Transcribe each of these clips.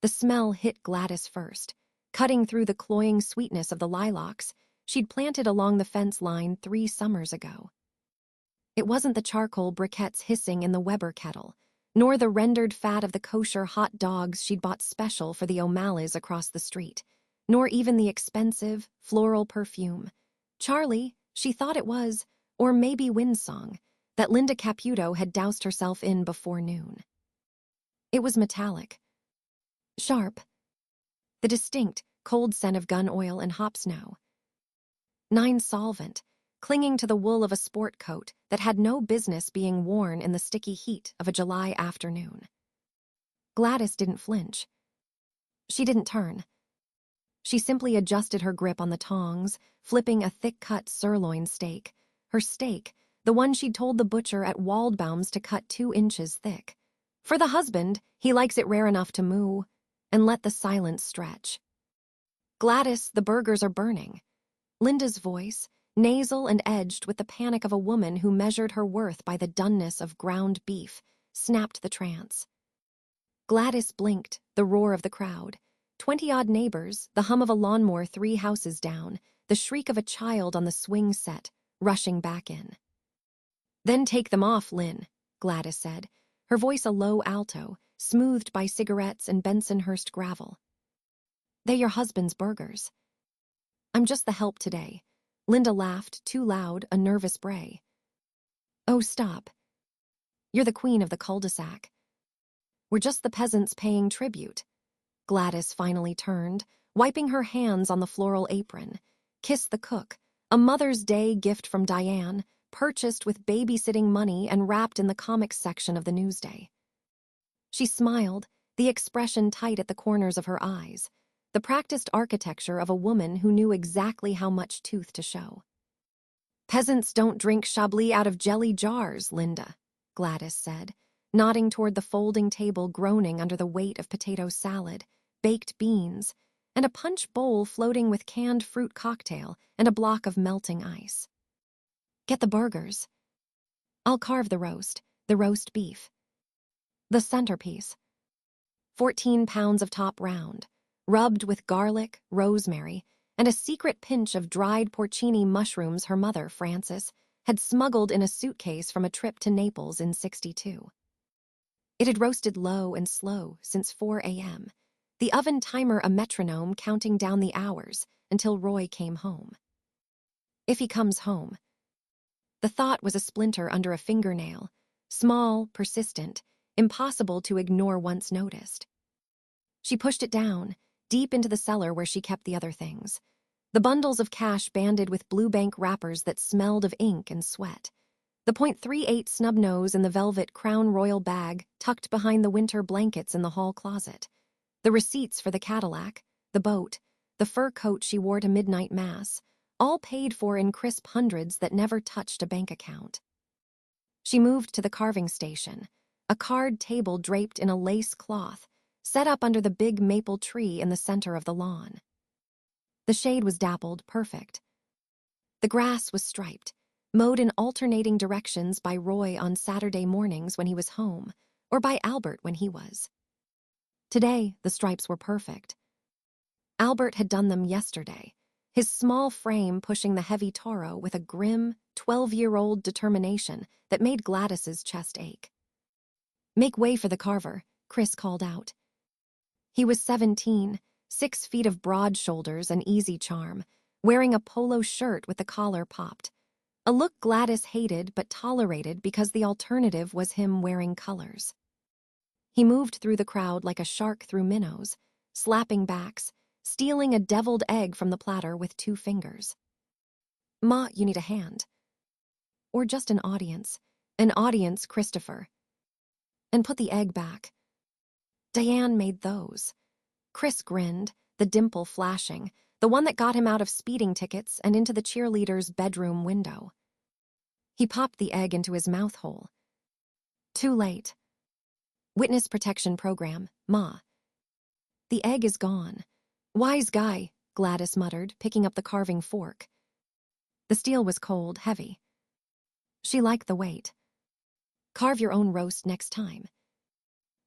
The smell hit Gladys first, cutting through the cloying sweetness of the lilacs she'd planted along the fence line 3 summers ago. It wasn't the charcoal briquettes hissing in the Weber kettle, nor the rendered fat of the kosher hot dogs she'd bought special for the O'Malley's across the street, nor even the expensive, floral perfume. Charlie, she thought it was, or maybe Windsong, that Linda Caputo had doused herself in before noon. It was metallic, sharp, the distinct, cold scent of gun oil and hop snow. 9 solvent, clinging to the wool of a sport coat that had no business being worn in the sticky heat of a July afternoon. Gladys didn't flinch. She didn't turn. She simply adjusted her grip on the tongs, flipping a thick-cut sirloin steak. Her steak, the one she'd told the butcher at Waldbaum's to cut 2 inches thick. For the husband, he likes it rare enough to moo, and let the silence stretch. Gladys, the burgers are burning. Linda's voice, nasal and edged with the panic of a woman who measured her worth by the doneness of ground beef, snapped the trance. Gladys blinked, the roar of the crowd. 20-odd neighbors, the hum of a lawnmower 3 houses down, the shriek of a child on the swing set, rushing back in. "Then take them off, Lynn," Gladys said, her voice a low alto, smoothed by cigarettes and Bensonhurst gravel. "They're your husband's burgers." "I'm just the help today." Linda laughed, too loud, a nervous bray. "Oh, stop. You're the queen of the cul-de-sac. We're just the peasants paying tribute." Gladys finally turned, wiping her hands on the floral apron. Kiss the cook, a Mother's Day gift from Diane, purchased with babysitting money and wrapped in the comics section of the Newsday. She smiled, the expression tight at the corners of her eyes, the practiced architecture of a woman who knew exactly how much tooth to show. "Peasants don't drink Chablis out of jelly jars, Linda," Gladys said, nodding toward the folding table groaning under the weight of potato salad, baked beans, and a punch bowl floating with canned fruit cocktail and a block of melting ice. "Get the burgers. I'll carve the roast beef. The centerpiece. 14 pounds of top round, rubbed with garlic, rosemary, and a secret pinch of dried porcini mushrooms her mother, Frances, had smuggled in a suitcase from a trip to Naples in '62. It had roasted low and slow since 4 a.m., the oven timer a metronome counting down the hours until Roy came home. If he comes home. The thought was a splinter under a fingernail, small, persistent, impossible to ignore once noticed. She pushed it down, deep into the cellar where she kept the other things. The bundles of cash banded with blue bank wrappers that smelled of ink and sweat. The .38 snub nose in the velvet Crown Royal bag tucked behind the winter blankets in the hall closet. The receipts for the Cadillac, the boat, the fur coat she wore to midnight mass, all paid for in crisp hundreds that never touched a bank account. She moved to the carving station, a card table draped in a lace cloth, set up under the big maple tree in the center of the lawn. The shade was dappled, perfect. The grass was striped, mowed in alternating directions by Roy on Saturday mornings when he was home, or by Albert when he was. Today, the stripes were perfect. Albert had done them yesterday, his small frame pushing the heavy Toro with a grim, 12-year-old determination that made Gladys's chest ache. "Make way for the carver," Chris called out. He was 17, 6 feet of broad shoulders and easy charm, wearing a polo shirt with the collar popped. A look Gladys hated but tolerated because the alternative was him wearing colors. He moved through the crowd like a shark through minnows, slapping backs, stealing a deviled egg from the platter with 2 fingers. "Ma, you need a hand." Or just an audience, Christopher. "And put the egg back." Diane made those. Chris grinned, the dimple flashing, the one that got him out of speeding tickets and into the cheerleader's bedroom window. He popped the egg into his mouth hole. Too late. "Witness protection program, Ma." "The egg is gone." "Wise guy," Gladys muttered, picking up the carving fork. The steel was cold, heavy. She liked the weight. "Carve your own roast next time.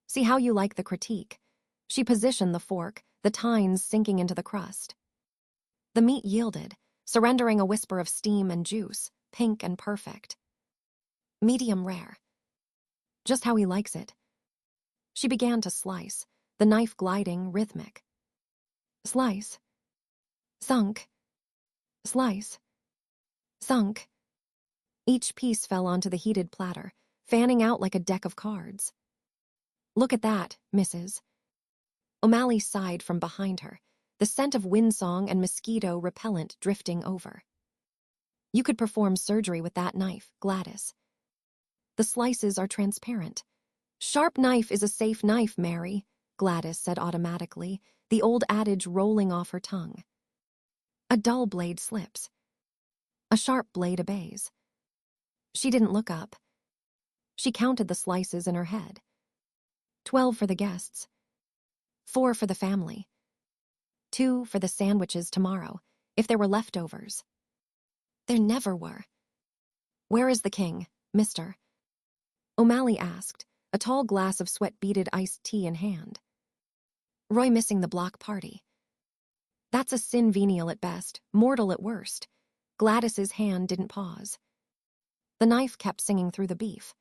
See how you like the critique." She positioned the fork, the tines sinking into the crust. The meat yielded, surrendering a whisper of steam and juice, pink and perfect. Medium rare. Just how he likes it. She began to slice, the knife gliding, rhythmic. Slice. Sunk. Slice. Sunk. Each piece fell onto the heated platter, fanning out like a deck of cards. Look at that, Mrs. O'Malley sighed from behind her, the scent of windsong and mosquito repellent drifting over. You could perform surgery with that knife, Gladys. The slices are transparent. Sharp knife is a safe knife, Mary, Gladys said automatically, the old adage rolling off her tongue. A dull blade slips. A sharp blade obeys. She didn't look up. She counted the slices in her head. 12 for the guests. 4 for the family. 2 for the sandwiches tomorrow, if there were leftovers. There never were. Where is the king, mister? O'Malley asked, a tall glass of sweat-beaded iced tea in hand. Roy missing the block party. That's a sin venial at best, mortal at worst. Gladys's hand didn't pause. The knife kept singing through the beef.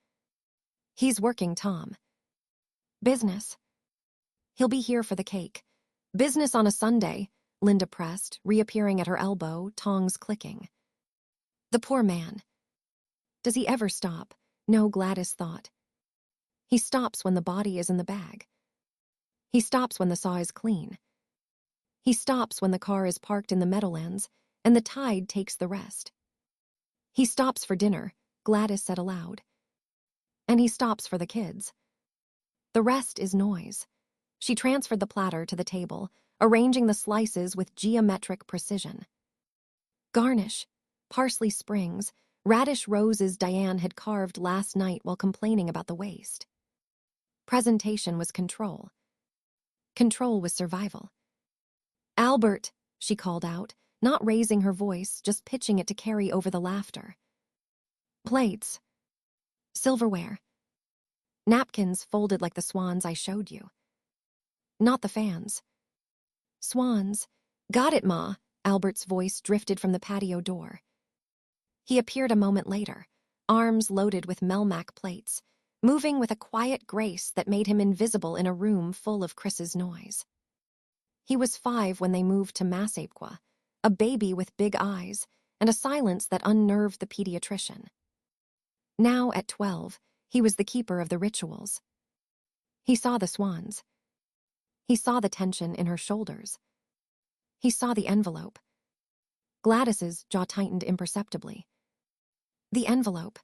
He's working, Tom. Business. He'll be here for the cake. Business on a Sunday, Linda pressed, reappearing at her elbow, tongs clicking. The poor man. Does he ever stop? No, Gladys thought. He stops when the body is in the bag. He stops when the saw is clean. He stops when the car is parked in the Meadowlands, and the tide takes the rest. He stops for dinner, Gladys said aloud. And he stops for the kids. The rest is noise. She transferred the platter to the table, arranging the slices with geometric precision. Garnish, parsley springs, radish roses Diane had carved last night while complaining about the waste. Presentation was control. Control was survival. Albert, she called out, not raising her voice, just pitching it to carry over the laughter. Plates. Silverware. Napkins folded like the swans I showed you. Not the fans. Swans. Got it, Ma, Albert's voice drifted from the patio door. He appeared a moment later, arms loaded with Melmac plates, moving with a quiet grace that made him invisible in a room full of Chris's noise. He was 5 when they moved to Massapequa, a baby with big eyes and a silence that unnerved the pediatrician. Now, at 12, he was the keeper of the rituals. He saw the swans. He saw the tension in her shoulders. He saw the envelope. Gladys's jaw tightened imperceptibly. The envelope.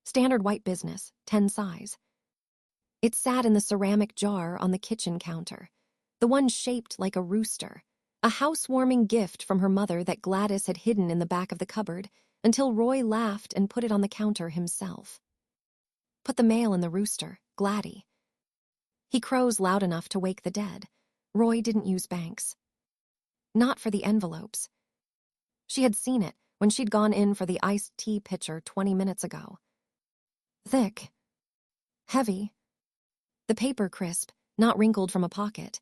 Standard white business, 10 size. It sat in the ceramic jar on the kitchen counter, the one shaped like a rooster, a housewarming gift from her mother that Gladys had hidden in the back of the cupboard until Roy laughed and put it on the counter himself. Put the mail in the rooster, Gladdy. He crows loud enough to wake the dead. Roy didn't use banks. Not for the envelopes. She had seen it when she'd gone in for the iced tea pitcher 20 minutes ago. Thick. Heavy. The paper crisp, not wrinkled from a pocket.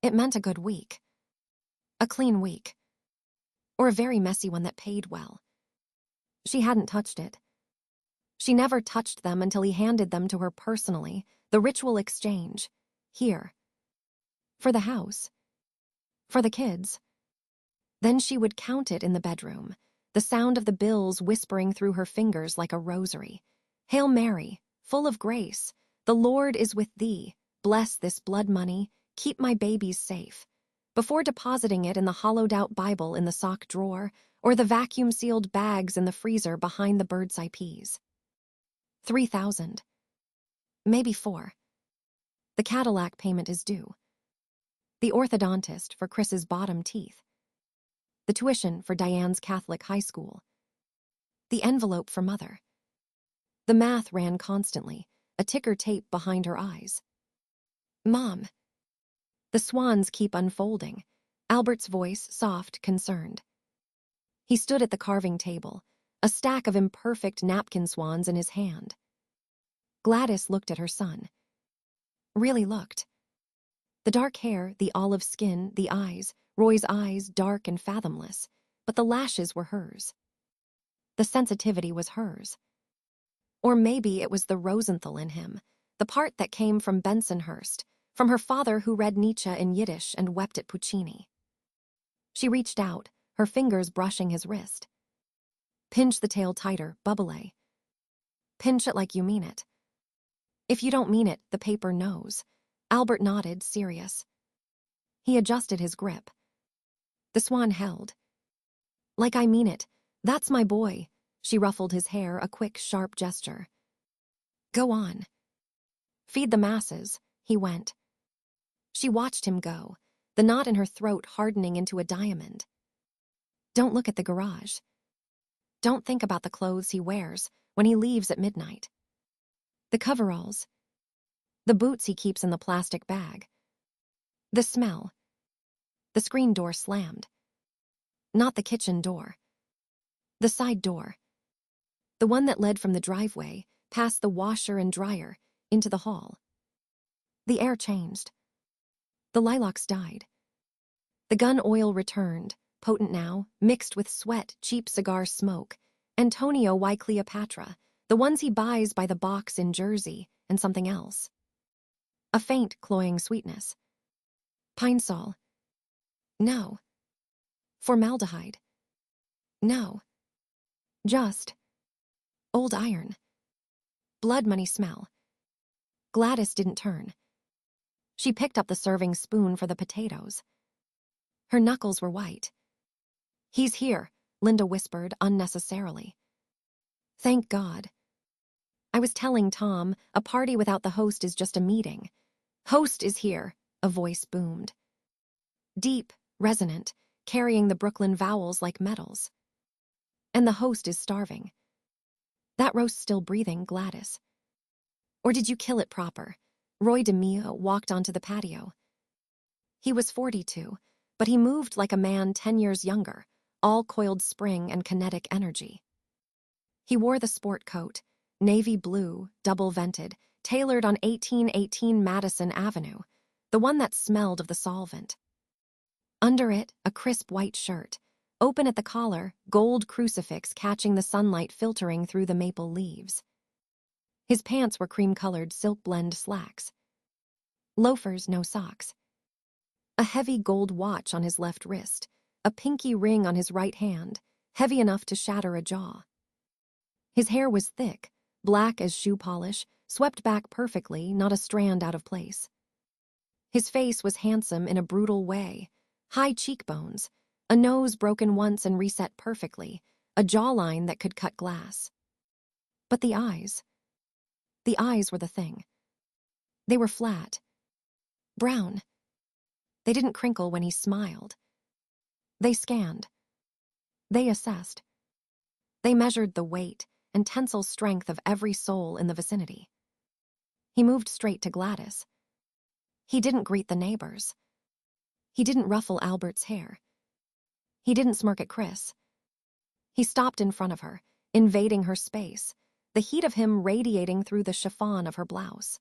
It meant a good week. A clean week. Or a very messy one that paid well. She hadn't touched it. She never touched them until he handed them to her personally, the ritual exchange. Here. For the house. For the kids. Then she would count it in the bedroom, the sound of the bills whispering through her fingers like a rosary. Hail Mary, full of grace, the Lord is with thee. Bless this blood money, keep my babies safe. Before depositing it in the hollowed-out Bible in the sock drawer or the vacuum-sealed bags in the freezer behind the bird's eye peas. 3,000. Maybe 4. The Cadillac payment is due. The orthodontist for Chris's bottom teeth. The tuition for Diane's Catholic high school. The envelope for Mother. The math ran constantly, a ticker tape behind her eyes. Mom. The swans keep unfolding, Albert's voice soft, concerned. He stood at the carving table, a stack of imperfect napkin swans in his hand. Gladys looked at her son. Really looked. The dark hair, the olive skin, the eyes, Roy's eyes dark and fathomless, but the lashes were hers. The sensitivity was hers. Or maybe it was the Rosenthal in him, the part that came from Bensonhurst, from her father who read Nietzsche in Yiddish and wept at Puccini. She reached out, her fingers brushing his wrist. Pinch the tail tighter, Bubbly. Pinch it like you mean it. If you don't mean it, the paper knows. Albert nodded, serious. He adjusted his grip. The swan held. Like I mean it. That's my boy. She ruffled his hair, a quick, sharp gesture. Go on. Feed the masses, he went. She watched him go, the knot in her throat hardening into a diamond. Don't look at the garage. Don't think about the clothes he wears when he leaves at midnight. The coveralls. The boots he keeps in the plastic bag. The smell. The screen door slammed. Not the kitchen door. The side door. The one that led from the driveway, past the washer and dryer, into the hall. The air changed. The lilacs died. The gun oil returned, potent now, mixed with sweat, cheap cigar smoke. Antonio y Cleopatra, the ones he buys by the box in Jersey, and something else. A faint, cloying sweetness. Pine Sol. No. Formaldehyde. No. Just. Old iron. Blood money smell. Gladys didn't turn. She picked up the serving spoon for the potatoes. Her knuckles were white. He's here, Linda whispered unnecessarily. Thank God. I was telling Tom, a party without the host is just a meeting. Host is here, a voice boomed. Deep, resonant, carrying the Brooklyn vowels like medals. And the host is starving. That roast's still breathing, Gladys. Or did you kill it proper? Roy DeMeo walked onto the patio. He was 42, but he moved like a man 10 years younger, all coiled spring and kinetic energy. He wore the sport coat, navy blue, double-vented, tailored on 1818 Madison Avenue, the one that smelled of the solvent. Under it, a crisp white shirt, open at the collar, gold crucifix catching the sunlight filtering through the maple leaves. His pants were cream-colored silk blend slacks. Loafers, no socks. A heavy gold watch on his left wrist, a pinky ring on his right hand, heavy enough to shatter a jaw. His hair was thick, black as shoe polish, swept back perfectly, not a strand out of place. His face was handsome in a brutal way, high cheekbones, a nose broken once and reset perfectly, a jawline that could cut glass. But the eyes were the thing. They were flat, brown. They didn't crinkle when he smiled. They scanned. They assessed. They measured the weight and tensile strength of every soul in the vicinity. He moved straight to Gladys. He didn't greet the neighbors. He didn't ruffle Albert's hair. He didn't smirk at Chris. He stopped in front of her, invading her space, the heat of him radiating through the chiffon of her blouse.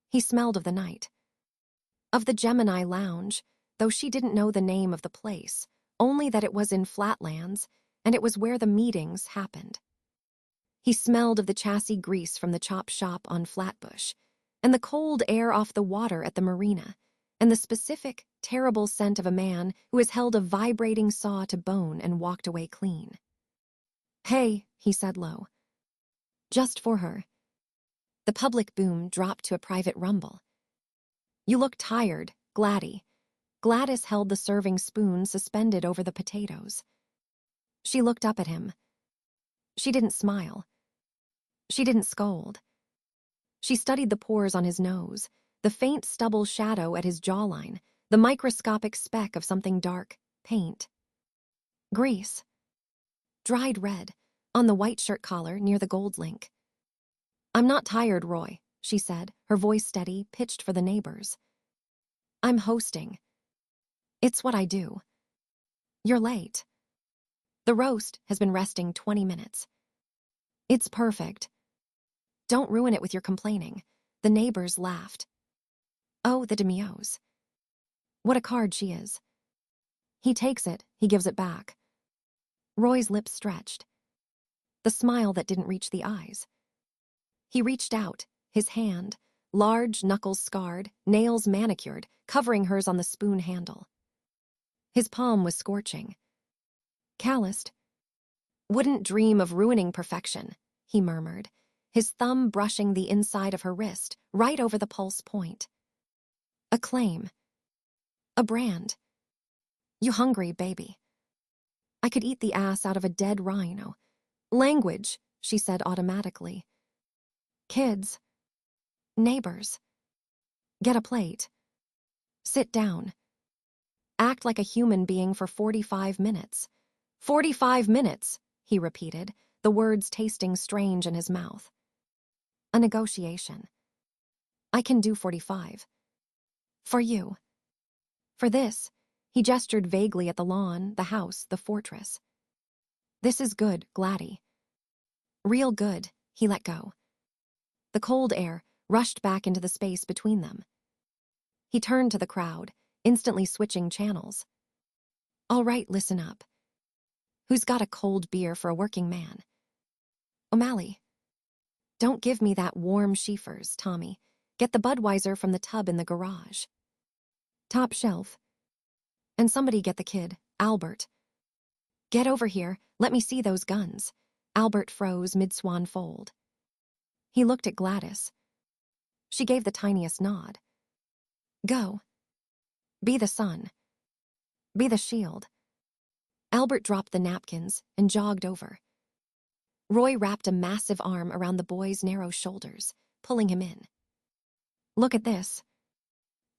He smelled of the night. Of the Gemini Lounge, though she didn't know the name of the place, only that it was in Flatlands, and it was where the meetings happened. He smelled of the chassis grease from the chop shop on Flatbush, and the cold air off the water at the marina, and the specific, terrible scent of a man who has held a vibrating saw to bone and walked away clean. Hey, he said low. Just for her. The public boom dropped to a private rumble. You look tired, Gladdy. Gladys held the serving spoon suspended over the potatoes. She looked up at him. She didn't smile. She didn't scold. She studied the pores on his nose, the faint stubble shadow at his jawline, the microscopic speck of something dark, paint. Grease. Dried red, on the white shirt collar near the gold link. I'm not tired, Roy, she said, her voice steady, pitched for the neighbors. I'm hosting. It's what I do. You're late. The roast has been resting 20 minutes. It's perfect. Don't ruin it with your complaining. The neighbors laughed. Oh, the DeMeo's. What a card she is. He takes it, he gives it back. Roy's lips stretched. The smile that didn't reach the eyes. He reached out, his hand, large knuckles scarred, nails manicured, covering hers on the spoon handle. His palm was scorching. Calloused. Wouldn't dream of ruining perfection, he murmured, his thumb brushing the inside of her wrist, right over the pulse point. A claim. A brand. You hungry, baby? I could eat the ass out of a dead rhino. Language, she said automatically. Kids. Neighbors. Get a plate. Sit down. Act like a human being for 45 minutes. 45 minutes, he repeated, the words tasting strange in his mouth. A negotiation. I can do 45. For you. For this, he gestured vaguely at the lawn, the house, the fortress. This is good, Gladdy. Real good, he let go. The cold air rushed back into the space between them. He turned to the crowd, instantly switching channels. All right, listen up. Who's got a cold beer for a working man? O'Malley. Don't give me that warm Schieffer's, Tommy. Get the Budweiser from the tub in the garage. Top shelf. And somebody get the kid, Albert. Get over here, let me see those guns. Albert froze mid-swan fold. He looked at Gladys. She gave the tiniest nod. Go. Be the sun. Be the shield. Albert dropped the napkins and jogged over. Roy wrapped a massive arm around the boy's narrow shoulders, pulling him in. Look at this.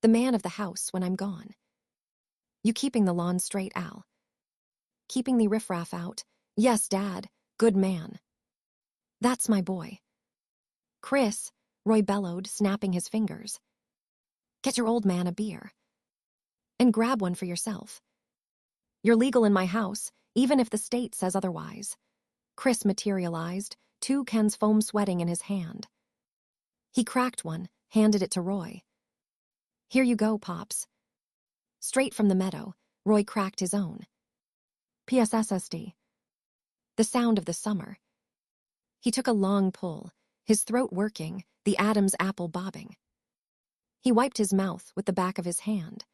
The man of the house when I'm gone. You keeping the lawn straight, Al? Keeping the riffraff out? Yes, Dad. Good man. That's my boy. Chris, Roy bellowed, snapping his fingers. Get your old man a beer. And grab one for yourself. You're legal in my house, even if the state says otherwise. Chris materialized, 2 cans foam sweating in his hand. He cracked one, handed it to Roy. Here you go, Pops. Straight from the meadow, Roy cracked his own. PSSSD. The sound of the summer. He took a long pull, his throat working, the Adam's apple bobbing. He wiped his mouth with the back of his hand.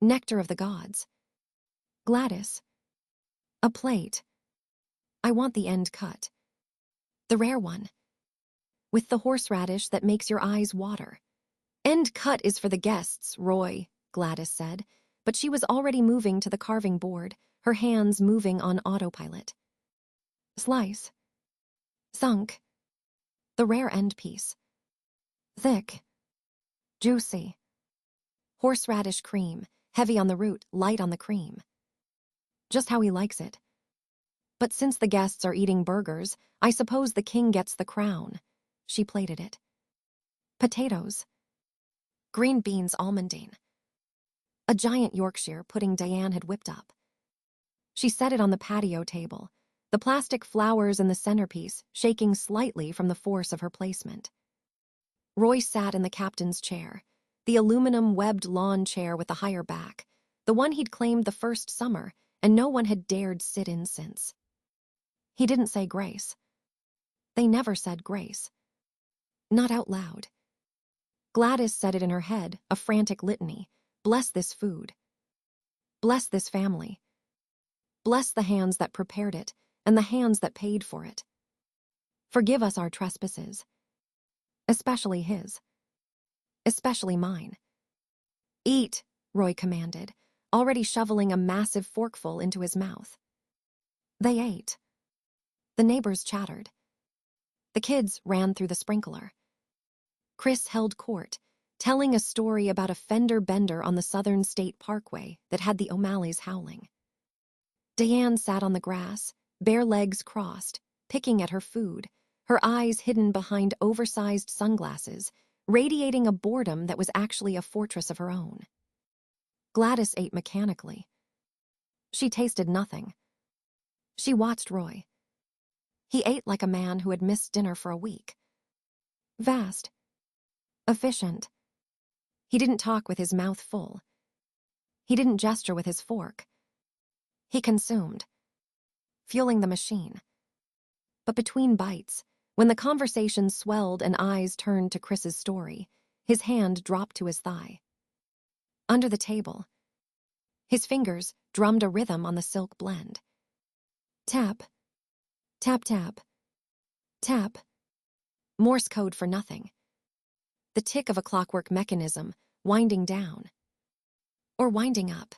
Nectar of the gods. Gladys. A plate. I want the end cut. The rare one. With the horseradish that makes your eyes water. End cut is for the guests, Roy, Gladys said, but she was already moving to the carving board, her hands moving on autopilot. Slice. Sunk. The rare end piece. Thick. Juicy. Horseradish cream, heavy on the root, light on the cream. Just how he likes it. But since the guests are eating burgers, I suppose the king gets the crown. She plated it. Potatoes. Green beans almondine. A giant Yorkshire pudding Diane had whipped up. She set it on the patio table, the plastic flowers in the centerpiece shaking slightly from the force of her placement. Roy sat in the captain's chair, the aluminum webbed lawn chair with the higher back, the one he'd claimed the first summer and no one had dared sit in since. He didn't say grace. They never said grace. Not out loud. Gladys said it in her head, a frantic litany. Bless this food. Bless this family. Bless the hands that prepared it and the hands that paid for it. Forgive us our trespasses. Especially his. Especially mine. Eat, Roy commanded, already shoveling a massive forkful into his mouth. They ate. The neighbors chattered. The kids ran through the sprinkler. Chris held court, telling a story about a fender bender on the Southern State Parkway that had the O'Malleys howling. Diane sat on the grass, bare legs crossed, picking at her food, her eyes hidden behind oversized sunglasses, radiating a boredom that was actually a fortress of her own. Gladys ate mechanically. She tasted nothing. She watched Roy. He ate like a man who had missed dinner for a week. Vast. Efficient. He didn't talk with his mouth full. He didn't gesture with his fork. He consumed, fueling the machine. But between bites, when the conversation swelled and eyes turned to Chris's story, his hand dropped to his thigh. Under the table, his fingers drummed a rhythm on the silk blend. Tap, tap, tap, tap. Morse code for nothing. The tick of a clockwork mechanism, winding down. Or winding up.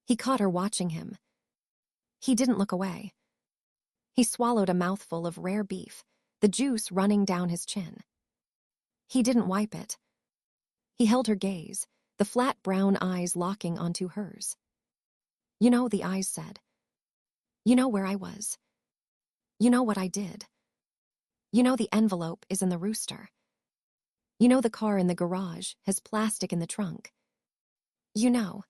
He caught her watching him. He didn't look away. He swallowed a mouthful of rare beef, the juice running down his chin. He didn't wipe it. He held her gaze, the flat brown eyes locking onto hers. You know, the eyes said. You know where I was. You know what I did. You know the envelope is in the rooster. You know the car in the garage has plastic in the trunk. You know.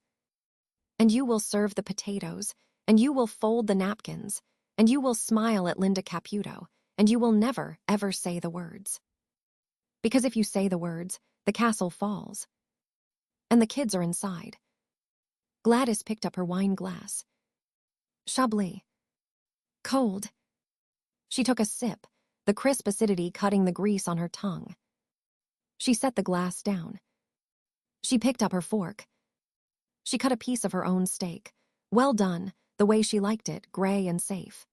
And you will serve the potatoes, and you will fold the napkins, and you will smile at Linda Caputo, and you will never, ever say the words. Because if you say the words, the castle falls. And the kids are inside. Gladys picked up her wine glass. Chablis. Cold. She took a sip, the crisp acidity cutting the grease on her tongue. She set the glass down. She picked up her fork. She cut a piece of her own steak, well done, the way she liked it, gray and safe.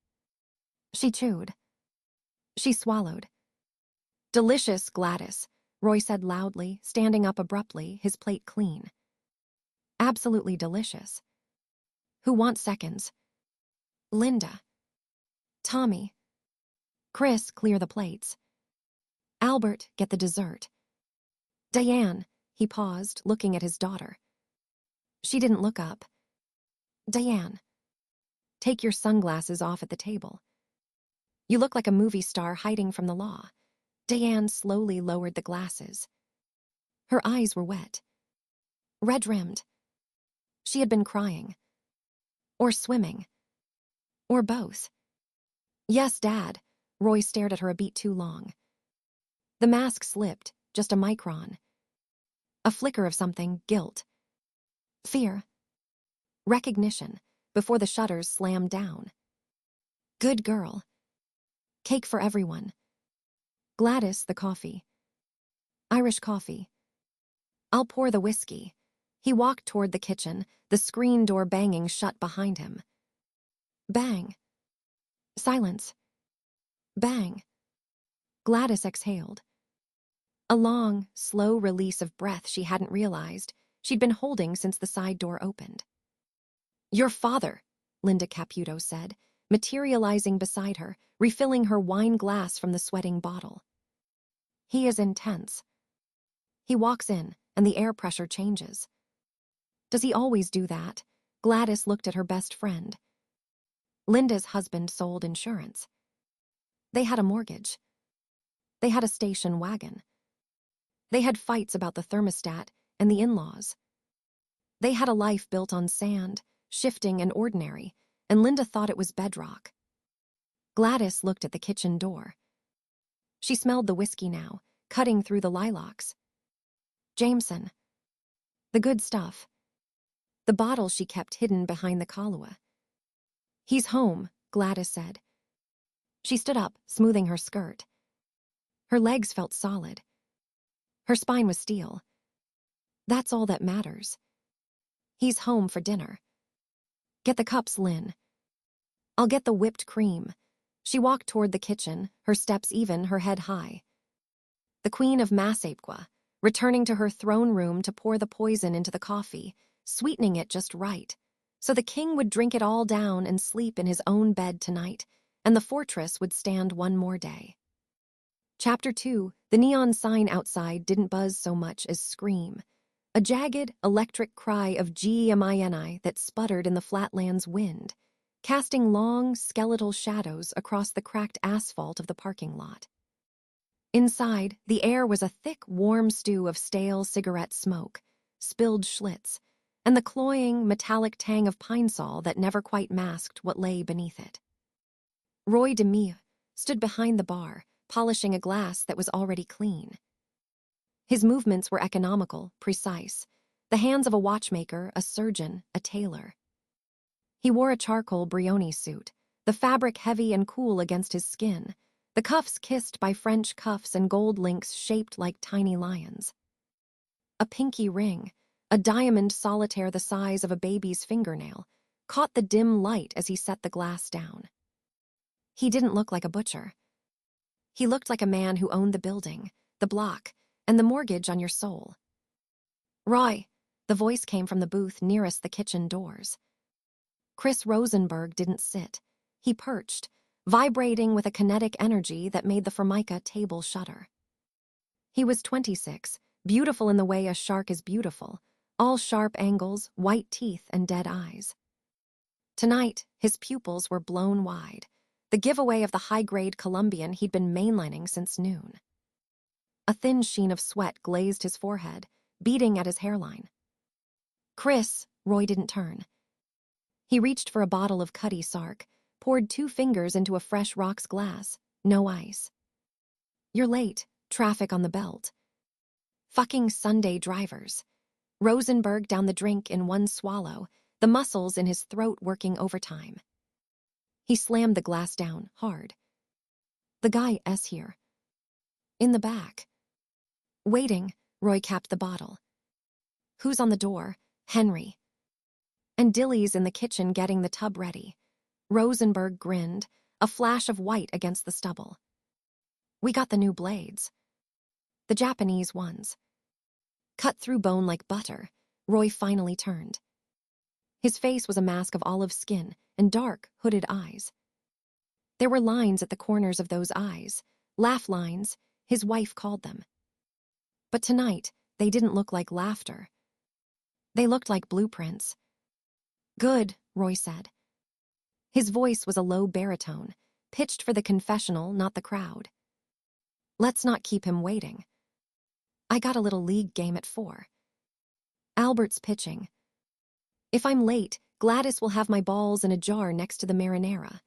She chewed. She swallowed. Delicious, Gladys, Roy said loudly, standing up abruptly, his plate clean. Absolutely delicious. Who wants seconds? Linda. Tommy. Chris, clear the plates. Albert, get the dessert. Diane, he paused, looking at his daughter. She didn't look up. Diane. Take your sunglasses off at the table. You look like a movie star hiding from the law. Diane slowly lowered the glasses. Her eyes were wet. Red-rimmed. She had been crying. Or swimming. Or both. Yes, Dad. Roy stared at her a beat too long. The mask slipped, just a micron. A flicker of something, guilt. Fear. Recognition, before the shutters slammed down. Good girl. Cake for everyone. Gladys, the coffee. Irish coffee. I'll pour the whiskey. He walked toward the kitchen, the screen door banging shut behind him. Bang. Silence. Bang. Gladys exhaled. A long, slow release of breath she hadn't realized she'd been holding since the side door opened. Your father, Linda Caputo said, materializing beside her, refilling her wine glass from the sweating bottle. He is intense. He walks in, and the air pressure changes. Does he always do that? Gladys looked at her best friend. Linda's husband sold insurance. They had a mortgage. They had a station wagon. They had fights about the thermostat and the in-laws. They had a life built on sand, shifting and ordinary, and Linda thought it was bedrock. Gladys looked at the kitchen door. She smelled the whiskey now, cutting through the lilacs. Jameson. The good stuff. The bottle she kept hidden behind the Kahlua. He's home, Gladys said. She stood up, smoothing her skirt. Her legs felt solid. Her spine was steel. That's all that matters. He's home for dinner. Get the cups, Lynn. I'll get the whipped cream. She walked toward the kitchen, her steps even, her head high. The Queen of Massapequa, returning to her throne room to pour the poison into the coffee, sweetening it just right, so the king would drink it all down and sleep in his own bed tonight, and the fortress would stand one more day. Chapter 2, the neon sign outside didn't buzz so much as scream. A jagged, electric cry of Gemini that sputtered in the flatland's wind, casting long, skeletal shadows across the cracked asphalt of the parking lot. Inside, the air was a thick, warm stew of stale cigarette smoke, spilled Schlitz, and the cloying, metallic tang of pine sol that never quite masked what lay beneath it. Roy DeMeo stood behind the bar, polishing a glass that was already clean. His movements were economical, precise. The hands of a watchmaker, a surgeon, a tailor. He wore a charcoal Brioni suit, the fabric heavy and cool against his skin, the cuffs kissed by French cuffs and gold links shaped like tiny lions. A pinky ring, a diamond solitaire the size of a baby's fingernail, caught the dim light as he set the glass down. He didn't look like a butcher. He looked like a man who owned the building, the block, and the mortgage on your soul. "Roy," the voice came from the booth nearest the kitchen doors. Chris Rosenberg didn't sit. He perched, vibrating with a kinetic energy that made the Formica table shudder. He was 26, beautiful in the way a shark is beautiful, all sharp angles, white teeth, and dead eyes. Tonight, his pupils were blown wide, the giveaway of the high-grade Colombian he'd been mainlining since noon. A thin sheen of sweat glazed his forehead, beating at his hairline. "Chris," Roy didn't turn. He reached for a bottle of Cutty Sark, poured 2 fingers into a fresh rocks glass, no ice. "You're late, traffic on the belt." Fucking Sunday drivers. Rosenberg downed the drink in one swallow, the muscles in his throat working overtime. He slammed the glass down, hard. "The guy S here." "In the back." "Waiting," Roy capped the bottle. "Who's on the door?" "Henry." "And Dilly's in the kitchen getting the tub ready." Rosenberg grinned, a flash of white against the stubble. "We got the new blades." "The Japanese ones." Cut through bone like butter, Roy finally turned. His face was a mask of olive skin and dark, hooded eyes. There were lines at the corners of those eyes, laugh lines, his wife called them. But tonight, they didn't look like laughter. They looked like blueprints. "Good," Roy said. His voice was a low baritone, pitched for the confessional, not the crowd. "Let's not keep him waiting. I got a little league game at 4. Albert's pitching. If I'm late, Gladys will have my balls in a jar next to the marinara."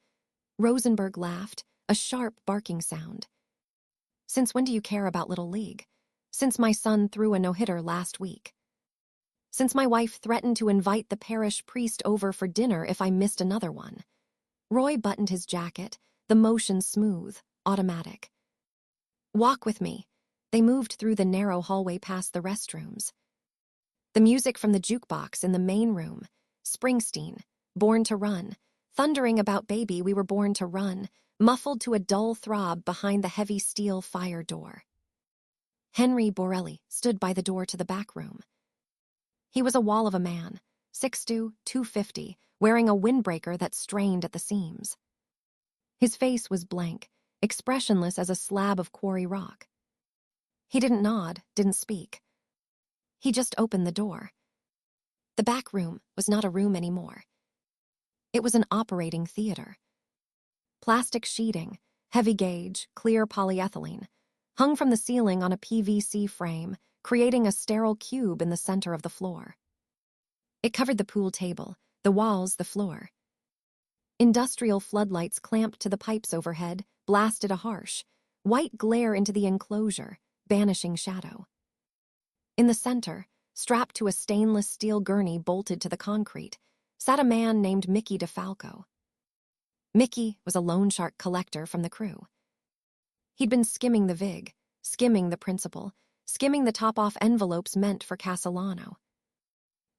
Rosenberg laughed, a sharp barking sound. "Since when do you care about Little League?" "Since my son threw a no-hitter last week. Since my wife threatened to invite the parish priest over for dinner if I missed another one." Roy buttoned his jacket, the motion smooth, automatic. "Walk with me." They moved through the narrow hallway past the restrooms. The music from the jukebox in the main room, Springsteen, Born to Run, thundering about "Baby, we were born to run," muffled to a dull throb behind the heavy steel fire door. Henry Borelli stood by the door to the back room. He was a wall of a man, 6'2", 250, wearing a windbreaker that strained at the seams. His face was blank, expressionless as a slab of quarry rock. He didn't nod, didn't speak. He just opened the door. The back room was not a room anymore. It was an operating theater. Plastic sheeting, heavy gauge, clear polyethylene, hung from the ceiling on a PVC frame, creating a sterile cube in the center of the floor. It covered the pool table, the walls, the floor. Industrial floodlights clamped to the pipes overhead, blasted a harsh, white glare into the enclosure, banishing shadow. In the center, strapped to a stainless steel gurney bolted to the concrete, sat a man named Mickey DeFalco. Mickey was a loan shark collector from the crew. He'd been skimming the vig, skimming the principal, skimming the top-off envelopes meant for Castellano.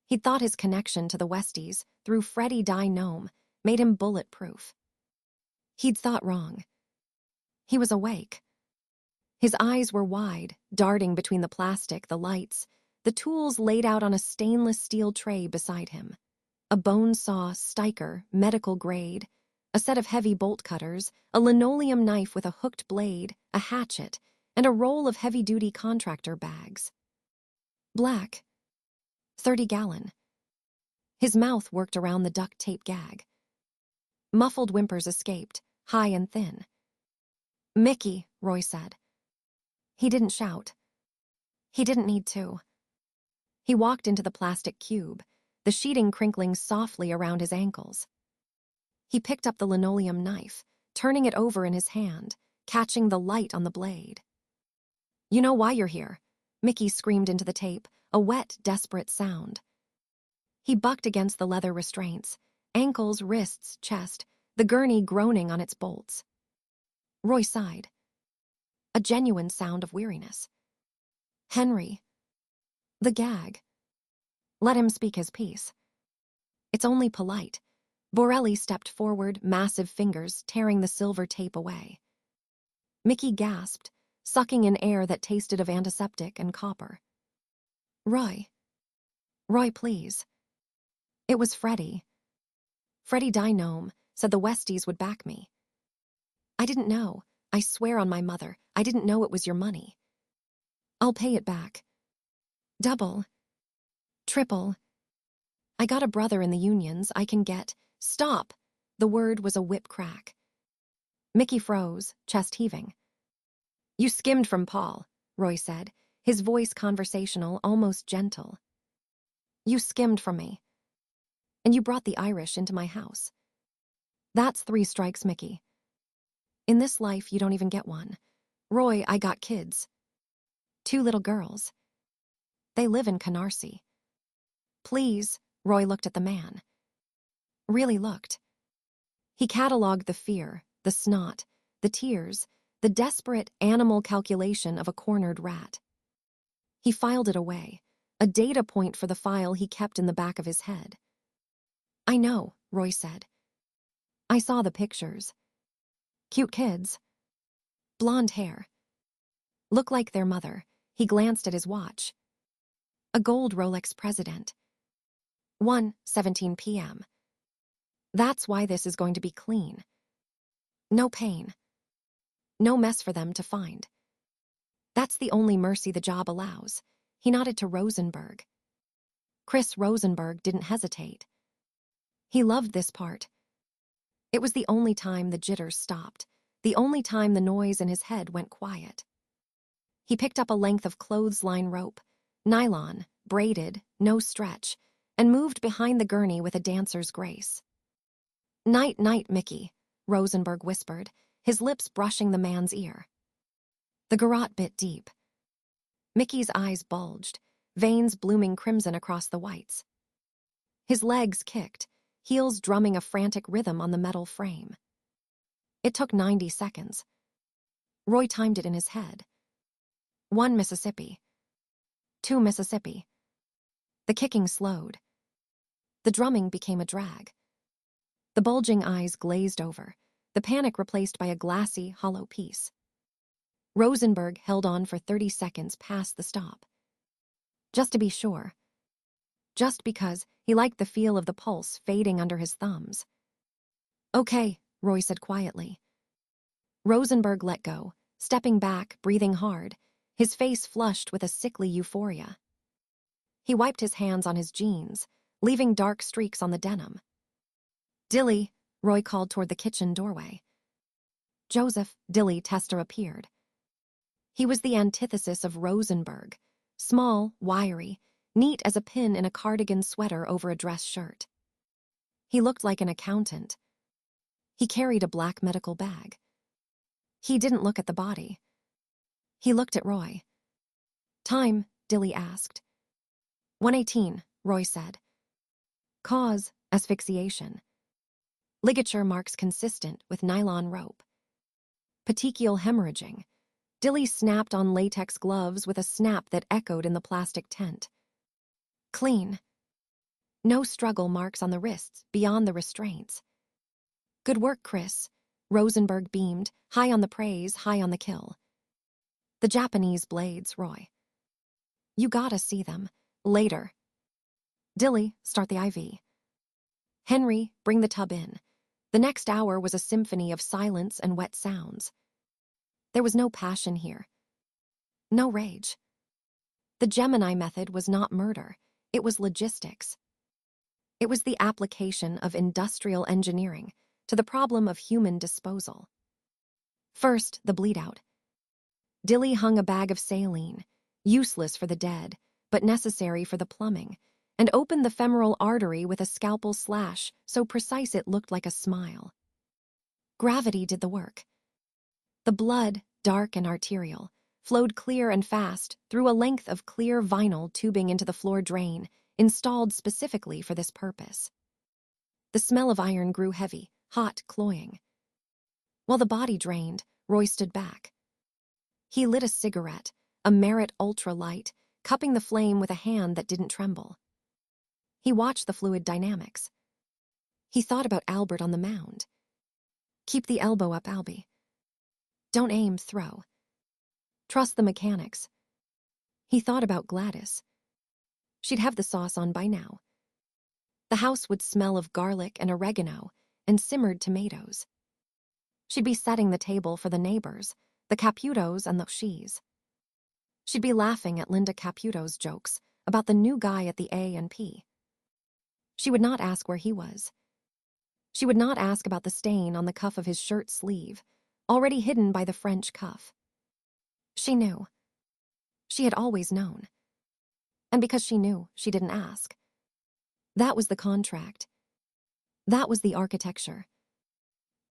He'd thought his connection to the Westies, through Freddie Gnome, made him bulletproof. He'd thought wrong. He was awake. His eyes were wide, darting between the plastic, the lights, the tools laid out on a stainless steel tray beside him. A bone saw, Steiker, medical grade, a set of heavy bolt cutters, a linoleum knife with a hooked blade, a hatchet, and a roll of heavy-duty contractor bags. Black. 30-gallon. His mouth worked around the duct tape gag. Muffled whimpers escaped, high and thin. "Mickey," Roy said. He didn't shout. He didn't need to. He walked into the plastic cube, the sheeting crinkling softly around his ankles. He picked up the linoleum knife, turning it over in his hand, catching the light on the blade. "You know why you're here." Mickey screamed into the tape, a wet, desperate sound. He bucked against the leather restraints, ankles, wrists, chest, the gurney groaning on its bolts. Roy sighed. A genuine sound of weariness. Henry. The gag. Let him speak his piece. It's only polite. Borelli stepped forward, massive fingers tearing the silver tape away. Mickey gasped, sucking in air that tasted of antiseptic and copper. Roy. Roy, please. It was Freddie. Freddie DeMeo said the Westies would back me. I didn't know. I swear on my mother, I didn't know it was your money. I'll pay it back. Double. Triple. I got a brother in the unions. I can get. Stop! The word was a whip crack. Mickey froze, chest heaving. You skimmed from Paul, Roy said, his voice conversational, almost gentle. You skimmed from me. And you brought the Irish into my house. That's 3 strikes, Mickey. In this life, you don't even get one. Roy, I got kids. 2 little girls. They live in Canarsie. Please, Roy looked at the man. Really looked. He catalogued the fear, the snot, the tears, the desperate animal calculation of a cornered rat. He filed it away, a data point for the file he kept in the back of his head. I know, Roy said. I saw the pictures. Cute kids. Blonde hair. Look like their mother. He glanced at his watch. A gold Rolex President. 1:17 p.m. That's why this is going to be clean. No pain. No mess for them to find. That's the only mercy the job allows. He nodded to Rosenberg. Chris Rosenberg didn't hesitate. He loved this part. It was the only time the jitters stopped, the only time the noise in his head went quiet. He picked up a length of clothesline rope, nylon, braided, no stretch, and moved behind the gurney with a dancer's grace. Night, night, Mickey, Rosenberg whispered, his lips brushing the man's ear. The garrote bit deep. Mickey's eyes bulged, veins blooming crimson across the whites. His legs kicked, heels drumming a frantic rhythm on the metal frame. It took 90 seconds. Roy timed it in his head. 1 Mississippi. 2 Mississippi. The kicking slowed. The drumming became a drag. The bulging eyes glazed over, the panic replaced by a glassy, hollow peace. Rosenberg held on for 30 seconds past the stop. Just to be sure. Just because he liked the feel of the pulse fading under his thumbs. Okay, Roy said quietly. Rosenberg let go, stepping back, breathing hard, his face flushed with a sickly euphoria. He wiped his hands on his jeans, leaving dark streaks on the denim. Dilly, Roy called toward the kitchen doorway. Joseph, Dilly Tester appeared. He was the antithesis of Rosenberg, small, wiry, neat as a pin in a cardigan sweater over a dress shirt. He looked like an accountant. He carried a black medical bag. He didn't look at the body. He looked at Roy. Time, Dilly asked. 1:18, Roy said. Cause, asphyxiation. Ligature marks consistent with nylon rope. Petechial hemorrhaging. Dilly snapped on latex gloves with a snap that echoed in the plastic tent. Clean. No struggle marks on the wrists beyond the restraints. Good work, Chris. Rosenberg beamed, high on the praise, high on the kill. The Japanese blades, Roy. You gotta see them. Later. Dilly, start the IV. Henry, bring the tub in. The next hour was a symphony of silence and wet sounds. There was no passion here. No rage. The Gemini method was not murder. It was logistics. It was the application of industrial engineering to the problem of human disposal. First, the bleed-out. Dilly hung a bag of saline, useless for the dead, but necessary for the plumbing, and opened the femoral artery with a scalpel slash so precise it looked like a smile. Gravity did the work. The blood, dark and arterial, flowed clear and fast through a length of clear vinyl tubing into the floor drain, installed specifically for this purpose. The smell of iron grew heavy, hot, cloying. While the body drained, Roy stood back. He lit a cigarette, a Merit Ultra Light, cupping the flame with a hand that didn't tremble. He watched the fluid dynamics. He thought about Albert on the mound. Keep the elbow up, Albie. Don't aim, throw. Trust the mechanics. He thought about Gladys. She'd have the sauce on by now. The house would smell of garlic and oregano and simmered tomatoes. She'd be setting the table for the neighbors, the Caputos and the Shees. She'd be laughing at Linda Caputo's jokes about the new guy at the A&P. She would not ask where he was. She would not ask about the stain on the cuff of his shirt sleeve, already hidden by the French cuff. She knew. She had always known. And because she knew, she didn't ask. That was the contract. That was the architecture.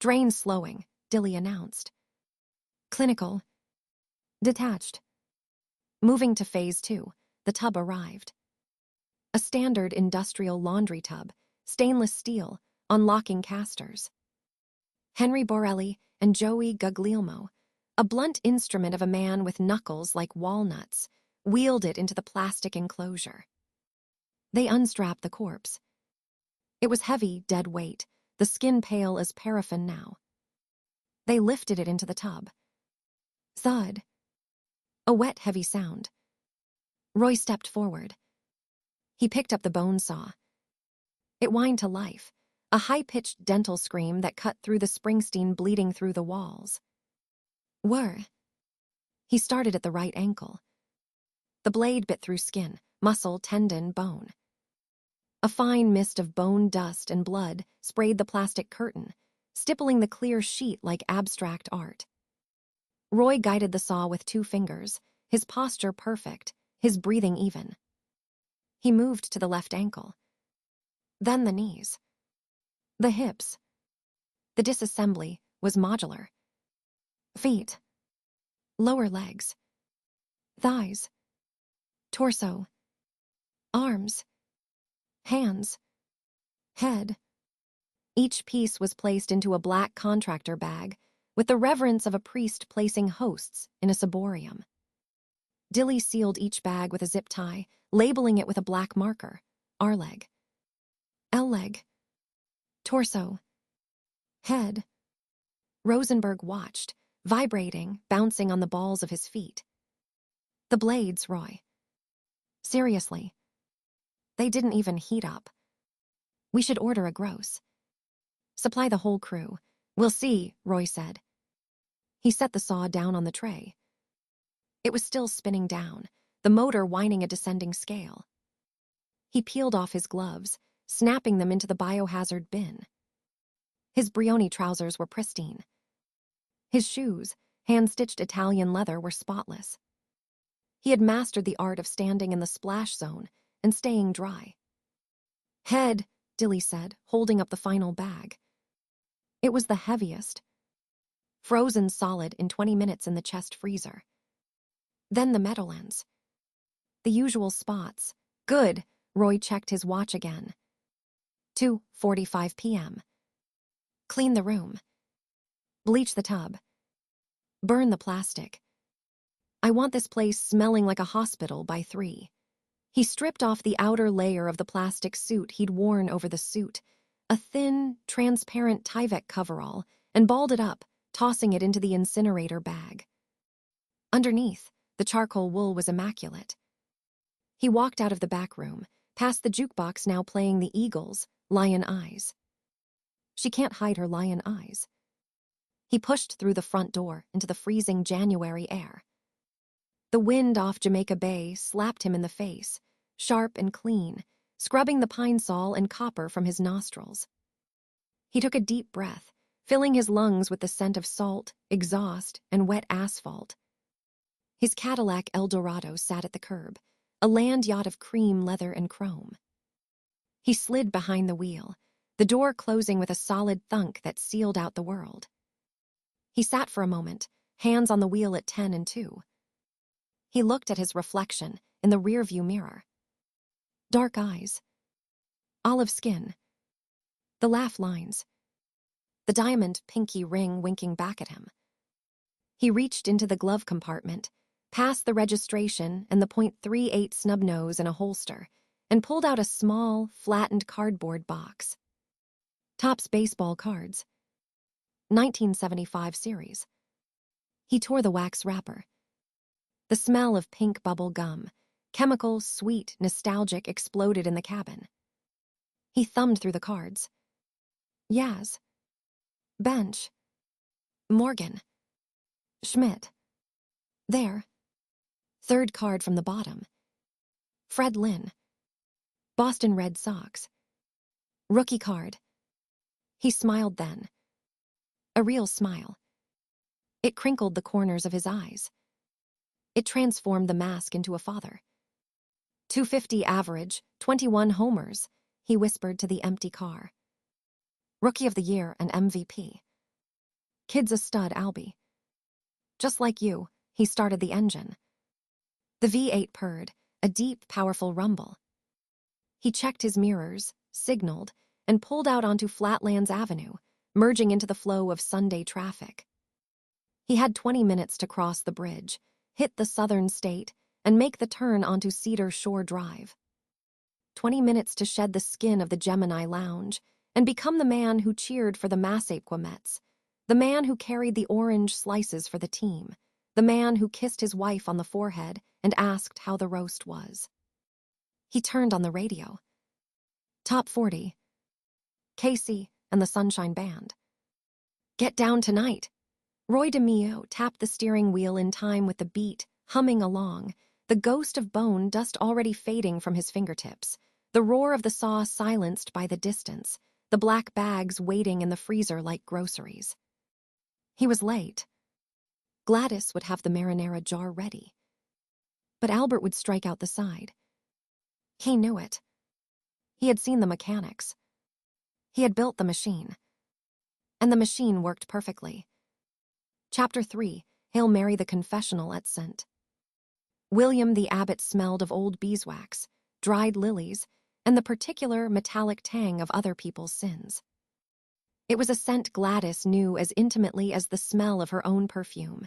Drain slowing, Dilly announced. Clinical. Detached. Moving to phase 2, the tub arrived. A standard industrial laundry tub, stainless steel, unlocking casters. Henry Borelli and Joey Guglielmo, a blunt instrument of a man with knuckles like walnuts, wheeled it into the plastic enclosure. They unstrapped the corpse. It was heavy, dead weight, the skin pale as paraffin now. They lifted it into the tub. Thud. A wet, heavy sound. Roy stepped forward. He picked up the bone saw. It whined to life, a high-pitched dental scream that cut through the Springsteen bleeding through the walls. Whir. He started at the right ankle. The blade bit through skin, muscle, tendon, bone. A fine mist of bone dust and blood sprayed the plastic curtain, stippling the clear sheet like abstract art. Roy guided the saw with 2 fingers, his posture perfect, his breathing even. He moved to the left ankle. Then the knees. The hips. The disassembly was modular. Feet. Lower legs. Thighs. Torso. Arms. Hands. Head. Each piece was placed into a black contractor bag, with the reverence of a priest placing hosts in a ciborium. Dilly sealed each bag with a zip tie, labeling it with a black marker. R-leg. L-leg. Torso. Head. Rosenberg watched, vibrating, bouncing on the balls of his feet. The blades, Roy. Seriously. They didn't even heat up. We should order a gross. Supply the whole crew. We'll see, Roy said. He set the saw down on the tray. It was still spinning down, the motor whining a descending scale. He peeled off his gloves, snapping them into the biohazard bin. His Brioni trousers were pristine. His shoes, hand-stitched Italian leather, were spotless. He had mastered the art of standing in the splash zone and staying dry. Head, Dilly said, holding up the final bag. It was the heaviest. Frozen solid in 20 minutes in the chest freezer. Then the Meadowlands. The usual spots. Good, Roy checked his watch again. 2:45 p.m. Clean the room. Bleach the tub. Burn the plastic. I want this place smelling like a hospital by 3. He stripped off the outer layer of the plastic suit he'd worn over the suit, a thin, transparent Tyvek coverall, and balled it up, tossing it into the incinerator bag. Underneath, the charcoal wool was immaculate. He walked out of the back room, past the jukebox now playing the Eagles' Lion Eyes. She can't hide her lion eyes. He pushed through the front door into the freezing January air. The wind off Jamaica Bay slapped him in the face, sharp and clean, scrubbing the pine sol and copper from his nostrils. He took a deep breath, filling his lungs with the scent of salt, exhaust, and wet asphalt. His Cadillac Eldorado sat at the curb, a land yacht of cream, leather, and chrome. He slid behind the wheel, the door closing with a solid thunk that sealed out the world. He sat for a moment, hands on the wheel at 10 and 2. He looked at his reflection in the rearview mirror. Dark eyes. Olive skin. The laugh lines. The diamond pinky ring winking back at him. He reached into the glove compartment, past the registration and the .38 snub nose in a holster, and pulled out a small, flattened cardboard box. Topps baseball cards. 1975 series. He tore the wax wrapper. The smell of pink bubble gum, chemical, sweet, nostalgic, exploded in the cabin. He thumbed through the cards. Yaz. Bench. Morgan. Schmidt. There. Third card from the bottom. Fred Lynn. Boston Red Sox. Rookie card. He smiled then. A real smile. It crinkled the corners of his eyes. It transformed the mask into a father. 250 average, 21 homers, he whispered to the empty car. Rookie of the Year and MVP. Kid's a stud, Albie. Just like you, he started the engine. The V8 purred, a deep, powerful rumble. He checked his mirrors, signaled, and pulled out onto Flatlands Avenue, merging into the flow of Sunday traffic. He had 20 minutes to cross the bridge, hit the southern state, and make the turn onto Cedar Shore Drive. 20 minutes to shed the skin of the Gemini Lounge and become the man who cheered for the Massapequa Mets, the man who carried the orange slices for the team, the man who kissed his wife on the forehead and asked how the roast was. He turned on the radio. Top 40. Casey and the Sunshine Band. Get down tonight. Roy DeMeo tapped the steering wheel in time with the beat, humming along, the ghost of bone dust already fading from his fingertips, the roar of the saw silenced by the distance, the black bags waiting in the freezer like groceries. He was late. Gladys would have the marinara jar ready. But Albert would strike out the side. He knew it. He had seen the mechanics. He had built the machine. And the machine worked perfectly. Chapter 3, Hail Mary the Confessional at St. William the Abbot smelled of old beeswax, dried lilies, and the particular metallic tang of other people's sins. It was a scent Gladys knew as intimately as the smell of her own perfume,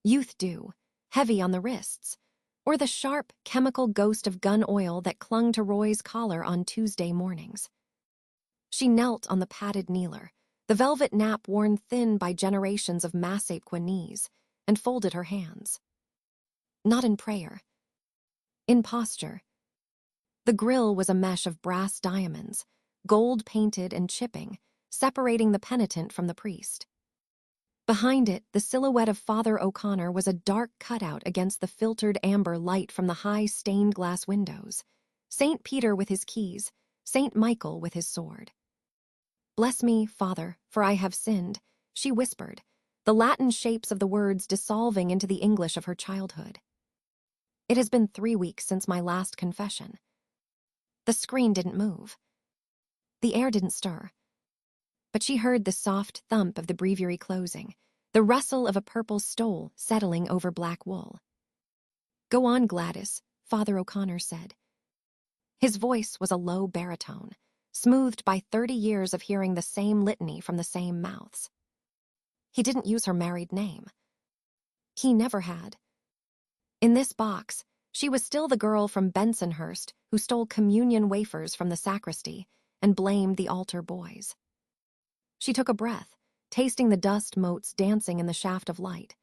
youth dew, heavy on the wrists, or the sharp, chemical ghost of gun oil that clung to Roy's collar on Tuesday mornings. She knelt on the padded kneeler, the velvet nap worn thin by generations of Massapequa knees, and folded her hands. Not in prayer. In posture. The grill was a mesh of brass diamonds, gold-painted and chipping, separating the penitent from the priest. Behind it, the silhouette of Father O'Connor was a dark cutout against the filtered amber light from the high stained-glass windows. St. Peter with his keys, St. Michael with his sword. Bless me, Father, for I have sinned, she whispered, the Latin shapes of the words dissolving into the English of her childhood. It has been 3 weeks since my last confession. The screen didn't move. The air didn't stir. But she heard the soft thump of the breviary closing, the rustle of a purple stole settling over black wool. Go on, Gladys, Father O'Connor said. His voice was a low baritone, smoothed by 30 years of hearing the same litany from the same mouths. He didn't use her married name. He never had. In this box, she was still the girl from Bensonhurst who stole communion wafers from the sacristy and blamed the altar boys. She took a breath, tasting the dust motes dancing in the shaft of light.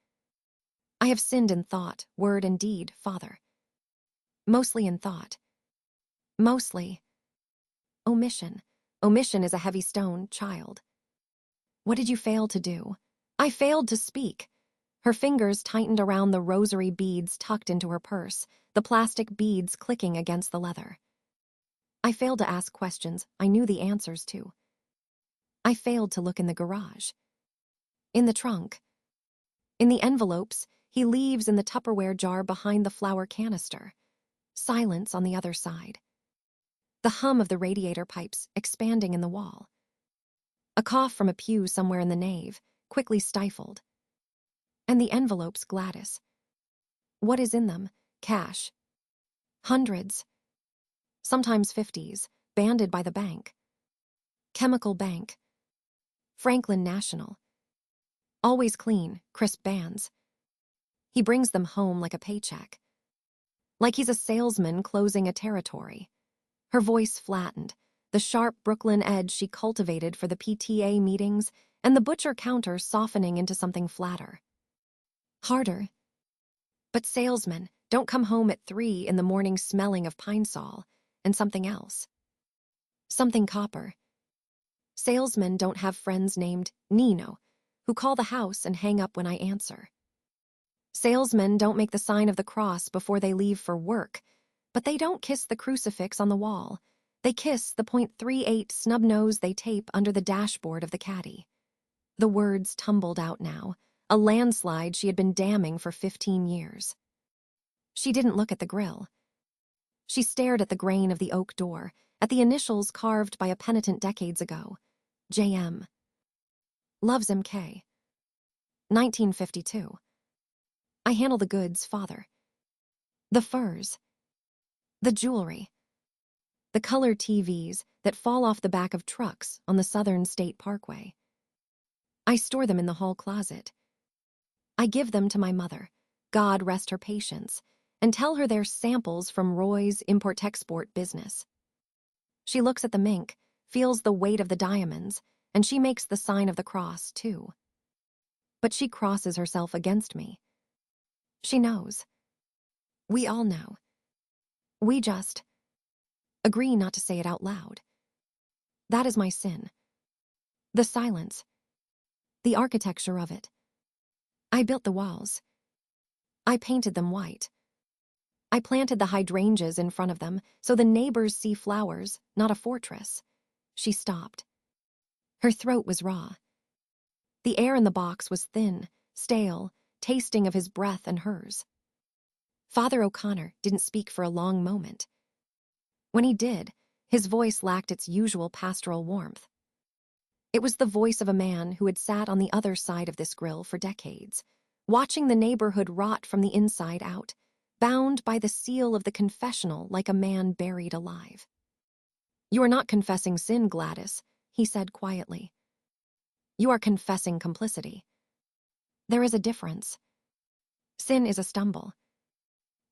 I have sinned in thought, word, and deed, Father. Mostly in thought. Mostly. Omission. Omission is a heavy stone, child. What did you fail to do? I failed to speak. Her fingers tightened around the rosary beads tucked into her purse, the plastic beads clicking against the leather. I failed to ask questions I knew the answers to. I failed to look in the garage. In the trunk. In the envelopes he leaves in the Tupperware jar behind the flour canister. Silence on the other side. The hum of the radiator pipes expanding in the wall. A cough from a pew somewhere in the nave, quickly stifled. And the envelopes, Gladys. What is in them? Cash. Hundreds. Sometimes 50s, banded by the bank. Chemical Bank. Franklin National. Always clean, crisp bands. He brings them home like a paycheck. Like he's a salesman closing a territory. Her voice flattened, the sharp Brooklyn edge she cultivated for the PTA meetings and the butcher counter softening into something flatter. Harder. But salesmen don't come home at 3 in the morning smelling of pine sol and something else. Something copper. Salesmen don't have friends named Nino who call the house and hang up when I answer. Salesmen don't make the sign of the cross before they leave for work, but they don't kiss the crucifix on the wall. They kiss the .38 snub nose they tape under the dashboard of the caddy. The words tumbled out now, a landslide she had been damming for 15 years. She didn't look at the grill. She stared at the grain of the oak door, at the initials carved by a penitent decades ago. J.M. Loves M.K. 1952. I handle the goods, father. The furs. The jewelry. The color TVs that fall off the back of trucks on the Southern State Parkway. I store them in the hall closet. I give them to my mother, God rest her patience, and tell her they're samples from Roy's import-export business. She looks at the mink, feels the weight of the diamonds, and she makes the sign of the cross, too. But she crosses herself against me. She knows. We all know. We just agree not to say it out loud. That is my sin. The silence. The architecture of it. I built the walls. I painted them white. I planted the hydrangeas in front of them so the neighbors see flowers, not a fortress. She stopped. Her throat was raw. The air in the box was thin, stale, tasting of his breath and hers. Father O'Connor didn't speak for a long moment. When he did, his voice lacked its usual pastoral warmth. It was the voice of a man who had sat on the other side of this grill for decades, watching the neighborhood rot from the inside out, bound by the seal of the confessional like a man buried alive. You are not confessing sin, Gladys, he said quietly. You are confessing complicity. There is a difference. Sin is a stumble.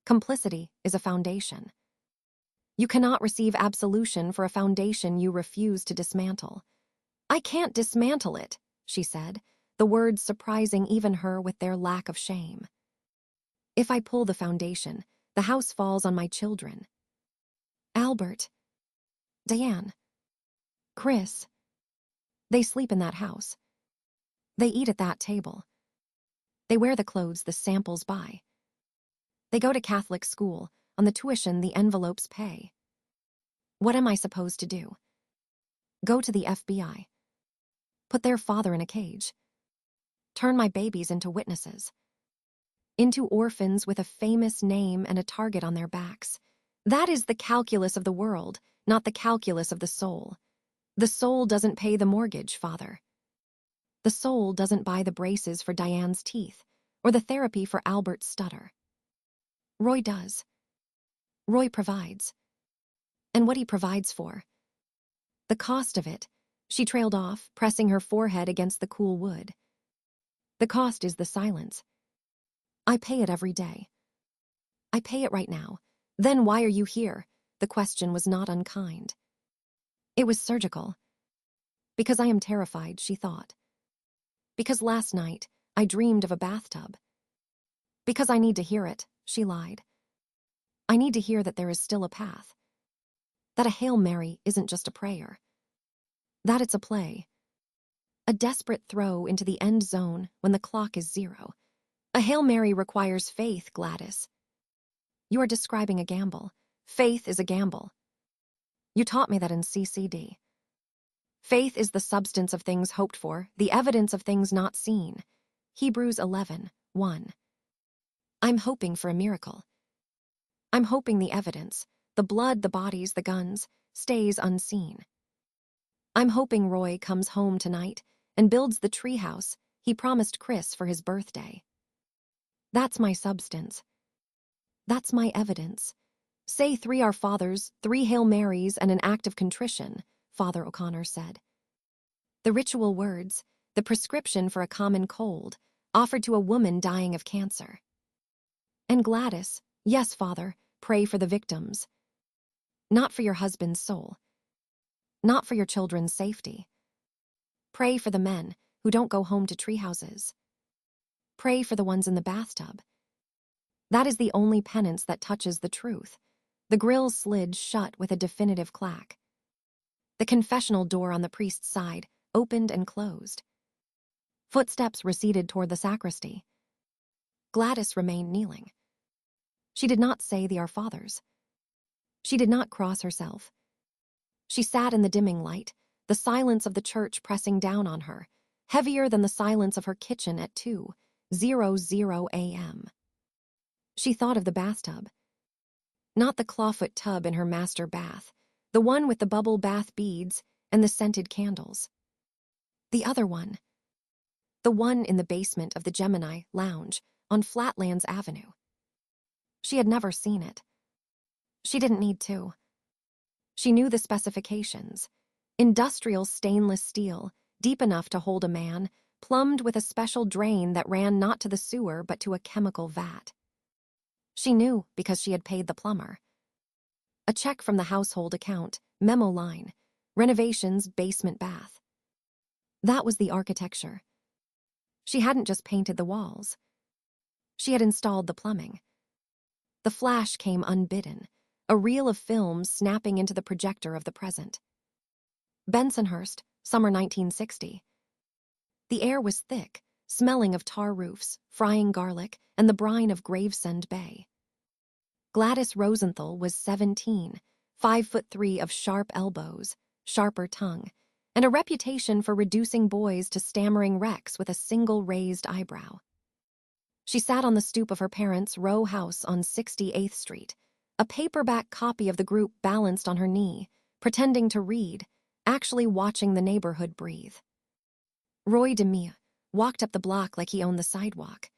Complicity is a foundation. You cannot receive absolution for a foundation you refuse to dismantle. I can't dismantle it, she said, the words surprising even her with their lack of shame. If I pull the foundation, the house falls on my children. Albert. Diane. Chris. They sleep in that house. They eat at that table. They wear the clothes the samples buy. They go to Catholic school on the tuition the envelopes pay. What am I supposed to do? Go to the FBI. Put their father in a cage. Turn my babies into witnesses. Into orphans with a famous name and a target on their backs. That is the calculus of the world, not the calculus of the soul. The soul doesn't pay the mortgage, father. The soul doesn't buy the braces for Diane's teeth or the therapy for Albert's stutter. Roy does. Roy provides. And what he provides for. The cost of it, she trailed off, pressing her forehead against the cool wood. The cost is the silence. I pay it every day. I pay it right now. Then why are you here? The question was not unkind. It was surgical. Because I am terrified, she thought. Because last night, I dreamed of a bathtub. Because I need to hear it, she lied. I need to hear that there is still a path. That a Hail Mary isn't just a prayer. That it's a play. A desperate throw into the end zone when the clock is 0. A Hail Mary requires faith, Gladys. You are describing a gamble. Faith is a gamble. You taught me that in CCD. Faith is the substance of things hoped for, the evidence of things not seen. Hebrews 11:1. I'm hoping for a miracle. I'm hoping the evidence, the blood, the bodies, the guns, stays unseen. I'm hoping Roy comes home tonight and builds the treehouse he promised Chris for his birthday. That's my substance. That's my evidence. Say 3 Our Fathers, 3 Hail Marys, and an act of contrition, Father O'Connor said. The ritual words, the prescription for a common cold, offered to a woman dying of cancer. And Gladys, yes, Father, pray for the victims. Not for your husband's soul. Not for your children's safety. Pray for the men who don't go home to treehouses. Pray for the ones in the bathtub. That is the only penance that touches the truth. The grill slid shut with a definitive clack. The confessional door on the priest's side opened and closed. Footsteps receded toward the sacristy. Gladys remained kneeling. She did not say the Our Fathers. She did not cross herself. She sat in the dimming light, the silence of the church pressing down on her, heavier than the silence of her kitchen at 2:00 a.m. She thought of the bathtub. Not the clawfoot tub in her master bath, the one with the bubble bath beads and the scented candles. The other one. The one in the basement of the Gemini Lounge on Flatlands Avenue. She had never seen it. She didn't need to. She knew the specifications. Industrial stainless steel, deep enough to hold a man, plumbed with a special drain that ran not to the sewer but to a chemical vat. She knew because she had paid the plumber. A check from the household account, memo line, renovations, basement bath. That was the architecture. She hadn't just painted the walls. She had installed the plumbing. The flash came unbidden, a reel of film snapping into the projector of the present. Bensonhurst, summer 1960. The air was thick, smelling of tar roofs, frying garlic, and the brine of Gravesend Bay. Gladys Rosenthal was 17, 5'3" of sharp elbows, sharper tongue, and a reputation for reducing boys to stammering wrecks with a single raised eyebrow. She sat on the stoop of her parents' row house on 68th Street, a paperback copy of the group balanced on her knee, pretending to read, actually watching the neighborhood breathe. Roy DeMeo walked up the block like he owned the sidewalk.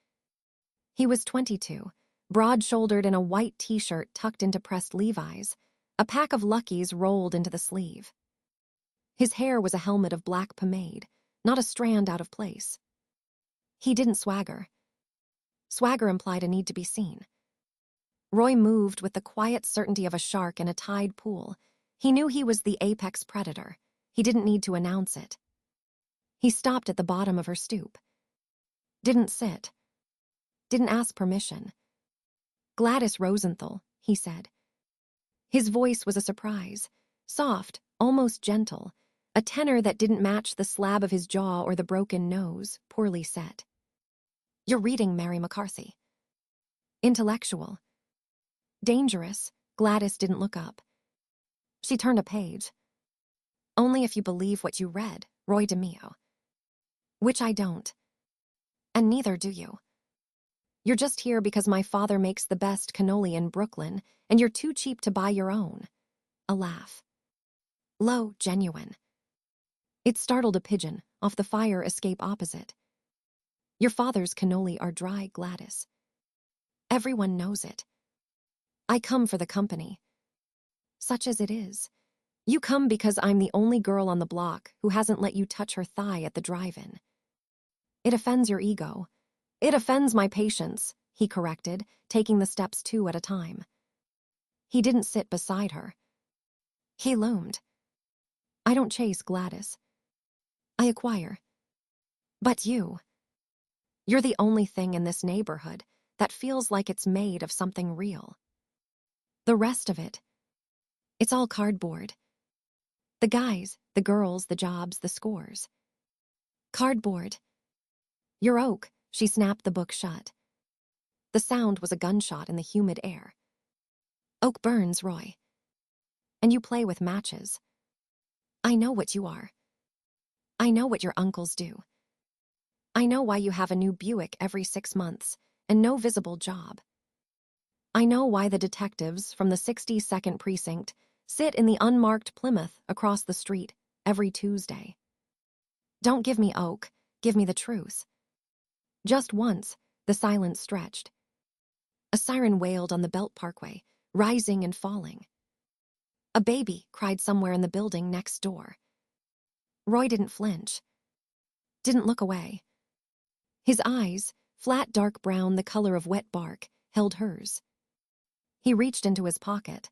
He was 22, broad-shouldered in a white t-shirt tucked into pressed Levi's, a pack of Luckies rolled into the sleeve. His hair was a helmet of black pomade, not a strand out of place. He didn't swagger. Swagger implied a need to be seen. Roy moved with the quiet certainty of a shark in a tide pool. He knew he was the apex predator. He didn't need to announce it. He stopped at the bottom of her stoop. Didn't sit. Didn't ask permission. Gladys Rosenthal, he said. His voice was a surprise, soft, almost gentle, a tenor that didn't match the slab of his jaw or the broken nose, poorly set. You're reading Mary McCarthy. Intellectual. Dangerous. Gladys didn't look up. She turned a page. Only if you believe what you read, Roy DeMeo. Which I don't. And neither do you. You're just here because my father makes the best cannoli in Brooklyn, and you're too cheap to buy your own. A laugh. Low, genuine. It startled a pigeon off the fire escape opposite. Your father's cannoli are dry, Gladys. Everyone knows it. I come for the company. Such as it is. You come because I'm the only girl on the block who hasn't let you touch her thigh at the drive-in. It offends your ego. It offends my patience, he corrected, taking the steps 2 at a time. He didn't sit beside her. He loomed. I don't chase, Gladys. I acquire. But you. You're the only thing in this neighborhood that feels like it's made of something real. The rest of it, it's all cardboard. The guys, the girls, the jobs, the scores. Cardboard. You're oak, she snapped the book shut. The sound was a gunshot in the humid air. Oak burns, Roy. And you play with matches. I know what you are. I know what your uncles do. I know why you have a new Buick every 6 months and no visible job. I know why the detectives from the 62nd Precinct sit in the unmarked Plymouth across the street every Tuesday. Don't give me oak, give me the truth. Just once, the silence stretched. A siren wailed on the Belt Parkway, rising and falling. A baby cried somewhere in the building next door. Roy didn't flinch, didn't look away. His eyes, flat dark brown, the color of wet bark, held hers. He reached into his pocket.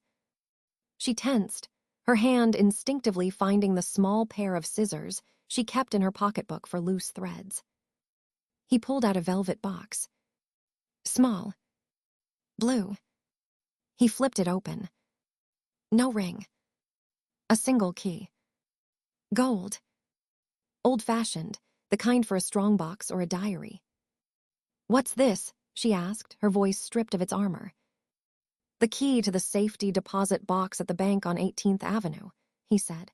She tensed, her hand instinctively finding the small pair of scissors she kept in her pocketbook for loose threads. He pulled out a velvet box. Small. Blue. He flipped it open. No ring. A single key. Gold. Old-fashioned, the kind for a strongbox or a diary. "What's this?" she asked, her voice stripped of its armor. "The key to the safety deposit box at the bank on 18th Avenue, he said.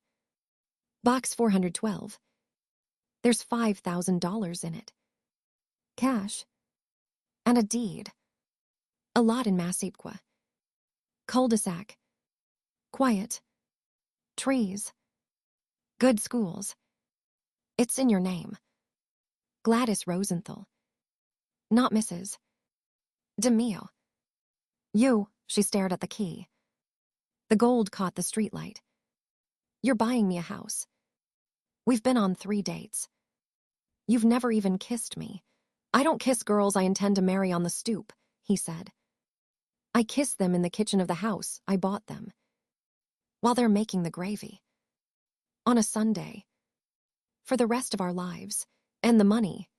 "Box 412. There's $5,000 in it. Cash. And a deed. A lot in Massapequa. Cul-de-sac. Quiet. Trees. Good schools. It's in your name. Gladys Rosenthal. Not Mrs. DeMeo. You," she stared at the key. The gold caught the streetlight. "You're buying me a house. We've been on 3 dates. You've never even kissed me. I don't kiss girls I intend to marry on the stoop," he said. "I kiss them in the kitchen of the house I bought them, while they're making the gravy. On a Sunday. For the rest of our lives. And the money.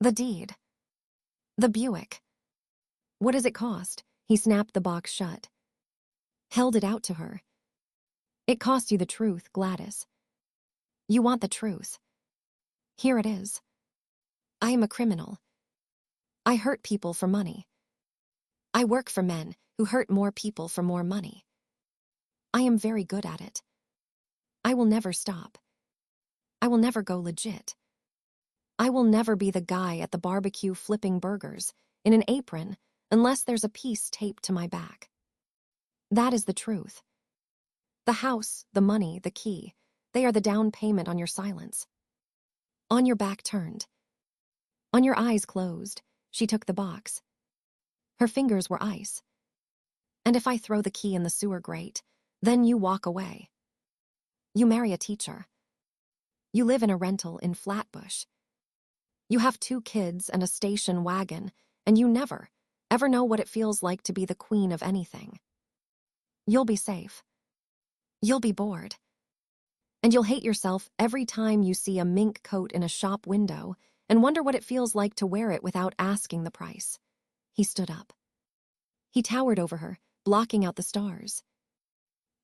The deed. The Buick. What does it cost?" He snapped the box shut. Held it out to her. "It cost you the truth, Gladys. You want the truth. Here it is. I am a criminal. I hurt people for money. I work for men who hurt more people for more money. I am very good at it. I will never stop. I will never go legit. I will never be the guy at the barbecue flipping burgers in an apron unless there's a piece taped to my back. That is the truth. The house, the money, the key, they are the down payment on your silence. On your back turned. On your eyes closed, she took the box. Her fingers were ice. And if I throw the key in the sewer grate, then you walk away. You marry a teacher. You live in a rental in Flatbush. You have 2 kids and a station wagon, and you never, ever know what it feels like to be the queen of anything. You'll be safe. You'll be bored. And you'll hate yourself every time you see a mink coat in a shop window and wonder what it feels like to wear it without asking the price." He stood up. He towered over her, blocking out the stars.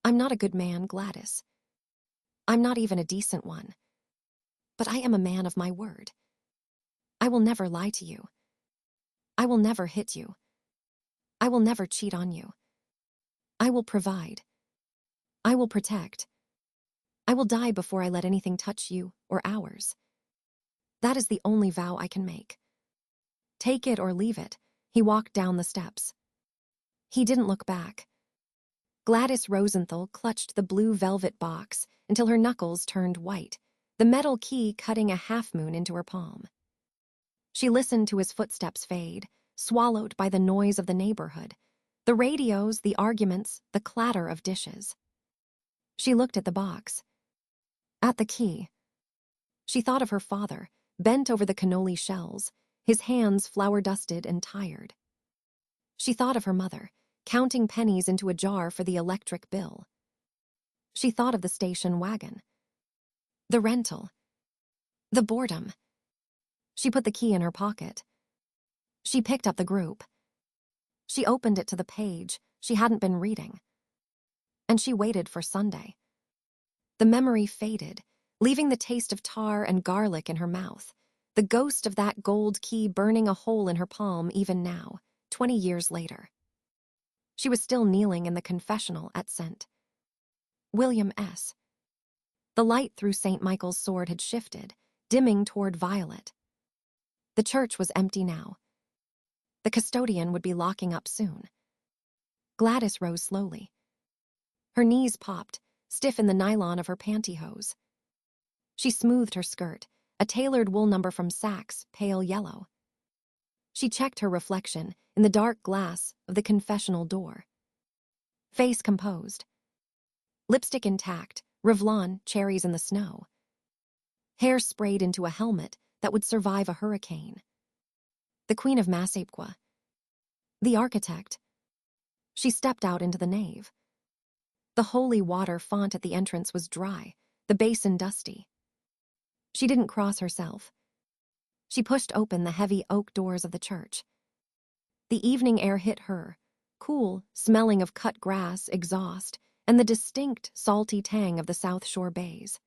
"I'm not a good man, Gladys. I'm not even a decent one. But I am a man of my word. I will never lie to you. I will never hit you. I will never cheat on you. I will provide. I will protect. I will die before I let anything touch you or ours. That is the only vow I can make. Take it or leave it." He walked down the steps. He didn't look back. Gladys Rosenthal clutched the blue velvet box until her knuckles turned white, the metal key cutting a half-moon into her palm. She listened to his footsteps fade, swallowed by the noise of the neighborhood, the radios, the arguments, the clatter of dishes. She looked at the box. At the key. She thought of her father, bent over the cannoli shells, his hands flour-dusted and tired. She thought of her mother, counting pennies into a jar for the electric bill. She thought of the station wagon. The rental. The boredom. She put the key in her pocket. She picked up the group. She opened it to the page she hadn't been reading. And she waited for Sunday. The memory faded, leaving the taste of tar and garlic in her mouth, the ghost of that gold key burning a hole in her palm even now, 20 years later. She was still kneeling in the confessional at St. William S. The light through St. Michael's sword had shifted, dimming toward violet. The church was empty now. The custodian would be locking up soon. Gladys rose slowly. Her knees popped, stiff in the nylon of her pantyhose. She smoothed her skirt, a tailored wool number from Saks, pale yellow. She checked her reflection in in the dark glass of the confessional door. Face composed. Lipstick intact, Revlon cherries in the snow. Hair sprayed into a helmet that would survive a hurricane. The Queen of Massapequa. The architect. She stepped out into the nave. The holy water font at the entrance was dry, the basin dusty. She didn't cross herself. She pushed open the heavy oak doors of the church. The evening air hit her, cool, smelling of cut grass, exhaust, and the distinct, salty tang of the South Shore bays.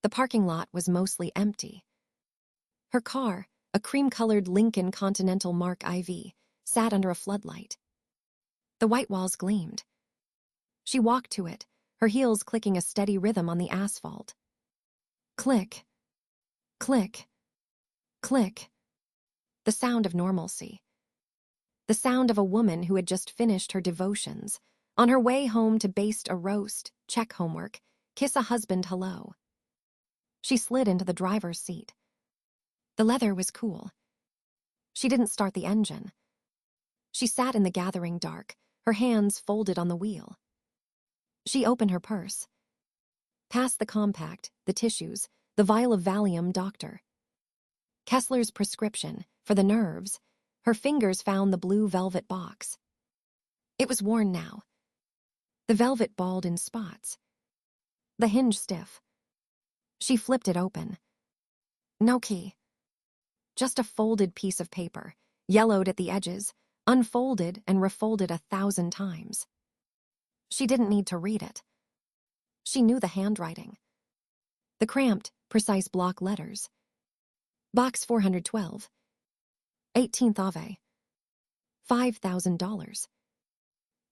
The parking lot was mostly empty. Her car, a cream-colored Lincoln Continental Mark IV, sat under a floodlight. The white walls gleamed. She walked to it, her heels clicking a steady rhythm on the asphalt. Click, click, click. The sound of normalcy. The sound of a woman who had just finished her devotions, on her way home to baste a roast, check homework, kiss a husband hello. She slid into the driver's seat. The leather was cool. She didn't start the engine. She sat in the gathering dark, her hands folded on the wheel. She opened her purse. Past the compact, the tissues, the vial of Valium, doctor. Kessler's prescription, for the nerves, her fingers found the blue velvet box. It was worn now. The velvet balled in spots. The hinge stiff. She flipped it open. No key. Just a folded piece of paper, yellowed at the edges, unfolded and refolded 1,000 times. She didn't need to read it. She knew the handwriting. The cramped, precise block letters. Box 412. 18th Ave. $5,000.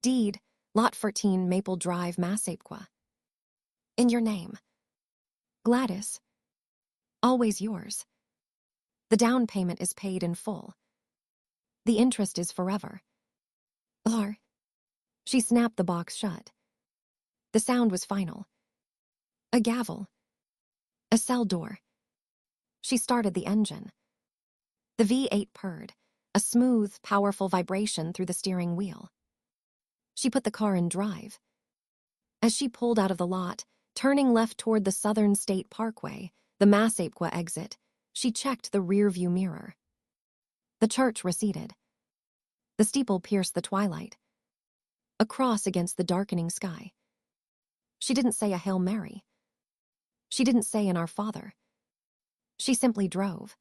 Deed, Lot 14, Maple Drive, Massapequa. In your name. Gladys. Always yours. The down payment is paid in full. The interest is forever. Or. She snapped the box shut. The sound was final. A gavel. A cell door. She started the engine. The V8 purred, a smooth, powerful vibration through the steering wheel. She put the car in drive. As she pulled out of the lot, turning left toward the Southern State Parkway, the Massapequa exit, she checked the rearview mirror. The church receded. The steeple pierced the twilight. A cross against the darkening sky. She didn't say a Hail Mary. She didn't say an Our Father. She simply drove.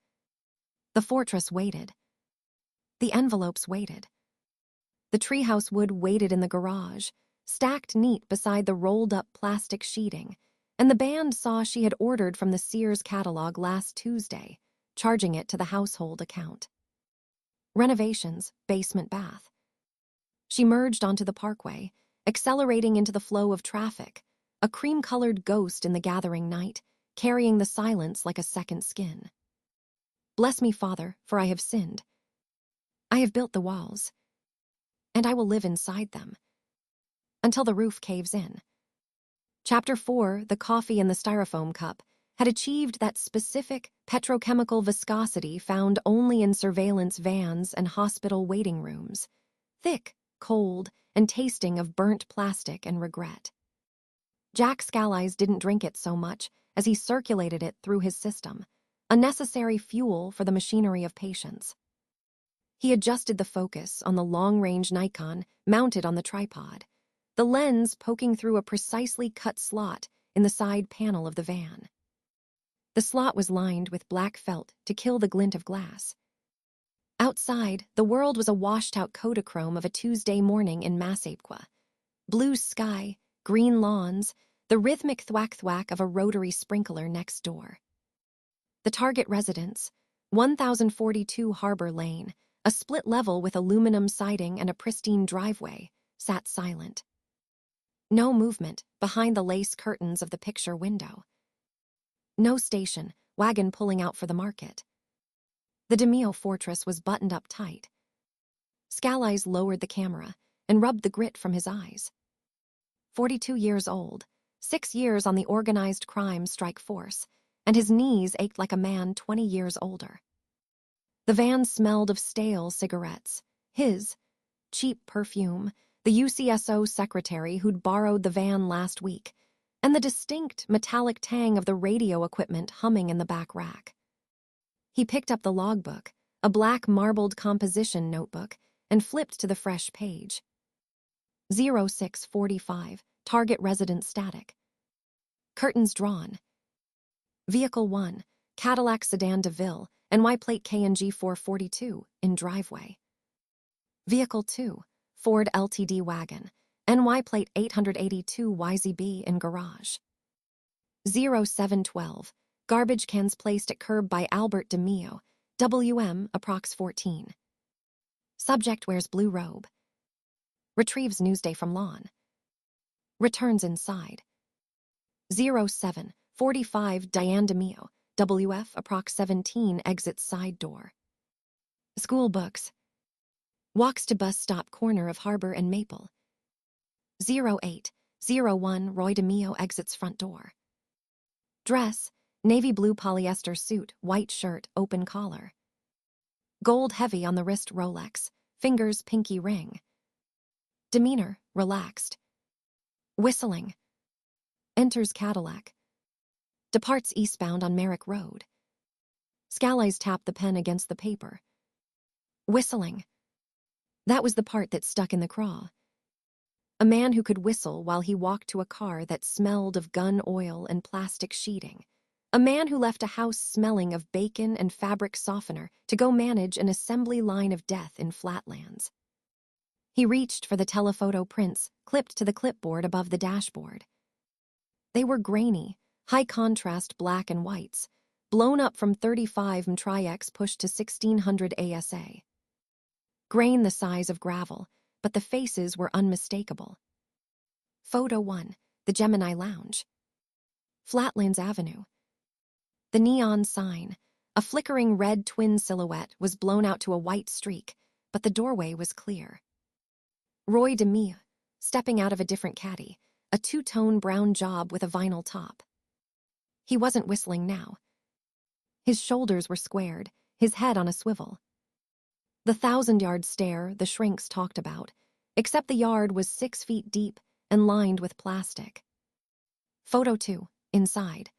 The fortress waited. The envelopes waited. The treehouse wood waited in the garage, stacked neat beside the rolled-up plastic sheeting, and the band saw she had ordered from the Sears catalog last Tuesday, charging it to the household account. Renovations, basement bath. She merged onto the parkway, accelerating into the flow of traffic, a cream-colored ghost in the gathering night, carrying the silence like a second skin. Bless me, Father, for I have sinned. I have built the walls, and I will live inside them, until the roof caves in. Chapter 4, The Coffee in the Styrofoam Cup, had achieved that specific petrochemical viscosity found only in surveillance vans and hospital waiting rooms, thick, cold, and tasting of burnt plastic and regret. Jack Scalise didn't drink it so much as he circulated it through his system, a necessary fuel for the machinery of patience. He adjusted the focus on the long-range Nikon mounted on the tripod, the lens poking through a precisely cut slot in the side panel of the van. The slot was lined with black felt to kill the glint of glass. Outside, the world was a washed-out Kodachrome of a Tuesday morning in Massapequa. Blue sky, green lawns, the rhythmic thwack-thwack of a rotary sprinkler next door. The target residence, 1042 Harbor Lane, a split level with aluminum siding and a pristine driveway, sat silent. No movement behind the lace curtains of the picture window. No station, wagon pulling out for the market. The DeMeo fortress was buttoned up tight. Scalise lowered the camera and rubbed the grit from his eyes. 42 years old, 6 years on the organized crime strike force, and his knees ached like a man 20 years older. The van smelled of stale cigarettes, His cheap perfume, the UCSO secretary who'd borrowed the van last week, and the distinct metallic tang of the radio equipment humming in the back rack. He picked up the logbook, a black marbled composition notebook, and flipped to the fresh page. 0645, target residence static. Curtains drawn. Vehicle 1, Cadillac sedan DeVille, NY plate KNG 442, in driveway. Vehicle 2, Ford LTD wagon, NY plate 882 YZB, in garage. 0712, garbage cans placed at curb by Albert DeMeo, WM, approx 14. Subject wears blue robe. Retrieves Newsday from lawn. Returns inside. 0745, Diane DeMeo, WF, approx 17, exits side door. School books. Walks to bus stop corner of Harbor and Maple. 0801, Roy DeMeo exits front door. Dress, navy blue polyester suit, white shirt, open collar. Gold heavy on the wrist Rolex, fingers pinky ring. Demeanor, relaxed. Whistling. Enters Cadillac. Departs eastbound on Merrick Road. Scallies tap the pen against the paper. Whistling. That was the part that stuck in the craw. A man who could whistle while he walked to a car that smelled of gun oil and plastic sheeting. A man who left a house smelling of bacon and fabric softener to go manage an assembly line of death in Flatlands. He reached for the telephoto prints clipped to the clipboard above the dashboard. They were grainy, high-contrast black and whites, blown up from 35 Mtrix pushed to 1600 ASA. Grain the size of gravel, but the faces were unmistakable. Photo 1, the Gemini Lounge. Flatlands Avenue. The neon sign, a flickering red twin silhouette, was blown out to a white streak, but the doorway was clear. Roy DeMeo, stepping out of a different caddy, a two-tone brown job with a vinyl top. He wasn't whistling now. His shoulders were squared, his head on a swivel. The 1,000-yard stare the shrinks talked about, except the yard was 6 feet deep and lined with plastic. Photo 2, inside.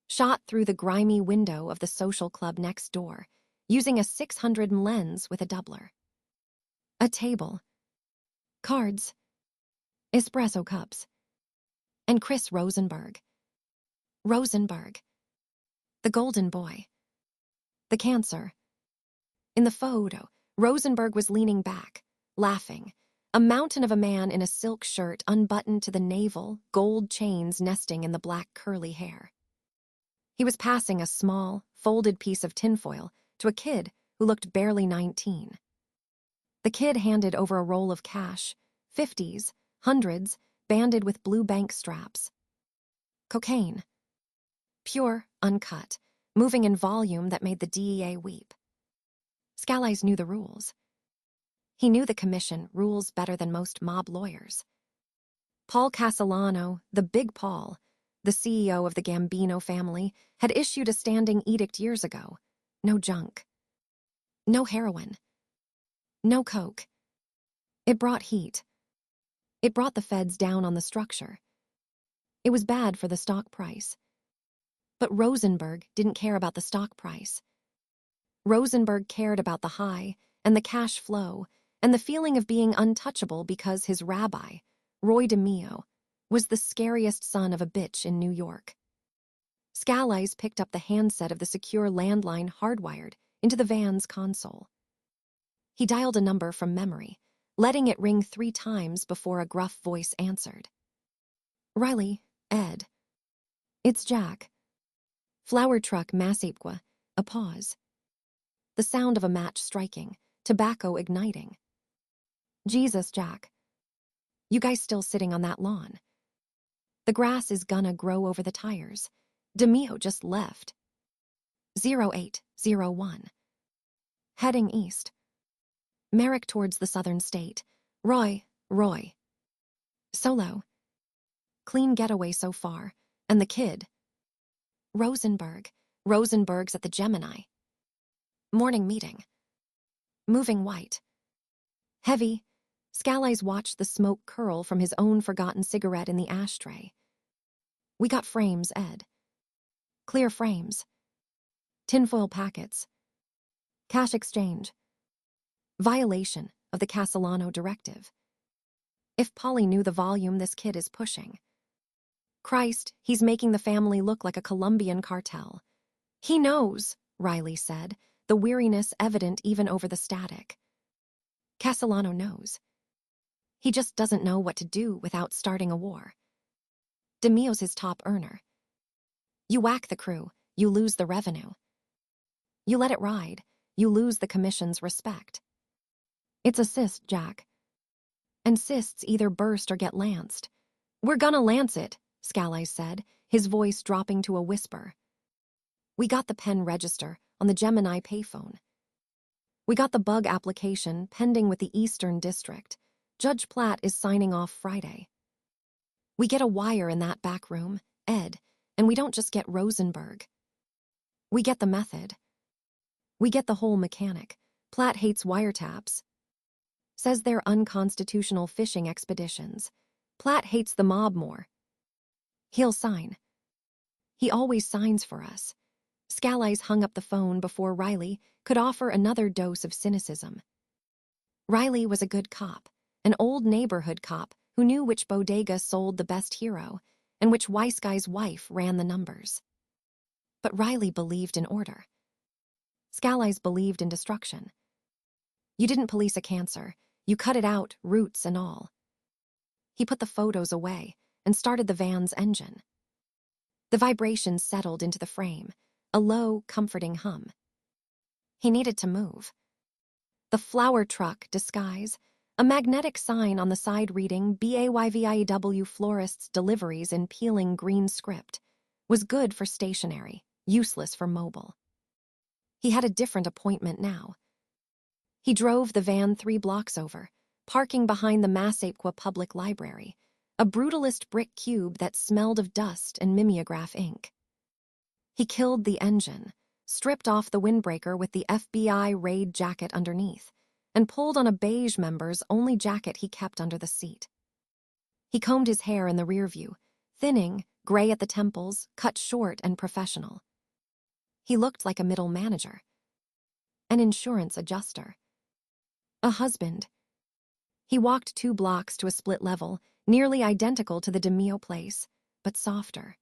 Shot through the grimy window of the social club next door, using a 600 lens with a doubler. A table. Cards. Espresso cups. And Chris Rosenberg. Rosenberg. The golden boy. The cancer. In the photo, Rosenberg was leaning back, laughing, a mountain of a man in a silk shirt unbuttoned to the navel, gold chains nesting in the black curly hair. He was passing a small, folded piece of tinfoil to a kid who looked barely 19. The kid handed over a roll of cash, 50s, hundreds, banded with blue bank straps. Cocaine. Pure, uncut, moving in volume that made the DEA weep. Scallies knew the rules. He knew the commission rules better than most mob lawyers. Paul Castellano, the Big Paul, the CEO of the Gambino family, had issued a standing edict years ago. No junk. No heroin. No coke. It brought heat. It brought the feds down on the structure. It was bad for the stock price. But Rosenberg didn't care about the stock price. Rosenberg cared about the high and the cash flow and the feeling of being untouchable because his rabbi, Roy DeMeo, was the scariest son of a bitch in New York. Scallies picked up the handset of the secure landline hardwired into the van's console. He dialed a number from memory, letting it ring 3 times before a gruff voice answered. Riley, Ed. It's Jack. Flower truck Massapequa, a pause. The sound of a match striking, tobacco igniting. Jesus, Jack. You guys still sitting on that lawn? The grass is gonna grow over the tires. DeMeo just left. 0801. Heading east. Merrick towards the southern state. Roy. Solo. Clean getaway so far. And the kid. Rosenberg. Rosenberg's at the Gemini. Morning meeting. Moving white. Heavy, Scalise watched the smoke curl from his own forgotten cigarette in the ashtray. We got frames, Ed. Clear frames. Tinfoil packets. Cash exchange. Violation of the Castellano directive. If Polly knew the volume this kid is pushing. Christ, he's making the family look like a Colombian cartel. He knows, Riley said, the weariness evident even over the static. Castellano knows. He just doesn't know what to do without starting a war. DeMeo's his top earner. You whack the crew, you lose the revenue. You let it ride, you lose the commission's respect. It's a cyst, Jack. And cysts either burst or get lanced. We're gonna lance it, Scalise said, his voice dropping to a whisper. We got the pen register on the Gemini payphone. We got the bug application pending with the Eastern District. Judge Platt is signing off Friday. We get a wire in that back room, Ed, and we don't just get Rosenberg. We get the method. We get the whole mechanic. Platt hates wiretaps. Says they're unconstitutional fishing expeditions. Platt hates the mob more. He'll sign. He always signs for us. Scalise hung up the phone before Riley could offer another dose of cynicism. Riley was a good cop, an old neighborhood cop who knew which bodega sold the best hero and which wise guy's wife ran the numbers. But Riley believed in order. Scalise believed in destruction. You didn't police a cancer. You cut it out, roots and all. He put the photos away and started the van's engine. The vibrations settled into the frame, a low, comforting hum. He needed to move. The flower truck disguise, a magnetic sign on the side reading BAYVIEW Florists Deliveries in peeling green script, was good for stationary, useless for mobile. He had a different appointment now. He drove the van 3 blocks over, parking behind the Massapequa Public Library, a brutalist brick cube that smelled of dust and mimeograph ink. He killed the engine, stripped off the windbreaker with the FBI raid jacket underneath, and pulled on a beige member's only jacket he kept under the seat. He combed his hair in the rear view, thinning, gray at the temples, cut short and professional. He looked like a middle manager, an insurance adjuster, a husband. He walked 2 blocks to a split level, nearly identical to the DeMeo place, but softer.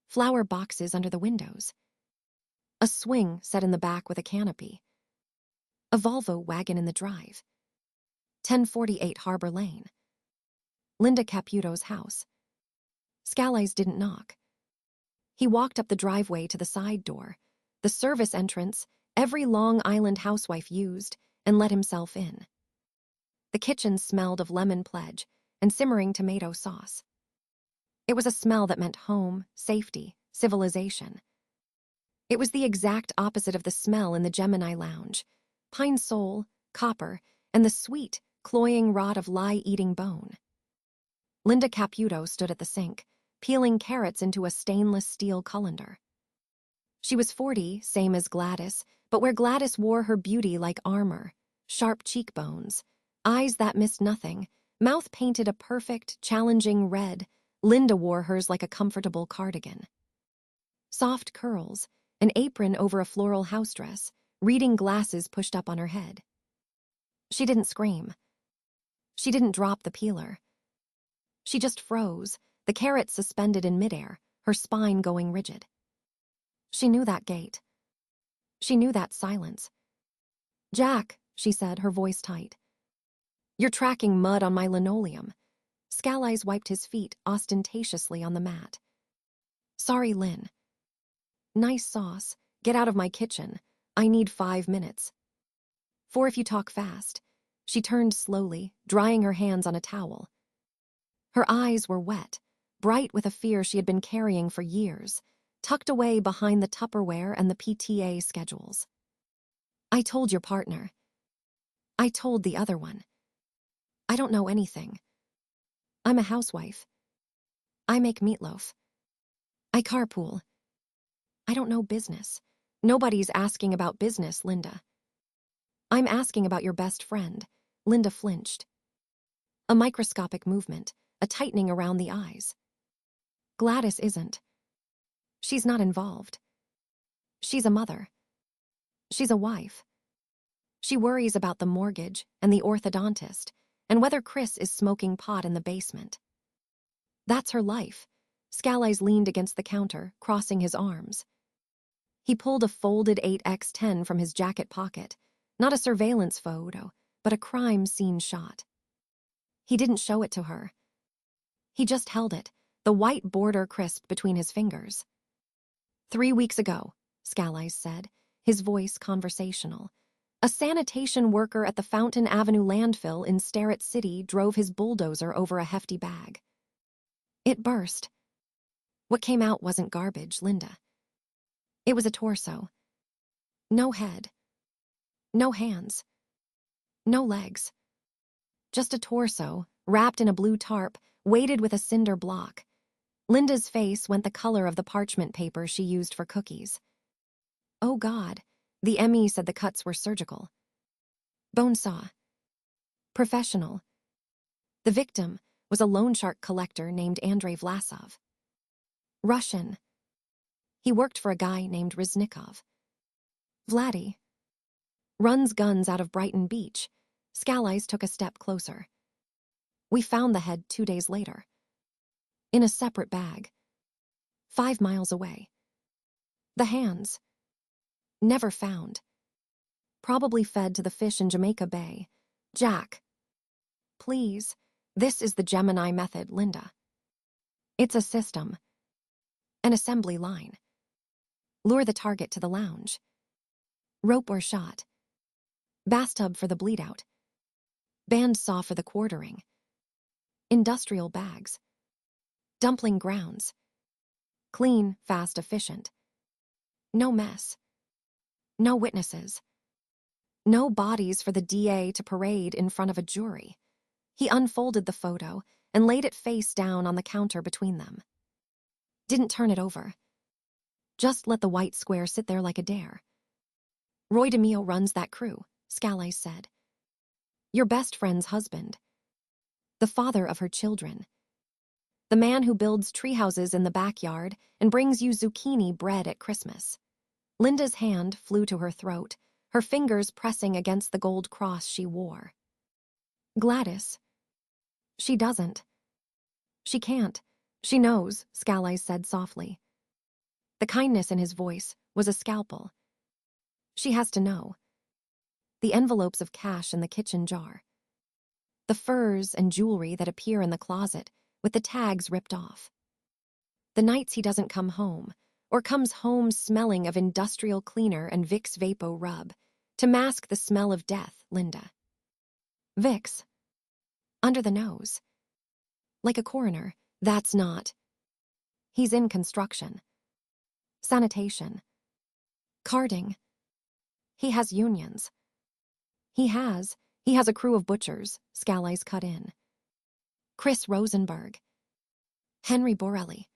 Flower boxes under the windows. A swing set in the back with a canopy. A Volvo wagon in the drive. 1048 Harbor Lane. Linda Caputo's house. Scalise didn't knock. He walked up the driveway to the side door, the service entrance every Long Island housewife used, and let himself in. The kitchen smelled of lemon pledge and simmering tomato sauce. It was a smell that meant home, safety, civilization. It was the exact opposite of the smell in the Gemini Lounge: pine sol, copper, and the sweet, cloying rot of lie-eating bone. Linda Caputo stood at the sink, peeling carrots into a stainless steel colander. She was 40, same as Gladys, but where Gladys wore her beauty like armor, sharp cheekbones, eyes that missed nothing, mouth painted a perfect, challenging red, Linda wore hers like a comfortable cardigan. Soft curls, an apron over a floral house dress, reading glasses pushed up on her head. She didn't scream. She didn't drop the peeler. She just froze, the carrot suspended in midair, her spine going rigid. She knew that gait. She knew that silence. "Jack," she said, her voice tight. "You're tracking mud on my linoleum." Scalise wiped his feet ostentatiously on the mat. "Sorry, Lynn." "Nice sauce. Get out of my kitchen. I need 5 minutes." "4 if you talk fast." She turned slowly, drying her hands on a towel. Her eyes were wet, bright with a fear she had been carrying for years, tucked away behind the Tupperware and the PTA schedules. "I told your partner. I told the other one. I don't know anything. I'm a housewife. I make meatloaf. I carpool. I don't know business. Nobody's asking about business, Linda. I'm asking about your best friend. Linda flinched. A microscopic movement, a tightening around the eyes. Gladys isn't. She's not involved. She's a mother. She's a wife. She worries about the mortgage and the orthodontist and whether Chris is smoking pot in the basement. That's her life. Scalise leaned against the counter, crossing his arms. He pulled a folded 8x10 from his jacket pocket, not a surveillance photo, but a crime scene shot. He didn't show it to her. He just held it, the white border crisped between his fingers. 3 weeks ago, Scalise said, his voice conversational. A sanitation worker at the Fountain Avenue landfill in Starrett City drove his bulldozer over a hefty bag. It burst. What came out wasn't garbage, Linda. It was a torso. No head. No hands. No legs. Just a torso, wrapped in a blue tarp, weighted with a cinder block. Linda's face went the color of the parchment paper she used for cookies. Oh God, the ME said the cuts were surgical. Bone saw. Professional. The victim was a loan shark collector named Andrei Vlasov. Russian. He worked for a guy named Riznikov. Vladdy. Runs guns out of Brighton Beach. Scalise took a step closer. We found the head 2 days later. In a separate bag. 5 miles away. The hands. Never found. Probably fed to the fish in Jamaica Bay. Jack. Please. This is the Gemini method, Linda. It's a system. An assembly line. Lure the target to the lounge. Rope or shot. Bathtub for the bleed-out. Bandsaw for the quartering. Industrial bags. Dumpling grounds. Clean, fast, efficient. No mess. No witnesses. No bodies for the DA to parade in front of a jury. He unfolded the photo and laid it face down on the counter between them. Didn't turn it over. Just let the white square sit there like a dare. Roy DeMeo runs that crew, Scalise said. Your best friend's husband. The father of her children. The man who builds treehouses in the backyard and brings you zucchini bread at Christmas. Linda's hand flew to her throat, her fingers pressing against the gold cross she wore. Gladys. She doesn't. She can't. She knows, Scalise said softly. The kindness in his voice was a scalpel. She has to know. The envelopes of cash in the kitchen jar. The furs and jewelry that appear in the closet with the tags ripped off. The nights he doesn't come home, or comes home smelling of industrial cleaner and Vicks Vapo Rub, to mask the smell of death, Linda. Vicks. Under the nose. Like a coroner, that's not. He's in construction. Sanitation. Carding. He has unions. He has a crew of butchers, Scalise cut in. Chris Rosenberg. Henry Borelli.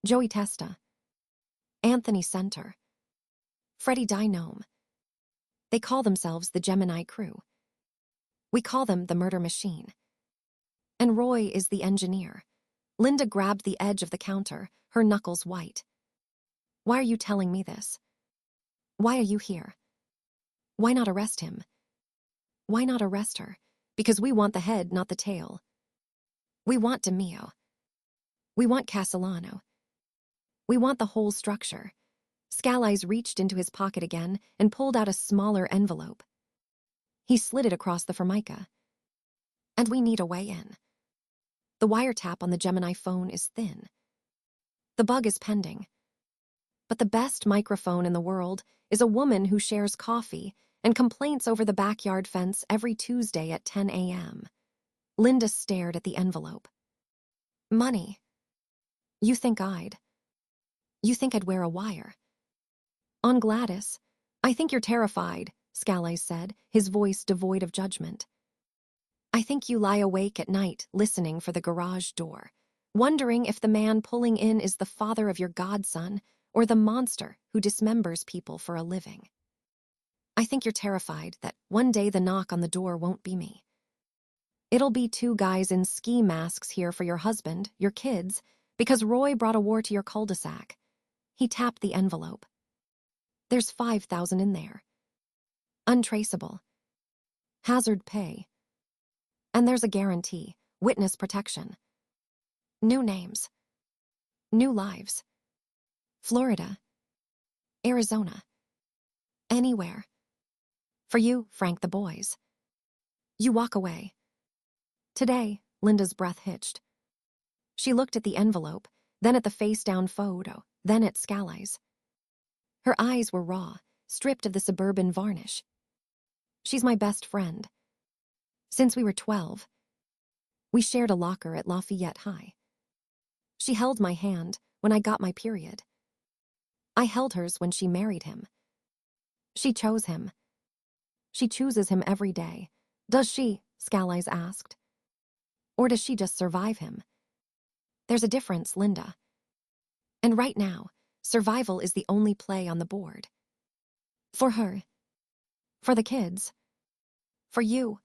Joey Testa. Anthony Center. Freddie Dynome. They call themselves the Gemini Crew. We call them the murder machine. And Roy is the engineer. Linda grabbed the edge of the counter, her knuckles white. Why are you telling me this? Why are you here? Why not arrest him? Why not arrest her? Because we want the head, not the tail. We want DeMeo. We want Castellano. We want the whole structure. Scalise reached into his pocket again and pulled out a smaller envelope. He slid it across the formica. And we need a way in. The wiretap on the Gemini phone is thin. The bug is pending. But the best microphone in the world is a woman who shares coffee and complaints over the backyard fence every Tuesday at 10 a.m. Linda stared at the envelope. Money. You think I'd wear a wire. On Gladys, I think you're terrified, Scalise said, his voice devoid of judgment. I think you lie awake at night listening for the garage door, wondering if the man pulling in is the father of your godson or the monster who dismembers people for a living. I think you're terrified that one day the knock on the door won't be me. It'll be two guys in ski masks here for your husband, your kids, because Roy brought a war to your cul-de-sac. He tapped the envelope. There's 5,000 in there. Untraceable. Hazard pay. And there's a guarantee, witness protection. New names. New lives. Florida. Arizona. Anywhere. For you, Frank, the boys. You walk away. Today, Linda's breath hitched. She looked at the envelope, then at the face-down photo, then at Scally's. Her eyes were raw, stripped of the suburban varnish. She's my best friend. Since we were 12, we shared a locker at Lafayette High. She held my hand when I got my period. I held hers when she married him. She chose him. She chooses him every day. Does she? Scally's asked. Or does she just survive him? There's a difference, Linda. And right now, survival is the only play on the board. For her. For the kids. For you.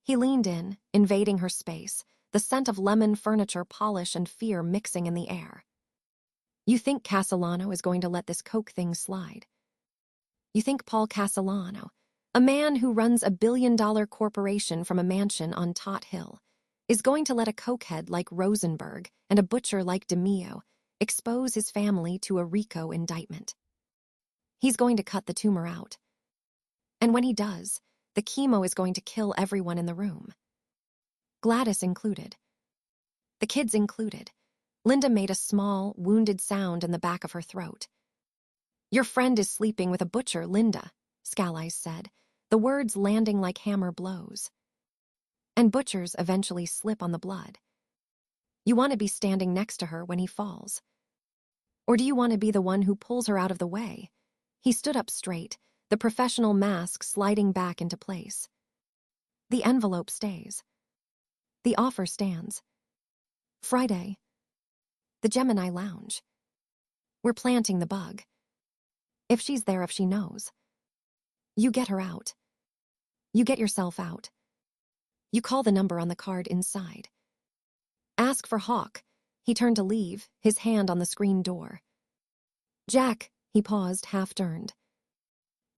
He leaned in, invading her space, the scent of lemon furniture polish and fear mixing in the air. You think Castellano is going to let this coke thing slide? You think Paul Castellano, a man who runs a billion-dollar corporation from a mansion on Tot Hill, is going to let a cokehead like Rosenberg and a butcher like DeMeo expose his family to a RICO indictment? He's going to cut the tumor out. And when he does, the chemo is going to kill everyone in the room. Gladys included. The kids included. Linda made a small, wounded sound in the back of her throat. Your friend is sleeping with a butcher, Linda, Scally's said, the words landing like hammer blows. And butchers eventually slip on the blood. You want to be standing next to her when he falls. Or do you want to be the one who pulls her out of the way? He stood up straight, the professional mask sliding back into place. The envelope stays. The offer stands. Friday. The Gemini Lounge. We're planting the bug. If she's there, if she knows. You get her out. You get yourself out. You call the number on the card inside. Ask for Hawk. He turned to leave, his hand on the screen door. Jack, he paused, half-turned.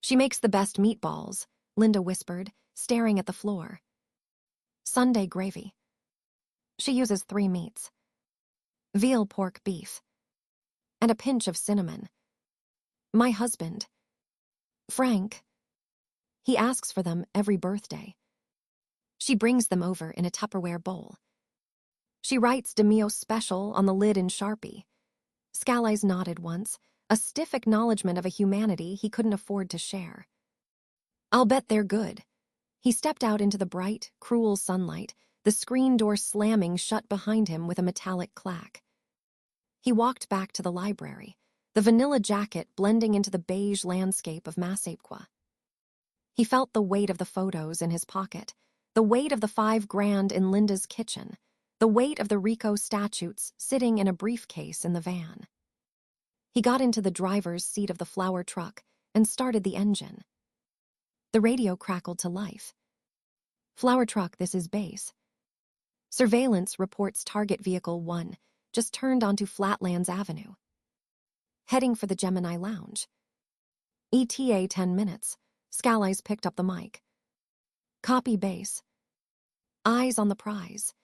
She makes the best meatballs, Linda whispered, staring at the floor. Sunday gravy. She uses 3 meats. Veal, pork, beef. And a pinch of cinnamon. My husband. Frank. He asks for them every birthday. She brings them over in a Tupperware bowl. She writes DeMeo special on the lid in Sharpie. Scally's nodded once, a stiff acknowledgement of a humanity he couldn't afford to share. I'll bet they're good. He stepped out into the bright, cruel sunlight, the screen door slamming shut behind him with a metallic clack. He walked back to the library, the vanilla jacket blending into the beige landscape of Massapequa. He felt the weight of the photos in his pocket, the weight of the $5,000 in Linda's kitchen, the weight of the RICO statutes sitting in a briefcase in the van. He got into the driver's seat of the flower truck and started the engine. The radio crackled to life. Flower truck, this is base. Surveillance reports target vehicle 1 just turned onto Flatlands Avenue. Heading for the Gemini Lounge. ETA 10 minutes. Scally's picked up the mic. Copy base. Eyes on the prize.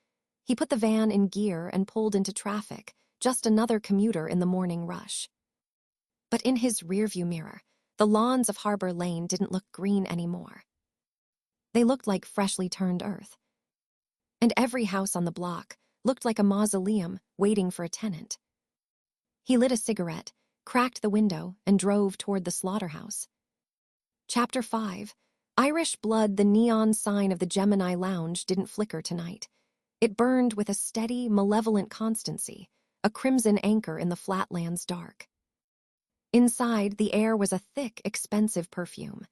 He put the van in gear and pulled into traffic, just another commuter in the morning rush. But in his rearview mirror, the lawns of Harbor Lane didn't look green anymore. They looked like freshly turned earth. And every house on the block looked like a mausoleum waiting for a tenant. He lit a cigarette, cracked the window, and drove toward the slaughterhouse. Chapter 5. Irish blood. The neon sign of the Gemini Lounge didn't flicker tonight. It burned with a steady, malevolent constancy, a crimson anchor in the Flatlands dark. Inside, the air was a thick, expensive perfume.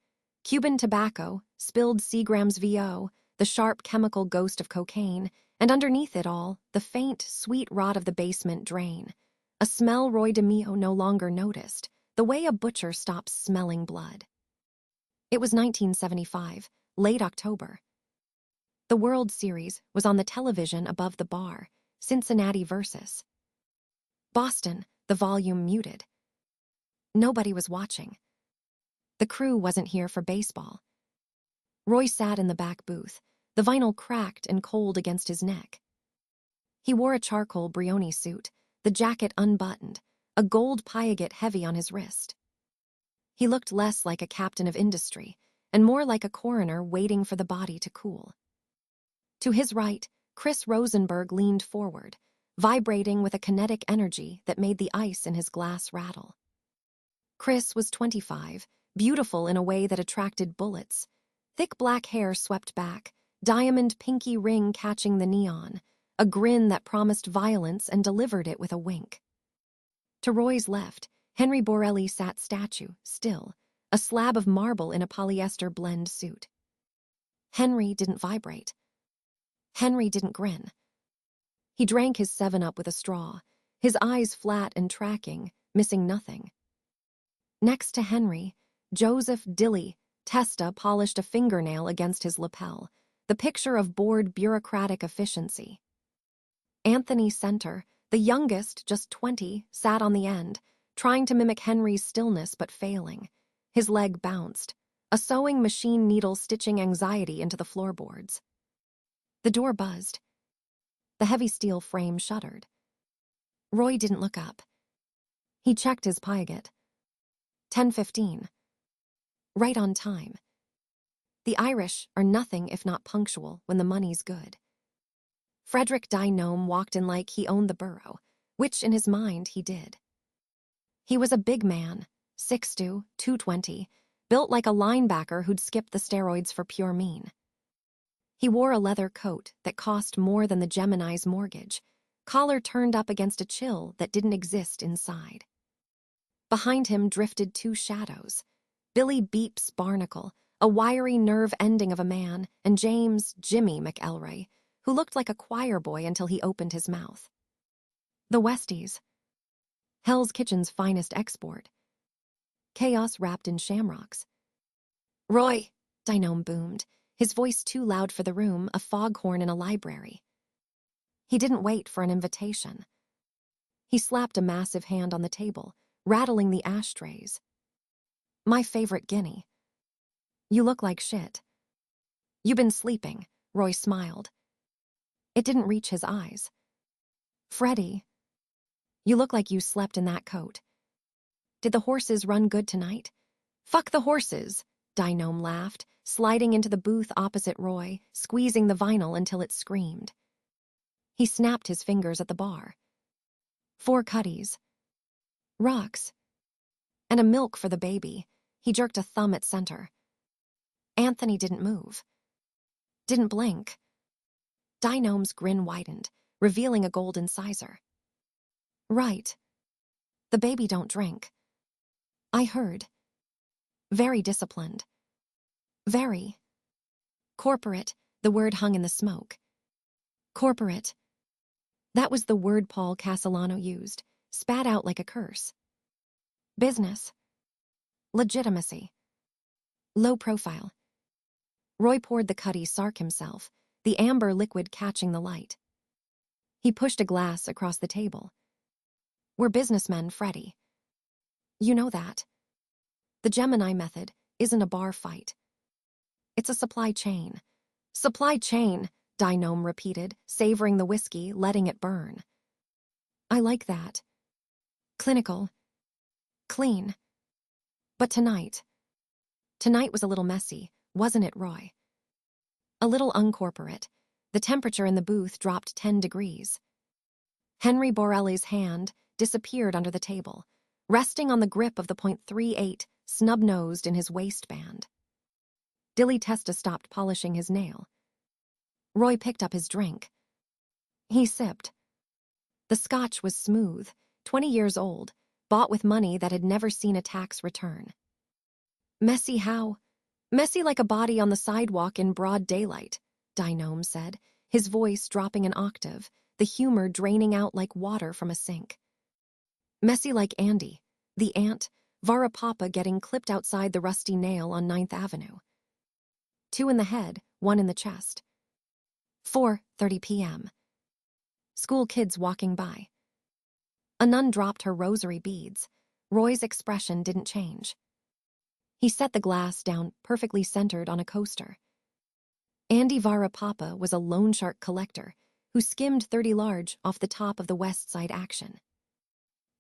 Cuban tobacco, spilled Seagram's VO, the sharp chemical ghost of cocaine, and underneath it all, the faint, sweet rot of the basement drain. A smell Roy DeMeo no longer noticed, the way a butcher stops smelling blood. It was 1975, late October. The World Series was on the television above the bar, Cincinnati versus Boston, the volume muted. Nobody was watching. The crew wasn't here for baseball. Roy sat in the back booth, the vinyl cracked and cold against his neck. He wore a charcoal Brioni suit, the jacket unbuttoned, a gold piegat heavy on his wrist. He looked less like a captain of industry and more like a coroner waiting for the body to cool. To his right, Chris Rosenberg leaned forward, vibrating with a kinetic energy that made the ice in his glass rattle. Chris was 25, beautiful in a way that attracted bullets. Thick black hair swept back, diamond pinky ring catching the neon, a grin that promised violence and delivered it with a wink. To Roy's left, Henry Borelli sat statue, still, a slab of marble in a polyester blend suit. Henry didn't vibrate. Henry didn't grin. He drank his 7-Up with a straw, his eyes flat and tracking, missing nothing. Next to Henry, Joseph Dilly Testa polished a fingernail against his lapel, the picture of bored bureaucratic efficiency. Anthony Center, the youngest, just 20, sat on the end, trying to mimic Henry's stillness but failing. His leg bounced, a sewing machine needle stitching anxiety into the floorboards. The door buzzed. The heavy steel frame shuddered. Roy didn't look up. He checked his piegat. 10:15. Right on time. The Irish are nothing if not punctual when the money's good. Frederick DeMeo walked in like he owned the borough, which in his mind he did. He was a big man, 6'2", 220, built like a linebacker who'd skipped the steroids for pure mean. He wore a leather coat that cost more than the Gemini's mortgage, collar turned up against a chill that didn't exist inside. Behind him drifted two shadows, Billy Beep's Barnacle, a wiry nerve ending of a man, and James Jimmy McElroy, who looked like a choir boy until he opened his mouth. The Westies. Hell's Kitchen's finest export. Chaos wrapped in shamrocks. Roy, DeMeo boomed, his voice too loud for the room, a foghorn in a library. He didn't wait for an invitation. He slapped a massive hand on the table, rattling the ashtrays. My favorite guinea. You look like shit. You been sleeping, Roy smiled. It didn't reach his eyes. Freddie, you look like you slept in that coat. Did the horses run good tonight? Fuck the horses, DeMeo laughed, sliding into the booth opposite Roy, squeezing the vinyl until it screamed. He snapped his fingers at the bar. 4 cutties. Rocks. And a milk for the baby. He jerked a thumb at Center. Anthony didn't move. Didn't blink. DeMeo's grin widened, revealing a gold incisor. Right. The baby don't drink. I heard. Very disciplined. Very. Corporate, the word hung in the smoke. Corporate. That was the word Paul Castellano used, spat out like a curse. Business. Legitimacy. Low profile. Roy poured the cutty sark himself, the amber liquid catching the light. He pushed a glass across the table. We're businessmen, Freddie. You know that. The Gemini method isn't a bar fight. It's a supply chain. Supply chain, DeMeo repeated, savoring the whiskey, letting it burn. I like that. Clinical. Clean. But tonight was a little messy, wasn't it, Roy? A little uncorporate. The temperature in the booth dropped 10 degrees. Henry Borelli's hand disappeared under the table, resting on the grip of the .38, snub-nosed in his waistband. Dilly Testa stopped polishing his nail. Roy picked up his drink. He sipped. The scotch was smooth, 20 years old, bought with money that had never seen a tax return. Messy how? Messy like a body on the sidewalk in broad daylight, DeMeo said, his voice dropping an octave, the humor draining out like water from a sink. Messy like Andy, the ant, Papa getting clipped outside the Rusty Nail on 9th Avenue. 2 in the head, 1 in the chest. 4:30 p.m. School kids walking by. A nun dropped her rosary beads. Roy's expression didn't change. He set the glass down, perfectly centered on a coaster. Andy Papa was a loan shark collector who skimmed 30 large off the top of the West Side action.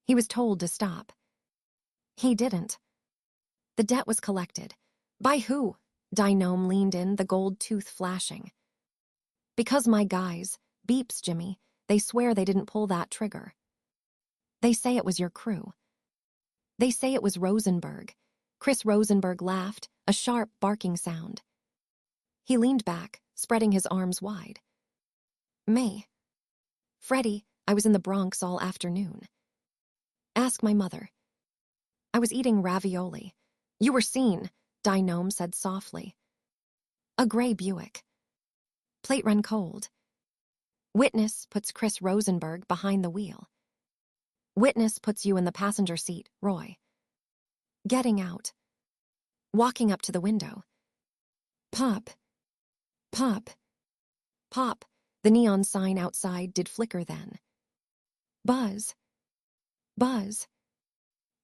He was told to stop. He didn't. The debt was collected. By who? DeMeo leaned in, the gold tooth flashing. Because my guys, beeps Jimmy, they swear they didn't pull that trigger. They say it was your crew. They say it was Rosenberg. Chris Rosenberg laughed, a sharp barking sound. He leaned back, spreading his arms wide. Me. Freddie, I was in the Bronx all afternoon. Ask my mother. I was eating ravioli. You were seen, DeMeo said softly. A gray Buick. Plate ran cold. Witness puts Chris Rosenberg behind the wheel. Witness puts you in the passenger seat, Roy. Getting out. Walking up to the window. Pop. Pop. Pop. The neon sign outside did flicker then. Buzz. Buzz.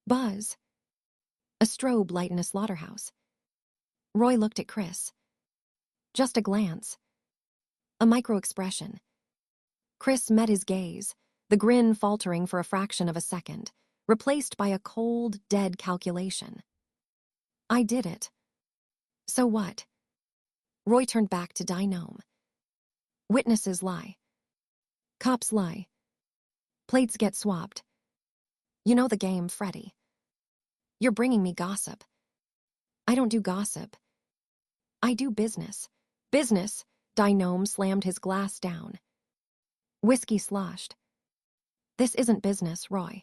Buzz. A strobe light in a slaughterhouse. Roy looked at Chris. Just a glance. A micro-expression. Chris met his gaze, the grin faltering for a fraction of a second, replaced by a cold, dead calculation. I did it. So what? Roy turned back to DeMeo. Witnesses lie. Cops lie. Plates get swapped. You know the game, Freddie. You're bringing me gossip. I don't do gossip. I do business. Business, DeMeo slammed his glass down. Whiskey sloshed. This isn't business, Roy.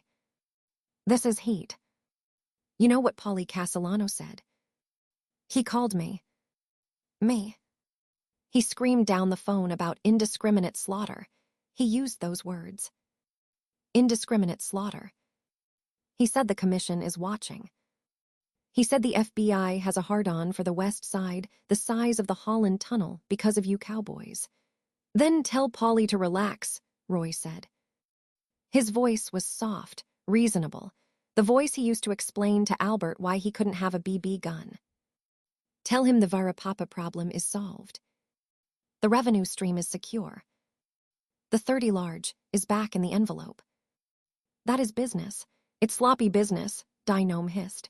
This is heat. You know what Paulie Castellano said? He called me. Me. He screamed down the phone about indiscriminate slaughter. He used those words. Indiscriminate slaughter. He said the commission is watching. He said the FBI has a hard-on for the West Side, the size of the Holland Tunnel, because of you cowboys. Then tell Paulie to relax, Roy said. His voice was soft, reasonable, the voice he used to explain to Albert why he couldn't have a BB gun. Tell him the Papa problem is solved. The revenue stream is secure. The 30 large is back in the envelope. That is business. It's sloppy business, DeMeo hissed.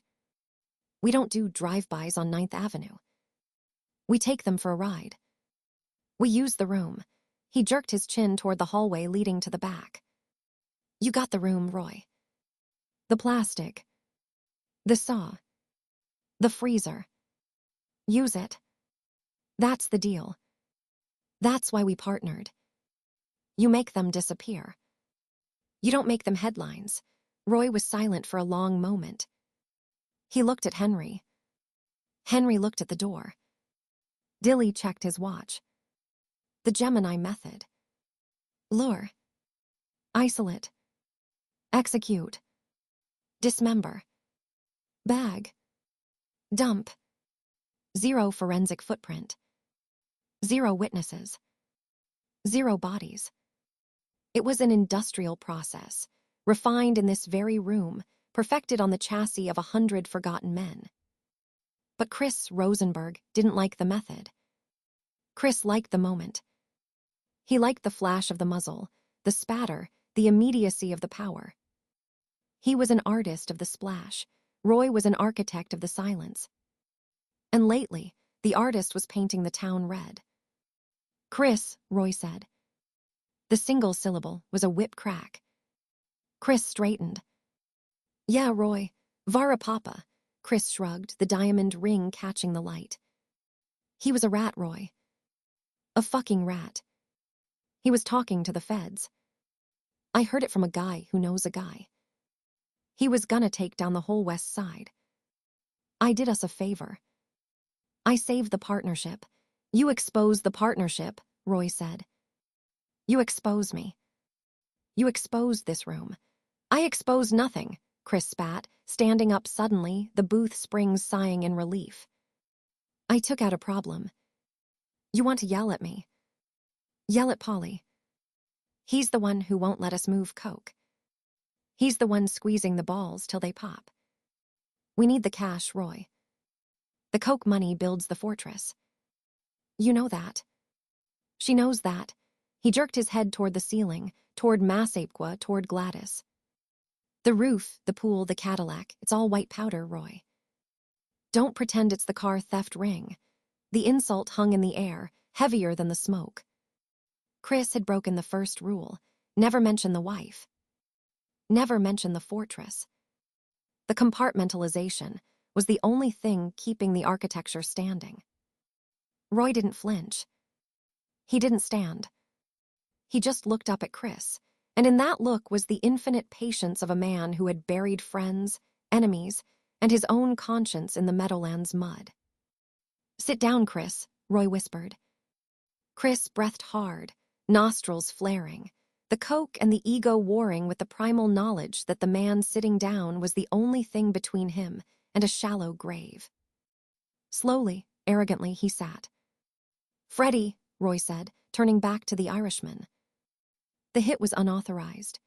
We don't do drive-bys on 9th Avenue. We take them for a ride. We use the room. He jerked his chin toward the hallway leading to the back. You got the room, Roy. The plastic. The saw. The freezer. Use it. That's the deal. That's why we partnered. You make them disappear. You don't make them headlines. Roy was silent for a long moment. He looked at Henry. Henry looked at the door. Dilly checked his watch. The Gemini method. Lure. Isolate. Execute. Dismember. Bag. Dump. 0 forensic footprint. 0 witnesses. 0 bodies. It was an industrial process, refined in this very room, perfected on the chassis of 100 forgotten men. But Chris Rosenberg didn't like the method. Chris liked the moment. He liked the flash of the muzzle, the spatter, the immediacy of the power. He was an artist of the splash. Roy was an architect of the silence. And lately, the artist was painting the town red. Chris, Roy said. The single syllable was a whip crack. Chris straightened. Yeah, Roy. Papa. Chris shrugged, the diamond ring catching the light. He was a rat, Roy. A fucking rat. He was talking to the feds. I heard it from a guy who knows a guy. He was gonna take down the whole West Side. I did us a favor. I saved the partnership. You exposed the partnership, Roy said. You expose me. You exposed this room. I exposed nothing, Chris spat, standing up suddenly, the booth springs sighing in relief. I took out a problem. You want to yell at me? Yell at Polly. He's the one who won't let us move coke. He's the one squeezing the balls till they pop. We need the cash, Roy. The coke money builds the fortress. You know that. She knows that. He jerked his head toward the ceiling, toward Massapequa, toward Gladys. The roof, the pool, the Cadillac, it's all white powder, Roy. Don't pretend it's the car theft ring. The insult hung in the air, heavier than the smoke. Chris had broken the first rule: never mention the wife. Never mention the fortress. The compartmentalization was the only thing keeping the architecture standing. Roy didn't flinch. He didn't stand. He just looked up at Chris, and in that look was the infinite patience of a man who had buried friends, enemies, and his own conscience in the Meadowlands mud. Sit down, Chris, Roy whispered. Chris breathed hard, nostrils flaring, the coke and the ego warring with the primal knowledge that the man sitting down was the only thing between him and a shallow grave. Slowly, arrogantly, he sat. Freddie, Roy said, turning back to the Irishman. The hit was unauthorized.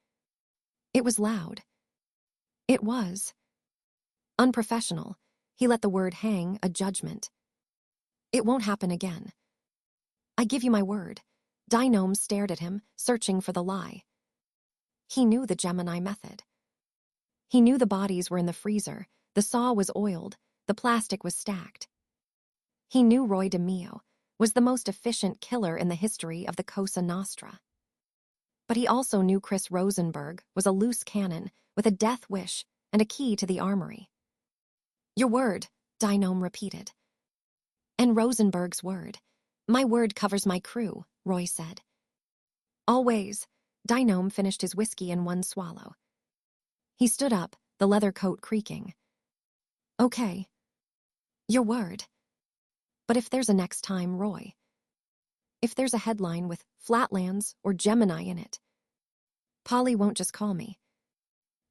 It was loud. It was unprofessional. He let the word hang, a judgment. It won't happen again. I give you my word. DeMeo stared at him, searching for the lie. He knew the Gemini method. He knew the bodies were in the freezer, the saw was oiled, the plastic was stacked. He knew Roy DeMeo was the most efficient killer in the history of the Cosa Nostra. But he also knew Chris Rosenberg was a loose cannon with a death wish and a key to the armory. Your word, DeMeo repeated. And Rosenberg's word. My word covers my crew, Roy said. Always. DeMeo finished his whiskey in one swallow. He stood up, the leather coat creaking. Okay. Your word. But if there's a next time, Roy. If there's a headline with Flatlands or Gemini in it, Polly won't just call me.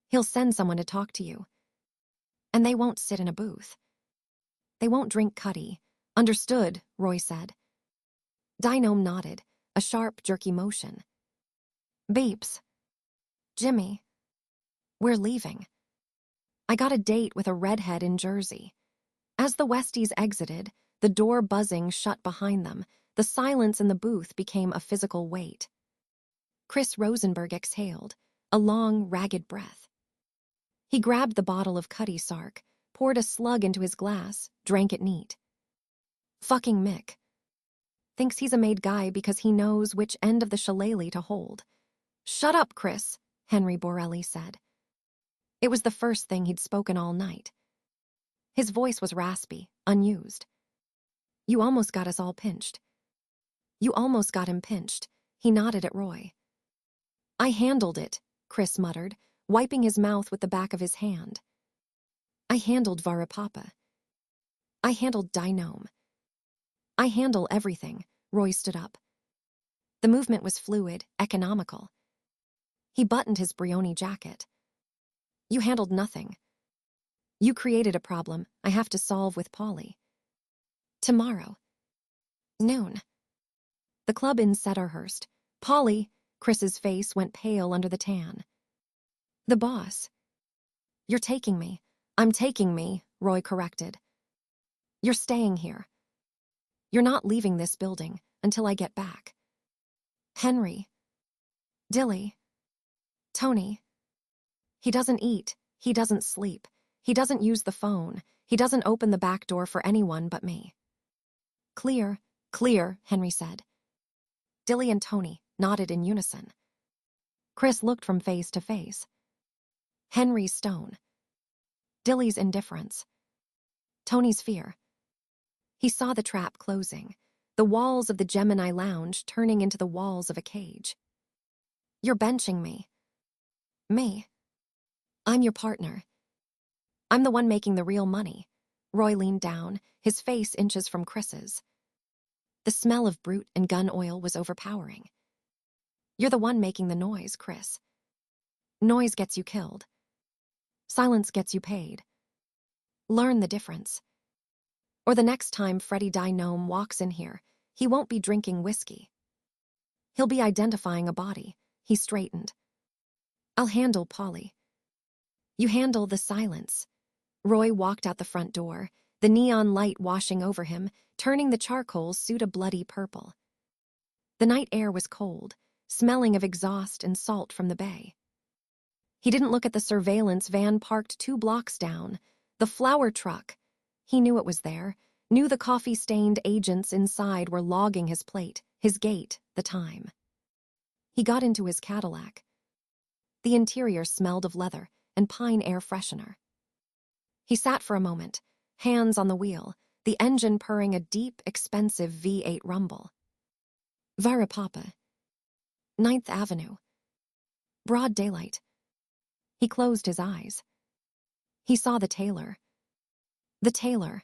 He'll send someone to talk to you. And they won't sit in a booth. They won't drink cutty. Understood, Roy said. DeMeo nodded, a sharp, jerky motion. Beeps. Jimmy. We're leaving. I got a date with a redhead in Jersey. As the Westies exited, the door buzzing shut behind them, the silence in the booth became a physical weight. Chris Rosenberg exhaled, a long, ragged breath. He grabbed the bottle of Cutty Sark, poured a slug into his glass, drank it neat. Fucking Mick. Thinks he's a made guy because he knows which end of the shillelagh to hold. Shut up, Chris, Henry Borelli said. It was the first thing he'd spoken all night. His voice was raspy, unused. You almost got us all pinched. You almost got him pinched. He nodded at Roy. I handled it, Chris muttered, wiping his mouth with the back of his hand. I handled Varapapa. I handled DeMeo. I handle everything, Roy stood up. The movement was fluid, economical. He buttoned his Brioni jacket. You handled nothing. You created a problem I have to solve with Polly. Tomorrow. Noon. The club in Cedarhurst. Polly, Chris's face went pale under the tan. The boss. You're taking me. I'm taking me, Roy corrected. You're staying here. You're not leaving this building until I get back. Henry. Dilly. Tony. He doesn't eat. He doesn't sleep. He doesn't use the phone. He doesn't open the back door for anyone but me. Clear, clear, Henry said. Dilly and Tony nodded in unison. Chris looked from face to face. Henry's stone. Dilly's indifference. Tony's fear. He saw the trap closing, the walls of the Gemini Lounge turning into the walls of a cage. You're benching me. Me. I'm your partner. I'm the one making the real money. Roy leaned down, his face inches from Chris's. The smell of brute and gun oil was overpowering. You're the one making the noise, Chris. Noise gets you killed. Silence gets you paid. Learn the difference. Or the next time Freddie DeMeo walks in here, he won't be drinking whiskey. He'll be identifying a body. He straightened. I'll handle Polly. You handle the silence. Roy walked out the front door, the neon light washing over him, turning the charcoal suit a bloody purple. The night air was cold, smelling of exhaust and salt from the bay. He didn't look at the surveillance van parked 2 blocks down, the flour truck. He knew it was there, knew the coffee-stained agents inside were logging his plate, his gate, the time. He got into his Cadillac. The interior smelled of leather and pine air freshener. He sat for a moment, hands on the wheel, the engine purring a deep, expensive V8 rumble. Varapapa. 9th Avenue. Broad daylight. He closed his eyes. He saw the tailor. The tailor.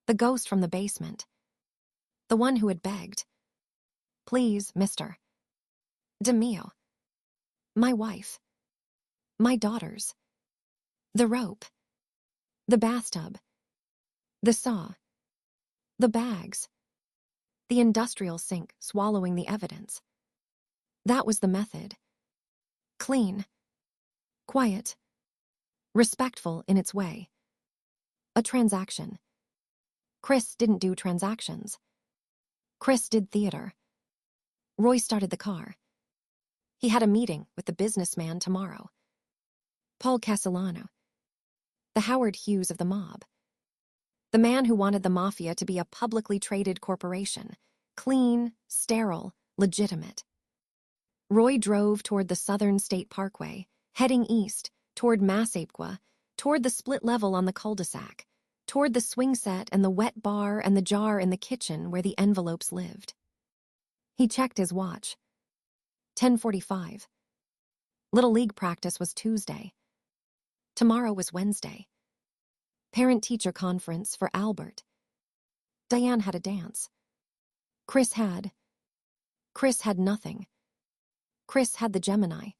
The ghost from the basement. The one who had begged. Please, Mr. DeMeo. My wife. My daughters. The rope. The bathtub. The saw. The bags. The industrial sink swallowing the evidence. That was the method. Clean. Quiet. Respectful in its way. A transaction. Chris didn't do transactions. Chris did theater. Roy started the car. He had a meeting with the businessman tomorrow. Paul Castellano. The Howard Hughes of the mob. The man who wanted the Mafia to be a publicly traded corporation. Clean, sterile, legitimate. Roy drove toward the Southern State Parkway, heading east, toward Massapequa, toward the split level on the cul-de-sac, toward the swing set and the wet bar and the jar in the kitchen where the envelopes lived. He checked his watch. 10:45. Little League practice was Tuesday. Tomorrow was Wednesday. Parent-teacher conference for Albert. Diane had a dance. Chris had nothing. Chris had the Gemini.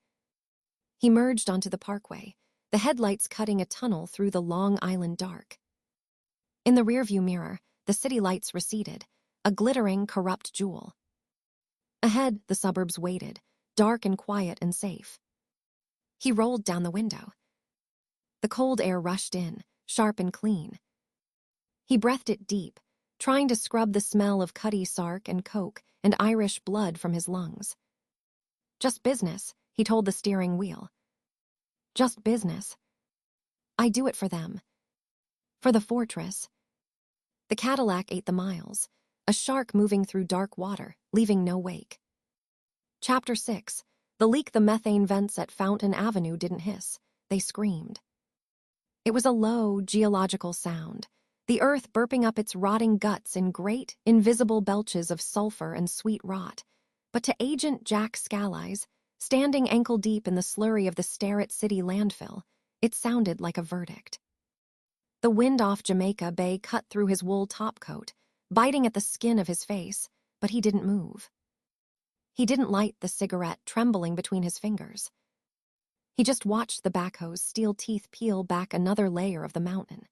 He merged onto the parkway, the headlights cutting a tunnel through the Long Island dark. In the rearview mirror, the city lights receded, a glittering, corrupt jewel. Ahead, the suburbs waited, dark and quiet and safe. He rolled down the window. The cold air rushed in, sharp and clean. He breathed it deep, trying to scrub the smell of Cutty Sark and Coke and Irish blood from his lungs. Just business, he told the steering wheel. Just business. I do it for them. For the fortress. The Cadillac ate the miles, a shark moving through dark water, leaving no wake. Chapter 6. The leak the methane vents at Fountain Avenue didn't hiss. They screamed. It was a low, geological sound, the earth burping up its rotting guts in great, invisible belches of sulfur and sweet rot. But to Agent Jack Scalise, standing ankle-deep in the slurry of the Starrett City landfill, it sounded like a verdict. The wind off Jamaica Bay cut through his wool topcoat, biting at the skin of his face, but he didn't move. He didn't light the cigarette trembling between his fingers. He just watched the backhoe's steel teeth peel back another layer of the mountain.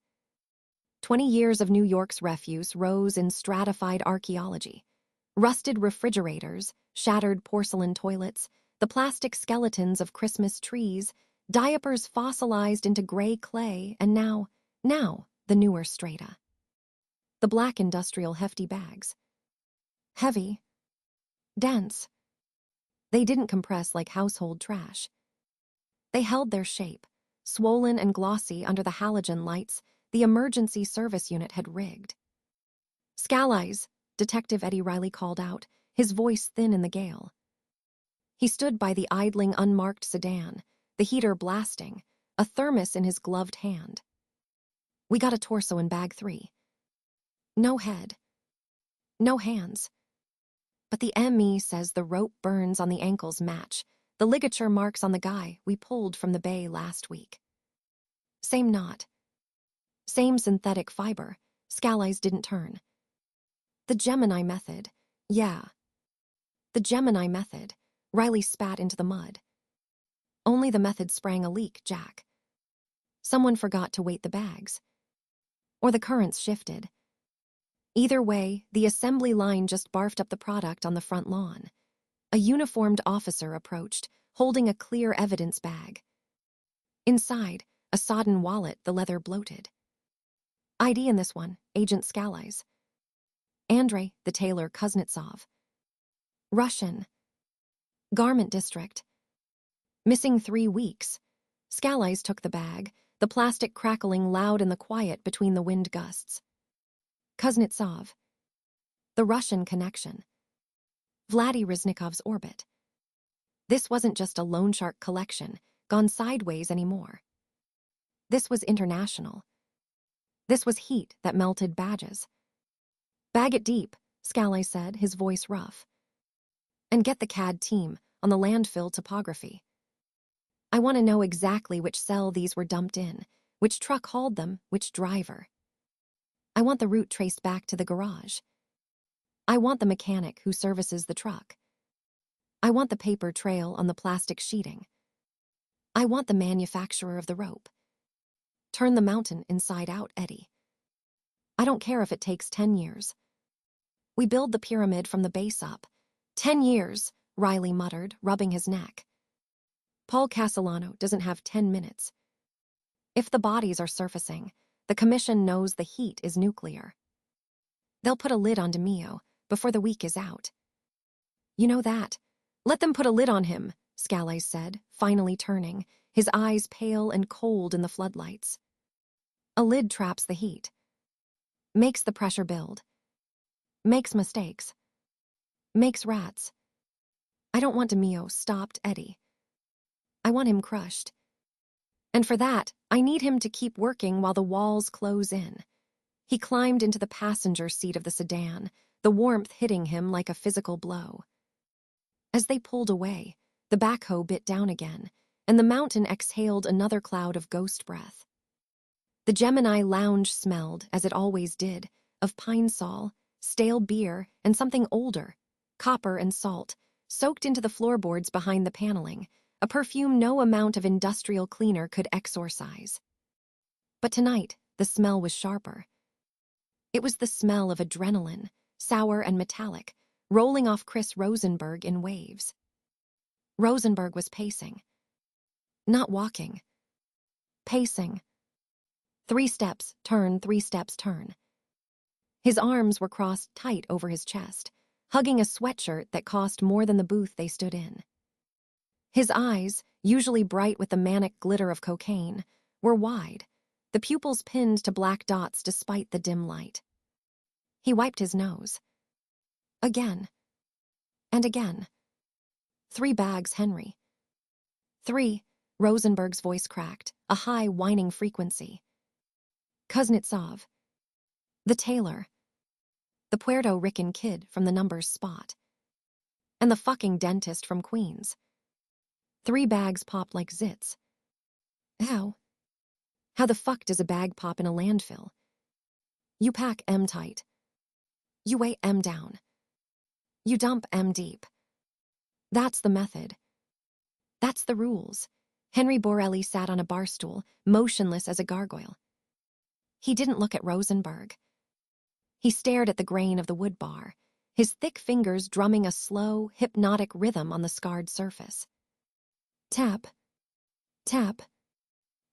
20 years of New York's refuse rose in stratified archaeology. Rusted refrigerators, shattered porcelain toilets, the plastic skeletons of Christmas trees, diapers fossilized into gray clay, and now, the newer strata. The black industrial hefty bags. Heavy. Dense. They didn't compress like household trash. They held their shape, swollen and glossy under the halogen lights the emergency service unit had rigged. Scalise, Detective Eddie Riley called out, his voice thin in the gale. He stood by the idling unmarked sedan, the heater blasting, a thermos in his gloved hand. We got a torso in bag 3. No head. No hands. But the ME says the rope burns on the ankles match the ligature marks on the guy we pulled from the bay last week. Same knot. Same synthetic fiber. Scalise didn't turn. The Gemini method. Yeah. The Gemini method. Riley spat into the mud. Only the method sprang a leak, Jack. Someone forgot to weight the bags. Or the currents shifted. Either way, the assembly line just barfed up the product on the front lawn. A uniformed officer approached, holding a clear evidence bag. Inside, a sodden wallet, the leather bloated. ID in this one, Agent Scalise. Andrei, the tailor, Kuznetsov. Russian. Garment district. Missing 3 weeks. Scalise took the bag, the plastic crackling loud in the quiet between the wind gusts. Kuznetsov. The Russian connection. Vladdy Riznikov's orbit. This wasn't just a loan shark collection, gone sideways anymore. This was international. This was heat that melted badges. Bag it deep, Scalise said, his voice rough. And get the CAD team on the landfill topography. I want to know exactly which cell these were dumped in, which truck hauled them, which driver. I want the route traced back to the garage. I want the mechanic who services the truck. I want the paper trail on the plastic sheeting. I want the manufacturer of the rope. Turn the mountain inside out, Eddie. I don't care if it takes 10 years. We build the pyramid from the base up. 10 years, Riley muttered, rubbing his neck. Paul Castellano doesn't have 10 minutes. If the bodies are surfacing, the commission knows the heat is nuclear. They'll put a lid on DeMeo before the week is out. You know that. Let them put a lid on him, Scalise said, finally turning, his eyes pale and cold in the floodlights. A lid traps the heat. Makes the pressure build. Makes mistakes. Makes rats. I don't want DeMeo stopped, Eddie. I want him crushed. And for that, I need him to keep working while the walls close in. He climbed into the passenger seat of the sedan, the warmth hitting him like a physical blow. As they pulled away, the backhoe bit down again, and the mountain exhaled another cloud of ghost breath. The Gemini Lounge smelled, as it always did, of pine sol, stale beer, and something older, copper and salt, soaked into the floorboards behind the paneling, a perfume no amount of industrial cleaner could exorcise. But tonight, the smell was sharper. It was the smell of adrenaline, sour and metallic, rolling off Chris Rosenberg in waves. Rosenberg was pacing. Not walking. Pacing. 3 steps, turn, 3 steps, turn. His arms were crossed tight over his chest, hugging a sweatshirt that cost more than the booth they stood in. His eyes, usually bright with the manic glitter of cocaine, were wide, the pupils pinned to black dots despite the dim light. He wiped his nose. Again. And again. 3 bags, Henry. 3, Rosenberg's voice cracked, a high, whining frequency. Kuznetsov. The tailor. The Puerto Rican kid from the numbers spot. And the fucking dentist from Queens. 3 bags popped like zits. How? How the fuck does a bag pop in a landfill? You pack M tight. You weigh M down. You dump M deep. That's the method. That's the rules. Henry Borelli sat on a bar stool, motionless as a gargoyle. He didn't look at Rosenberg. He stared at the grain of the wood bar, his thick fingers drumming a slow, hypnotic rhythm on the scarred surface. Tap. Tap.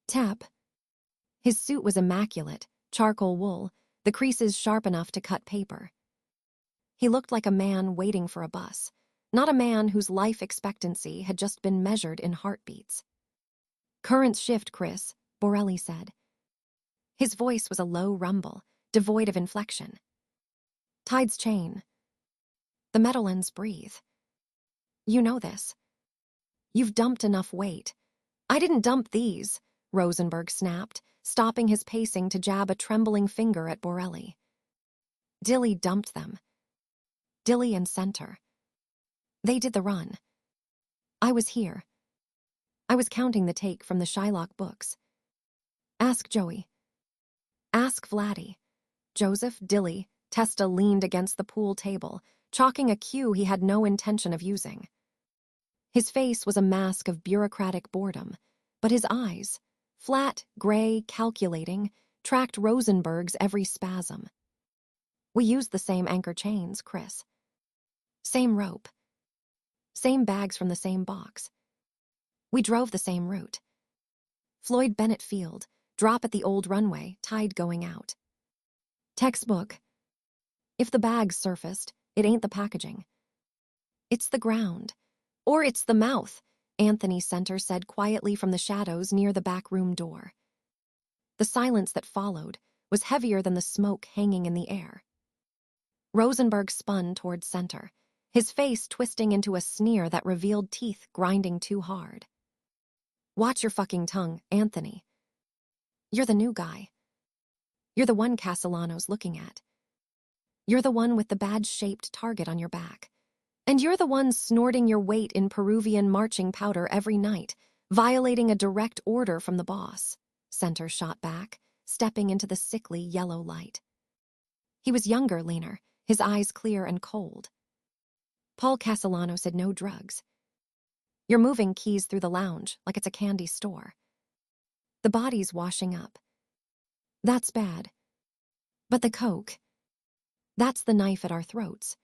Tap. His suit was immaculate, charcoal wool, the creases sharp enough to cut paper. He looked like a man waiting for a bus, not a man whose life expectancy had just been measured in heartbeats. Currents shift, Chris, Borelli said. His voice was a low rumble, devoid of inflection. Tides chain. The meadowlands breathe. You know this. You've dumped enough weight. I didn't dump these, Rosenberg snapped, stopping his pacing to jab a trembling finger at Borelli. Dilly dumped them. Dilly and Center. They did the run. I was here. I was counting the take from the Shylock books. Ask Joey. Ask Vladdy. Joseph, Dilly, Testa leaned against the pool table, chalking a cue he had no intention of using. His face was a mask of bureaucratic boredom, but his eyes, flat, gray, calculating, tracked Rosenberg's every spasm. We used the same anchor chains, Chris. Same rope. Same bags from the same box. We drove the same route. Floyd Bennett Field, drop at the old runway, tide going out. Textbook. If the bags surfaced, it ain't the packaging. It's the ground. Or it's the mouth, Anthony Center said quietly from the shadows near the back room door. The silence that followed was heavier than the smoke hanging in the air. Rosenberg spun toward Center, his face twisting into a sneer that revealed teeth grinding too hard. Watch your fucking tongue, Anthony. You're the new guy. You're the one Castellano's looking at. You're the one with the badge-shaped target on your back. And you're the one snorting your weight in Peruvian marching powder every night, violating a direct order from the boss, Center shot back, stepping into the sickly yellow light. He was younger, leaner, his eyes clear and cold. Paul Castellano said no drugs. You're moving keys through the lounge like it's a candy store. The body's washing up. That's bad. But the coke, that's the knife at our throats.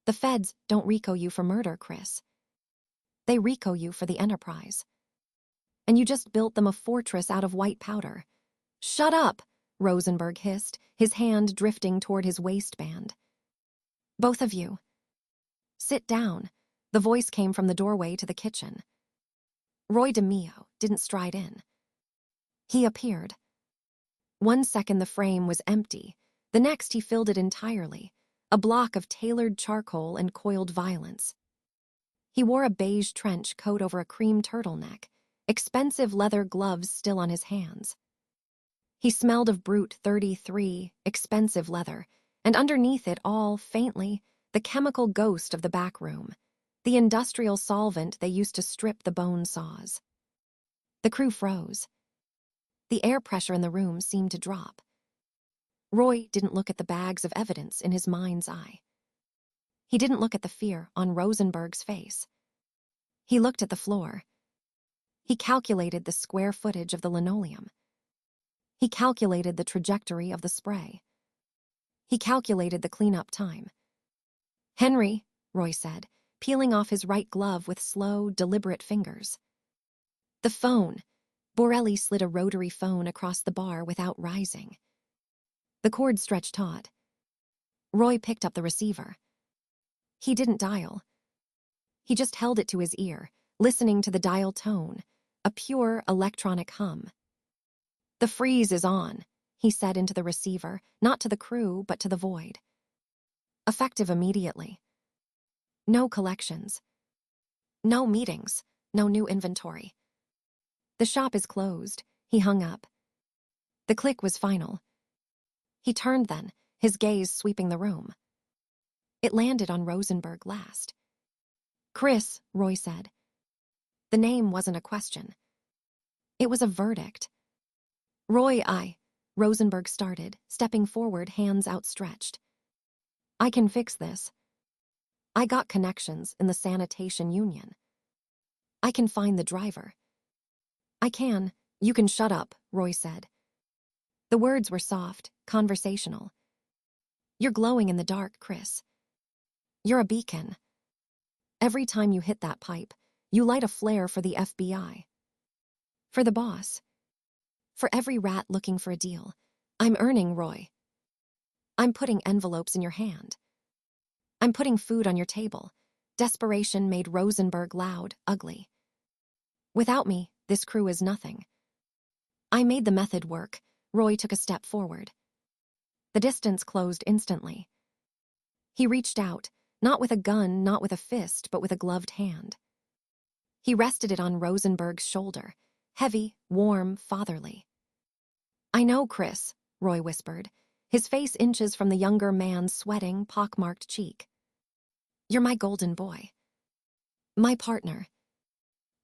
The feds don't RICO you for murder, Chris. They RICO you for the enterprise. And you just built them a fortress out of white powder. Shut up, Rosenberg hissed, his hand drifting toward his waistband. Both of you. Sit down. The voice came from the doorway to the kitchen. Roy DeMeo didn't stride in. He appeared. 1 second the frame was empty. The next he filled it entirely. A block of tailored charcoal and coiled violence. He wore a beige trench coat over a cream turtleneck, expensive leather gloves still on his hands. He smelled of Brute 33, expensive leather, and underneath it all, faintly, the chemical ghost of the back room, the industrial solvent they used to strip the bone saws. The crew froze. The air pressure in the room seemed to drop. Roy didn't look at the bags of evidence in his mind's eye. He didn't look at the fear on Rosenberg's face. He looked at the floor. He calculated the square footage of the linoleum. He calculated the trajectory of the spray. He calculated the cleanup time. Henry, Roy said, peeling off his right glove with slow, deliberate fingers. The phone. Borelli slid a rotary phone across the bar without rising. The cord stretched taut. Roy picked up the receiver. He didn't dial. He just held it to his ear, listening to the dial tone, a pure electronic hum. The freeze is on, he said into the receiver, not to the crew, but to the void. Effective immediately. No collections. No meetings. No new inventory. The shop is closed, he hung up. The click was final. He turned then, his gaze sweeping the room. It landed on Rosenberg last. Chris, Roy said. The name wasn't a question. It was a verdict. Roy, Rosenberg started, stepping forward, hands outstretched. I can fix this. I got connections in the sanitation union. I can find the driver. I can. You can shut up, Roy said. The words were soft, conversational. You're glowing in the dark, Chris. You're a beacon. Every time you hit that pipe, you light a flare for the FBI. For the boss. For every rat looking for a deal. I'm earning, Roy. I'm putting envelopes in your hand. I'm putting food on your table. Desperation made Rosenberg loud, ugly. Without me, this crew is nothing. I made the method work. Roy took a step forward. The distance closed instantly. He reached out, not with a gun, not with a fist, but with a gloved hand. He rested it on Rosenberg's shoulder, heavy, warm, fatherly. I know, Chris, Roy whispered, his face inches from the younger man's sweating, pockmarked cheek. You're my golden boy. My partner.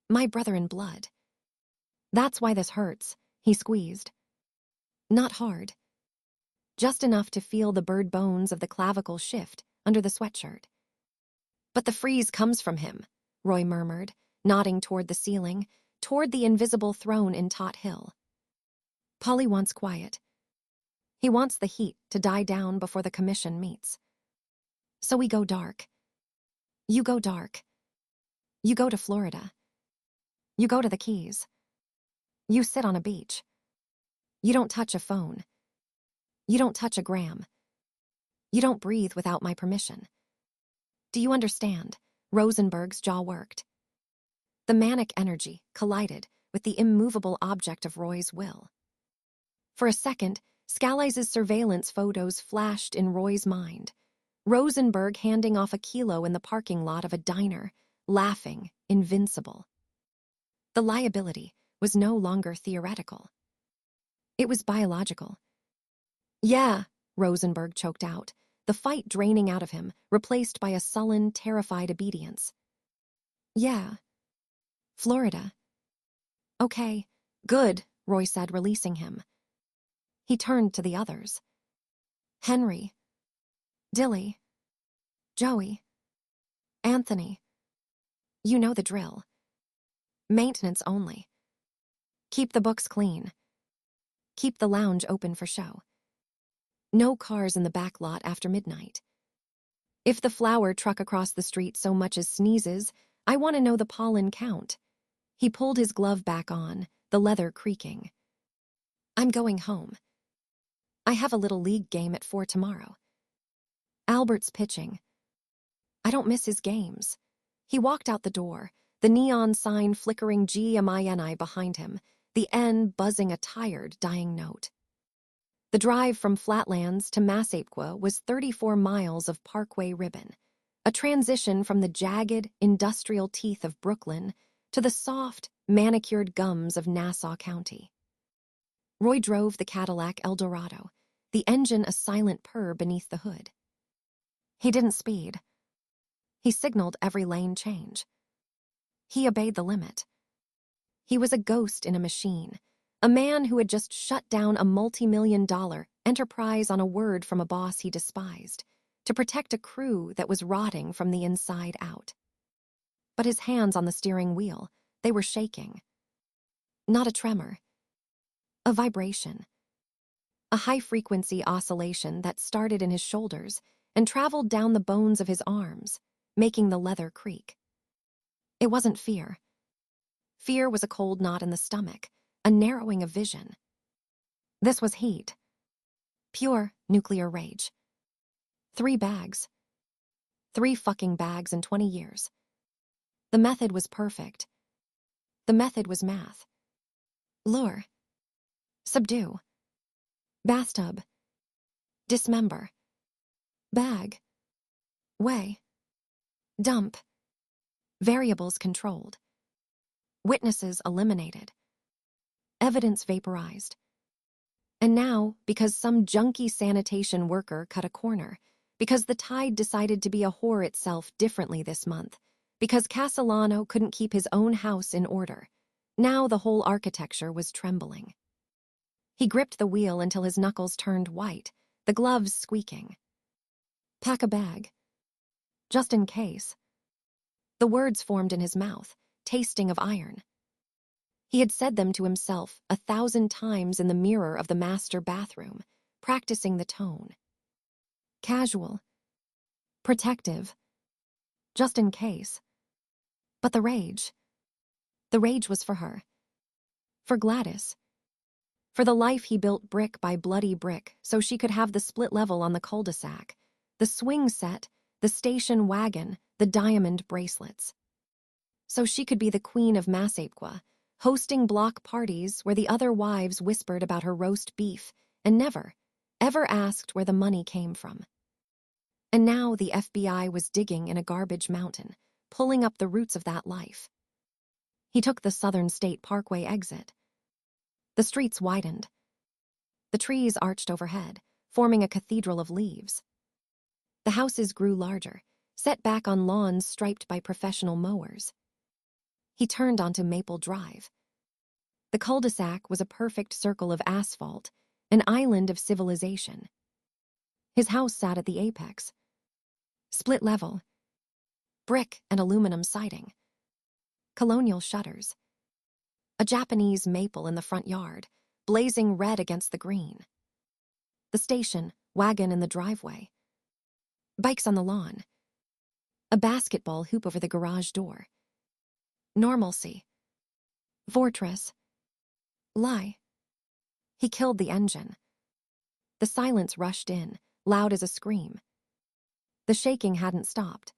My brother in blood. That's why this hurts, he squeezed. Not hard. Just enough to feel the bird bones of the clavicle shift under the sweatshirt. But the freeze comes from him, Roy murmured, nodding toward the ceiling, toward the invisible throne in Tot Hill. Polly wants quiet. He wants the heat to die down before the commission meets. So we go dark. You go dark. You go to Florida. You go to the Keys. You sit on a beach. You don't touch a phone. You don't touch a gram. You don't breathe without my permission. Do you understand? Rosenberg's jaw worked. The manic energy collided with the immovable object of Roy's will. For a second, Scalise's surveillance photos flashed in Roy's mind. Rosenberg handing off a kilo in the parking lot of a diner, laughing, invincible. The liability was no longer theoretical. It was biological. Yeah, Rosenberg choked out, the fight draining out of him, replaced by a sullen, terrified obedience. Yeah. Florida. Okay, good, Roy said, releasing him. He turned to the others. Henry. Dilly. Joey. Anthony. You know the drill. Maintenance only. Keep the books clean. Keep the lounge open for show. No cars in the back lot after midnight. If the flower truck across the street so much as sneezes, I want to know the pollen count. He pulled his glove back on, the leather creaking. I'm going home. I have a little league game at 4 tomorrow. Albert's pitching. I don't miss his games. He walked out the door, the neon sign flickering Gemini behind him, the N buzzing a tired, dying note. The drive from Flatlands to Massapequa was 34 miles of parkway ribbon, a transition from the jagged, industrial teeth of Brooklyn to the soft, manicured gums of Nassau County. Roy drove the Cadillac Eldorado, the engine a silent purr beneath the hood. He didn't speed. He signaled every lane change. He obeyed the limit. He was a ghost in a machine, a man who had just shut down a multi-million-dollar enterprise on a word from a boss he despised, to protect a crew that was rotting from the inside out. But his hands on the steering wheel, they were shaking. Not a tremor. A vibration. A high-frequency oscillation that started in his shoulders and traveled down the bones of his arms, making the leather creak. It wasn't fear. Fear was a cold knot in the stomach, a narrowing of vision. This was heat. Pure nuclear rage. 3 bags. 3 fucking bags in 20 years. The method was perfect. The method was math. Lure. Subdue. Bathtub. Dismember. Bag. Weigh. Dump. Variables controlled. Witnesses eliminated. Evidence vaporized. And now, because some junky sanitation worker cut a corner, because the tide decided to be a whore itself differently this month, because Castellano couldn't keep his own house in order, now the whole architecture was trembling. He gripped the wheel until his knuckles turned white, the gloves squeaking. Pack a bag. Just in case. The words formed in his mouth, tasting of iron. He had said them to himself 1,000 times in the mirror of the master bathroom, practicing the tone. Casual. Protective. Just in case. But the rage. The rage was for her. For Gladys. For the life he built brick by bloody brick so she could have the split level on the cul-de-sac, the swing set, the station wagon, the diamond bracelets. So she could be the queen of Massapequa, hosting block parties where the other wives whispered about her roast beef and never, ever asked where the money came from. And now the FBI was digging in a garbage mountain, pulling up the roots of that life. He took the Southern State Parkway exit. The streets widened. The trees arched overhead, forming a cathedral of leaves. The houses grew larger, set back on lawns striped by professional mowers. He turned onto Maple Drive. The cul-de-sac was a perfect circle of asphalt, an island of civilization. His house sat at the apex. Split level. Brick and aluminum siding. Colonial shutters. A Japanese maple in the front yard, blazing red against the green. The station, wagon in the driveway. Bikes on the lawn. A basketball hoop over the garage door. Normalcy. Fortress. Lie. He killed the engine. The silence rushed in, loud as a scream. The shaking hadn't stopped.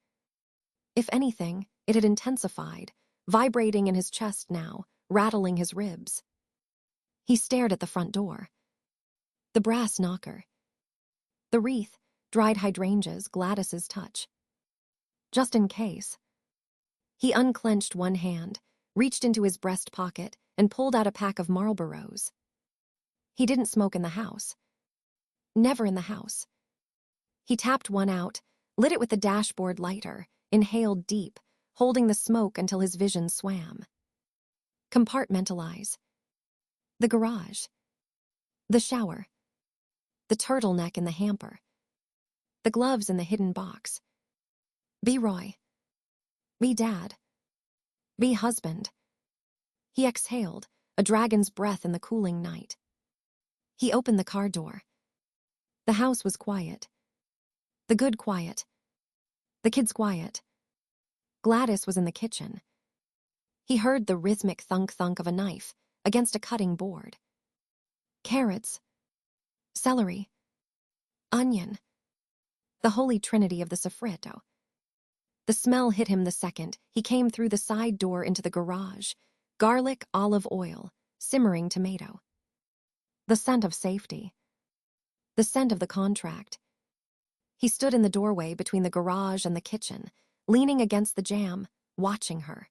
If anything, it had intensified, vibrating in his chest now, rattling his ribs. He stared at the front door. The brass knocker. The wreath, dried hydrangeas, Gladys's touch. Just in case. He unclenched one hand, reached into his breast pocket, and pulled out a pack of Marlboros. He didn't smoke in the house. Never in the house. He tapped one out, lit it with the dashboard lighter, inhaled deep, holding the smoke until his vision swam. Compartmentalize. The garage. The shower. The turtleneck in the hamper. The gloves in the hidden box. Be Roy. Be dad. Be husband. He exhaled, a dragon's breath in the cooling night. He opened the car door. The house was quiet. The good quiet. The kids quiet. Gladys was in the kitchen. He heard the rhythmic thunk-thunk of a knife against a cutting board. Carrots. Celery. Onion. The holy trinity of the sofrito. The smell hit him the second he came through the side door into the garage. Garlic, olive oil, simmering tomato. The scent of safety. The scent of the contract. He stood in the doorway between the garage and the kitchen, leaning against the jamb, watching her.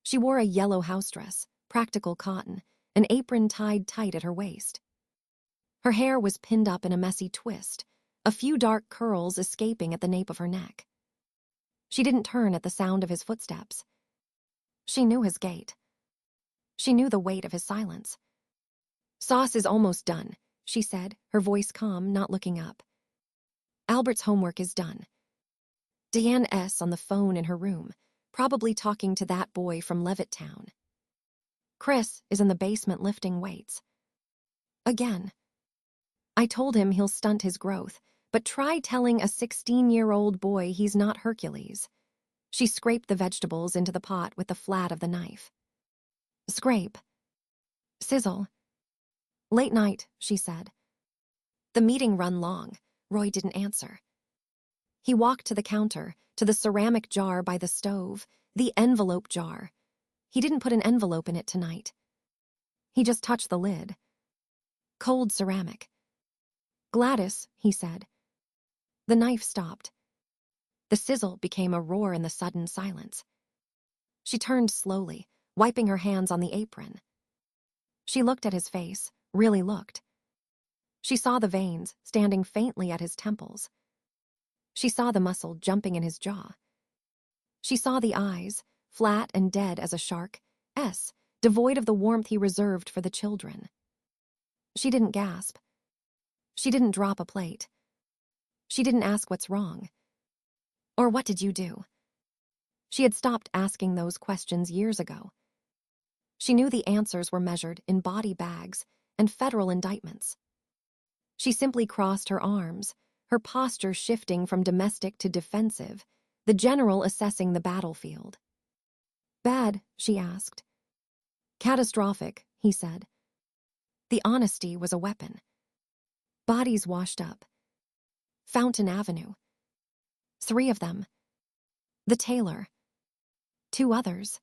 She wore a yellow house dress, practical cotton, an apron tied tight at her waist. Her hair was pinned up in a messy twist, a few dark curls escaping at the nape of her neck. She didn't turn at the sound of his footsteps. She knew his gait. She knew the weight of his silence. "Sauce is almost done," she said, her voice calm, not looking up. "Albert's homework is done." Diane S. on the phone in her room, probably talking to that boy from Levittown. Chris is in the basement lifting weights. Again. "I told him he'll stunt his growth, but try telling a 16-year-old boy he's not Hercules." She scraped the vegetables into the pot with the flat of the knife. Scrape. Sizzle. "Late night," she said. The meeting run long. Roy didn't answer. He walked to the counter, to the ceramic jar by the stove, the envelope jar. He didn't put an envelope in it tonight. He just touched the lid. Cold ceramic. "Gladys," he said. The knife stopped. The sizzle became a roar in the sudden silence. She turned slowly, wiping her hands on the apron. She looked at his face, really looked. She saw the veins standing faintly at his temples. She saw the muscle jumping in his jaw. She saw the eyes, flat and dead as a shark's, devoid of the warmth he reserved for the children. She didn't gasp. She didn't drop a plate. She didn't ask what's wrong. Or what did you do? She had stopped asking those questions years ago. She knew the answers were measured in body bags and federal indictments. She simply crossed her arms, her posture shifting from domestic to defensive, the general assessing the battlefield. "Bad?" she asked. "Catastrophic," he said. The honesty was a weapon. Bodies washed up. Fountain Avenue. 3 of them. The tailor. 2 others.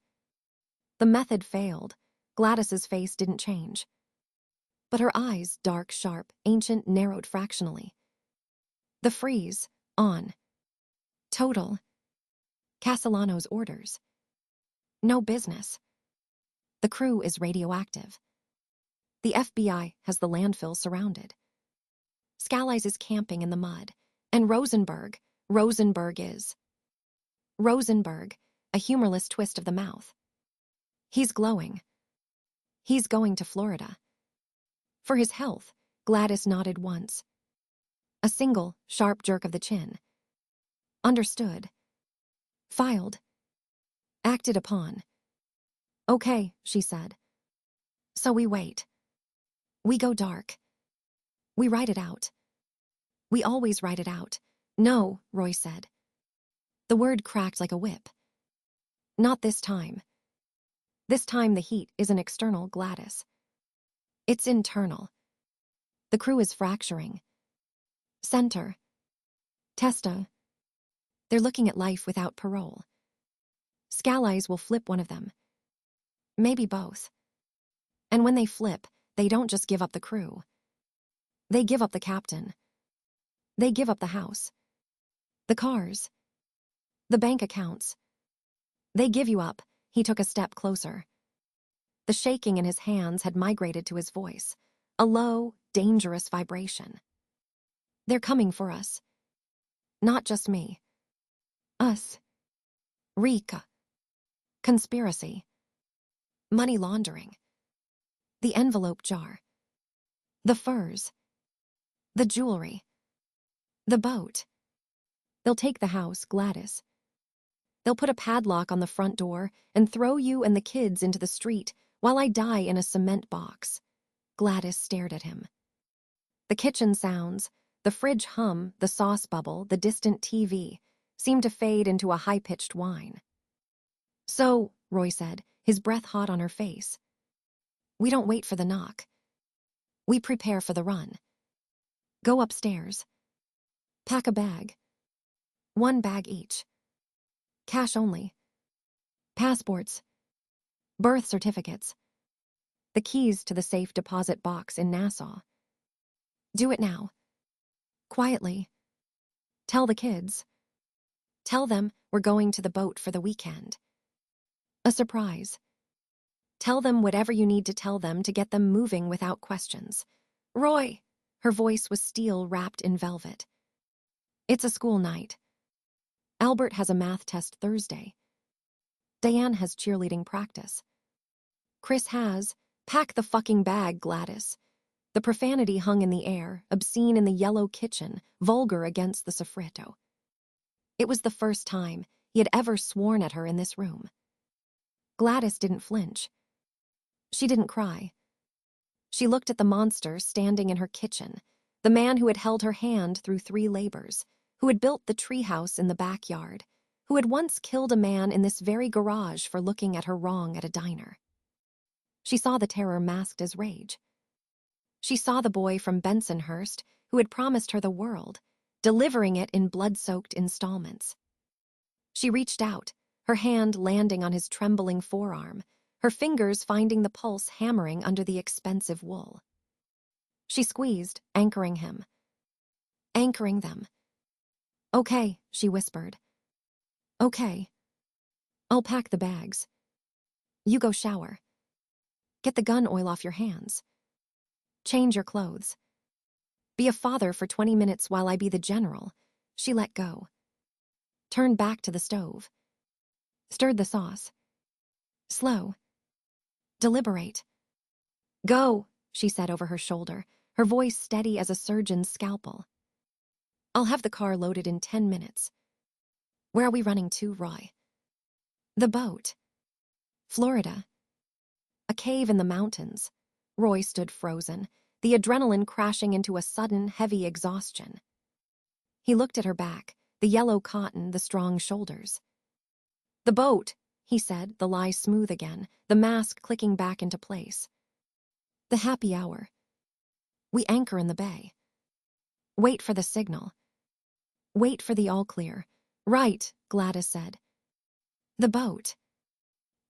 The method failed. Gladys's face didn't change. But her eyes, dark, sharp, ancient, narrowed fractionally. The freeze, on. Total. Castellano's orders. No business. The crew is radioactive. The FBI has the landfill surrounded. Scalise is camping in the mud. And Rosenberg is. Rosenberg, a humorless twist of the mouth. He's glowing. He's going to Florida. For his health, Gladys nodded once. A single, sharp jerk of the chin. Understood. Filed. Acted upon. Okay, she said. So we wait. We go dark. We write it out. We always write it out. No, Roy said. The word cracked like a whip. Not this time. This time the heat isn't external, Gladys. It's internal. The crew is fracturing. Center. Testa. They're looking at life without parole. Scallies will flip one of them. Maybe both. And when they flip, they don't just give up the crew. They give up the captain. They give up the house. The cars. The bank accounts. They give you up. He took a step closer. The shaking in his hands had migrated to his voice, a low, dangerous vibration. They're coming for us. Not just me. Us. Rika. Conspiracy. Money laundering. The envelope jar. The furs. The jewelry. The boat. They'll take the house, Gladys. They'll put a padlock on the front door and throw you and the kids into the street while I die in a cement box. Gladys stared at him. The kitchen sounds, the fridge hum, the sauce bubble, the distant TV, seemed to fade into a high-pitched whine. So, Roy said, his breath hot on her face, we don't wait for the knock. We prepare for the run. Go upstairs. Pack a bag. 1 bag each. Cash only. Passports. Birth certificates. The keys to the safe deposit box in Nassau. Do it now. Quietly. Tell the kids. Tell them we're going to the boat for the weekend. A surprise. Tell them whatever you need to tell them to get them moving without questions. Roy! Her voice was steel wrapped in velvet. It's a school night. Albert has a math test Thursday. Diane has cheerleading practice. Chris has, pack the fucking bag, Gladys. The profanity hung in the air, obscene in the yellow kitchen, vulgar against the soffritto. It was the first time he had ever sworn at her in this room. Gladys didn't flinch. She didn't cry. She looked at the monster standing in her kitchen, the man who had held her hand through 3 labors, who had built the treehouse in the backyard, who had once killed a man in this very garage for looking at her wrong at a diner. She saw the terror masked as rage. She saw the boy from Bensonhurst who had promised her the world, delivering it in blood-soaked installments. She reached out, her hand landing on his trembling forearm, her fingers finding the pulse hammering under the expensive wool. She squeezed, anchoring him. Anchoring them. Okay, she whispered. Okay. I'll pack the bags. You go shower. Get the gun oil off your hands. Change your clothes. Be a father for 20 minutes while I be the general. She let go. Turned back to the stove. Stirred the sauce. Slow. Deliberate. Go, she said over her shoulder, her voice steady as a surgeon's scalpel. I'll have the car loaded in 10 minutes. Where are we running to, Roy? The boat. Florida. A cave in the mountains. Roy stood frozen, the adrenaline crashing into a sudden, heavy exhaustion. He looked at her back, the yellow cotton, the strong shoulders. The boat, he said, the lie smooth again, the mask clicking back into place. The happy hour. We anchor in the bay. Wait for the signal. Wait for the all clear. Right, Gladys said. The boat.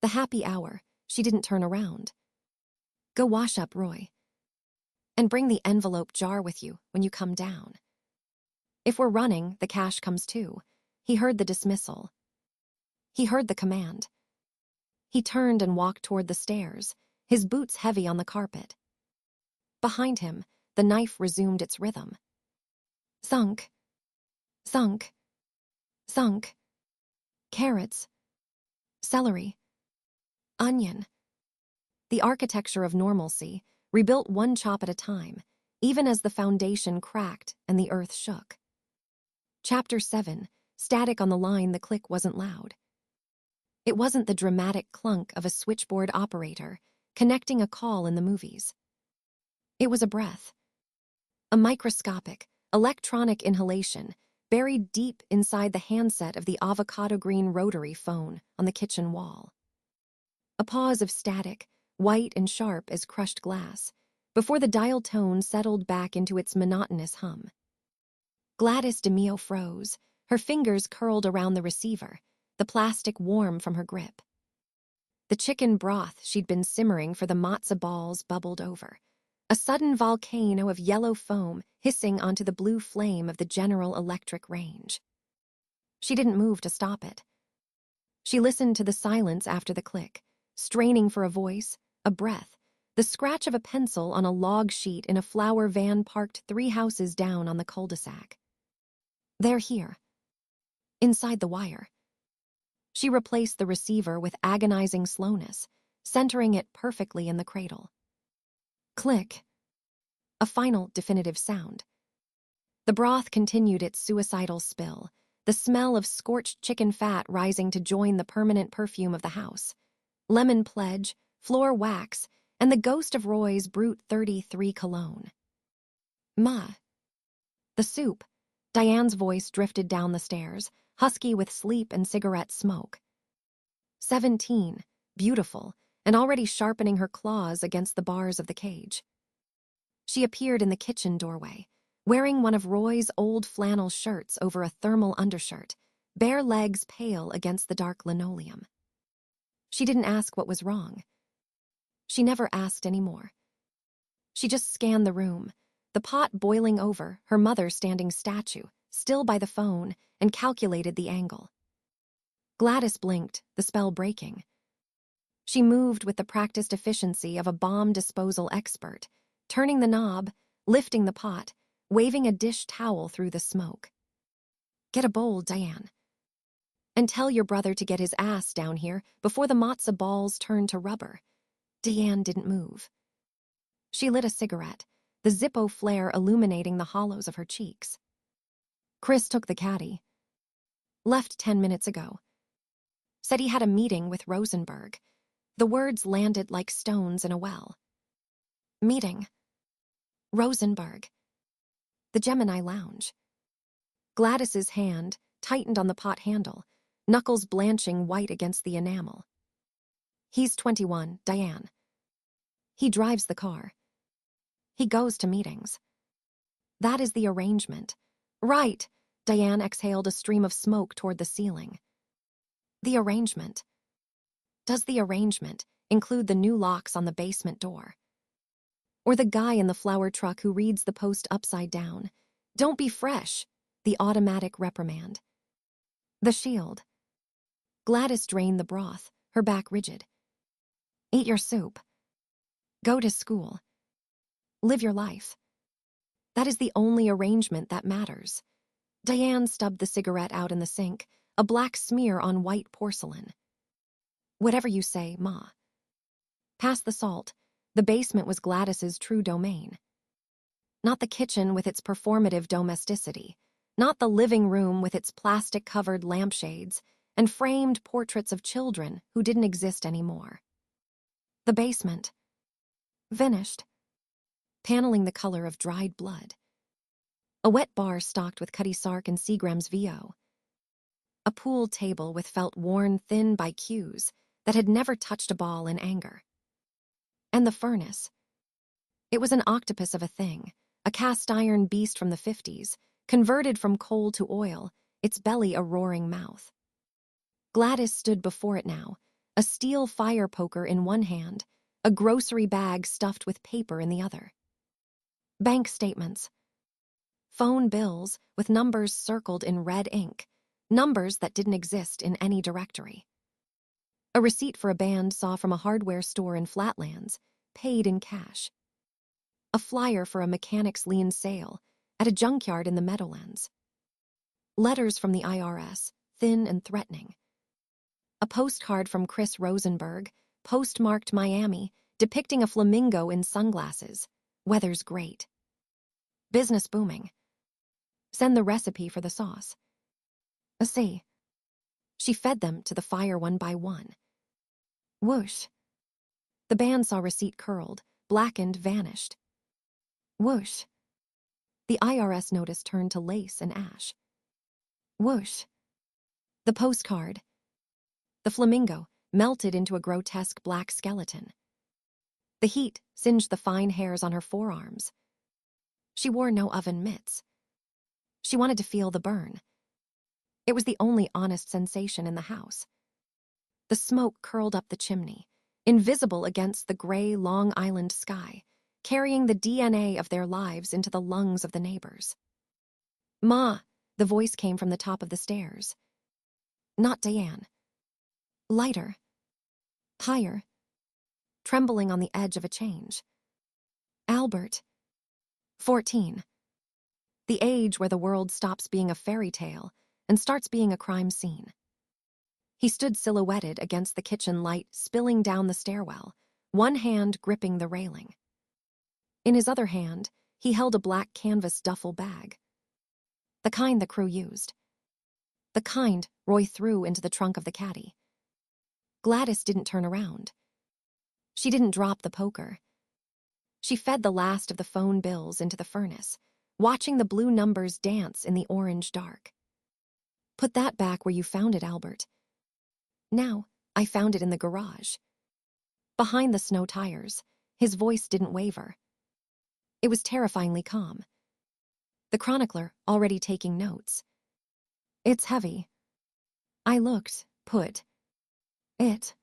The happy hour. She didn't turn around. Go wash up, Roy. And bring the envelope jar with you when you come down. If we're running, the cash comes too. He heard the dismissal. He heard the command. He turned and walked toward the stairs, his boots heavy on the carpet. Behind him, the knife resumed its rhythm. Sunk. Sunk. Sunk. Carrots. Celery. Onion. The architecture of normalcy, rebuilt one chop at a time, even as the foundation cracked and the earth shook. Chapter 7, static on the line, the click wasn't loud. It wasn't the dramatic clunk of a switchboard operator connecting a call in the movies. It was a breath. A microscopic, electronic inhalation buried deep inside the handset of the avocado green rotary phone on the kitchen wall. A pause of static, white and sharp as crushed glass, before the dial tone settled back into its monotonous hum. Gladys DeMeo froze, her fingers curled around the receiver, the plastic warm from her grip. The chicken broth she'd been simmering for the matzo balls bubbled over, a sudden volcano of yellow foam hissing onto the blue flame of the General Electric range. She didn't move to stop it. She listened to the silence after the click, straining for a voice, a breath, the scratch of a pencil on a log sheet in a flower van parked 3 houses down on the cul-de-sac. They're here. Inside the wire. She replaced the receiver with agonizing slowness, centering it perfectly in the cradle. Click. A final, definitive sound. The broth continued its suicidal spill, the smell of scorched chicken fat rising to join the permanent perfume of the house. Lemon pledge, floor wax, and the ghost of Roy's Brute 33 cologne. Ma. The soup. Diane's voice drifted down the stairs, husky with sleep and cigarette smoke. 17, beautiful, and already sharpening her claws against the bars of the cage. She appeared in the kitchen doorway, wearing one of Roy's old flannel shirts over a thermal undershirt, bare legs pale against the dark linoleum. She didn't ask what was wrong. She never asked anymore. She just scanned the room, the pot boiling over, her mother standing statue, still by the phone, and calculated the angle. Gladys blinked, the spell breaking. She moved with the practiced efficiency of a bomb disposal expert, turning the knob, lifting the pot, waving a dish towel through the smoke. Get a bowl, Diane. And tell your brother to get his ass down here before the matzo balls turn to rubber. Diane didn't move. She lit a cigarette, the Zippo flare illuminating the hollows of her cheeks. Chris took the caddy. Left 10 minutes ago. Said he had a meeting with Rosenberg. The words landed like stones in a well. Meeting. Rosenberg. The Gemini Lounge. Gladys's hand tightened on the pot handle, knuckles blanching white against the enamel. He's 21, Diane. He drives the car. He goes to meetings. That is the arrangement. Right, Diane exhaled a stream of smoke toward the ceiling. The arrangement. Does the arrangement include the new locks on the basement door? Or the guy in the flower truck who reads the post upside down? Don't be fresh, the automatic reprimand. The shield. Gladys drained the broth, her back rigid. Eat your soup. Go to school. Live your life. That is the only arrangement that matters. Diane stubbed the cigarette out in the sink, a black smear on white porcelain. Whatever you say, Ma. Past the salt, the basement was Gladys's true domain. Not the kitchen with its performative domesticity, not the living room with its plastic-covered lampshades and framed portraits of children who didn't exist anymore. The basement. Finished. Paneling the color of dried blood. A wet bar stocked with Cutty Sark and Seagram's VO. A pool table with felt worn thin by cues that had never touched a ball in anger. And the furnace. It was an octopus of a thing, a cast-iron beast from the 50s, converted from coal to oil, its belly a roaring mouth. Gladys stood before it now, a steel fire poker in one hand, a grocery bag stuffed with paper in the other. Bank statements. Phone bills with numbers circled in red ink, numbers that didn't exist in any directory. A receipt for a band saw from a hardware store in Flatlands, paid in cash. A flyer for a mechanic's lien sale at a junkyard in the Meadowlands. Letters from the IRS, thin and threatening. A postcard from Chris Rosenberg, postmarked Miami, depicting a flamingo in sunglasses. Weather's great. Business booming. Send the recipe for the sauce. A C. She fed them to the fire one by one. Whoosh. The band saw receipt curled, blackened, vanished. Whoosh. The IRS notice turned to lace and ash. Whoosh. The postcard. The flamingo melted into a grotesque black skeleton. The heat singed the fine hairs on her forearms. She wore no oven mitts. She wanted to feel the burn. It was the only honest sensation in the house. The smoke curled up the chimney, invisible against the gray Long Island sky, carrying the DNA of their lives into the lungs of the neighbors. "Ma," the voice came from the top of the stairs. Not Diane. Lighter. Higher. Trembling on the edge of a change. Albert. 14. The age where the world stops being a fairy tale and starts being a crime scene. He stood silhouetted against the kitchen light spilling down the stairwell, one hand gripping the railing. In his other hand, he held a black canvas duffel bag. The kind the crew used. The kind Roy threw into the trunk of the caddy. Gladys didn't turn around. She didn't drop the poker. She fed the last of the phone bills into the furnace, watching the blue numbers dance in the orange dark. "Put that back where you found it, Albert." "Now, I found it in the garage." Behind the snow tires, his voice didn't waver. It was terrifyingly calm. The chronicler already taking notes. "It's heavy." I looked, put it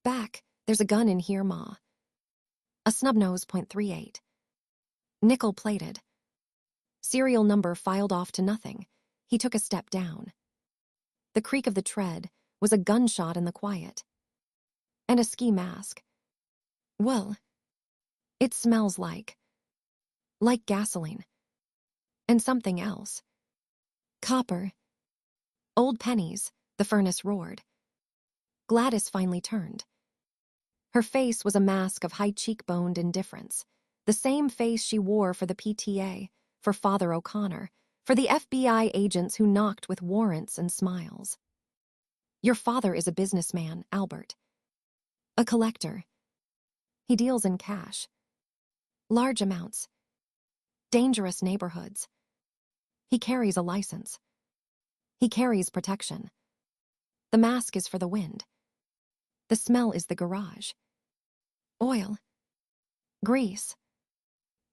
back. "There's a gun in here, Ma." A snub-nose .38. Nickel-plated. Serial number filed off to nothing. He took a step down. The creak of the tread was a gunshot in the quiet. And a ski mask. "Well, it smells like gasoline. And something else. Copper. Old pennies," the furnace roared. Gladys finally turned. Her face was a mask of high-cheekboned indifference, the same face she wore for the PTA, for Father O'Connor, for the FBI agents who knocked with warrants and smiles. "Your father is a businessman, Albert. A collector. He deals in cash. Large amounts. Dangerous neighborhoods. He carries a license. He carries protection. The mask is for the wind. The smell is the garage. Oil. Grease.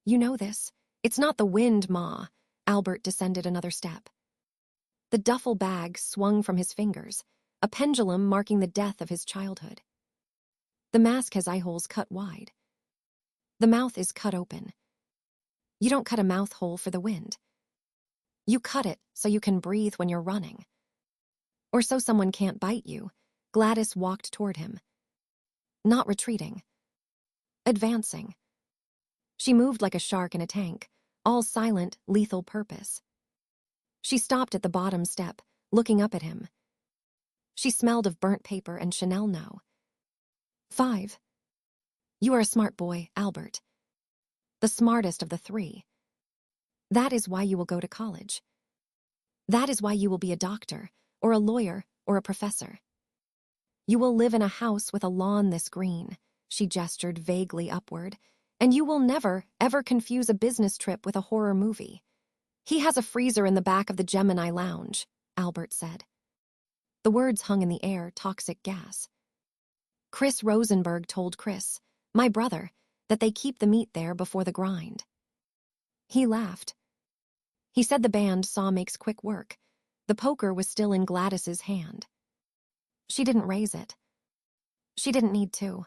You know this. It's not the wind, Ma." Albert descended another step. The duffel bag swung from his fingers, a pendulum marking the death of his childhood. The mask has eye holes cut wide. The mouth is cut open. You don't cut a mouth hole for the wind. You cut it so you can breathe when you're running. Or so someone can't bite you. Gladys walked toward him. Not retreating. Advancing. She moved like a shark in a tank, all silent, lethal purpose. She stopped at the bottom step, looking up at him. She smelled of burnt paper and Chanel no. 5. You are a smart boy, Albert. The smartest of the three. That is why you will go to college. That is why you will be a doctor, or a lawyer, or a professor. You will live in a house with a lawn this green, she gestured vaguely upward, and you will never, ever confuse a business trip with a horror movie. He has a freezer in the back of the Gemini Lounge, Albert said. The words hung in the air, toxic gas. Chris Rosenberg told Chris, my brother, that they keep the meat there before the grind. He laughed. He said the band saw makes quick work. The poker was still in Gladys's hand. She didn't raise it. She didn't need to.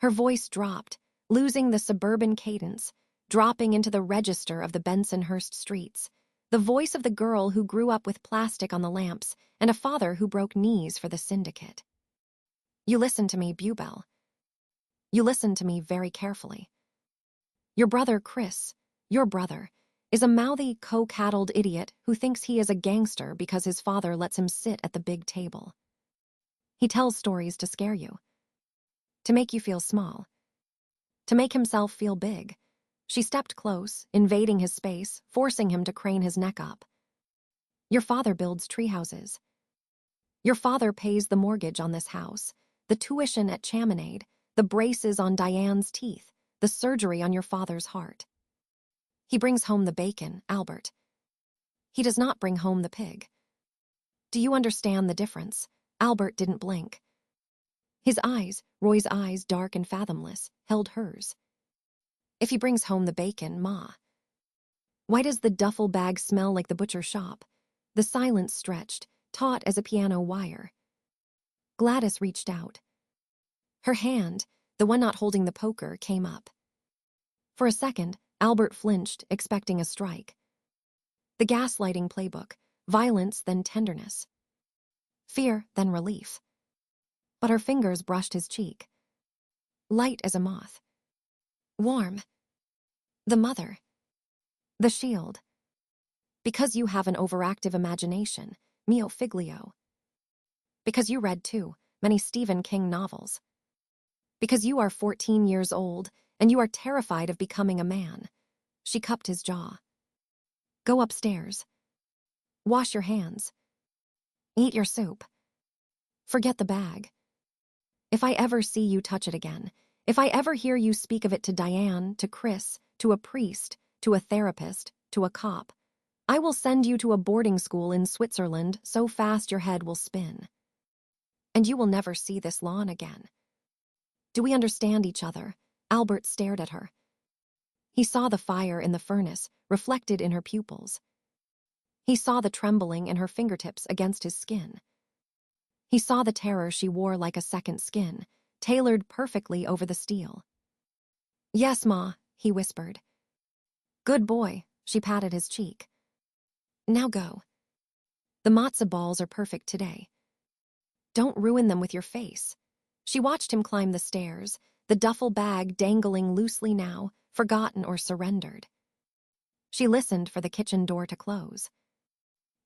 Her voice dropped, losing the suburban cadence, dropping into the register of the Bensonhurst streets, the voice of the girl who grew up with plastic on the lamps and a father who broke knees for the syndicate. You listen to me, Bubel. You listen to me very carefully. Your brother, Chris, your brother, is a mouthy, coke-addled idiot who thinks he is a gangster because his father lets him sit at the big table. He tells stories to scare you, to make you feel small, to make himself feel big. She stepped close, invading his space, forcing him to crane his neck up. Your father builds treehouses. Your father pays the mortgage on this house, the tuition at Chaminade, the braces on Diane's teeth, the surgery on your father's heart. He brings home the bacon, Albert. He does not bring home the pig. Do you understand the difference? Albert didn't blink. His eyes, Roy's eyes, dark and fathomless, held hers. If he brings home the bacon, Ma. Why does the duffel bag smell like the butcher shop? The silence stretched, taut as a piano wire. Gladys reached out. Her hand, the one not holding the poker, came up. For a second, Albert flinched, expecting a strike. The gaslighting playbook, violence then tenderness. Fear then relief. But her fingers brushed his cheek. Light as a moth. Warm. The mother. The shield. Because you have an overactive imagination, mio figlio. Because you read, too, many Stephen King novels. Because you are 14 years old and you are terrified of becoming a man. She cupped his jaw. Go upstairs. Wash your hands. Eat your soup. Forget the bag. If I ever see you touch it again, if I ever hear you speak of it to Diane, to Chris, to a priest, to a therapist, to a cop, I will send you to a boarding school in Switzerland so fast your head will spin. And you will never see this lawn again. Do we understand each other? Albert stared at her. He saw the fire in the furnace reflected in her pupils. He saw the trembling in her fingertips against his skin. He saw the terror she wore like a second skin, tailored perfectly over the steel. Yes, Ma, he whispered. Good boy, she patted his cheek. Now go. The matzo balls are perfect today. Don't ruin them with your face. She watched him climb the stairs, the duffel bag dangling loosely now, forgotten or surrendered. She listened for the kitchen door to close.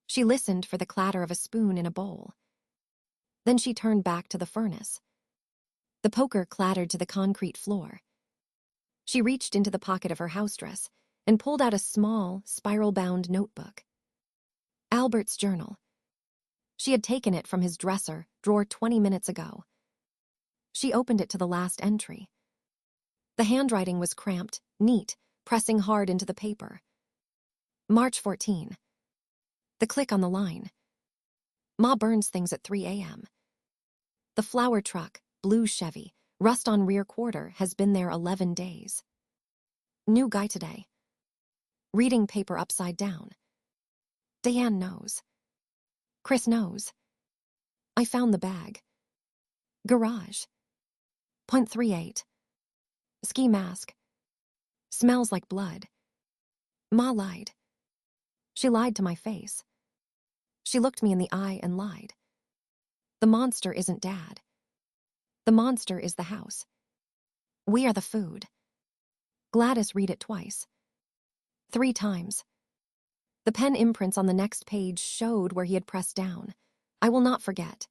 She listened for the clatter of a spoon in a bowl. Then she turned back to the furnace. The poker clattered to the concrete floor. She reached into the pocket of her house dress and pulled out a small, spiral-bound notebook. Albert's journal. She had taken it from his dresser drawer 20 minutes ago. She opened it to the last entry. The handwriting was cramped, neat, pressing hard into the paper. March 14. The click on the line. Ma burns things at 3 a.m. The flour truck, blue Chevy, rust on rear quarter, has been there 11 days. New guy today. Reading paper upside down. Diane knows. Chris knows. I found the bag. Garage. .38. Ski mask. Smells like blood. Ma lied. She lied to my face. She looked me in the eye and lied. The monster isn't Dad. The monster is the house. We are the food. Gladys read it twice. 3 times. The pen imprints on the next page showed where he had pressed down. I will not forget.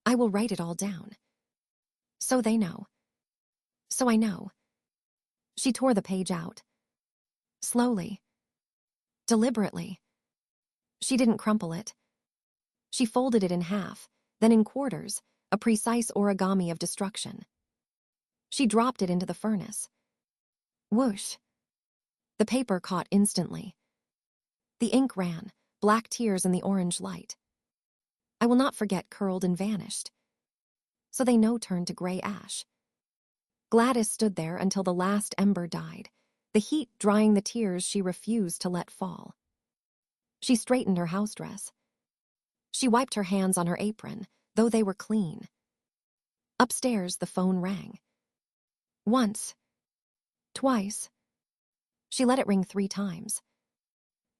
I will write it all down. So they know. So I know. She tore the page out. Slowly. Deliberately. She didn't crumple it. She folded it in half, then in quarters, a precise origami of destruction. She dropped it into the furnace. Whoosh. The paper caught instantly. The ink ran, black tears in the orange light. I will not forget curled and vanished. So they know turned to gray ash. Gladys stood there until the last ember died, the heat drying the tears she refused to let fall. She straightened her house dress. She wiped her hands on her apron, though they were clean. Upstairs, the phone rang. Once. Twice. She let it ring 3 times.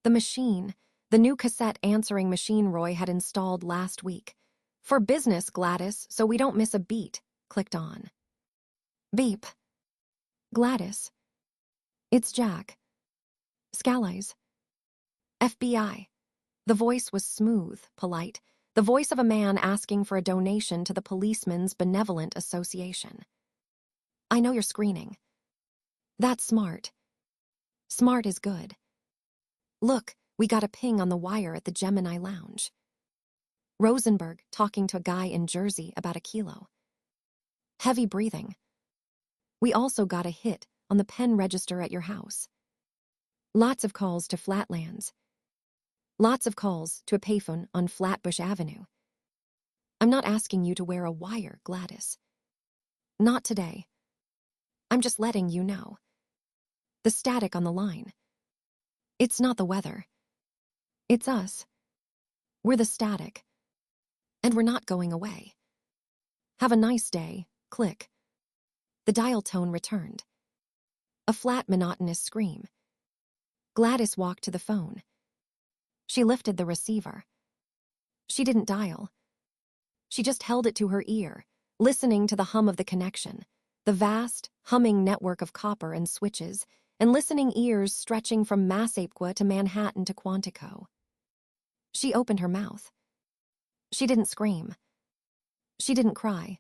The machine, the new cassette answering machine Roy had installed last week. For business, Gladys, so we don't miss a beat, clicked on. Beep. Gladys. It's Jack. Scallies. FBI. The voice was smooth, polite, the voice of a man asking for a donation to the Policemen's Benevolent Association. I know you're screening. That's smart. Smart is good. Look, we got a ping on the wire at the Gemini Lounge. Rosenberg talking to a guy in Jersey about a kilo. Heavy breathing. We also got a hit on the pen register at your house. Lots of calls to Flatlands. Lots of calls to a payphone on Flatbush Avenue. I'm not asking you to wear a wire, Gladys. Not today. I'm just letting you know. The static on the line. It's not the weather. It's us. We're the static. And we're not going away. Have a nice day, click. The dial tone returned. A flat, monotonous scream. Gladys walked to the phone. She lifted the receiver. She didn't dial. She just held it to her ear, listening to the hum of the connection, the vast, humming network of copper and switches, and listening ears stretching from Massapequa to Manhattan to Quantico. She opened her mouth. She didn't scream. She didn't cry.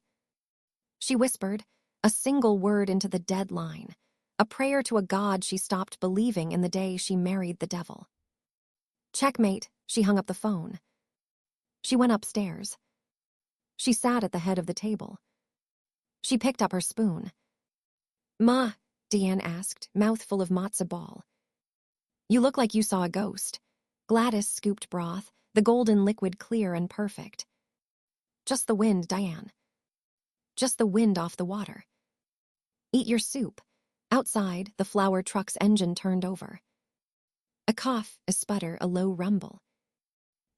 She whispered, a single word into the dead line, a prayer to a god she stopped believing in the day she married the devil. Checkmate, she hung up the phone. She went upstairs. She sat at the head of the table. She picked up her spoon. Ma, Deanne asked, mouth full of matzo ball. You look like you saw a ghost. Gladys scooped broth, the golden liquid clear and perfect. Just the wind, Diane. Just the wind off the water. Eat your soup. Outside, the flour truck's engine turned over. A cough, a sputter, a low rumble.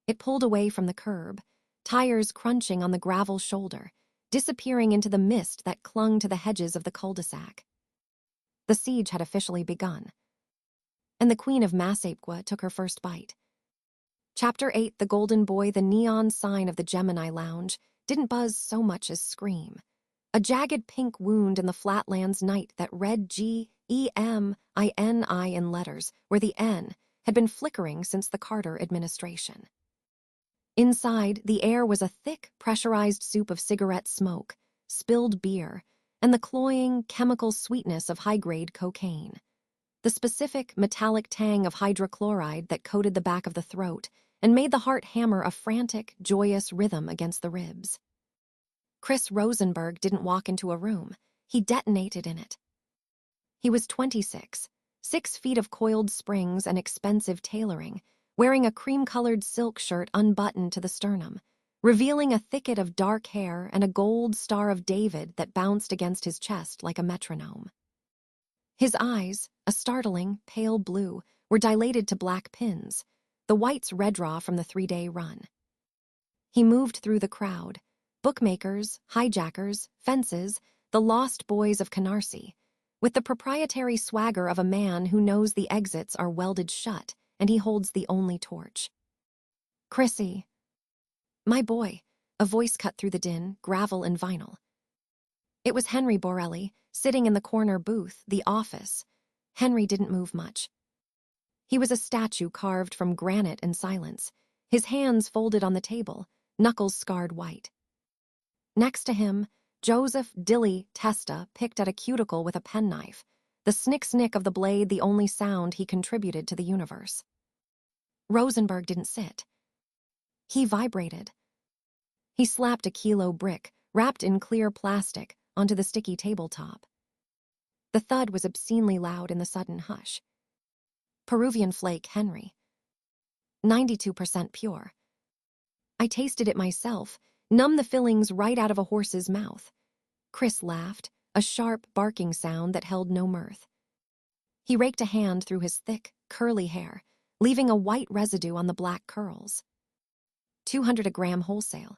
It pulled away from the curb, tires crunching on the gravel shoulder, disappearing into the mist that clung to the hedges of the cul-de-sac. The siege had officially begun. And the Queen of Massapequa took her first bite. Chapter 8, The Golden Boy, the neon sign of the Gemini Lounge, didn't buzz so much as scream. A jagged pink wound in the Flatlands night that read Gemini in letters, where the N had been flickering since the Carter administration. Inside, the air was a thick, pressurized soup of cigarette smoke, spilled beer, and the cloying, chemical sweetness of high-grade cocaine. The specific, metallic tang of hydrochloride that coated the back of the throat and made the heart hammer a frantic, joyous rhythm against the ribs. Chris Rosenberg didn't walk into a room. He detonated in it. He was 26, 6 feet of coiled springs and expensive tailoring, wearing a cream-colored silk shirt unbuttoned to the sternum, revealing a thicket of dark hair and a gold Star of David that bounced against his chest like a metronome. His eyes, a startling, pale blue, were dilated to black pins, the whites red raw from the 3-day run. He moved through the crowd, bookmakers, hijackers, fences, the lost boys of Canarsie, with the proprietary swagger of a man who knows the exits are welded shut and he holds the only torch. Chrissy. My boy, a voice cut through the din, gravel and vinyl. It was Henry Borelli, sitting in the corner booth, the office. Henry didn't move much. He was a statue carved from granite and silence, his hands folded on the table, knuckles scarred white. Next to him, Joseph Dilly Testa picked at a cuticle with a penknife, the snick-snick of the blade the only sound he contributed to the universe. Rosenberg didn't sit. He vibrated. He slapped a kilo brick, wrapped in clear plastic, onto the sticky tabletop. The thud was obscenely loud in the sudden hush. Peruvian flake, Henry. 92% pure. I tasted it myself, numbed the fillings right out of a horse's mouth. Chris laughed, a sharp, barking sound that held no mirth. He raked a hand through his thick, curly hair, leaving a white residue on the black curls. 200 a gram wholesale.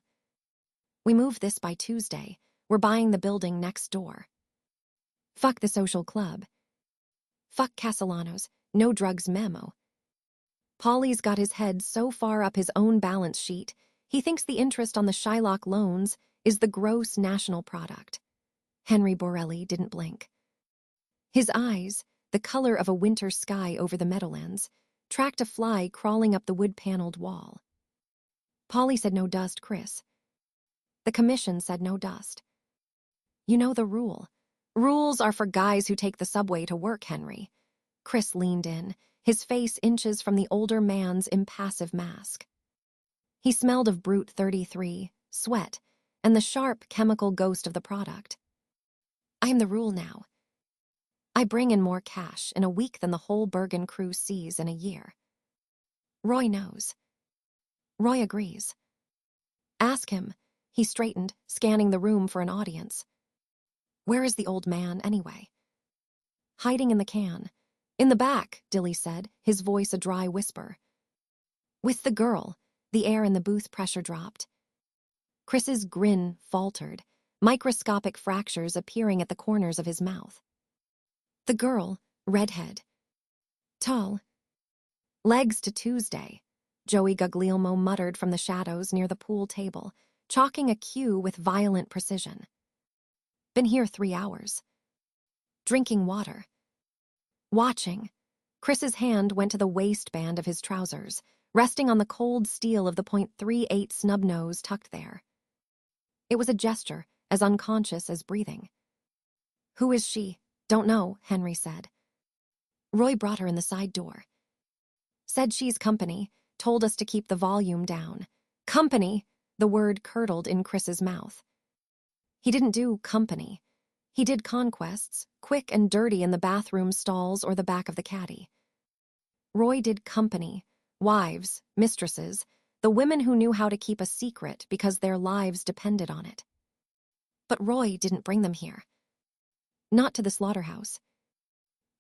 We move this by Tuesday. We're buying the building next door. Fuck the social club. Fuck Castellanos, no drugs memo. Paulie's got his head so far up his own balance sheet, he thinks the interest on the Shylock loans is the gross national product. Henry Borelli didn't blink. His eyes, the color of a winter sky over the meadowlands, tracked a fly crawling up the wood-paneled wall. Paulie said no dust, Chris. The commission said no dust. You know the rule. Rules are for guys who take the subway to work, Henry. Chris leaned in, his face inches from the older man's impassive mask. He smelled of Brute 33, sweat, and the sharp chemical ghost of the product. I am the rule now. I bring in more cash in a week than the whole Bergen crew sees in a year. Roy knows. Roy agrees. Ask him. He straightened, scanning the room for an audience. Where is the old man, anyway? Hiding in the can. In the back, Dilly said, his voice a dry whisper. With the girl. The air in the booth pressure dropped. Chris's grin faltered, microscopic fractures appearing at the corners of his mouth. The girl, redhead. Tall. Legs to Tuesday, Joey Guglielmo muttered from the shadows near the pool table, chalking a cue with violent precision. Been here 3 hours. Drinking water. Watching. Chris's hand went to the waistband of his trousers, resting on the cold steel of the .38 snub nose tucked there. It was a gesture, as unconscious as breathing. Who is she? Don't know, Henry said. Roy brought her in the side door. Said she's company, told us to keep the volume down. Company! The word curdled in Chris's mouth. He didn't do company. He did conquests, quick and dirty in the bathroom stalls or the back of the caddy. Roy did company, wives, mistresses, the women who knew how to keep a secret because their lives depended on it. But Roy didn't bring them here. Not to the slaughterhouse.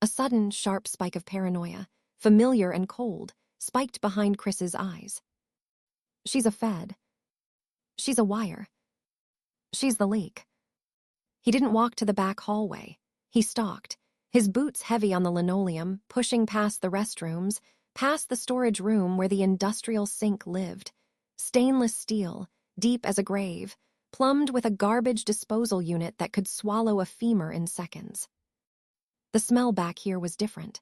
A sudden, sharp spike of paranoia, familiar and cold, spiked behind Chris's eyes. She's a fed. She's a wire. She's the leak. He didn't walk to the back hallway. He stalked, his boots heavy on the linoleum, pushing past the restrooms, past the storage room where the industrial sink lived. Stainless steel, deep as a grave, plumbed with a garbage disposal unit that could swallow a femur in seconds. The smell back here was different.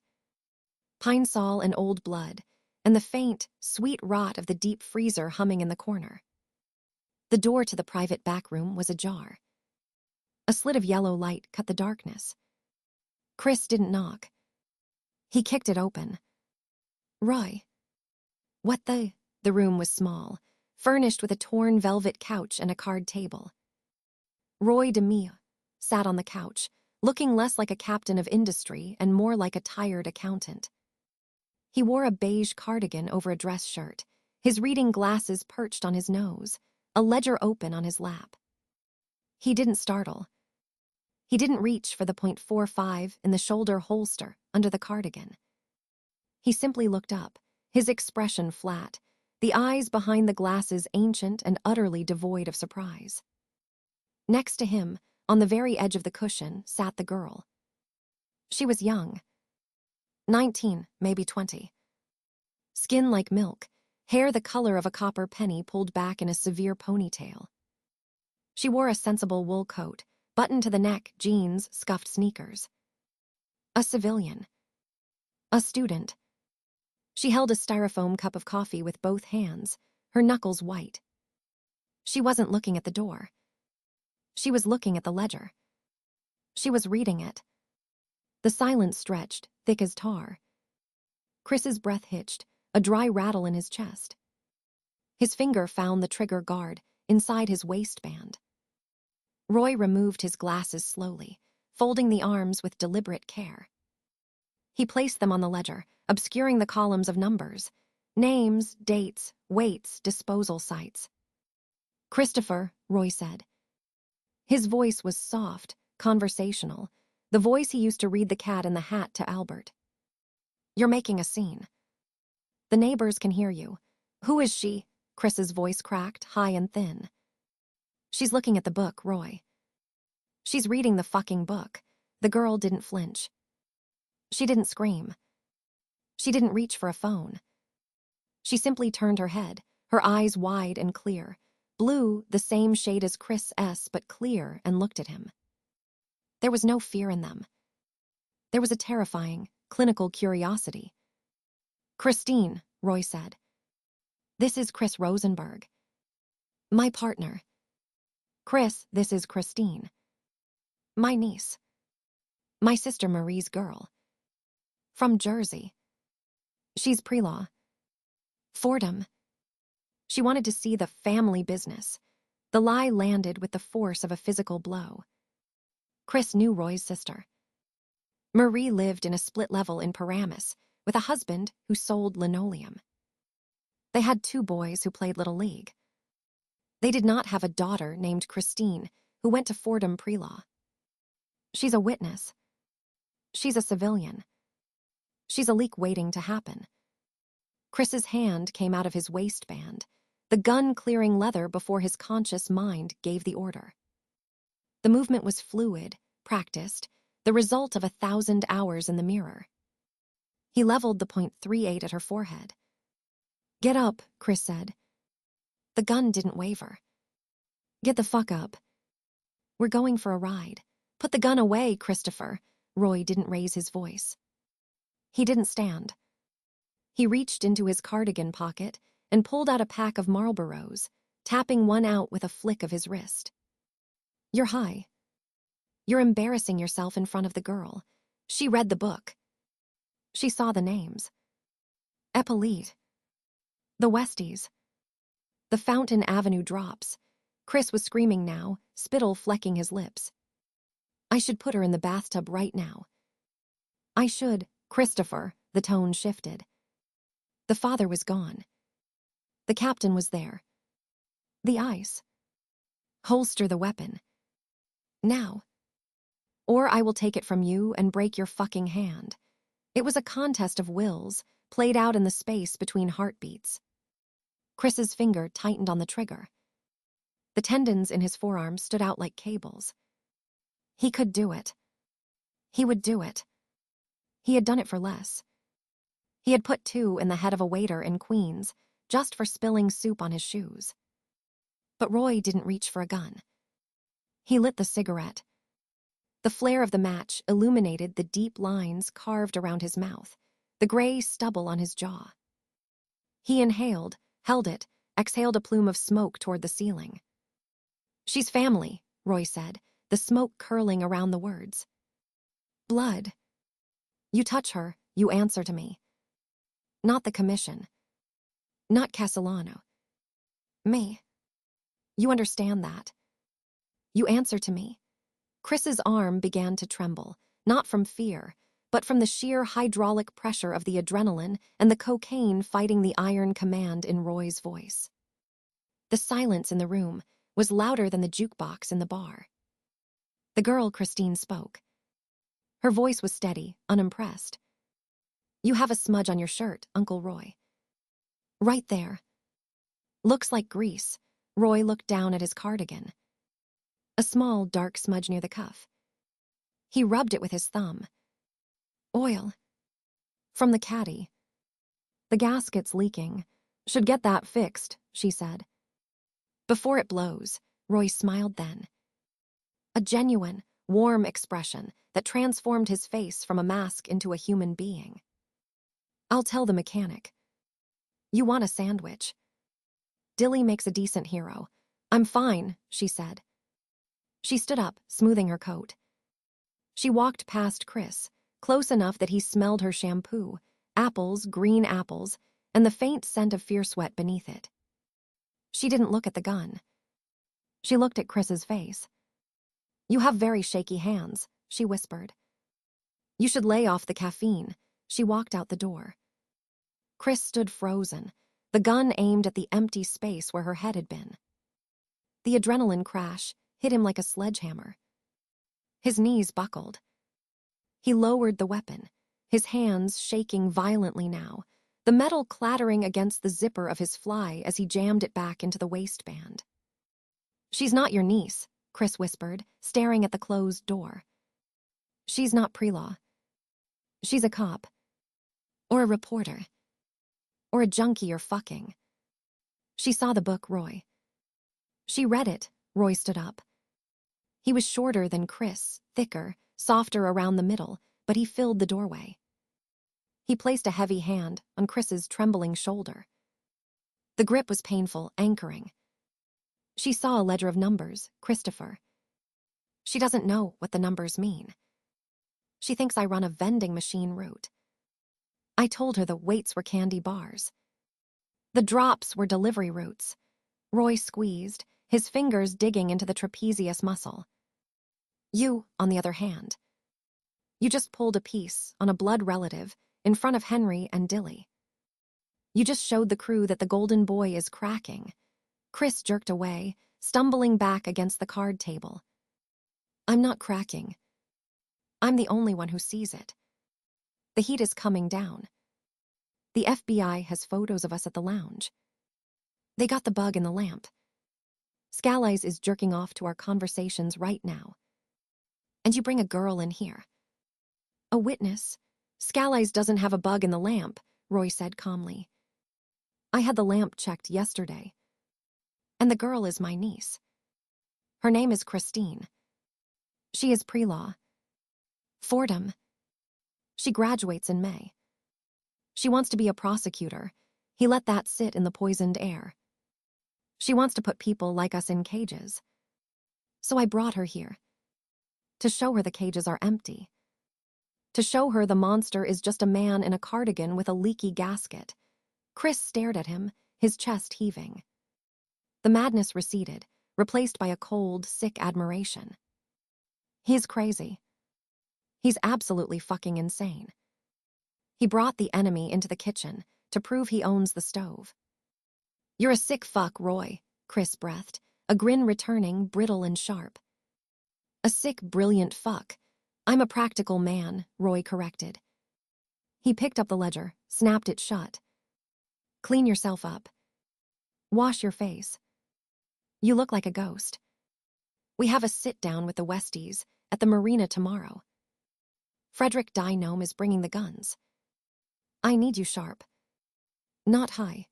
Pine sol and old blood, and the faint, sweet rot of the deep freezer humming in the corner. The door to the private back room was ajar. A slit of yellow light cut the darkness. Chris didn't knock. He kicked it open. Roy. What the? The room was small, furnished with a torn velvet couch and a card table. Roy DeMeo sat on the couch, looking less like a captain of industry and more like a tired accountant. He wore a beige cardigan over a dress shirt, his reading glasses perched on his nose, a ledger open on his lap. He didn't startle. He didn't reach for the .45 in the shoulder holster under the cardigan. He simply looked up, his expression flat, the eyes behind the glasses ancient and utterly devoid of surprise. Next to him, on the very edge of the cushion, sat the girl. She was young. 19, maybe 20. Skin like milk, hair the color of a copper penny pulled back in a severe ponytail. She wore a sensible wool coat, buttoned to the neck, jeans, scuffed sneakers. A civilian. A student. She held a styrofoam cup of coffee with both hands, her knuckles white. She wasn't looking at the door. She was looking at the ledger. She was reading it. The silence stretched, thick as tar. Chris's breath hitched, a dry rattle in his chest. His finger found the trigger guard inside his waistband. Roy removed his glasses slowly, folding the arms with deliberate care. He placed them on the ledger, obscuring the columns of numbers, names, dates, weights, disposal sites. Christopher, Roy said. His voice was soft, conversational, the voice he used to read The Cat in the Hat to Albert. You're making a scene. The neighbors can hear you. Who is she? Chris's voice cracked, high and thin. She's looking at the book, Roy. She's reading the fucking book. The girl didn't flinch. She didn't scream. She didn't reach for a phone. She simply turned her head, her eyes wide and clear, blue, the same shade as Chris S, but clear, and looked at him. There was no fear in them. There was a terrifying, clinical curiosity. Christine, Roy said. This is Chris Rosenberg. My partner. Chris, this is Christine. My niece. My sister Marie's girl. From Jersey. She's pre-law. Fordham. She wanted to see the family business. The lie landed with the force of a physical blow. Chris knew Roy's sister. Marie lived in a split level in Paramus with a husband who sold linoleum. They had 2 boys who played Little League. They did not have a daughter named Christine who went to Fordham Pre-Law. She's a witness. She's a civilian. She's a leak waiting to happen. Chris's hand came out of his waistband, the gun clearing leather before his conscious mind gave the order. The movement was fluid, practiced, the result of 1,000 hours in the mirror. He leveled the .38 at her forehead. "Get up," Chris said. The gun didn't waver. "Get the fuck up. We're going for a ride. Put the gun away, Christopher." Roy didn't raise his voice. He didn't stand. He reached into his cardigan pocket and pulled out a pack of Marlboros, tapping one out with a flick of his wrist. "You're high. You're embarrassing yourself in front of the girl." She read the book. She saw the names. Eppolite. The Westies. The Fountain Avenue drops. Chris was screaming now, spittle flecking his lips. "I should put her in the bathtub right now." "I should, Christopher," the tone shifted. The father was gone. The captain was there. The ice. "Holster the weapon. Now. Or I will take it from you and break your fucking hand." It was a contest of wills, played out in the space between heartbeats. Chris's finger tightened on the trigger. The tendons in his forearm stood out like cables. He could do it. He would do it. He had done it for less. He had put 2 in the head of a waiter in Queens, just for spilling soup on his shoes. But Roy didn't reach for a gun. He lit the cigarette. The flare of the match illuminated the deep lines carved around his mouth, the gray stubble on his jaw. He inhaled, held it, exhaled a plume of smoke toward the ceiling. "She's family," Roy said, the smoke curling around the words. "Blood. You touch her, you answer to me. Not the commission. Not Castellano. Me. You understand that. You answer to me." Chris's arm began to tremble, not from fear, but from the sheer hydraulic pressure of the adrenaline and the cocaine fighting the iron command in Roy's voice. The silence in the room was louder than the jukebox in the bar. The girl Christine spoke. Her voice was steady, unimpressed. "You have a smudge on your shirt, Uncle Roy. Right there. Looks like grease." Roy looked down at his cardigan. A small, dark smudge near the cuff. He rubbed it with his thumb. "Oil. From the caddy. The gasket's leaking. Should get that fixed," she said. "Before it blows." Roy smiled then. A genuine, warm expression that transformed his face from a mask into a human being. "I'll tell the mechanic. You want a sandwich. Dilly makes a decent hero." "I'm fine," she said. She stood up, smoothing her coat. She walked past Chris, close enough that he smelled her shampoo, apples, green apples, and the faint scent of fierce sweat beneath it. She didn't look at the gun. She looked at Chris's face. "You have very shaky hands," she whispered. "You should lay off the caffeine." She walked out the door. Chris stood frozen, the gun aimed at the empty space where her head had been. The adrenaline crash hit him like a sledgehammer. His knees buckled. He lowered the weapon, his hands shaking violently now, the metal clattering against the zipper of his fly as he jammed it back into the waistband. "She's not your niece," Chris whispered, staring at the closed door. "She's not pre-law. She's a cop. Or a reporter. Or a junkie you're fucking." She saw the book, Roy. She read it. Roy stood up. He was shorter than Chris, thicker, softer around the middle, but he filled the doorway. He placed a heavy hand on Chris's trembling shoulder. The grip was painful, anchoring. She saw a ledger of numbers, Christopher. She doesn't know what the numbers mean. She thinks I run a vending machine route. I told her the weights were candy bars. The drops were delivery routes. Roy squeezed, his fingers digging into the trapezius muscle. You, on the other hand, you just pulled a piece on a blood relative in front of Henry and Dilly. You just showed the crew that the golden boy is cracking. Chris jerked away, stumbling back against the card table. I'm not cracking. I'm the only one who sees it. The heat is coming down. The FBI has photos of us at the lounge. They got the bug in the lamp. Scalise is jerking off to our conversations right now. And you bring a girl in here. A witness? Scalise doesn't have a bug in the lamp, Roy said calmly. I had the lamp checked yesterday. And the girl is my niece. Her name is Christine. She is pre-law. Fordham. She graduates in May. She wants to be a prosecutor. He let that sit in the poisoned air. She wants to put people like us in cages. So I brought her here. To show her the cages are empty. To show her the monster is just a man in a cardigan with a leaky gasket. Chris stared at him, his chest heaving. The madness receded, replaced by a cold, sick admiration. He's crazy. He's absolutely fucking insane. He brought the enemy into the kitchen to prove he owns the stove. You're a sick fuck, Roy, Chris breathed, a grin returning, brittle and sharp. A sick, brilliant fuck. I'm a practical man, Roy corrected. He picked up the ledger, snapped it shut. Clean yourself up. Wash your face. You look like a ghost. We have a sit-down with the Westies at the marina tomorrow. Frederick DeMeo is bringing the guns. I need you sharp. Not high.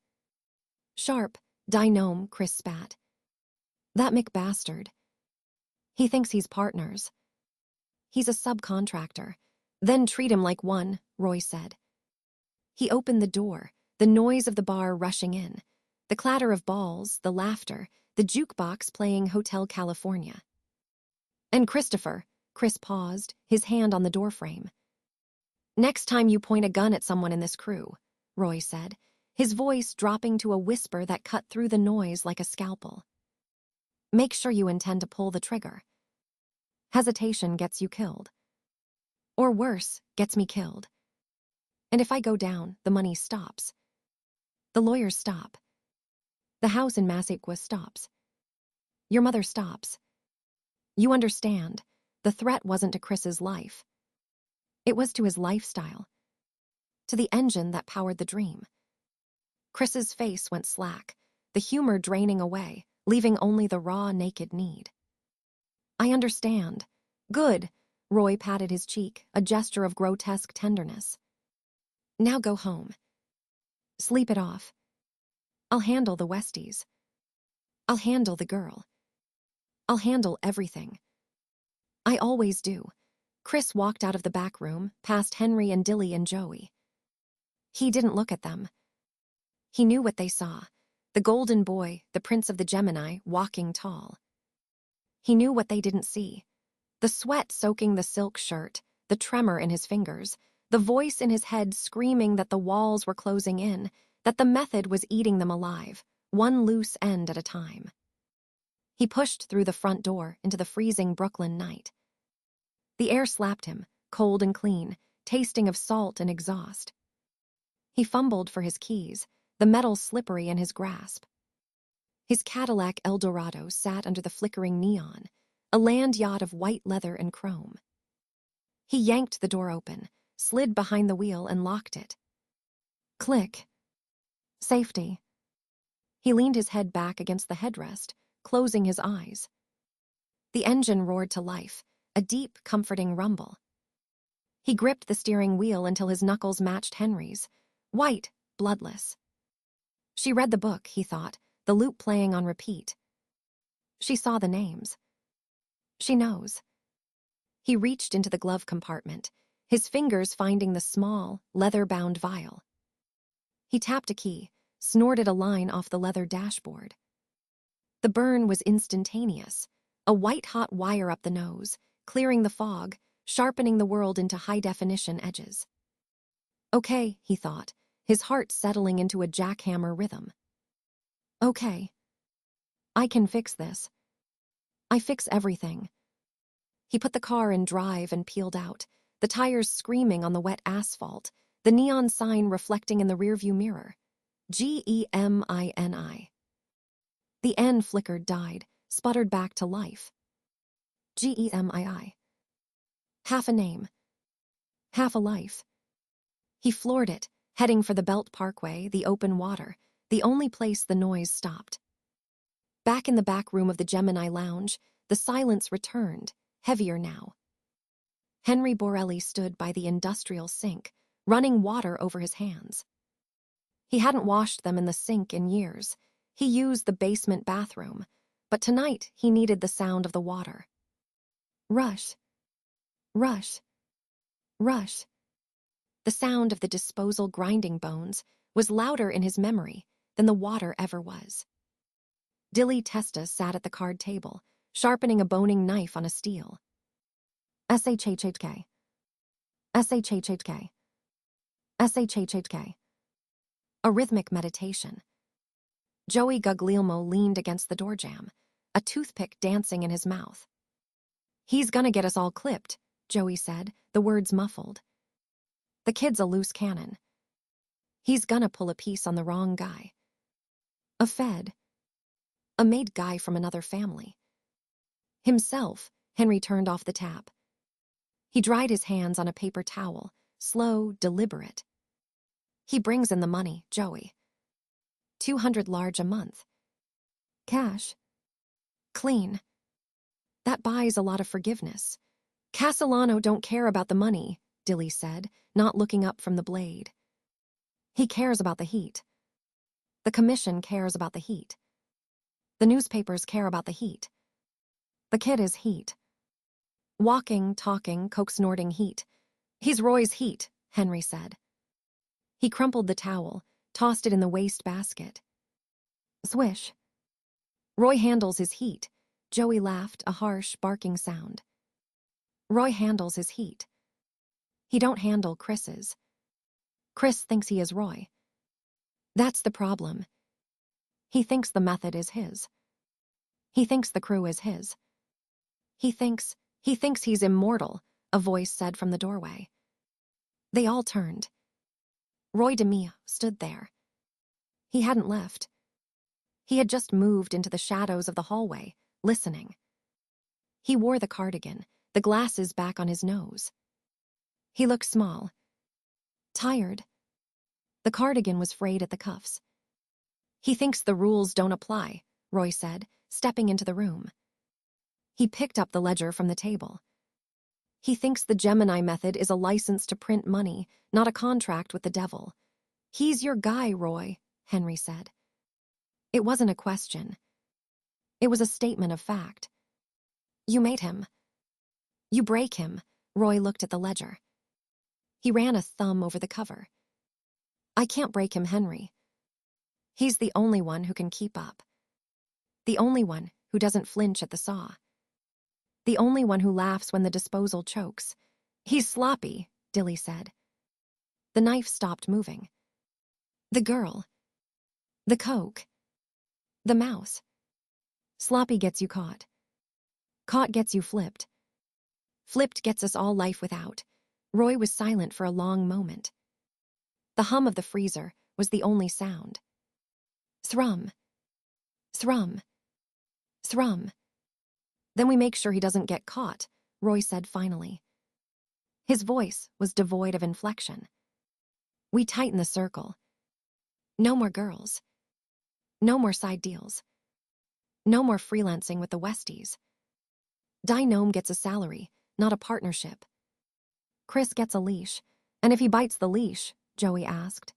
Sharp, DeMeo, Chris spat. That McBastard. He thinks he's partners. He's a subcontractor. Then treat him like one, Roy said. He opened the door, the noise of the bar rushing in, the clatter of balls, the laughter, the jukebox playing Hotel California. And Christopher, Chris paused, his hand on the doorframe. Next time you point a gun at someone in this crew, Roy said, his voice dropping to a whisper that cut through the noise like a scalpel. Make sure you intend to pull the trigger. Hesitation gets you killed. Or worse, gets me killed. And if I go down, the money stops. The lawyers stop. The house in Massapequa stops. Your mother stops. You understand, the threat wasn't to Chris's life. It was to his lifestyle. To the engine that powered the dream. Chris's face went slack, the humor draining away, leaving only the raw, naked need. I understand. Good. Roy patted his cheek, a gesture of grotesque tenderness. Now go home. Sleep it off. I'll handle the Westies. I'll handle the girl. I'll handle everything. I always do. Chris walked out of the back room, past Henry and Dilly and Joey. He didn't look at them. He knew what they saw. The golden boy, the prince of the Gemini, walking tall. He knew what they didn't see. The sweat soaking the silk shirt, the tremor in his fingers, the voice in his head screaming that the walls were closing in, that the method was eating them alive, one loose end at a time. He pushed through the front door into the freezing Brooklyn night. The air slapped him, cold and clean, tasting of salt and exhaust. He fumbled for his keys, the metal slippery in his grasp. His Cadillac Eldorado sat under the flickering neon, a land yacht of white leather and chrome. He yanked the door open, slid behind the wheel and locked it. Click. Safety. He leaned his head back against the headrest, closing his eyes. The engine roared to life, a deep, comforting rumble. He gripped the steering wheel until his knuckles matched Henry's, white, bloodless. She read the book, he thought, the loop playing on repeat. She saw the names. She knows. He reached into the glove compartment, his fingers finding the small, leather-bound vial. He tapped a key, snorted a line off the leather dashboard. The burn was instantaneous, a white-hot wire up the nose, clearing the fog, sharpening the world into high-definition edges. Okay, he thought, his heart settling into a jackhammer rhythm. Okay. I can fix this. I fix everything. He put the car in drive and peeled out, the tires screaming on the wet asphalt, the neon sign reflecting in the rearview mirror. Gemini. The N flickered, died, sputtered back to life. Gemii. Half a name. Half a life. He floored it, heading for the Belt Parkway, the open water, the only place the noise stopped. Back in the back room of the Gemini Lounge, the silence returned, heavier now. Henry Borelli stood by the industrial sink, running water over his hands. He hadn't washed them in the sink in years. He used the basement bathroom, but tonight he needed the sound of the water. Rush. Rush. Rush. The sound of the disposal grinding bones was louder in his memory than the water ever was. Dilly Testa sat at the card table, sharpening a boning knife on a steel. SHHK. SHHK. SHHK. A rhythmic meditation. Joey Guglielmo leaned against the door jamb, a toothpick dancing in his mouth. He's gonna get us all clipped, Joey said, the words muffled. The kid's a loose cannon. He's gonna pull a piece on the wrong guy. A Fed. A made guy from another family. Himself, Henry turned off the tap. He dried his hands on a paper towel, slow, deliberate. He brings in the money, Joey. 200 large a month. Cash. Clean. That buys a lot of forgiveness. Castellano don't care about the money, Dilly said, not looking up from the blade. He cares about the heat. The commission cares about the heat. The newspapers care about the heat. The kid is heat. Walking, talking, coke-snorting heat. He's Roy's heat, Henry said. He crumpled the towel, tossed it in the waste basket. Swish. Roy handles his heat. Joey laughed, a harsh, barking sound. Roy handles his heat. He don't handle Chris's. Chris thinks he is Roy. That's the problem. He thinks the method is his. He thinks the crew is his. He thinks he's immortal, a voice said from the doorway. They all turned. Roy DeMeo stood there. He hadn't left. He had just moved into the shadows of the hallway, listening. He wore the cardigan, the glasses back on his nose. He looked small. Tired. The cardigan was frayed at the cuffs. He thinks the rules don't apply, Roy said, stepping into the room. He picked up the ledger from the table. He thinks the Gemini method is a license to print money, not a contract with the devil. He's your guy, Roy, Henry said. It wasn't a question. It was a statement of fact. You made him. You break him, Roy looked at the ledger. He ran a thumb over the cover. I can't break him, Henry. He's the only one who can keep up. The only one who doesn't flinch at the saw. The only one who laughs when the disposal chokes. He's sloppy, Dilly said. The knife stopped moving. The girl. The coke. The mouse. Sloppy gets you caught. Caught gets you flipped. Flipped gets us all life without. Roy was silent for a long moment. The hum of the freezer was the only sound. Thrum. Thrum. Thrum. Then we make sure he doesn't get caught, Roy said finally. His voice was devoid of inflection. We tighten the circle. No more girls. No more side deals. No more freelancing with the Westies. DeMeo gets a salary, not a partnership. Chris gets a leash, and if he bites the leash, Joey asked.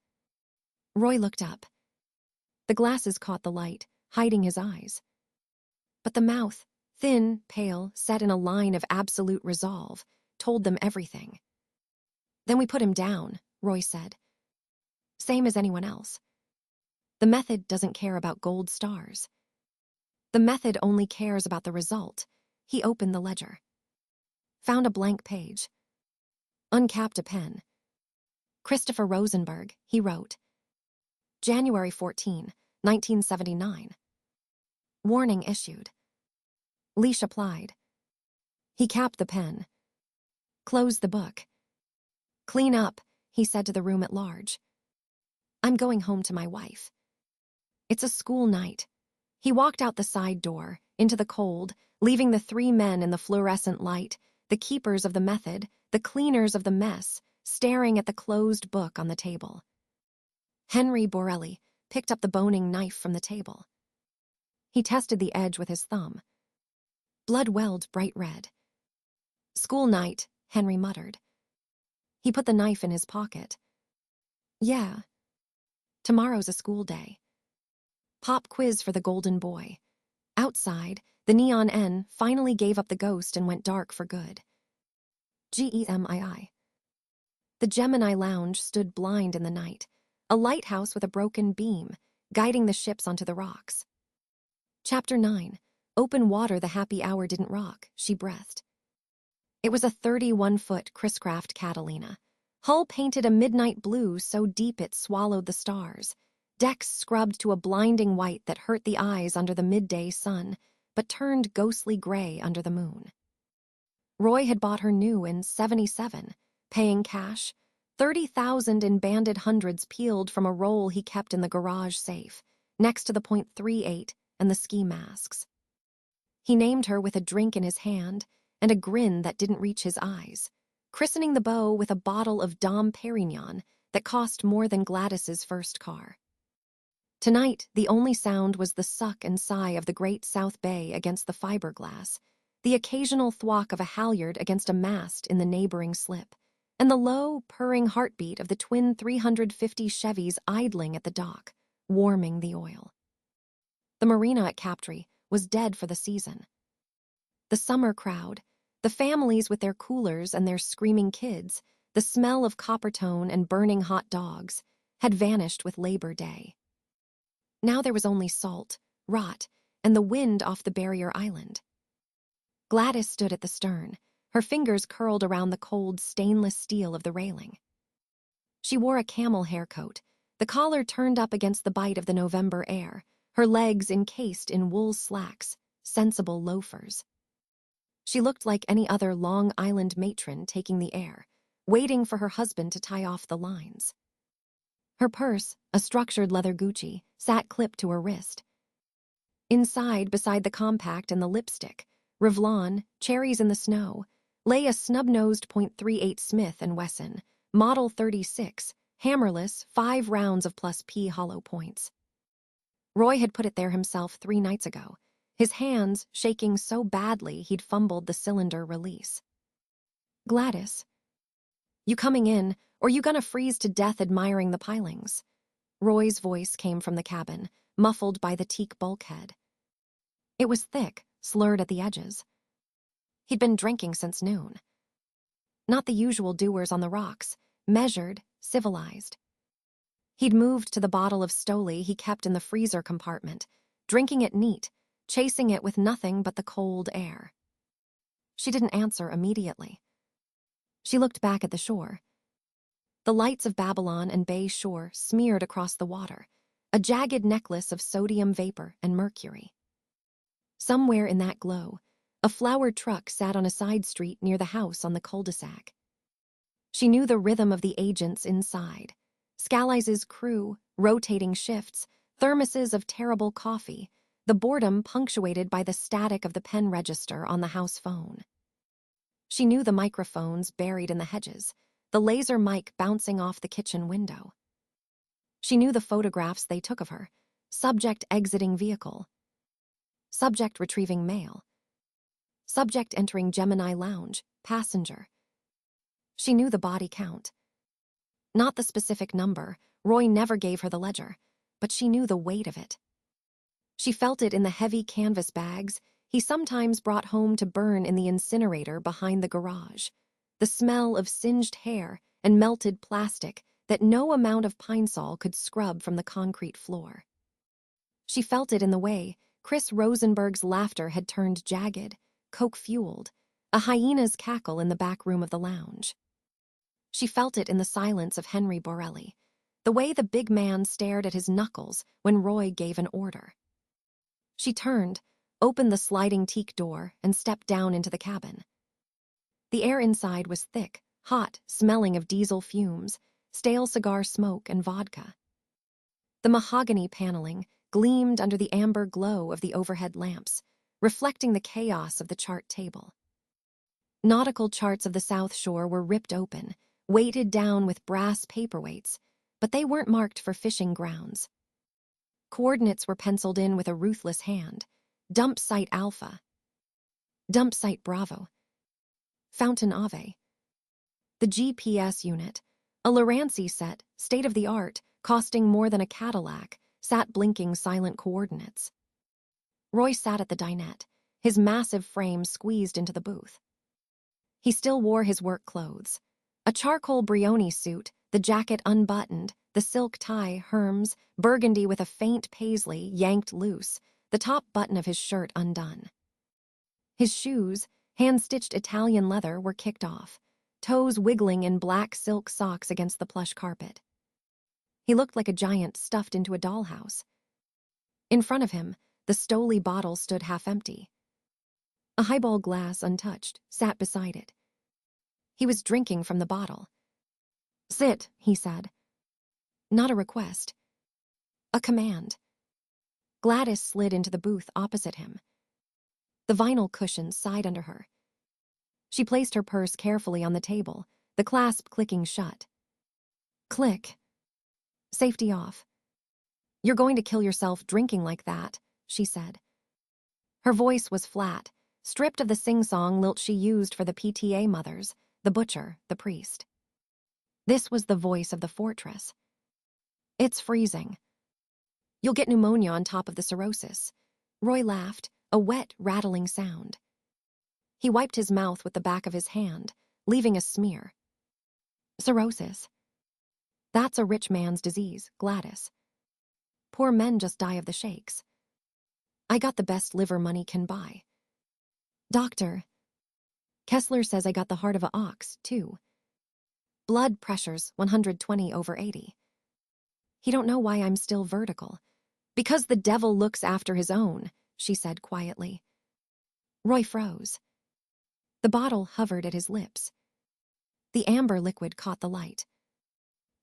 Roy looked up. The glasses caught the light, hiding his eyes. But the mouth, thin, pale, set in a line of absolute resolve, told them everything. Then we put him down, Roy said. Same as anyone else. The method doesn't care about gold stars. The method only cares about the result. He opened the ledger. Found a blank page. Uncapped a pen. Christopher Rosenberg, he wrote. January 14, 1979. Warning issued. Leash applied. He capped the pen. Closed the book. Clean up, he said to the room at large. I'm going home to my wife. It's a school night. He walked out the side door, into the cold, leaving the three men in the fluorescent light, the keepers of the method, the cleaners of the mess, staring at the closed book on the table. Henry Borelli picked up the boning knife from the table. He tested the edge with his thumb. Blood welled bright red. School night, Henry muttered. He put the knife in his pocket. Yeah. Tomorrow's a school day. Pop quiz for the golden boy. Outside, the neon N finally gave up the ghost and went dark for good. Gemini. The Gemini Lounge stood blind in the night, a lighthouse with a broken beam, guiding the ships onto the rocks. Chapter 9. Open water the happy hour didn't rock, she breathed. It was a 31-foot Chris-Craft Catalina. Hull painted a midnight blue so deep it swallowed the stars. Decks scrubbed to a blinding white that hurt the eyes under the midday sun, but turned ghostly gray under the moon. Roy had bought her new in '77, paying cash, $30,000 in banded hundreds peeled from a roll he kept in the garage safe, next to the .38 and the ski masks. He named her with a drink in his hand and a grin that didn't reach his eyes, christening the beau with a bottle of Dom Perignon that cost more than Gladys's first car. Tonight, the only sound was the suck and sigh of the Great South Bay against the fiberglass, the occasional thwack of a halyard against a mast in the neighboring slip, and the low, purring heartbeat of the twin 350 Chevys idling at the dock, warming the oil. The marina at Captree was dead for the season. The summer crowd, the families with their coolers and their screaming kids, the smell of Coppertone and burning hot dogs, had vanished with Labor Day. Now there was only salt, rot, and the wind off the barrier island. Gladys stood at the stern, her fingers curled around the cold stainless steel of the railing. She wore a camel hair coat, the collar turned up against the bite of the November air, her legs encased in wool slacks, sensible loafers. She looked like any other Long Island matron taking the air, waiting for her husband to tie off the lines. Her purse, a structured leather Gucci, sat clipped to her wrist. Inside, beside the compact and the lipstick, Revlon, cherries in the snow, lay a snub-nosed .38 Smith & Wesson, Model 36, hammerless, 5 rounds of +P hollow points. Roy had put it there himself 3 nights ago, his hands shaking so badly he'd fumbled the cylinder release. Gladys, you coming in, or you gonna freeze to death admiring the pilings? Roy's voice came from the cabin, muffled by the teak bulkhead. It was thick, slurred at the edges. He'd been drinking since noon. Not the usual doers on the rocks, measured, civilized. He'd moved to the bottle of Stoli he kept in the freezer compartment, drinking it neat, chasing it with nothing but the cold air. She didn't answer immediately. She looked back at the shore. The lights of Babylon and Bay Shore smeared across the water, a jagged necklace of sodium vapor and mercury. Somewhere in that glow, a flowered truck sat on a side street near the house on the cul-de-sac. She knew the rhythm of the agents inside. Scalise's crew, rotating shifts, thermoses of terrible coffee, the boredom punctuated by the static of the pen register on the house phone. She knew the microphones buried in the hedges, the laser mic bouncing off the kitchen window. She knew the photographs they took of her, subject exiting vehicle, subject retrieving mail, subject entering Gemini Lounge, passenger. She knew the body count. Not the specific number, Roy never gave her the ledger, but she knew the weight of it. She felt it in the heavy canvas bags he sometimes brought home to burn in the incinerator behind the garage, the smell of singed hair and melted plastic that no amount of Pine Sol could scrub from the concrete floor. She felt it in the way Chris Rosenberg's laughter had turned jagged, coke-fueled, a hyena's cackle in the back room of the lounge. She felt it in the silence of Henry Borelli, the way the big man stared at his knuckles when Roy gave an order. She turned, opened the sliding teak door, and stepped down into the cabin. The air inside was thick, hot, smelling of diesel fumes, stale cigar smoke, and vodka. The mahogany paneling gleamed under the amber glow of the overhead lamps, reflecting the chaos of the chart table. Nautical charts of the South Shore were ripped open, weighted down with brass paperweights, but they weren't marked for fishing grounds. Coordinates were penciled in with a ruthless hand. Dump site Alpha. Dump site Bravo. Fountain Ave. The GPS unit, a Lorenzi set, state-of-the-art, costing more than a Cadillac, sat blinking silent coordinates. Roy sat at the dinette, his massive frame squeezed into the booth. He still wore his work clothes. A charcoal Brioni suit, the jacket unbuttoned, the silk tie Hermes, burgundy with a faint paisley yanked loose, the top button of his shirt undone. His shoes, hand-stitched Italian leather, were kicked off, toes wiggling in black silk socks against the plush carpet. He looked like a giant stuffed into a dollhouse. In front of him, the Stoli bottle stood half empty. A highball glass, untouched, sat beside it. He was drinking from the bottle. "Sit," he said. Not a request. A command. Gladys slid into the booth opposite him. The vinyl cushions sighed under her. She placed her purse carefully on the table, the clasp clicking shut. Click. Safety off. "You're going to kill yourself drinking like that," she said. Her voice was flat, stripped of the sing-song lilt she used for the PTA mothers, the butcher, the priest. This was the voice of the fortress. "It's freezing. You'll get pneumonia on top of the cirrhosis." Roy laughed, a wet, rattling sound. He wiped his mouth with the back of his hand, leaving a smear. "Cirrhosis? That's a rich man's disease, Gladys. Poor men just die of the shakes. I got the best liver money can buy. Doctor, Kessler says I got the heart of a ox, too. Blood pressure's 120/80. He don't know why I'm still vertical. Because the devil looks after his own," she said quietly. Roy froze. The bottle hovered at his lips. The amber liquid caught the light.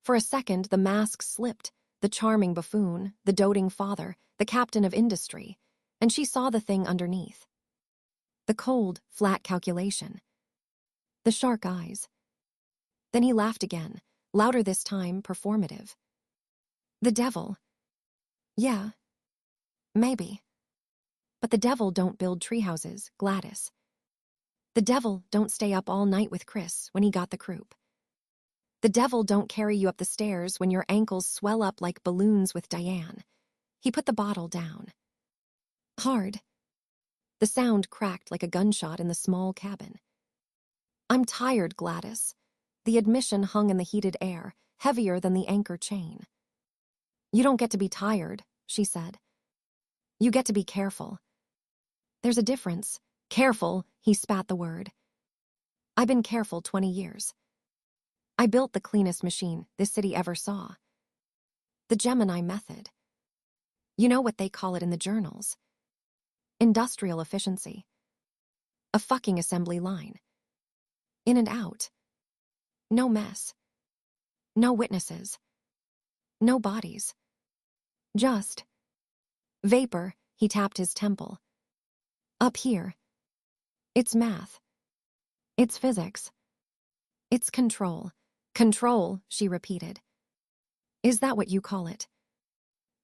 For a second, the mask slipped, the charming buffoon, the doting father, the captain of industry, and she saw the thing underneath. The cold, flat calculation. The shark eyes. Then he laughed again, louder this time, performative. "The devil? Yeah, maybe. But the devil don't build treehouses, Gladys. The devil don't stay up all night with Chris when he got the croup. The devil don't carry you up the stairs when your ankles swell up like balloons with Diane." He put the bottle down. Hard. The sound cracked like a gunshot in the small cabin. "I'm tired, Gladys." The admission hung in the heated air, heavier than the anchor chain. "You don't get to be tired," she said. "You get to be careful." "There's a difference." "Careful," he spat the word. "I've been careful 20 years. I built the cleanest machine this city ever saw. The Gemini method. You know what they call it in the journals? Industrial efficiency. A fucking assembly line. In and out. No mess. No witnesses. No bodies. Just vapor." He tapped his temple. "Up here. It's math. It's physics. It's control." "Control," she repeated. "Is that what you call it?"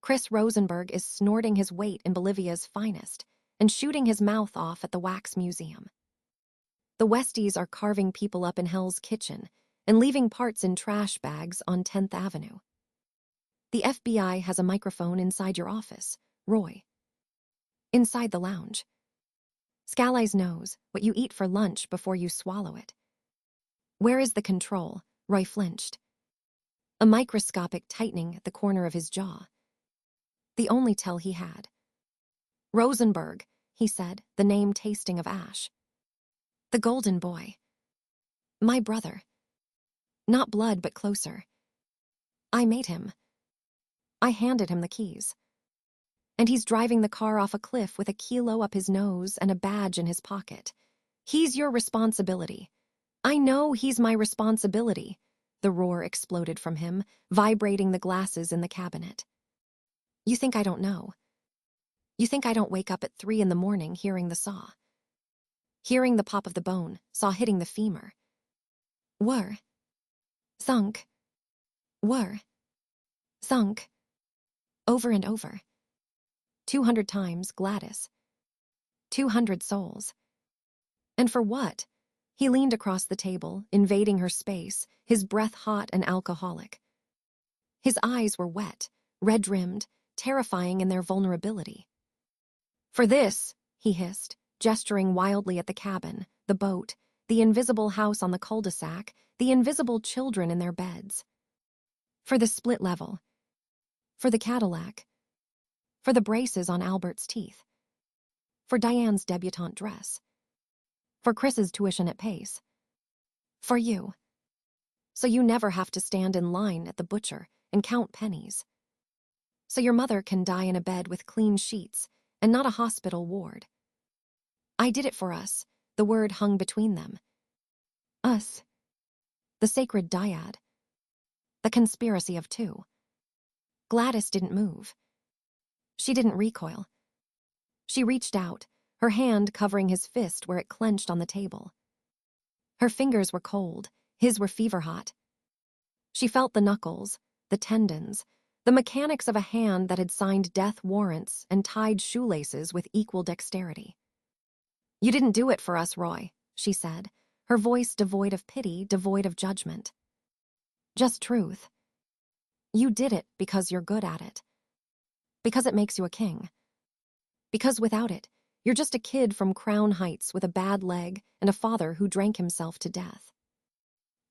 Chris Rosenberg is snorting his weight in Bolivia's finest and shooting his mouth off at the wax museum. The Westies are carving people up in Hell's Kitchen and leaving parts in trash bags on 10th Avenue. The FBI has a microphone inside your office, Roy. Inside the lounge. Scalise knows what you eat for lunch before you swallow it. Where is the control? Roy flinched. A microscopic tightening at the corner of his jaw. The only tell he had. "Rosenberg," he said, the name tasting of ash. "The golden boy. My brother. Not blood, but closer. I made him. I handed him the keys. And he's driving the car off a cliff with a kilo up his nose and a badge in his pocket. He's your responsibility. I know he's my responsibility. The roar exploded from him, vibrating the glasses in the cabinet. You think I don't know? You think I don't wake up at 3 in the morning hearing the saw? Hearing the pop of the bone, saw hitting the femur. Whir. Thunk. Whir. Thunk. Over and over. 200 times, Gladys. 200 souls. And for what? He leaned across the table, invading her space, his breath hot and alcoholic. His eyes were wet, red-rimmed, terrifying in their vulnerability. For this, he hissed, gesturing wildly at the cabin, the boat, the invisible house on the cul-de-sac, the invisible children in their beds. For the split level. For the Cadillac. For the braces on Albert's teeth. For Diane's debutante dress. For Chris's tuition at Pace. For you. So you never have to stand in line at the butcher and count pennies. So your mother can die in a bed with clean sheets and not a hospital ward. I did it for us, the word hung between them. Us. The sacred dyad. The conspiracy of two. Gladys didn't move. She didn't recoil. She reached out, her hand covering his fist where it clenched on the table. Her fingers were cold, his were fever-hot. She felt the knuckles, the tendons, the mechanics of a hand that had signed death warrants and tied shoelaces with equal dexterity. You didn't do it for us, Roy, she said, her voice devoid of pity, devoid of judgment. Just truth. You did it because you're good at it. Because it makes you a king. Because without it, you're just a kid from Crown Heights with a bad leg and a father who drank himself to death.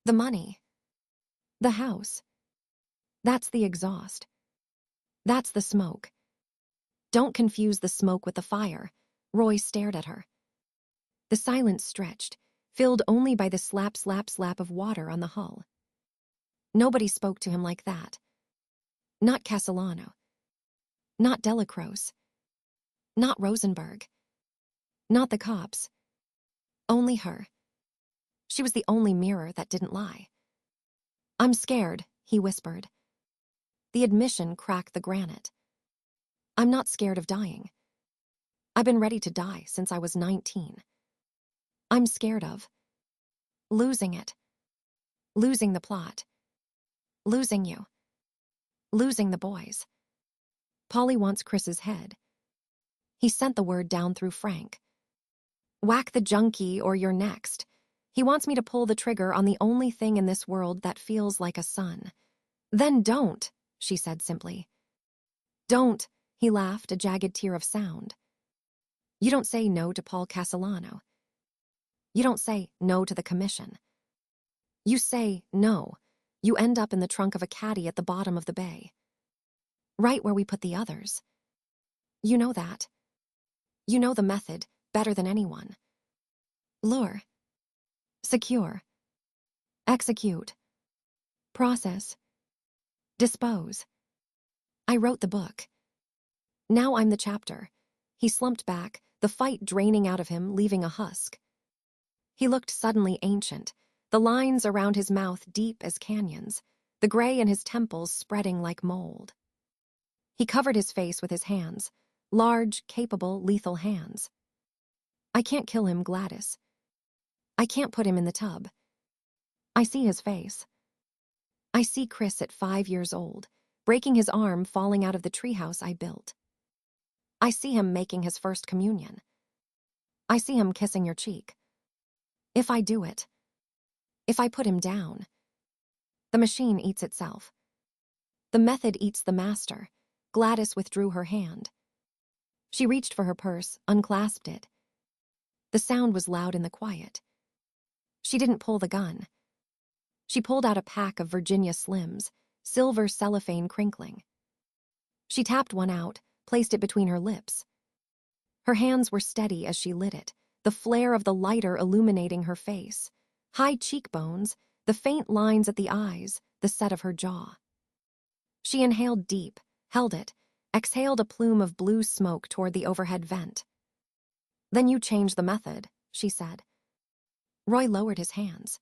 The money. The house. That's the exhaust. That's the smoke. Don't confuse the smoke with the fire. Roy stared at her. The silence stretched, filled only by the slap, slap, slap of water on the hull. Nobody spoke to him like that. Not Castellano. Not Delacroix. Not Rosenberg. Not the cops. Only her. She was the only mirror that didn't lie. I'm scared, he whispered. The admission cracked the granite. I'm not scared of dying. I've been ready to die since I was 19. I'm scared of losing it. Losing the plot. Losing you. Losing the boys. Polly wants Chris's head. He sent the word down through Frank. Whack the junkie or you're next. He wants me to pull the trigger on the only thing in this world that feels like a son. Then don't, she said simply. Don't, he laughed, a jagged tear of sound. You don't say no to Paul Castellano. You don't say no to the commission. You say no. You end up in the trunk of a caddy at the bottom of the bay. Right where we put the others. You know that. You know the method better than anyone. Lure. Secure. Execute. Process. Dispose. I wrote the book. Now I'm the chapter. He slumped back, the fight draining out of him, leaving a husk. He looked suddenly ancient, the lines around his mouth deep as canyons, the gray in his temples spreading like mold. He covered his face with his hands, large, capable, lethal hands. I can't kill him, Gladys. I can't put him in the tub. I see his face. I see Chris at 5 years old, breaking his arm falling out of the treehouse I built. I see him making his first communion. I see him kissing your cheek. If I do it, if I put him down, the machine eats itself. The method eats the master. Gladys withdrew her hand. She reached for her purse, unclasped it. The sound was loud in the quiet. She didn't pull the gun. She pulled out a pack of Virginia Slims, silver cellophane crinkling. She tapped one out, placed it between her lips. Her hands were steady as she lit it, the flare of the lighter illuminating her face. High cheekbones, the faint lines at the eyes, the set of her jaw. She inhaled deep, held it, exhaled a plume of blue smoke toward the overhead vent. "Then you change the method," she said. Roy lowered his hands.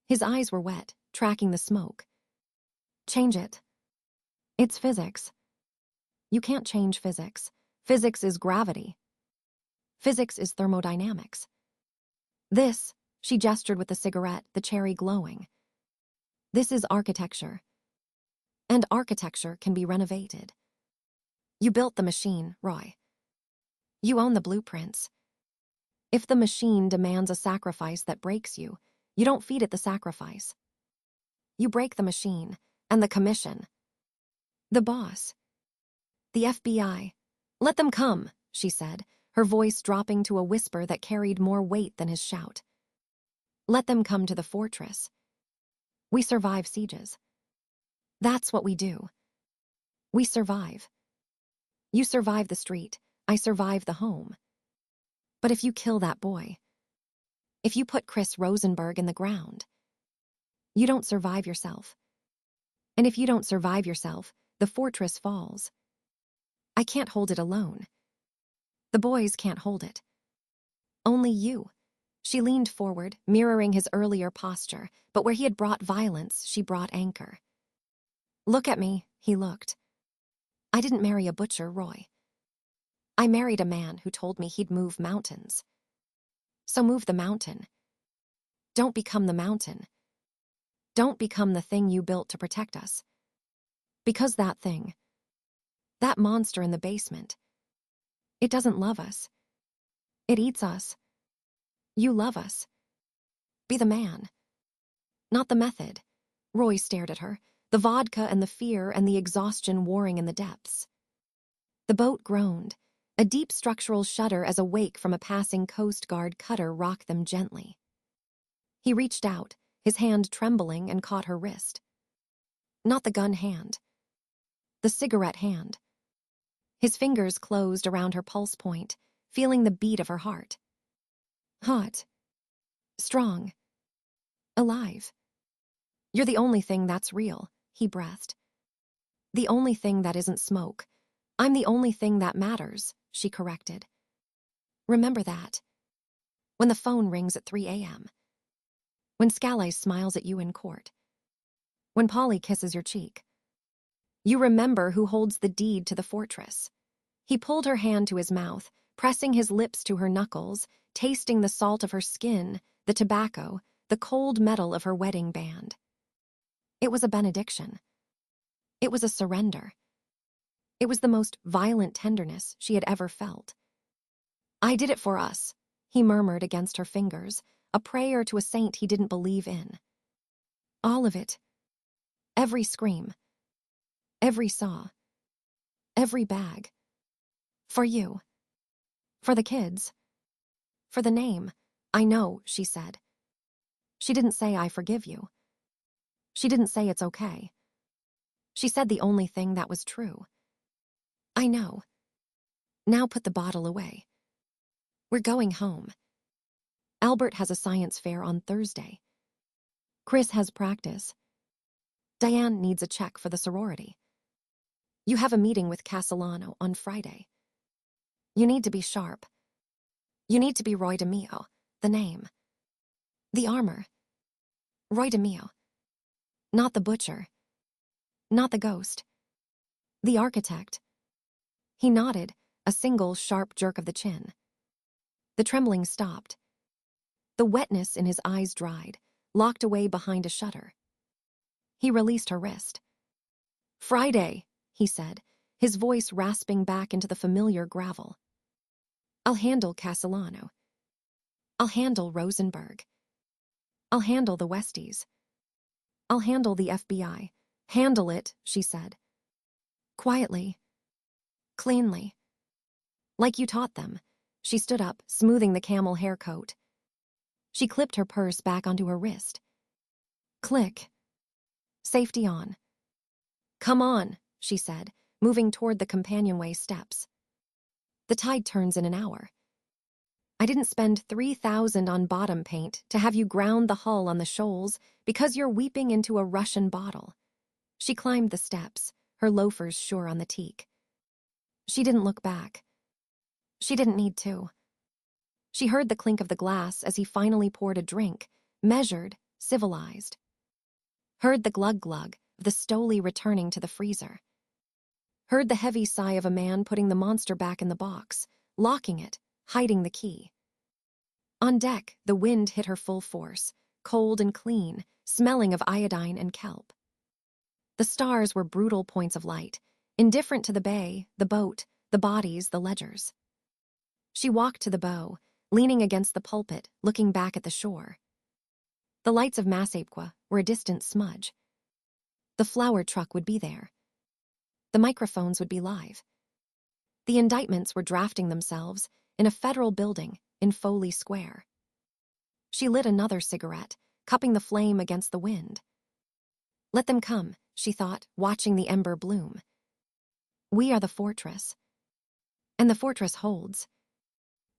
His eyes were wet, tracking the smoke. "Change it. It's physics. You can't change physics. Physics is gravity. Physics is thermodynamics. This," she gestured with the cigarette, the cherry glowing. "This is architecture. And architecture can be renovated. You built the machine, Roy. You own the blueprints. If the machine demands a sacrifice that breaks you, you don't feed it the sacrifice. You break the machine, and the commission. The boss. The FBI. Let them come," she said, her voice dropping to a whisper that carried more weight than his shout. "Let them come to the fortress. We survive sieges. That's what we do. We survive. You survive the street, I survive the home. But if you kill that boy, if you put Chris Rosenberg in the ground, you don't survive yourself. And if you don't survive yourself, the fortress falls. I can't hold it alone. The boys can't hold it. Only you." She leaned forward, mirroring his earlier posture, but where he had brought violence, she brought anchor. "Look at me," he looked. "I didn't marry a butcher, Roy. I married a man who told me he'd move mountains. So move the mountain. Don't become the mountain. Don't become the thing you built to protect us. Because that thing, that monster in the basement, it doesn't love us. It eats us. You love us. Be the man. Not the method." Roy stared at her, the vodka and the fear and the exhaustion warring in the depths. The boat groaned, a deep structural shudder as a wake from a passing Coast Guard cutter rocked them gently. He reached out, his hand trembling, and caught her wrist. Not the gun hand. The cigarette hand. His fingers closed around her pulse point, feeling the beat of her heart. Hot. Strong. Alive. "You're the only thing that's real," he breathed. "The only thing that isn't smoke. I'm the only thing that matters," she corrected. "Remember that. When the phone rings at 3 a.m. When Scalise smiles at you in court. When Polly kisses your cheek. You remember who holds the deed to the fortress." He pulled her hand to his mouth, pressing his lips to her knuckles, tasting the salt of her skin, the tobacco, the cold metal of her wedding band. It was a benediction. It was a surrender. It was the most violent tenderness she had ever felt. "I did it for us," he murmured against her fingers, a prayer to a saint he didn't believe in. "All of it. Every scream. Every saw. Every bag. For you. For the kids. For the name. I know," she said. She didn't say "I forgive you." She didn't say it's okay. She said the only thing that was true. "I know. Now put the bottle away. We're going home. Albert has a science fair on Thursday. Chris has practice. Diane needs a check for the sorority. You have a meeting with Castellano on Friday. You need to be sharp. You need to be Roy DeMeo, the name. The armor. Roy DeMeo. Not the butcher. Not the ghost. The architect." He nodded, a single sharp jerk of the chin. The trembling stopped. The wetness in his eyes dried, locked away behind a shutter. He released her wrist. "Friday," he said, his voice rasping back into the familiar gravel. "I'll handle Castellano. I'll handle Rosenberg. I'll handle the Westies. I'll handle the FBI. Handle it," she said. "Quietly. Cleanly. Like you taught them." She stood up, smoothing the camel hair coat. She clipped her purse back onto her wrist. Click. Safety on. "Come on," she said, moving toward the companionway steps. "The tide turns in an hour. I didn't spend $3,000 on bottom paint to have you ground the hull on the shoals because you're weeping into a Russian bottle. She climbed the steps, her loafers sure on the teak. She didn't look back. She didn't need to. She heard the clink of the glass as he finally poured a drink, measured, civilized. Heard the glug-glug of the Stoli returning to the freezer. Heard the heavy sigh of a man putting the monster back in the box, locking it, hiding the key. On deck, the wind hit her full force, cold and clean, smelling of iodine and kelp. The stars were brutal points of light, indifferent to the bay, the boat, the bodies, the ledgers. She walked to the bow, leaning against the pulpit, looking back at the shore. The lights of Massapequa were a distant smudge. The flower truck would be there. The microphones would be live. The indictments were drafting themselves in a federal building in Foley Square. She lit another cigarette, cupping the flame against the wind. Let them come, she thought, watching the ember bloom. We are the fortress. And the fortress holds.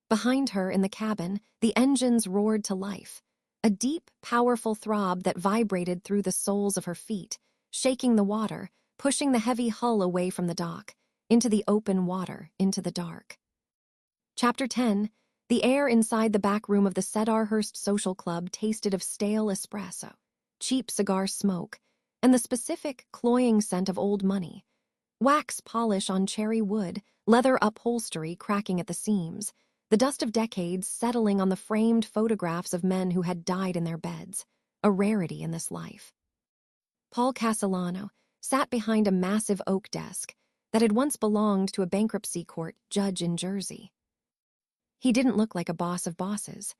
Behind her in the cabin, the engines roared to life, a deep, powerful throb that vibrated through the soles of her feet, shaking the water, pushing the heavy hull away from the dock, into the open water, into the dark. Chapter 10. The air inside the back room of the Cedarhurst Social Club tasted of stale espresso, cheap cigar smoke, and the specific, cloying scent of old money. Wax polish on cherry wood, leather upholstery cracking at the seams, the dust of decades settling on the framed photographs of men who had died in their beds, a rarity in this life. Paul Castellano sat behind a massive oak desk that had once belonged to a bankruptcy court judge in Jersey. He didn't look like a boss of bosses.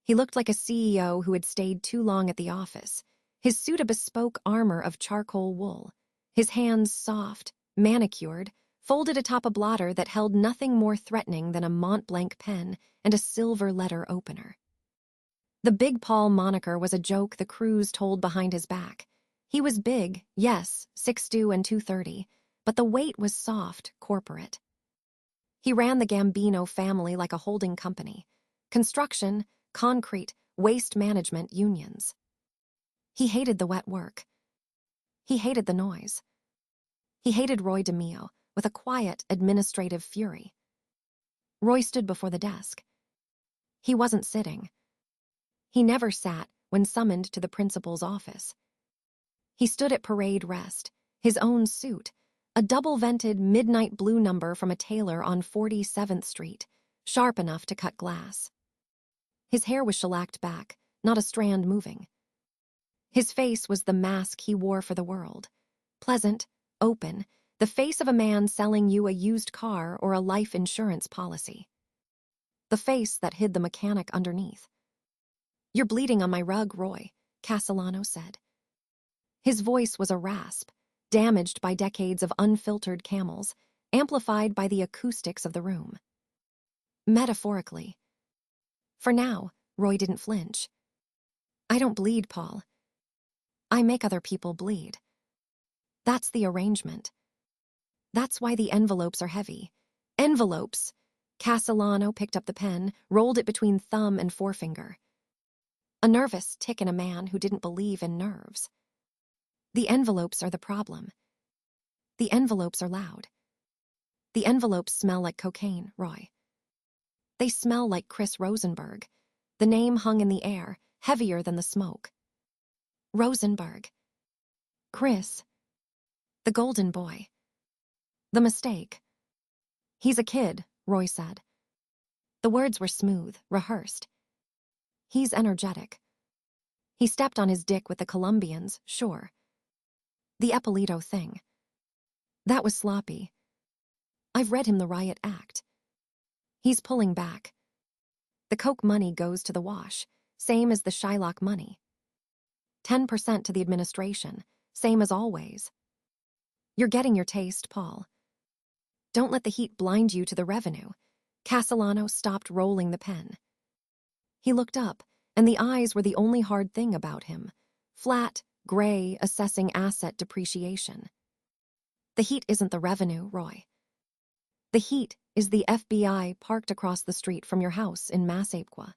He looked like a CEO who had stayed too long at the office, his suit a bespoke armor of charcoal wool, his hands soft, manicured, folded atop a blotter that held nothing more threatening than a Mont Blanc pen and a silver letter opener. The Big Paul moniker was a joke the crews told behind his back. He was big, yes, 6'2" and 230, but the weight was soft, corporate. He ran the Gambino family like a holding company. Construction, concrete, waste management unions. He hated the wet work. He hated the noise. He hated Roy DeMeo with a quiet, administrative fury. Roy stood before the desk. He wasn't sitting. He never sat when summoned to the principal's office. He stood at parade rest, his own suit, a double-vented midnight blue number from a tailor on 47th Street, sharp enough to cut glass. His hair was shellacked back, not a strand moving. His face was the mask he wore for the world. Pleasant, open, the face of a man selling you a used car or a life insurance policy. The face that hid the mechanic underneath. "You're bleeding on my rug, Roy," Castellano said. His voice was a rasp, damaged by decades of unfiltered Camels, amplified by the acoustics of the room. Metaphorically. For now, Roy didn't flinch. "I don't bleed, Paul. I make other people bleed. That's the arrangement. That's why the envelopes are heavy. Envelopes!" Castellano picked up the pen, rolled it between thumb and forefinger. A nervous tick in a man who didn't believe in nerves. The envelopes are the problem. The envelopes are loud. The envelopes smell like cocaine, Roy. They smell like Chris Rosenberg. The name hung in the air, heavier than the smoke. Rosenberg. Chris. The golden boy. The mistake. "He's a kid," Roy said. The words were smooth, rehearsed. "He's energetic. He stepped on his dick with the Colombians, sure. The Eppolito thing. That was sloppy. I've read him the riot act. He's pulling back. The coke money goes to the wash, same as the Shylock money. 10% to the administration, same as always. You're getting your taste, Paul. Don't let the heat blind you to the revenue." Castellano stopped rolling the pen. He looked up, and the eyes were the only hard thing about him. Flat, gray, assessing asset depreciation. "The heat isn't the revenue, Roy. The heat is the FBI parked across the street from your house in Mafia.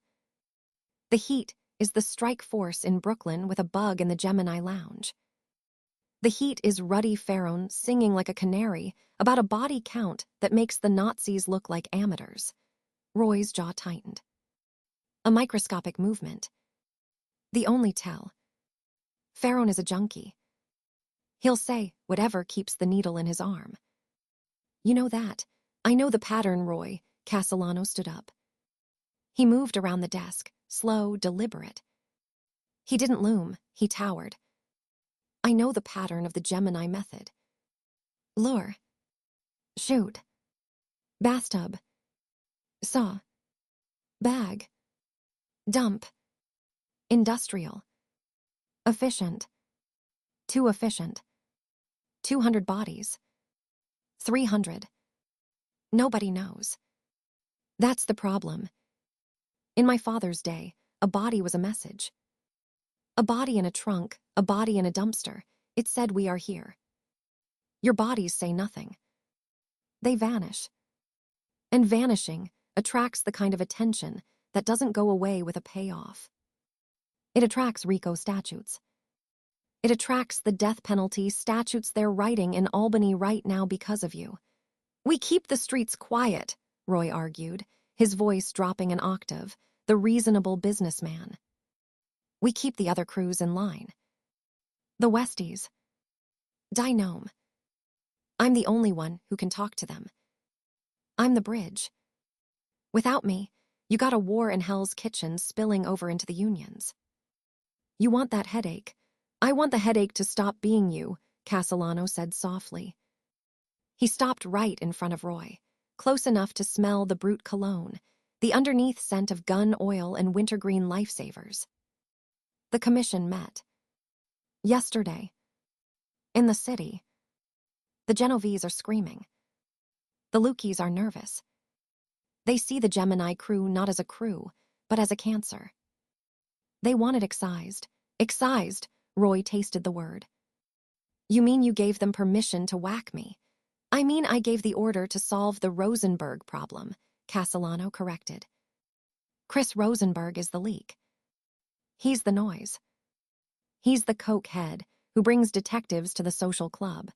The Heat is the strike force in Brooklyn with a bug in the Gemini Lounge. The Heat is Ruddy Ferron singing like a canary about a body count that makes the Nazis look like amateurs. Roy's jaw tightened. A microscopic movement. The only tell. Ferron is a junkie. He'll say whatever keeps the needle in his arm. You know that. I know the pattern, Roy. Castellano stood up. He moved around the desk, slow, deliberate. He didn't loom, he towered. I know the pattern of the Gemini method. Lure. Shoot. Bathtub. Saw. Bag. Dump. Industrial. Efficient. Too efficient. 200 bodies. 300. Nobody knows. That's the problem. In my father's day, a body was a message. A body in a trunk, a body in a dumpster. It said we are here. Your bodies say nothing. They vanish. And vanishing attracts the kind of attention that doesn't go away with a payoff. It attracts RICO statutes. It attracts the death penalty statutes they're writing in Albany right now because of you. We keep the streets quiet, Roy argued, his voice dropping an octave, the reasonable businessman. We keep the other crews in line. The Westies. DeMeo. I'm the only one who can talk to them. I'm the bridge. Without me, you got a war in Hell's Kitchen spilling over into the unions. You want that headache. I want the headache to stop being you, Castellano said softly. He stopped right in front of Roy, close enough to smell the brute cologne, the underneath scent of gun oil and wintergreen lifesavers. The commission met. Yesterday. In the city. The Genovese are screaming. The Lukis are nervous. They see the Gemini crew not as a crew, but as a cancer. They want it excised. Excised, Roy tasted the word. You mean you gave them permission to whack me? I mean I gave the order to solve the Rosenberg problem, Castellano corrected. Chris Rosenberg is the leak. He's the noise. He's the coke head who brings detectives to the social club.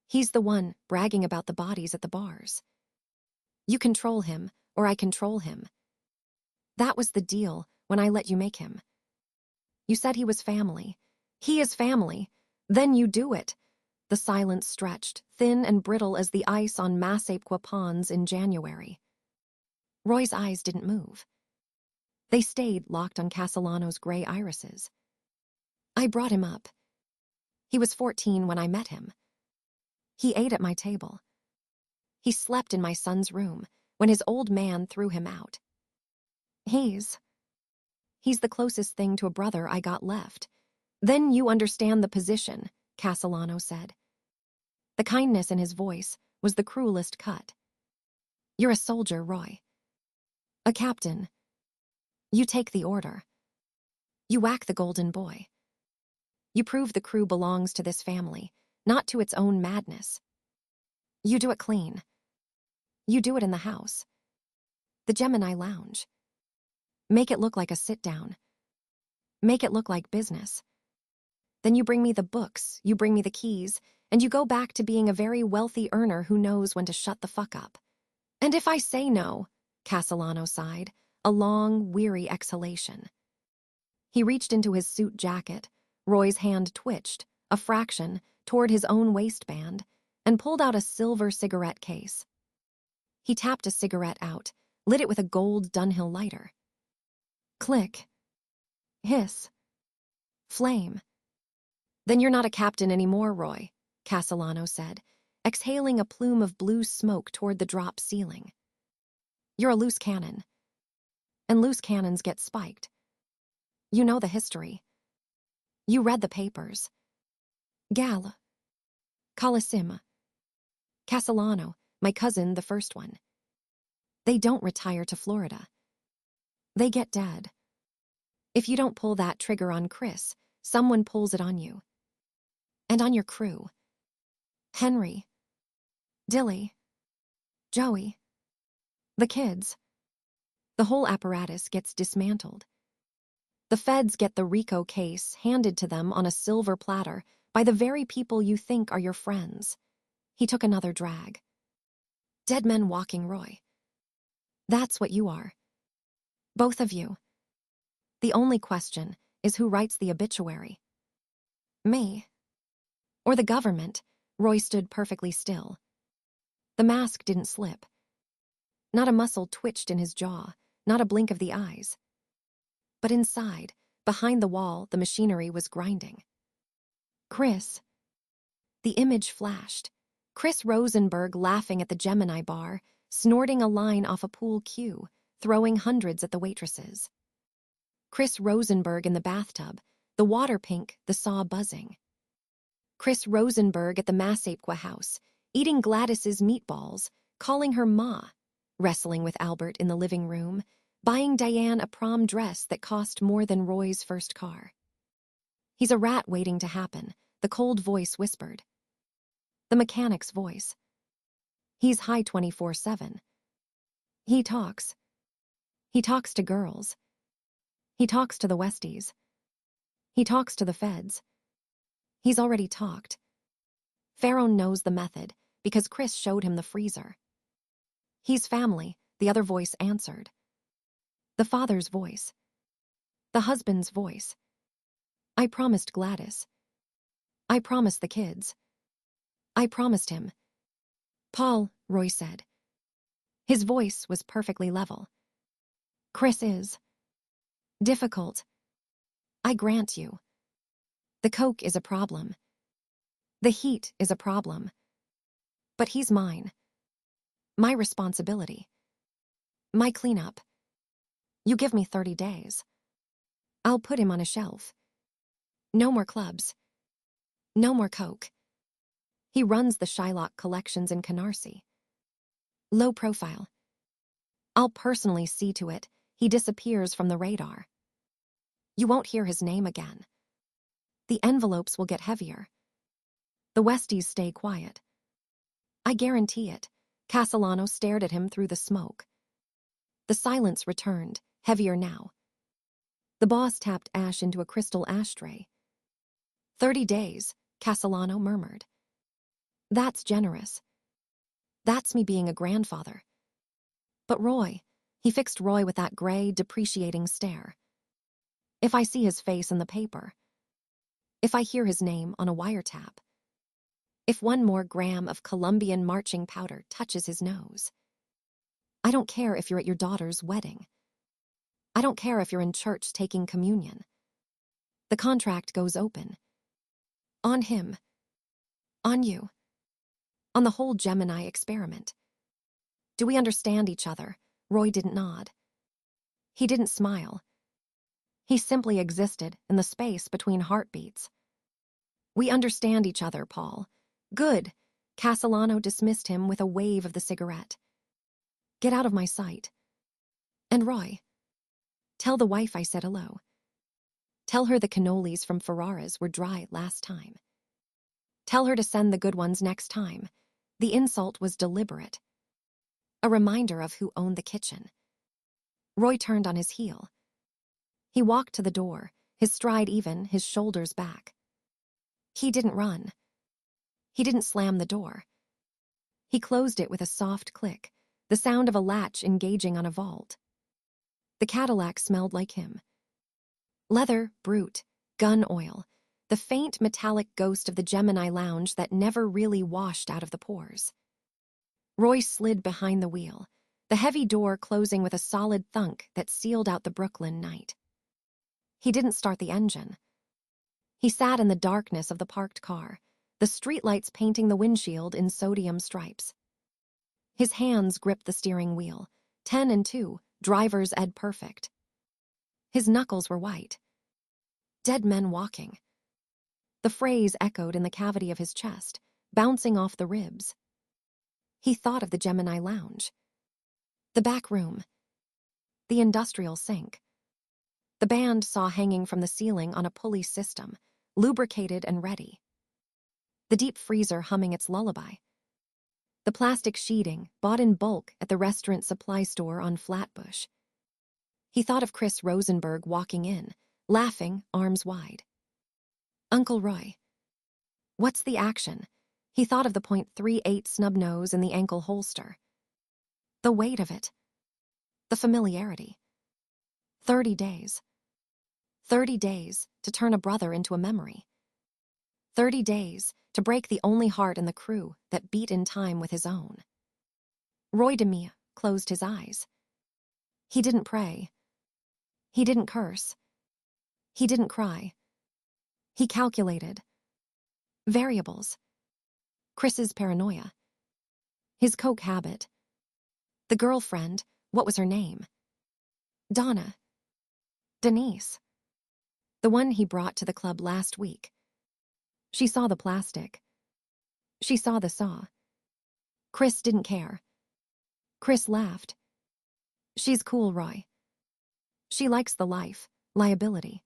He's the one bragging about the bodies at the bars. You control him, or I control him. That was the deal when I let you make him. You said he was family. He is family. Then you do it. The silence stretched, thin and brittle as the ice on Massapequa ponds in January. Roy's eyes didn't move. They stayed locked on Castellano's gray irises. I brought him up. He was 14 when I met him. He ate at my table. He slept in my son's room when his old man threw him out. He's the closest thing to a brother I got left. Then you understand the position, Castellano said. The kindness in his voice was the cruelest cut. You're a soldier, Roy. A captain. You take the order. You whack the golden boy. You prove the crew belongs to this family, not to its own madness. You do it clean. You do it in the house. The Gemini Lounge. Make it look like a sit-down. Make it look like business. Then you bring me the books, you bring me the keys, and you go back to being a very wealthy earner who knows when to shut the fuck up. And if I say no, Castellano sighed, a long, weary exhalation. He reached into his suit jacket. Roy's hand twitched, a fraction, toward his own waistband, and pulled out a silver cigarette case. He tapped a cigarette out, lit it with a gold Dunhill lighter. Click. Hiss. Flame. Then you're not a captain anymore, Roy, Castellano said, exhaling a plume of blue smoke toward the drop ceiling. You're a loose cannon. And loose cannons get spiked. You know the history. You read the papers. Gal. Colosima. Castellano, my cousin, the first one. They don't retire to Florida. They get dead. If you don't pull that trigger on Chris, someone pulls it on you. And on your crew. Henry. Dilly. Joey. The kids. The whole apparatus gets dismantled. The feds get the RICO case handed to them on a silver platter by the very people you think are your friends. He took another drag. Dead men walking Roy. That's what you are. Both of you. The only question is who writes the obituary. Me. Or the government. Roy stood perfectly still. The mask didn't slip. Not a muscle twitched in his jaw, not a blink of the eyes. But inside, behind the wall, the machinery was grinding. Chris. The image flashed. Chris Rosenberg laughing at the Gemini bar, snorting a line off a pool cue, throwing hundreds at the waitresses. Chris Rosenberg in the bathtub, the water pink, the saw buzzing. Chris Rosenberg at the Massapequa house, eating Gladys's meatballs, calling her Ma, wrestling with Albert in the living room, buying Diane a prom dress that cost more than Roy's first car. He's a rat waiting to happen, the cold voice whispered. The mechanic's voice. He's high 24/7. He talks. He talks to girls. He talks to the Westies. He talks to the feds. He's already talked. Pharaoh knows the method because Chris showed him the freezer. He's family, the other voice answered. The father's voice. The husband's voice. I promised Gladys. I promised the kids. I promised him. Paul, Roy said. His voice was perfectly level. Chris is difficult. I grant you. The coke is a problem. The heat is a problem. But he's mine. My responsibility. My cleanup. You give me 30 days. I'll put him on a shelf. No more clubs. No more coke. He runs the Shylock collections in Canarsie. Low profile. I'll personally see to it he disappears from the radar. You won't hear his name again. The envelopes will get heavier. The Westies stay quiet. I guarantee it. Castellano stared at him through the smoke. The silence returned, heavier now. The boss tapped ash into a crystal ashtray. 30 days, Castellano murmured. That's generous. That's me being a grandfather. But Roy, he fixed Roy with that gray, depreciating stare. If I see his face in the paper, if I hear his name on a wiretap, if one more gram of Colombian marching powder touches his nose, I don't care if you're at your daughter's wedding. I don't care if you're in church taking communion. The contract goes open. On him. On you. On the whole Gemini experiment. Do we understand each other? Roy didn't nod. He didn't smile. He simply existed in the space between heartbeats. We understand each other, Paul. Good. Castellano dismissed him with a wave of the cigarette. Get out of my sight. And Roy, tell the wife I said hello. Tell her the cannolis from Ferrara's were dry last time. Tell her to send the good ones next time. The insult was deliberate. A reminder of who owned the kitchen. Roy turned on his heel. He walked to the door, his stride even, his shoulders back. He didn't run. He didn't slam the door. He closed it with a soft click, the sound of a latch engaging on a vault. The Cadillac smelled like him. Leather, brute, gun oil, the faint metallic ghost of the Gemini Lounge that never really washed out of the pores. Roy slid behind the wheel, the heavy door closing with a solid thunk that sealed out the Brooklyn night. He didn't start the engine. He sat in the darkness of the parked car, the streetlights painting the windshield in sodium stripes. His hands gripped the steering wheel, 10 and 2, driver's ed perfect. His knuckles were white. Dead men walking. The phrase echoed in the cavity of his chest, bouncing off the ribs. He thought of the Gemini Lounge. The back room. The industrial sink. The band saw hanging from the ceiling on a pulley system, lubricated and ready. The deep freezer humming its lullaby. The plastic sheeting, bought in bulk at the restaurant supply store on Flatbush. He thought of Chris Rosenberg walking in, laughing, arms wide. Uncle Roy. What's the action? He thought of the .38 snub nose in the ankle holster. The weight of it. The familiarity. 30 days. 30 days to turn a brother into a memory. 30 days to break the only heart in the crew that beat in time with his own. Roy DeMeo closed his eyes. He didn't pray. He didn't curse. He didn't cry. He calculated. Variables. Chris's paranoia. His coke habit. The girlfriend, what was her name? Donna. Denise. The one he brought to the club last week. She saw the plastic. She saw the saw. Chris didn't care. Chris laughed. She's cool, Roy. She likes the life, liability.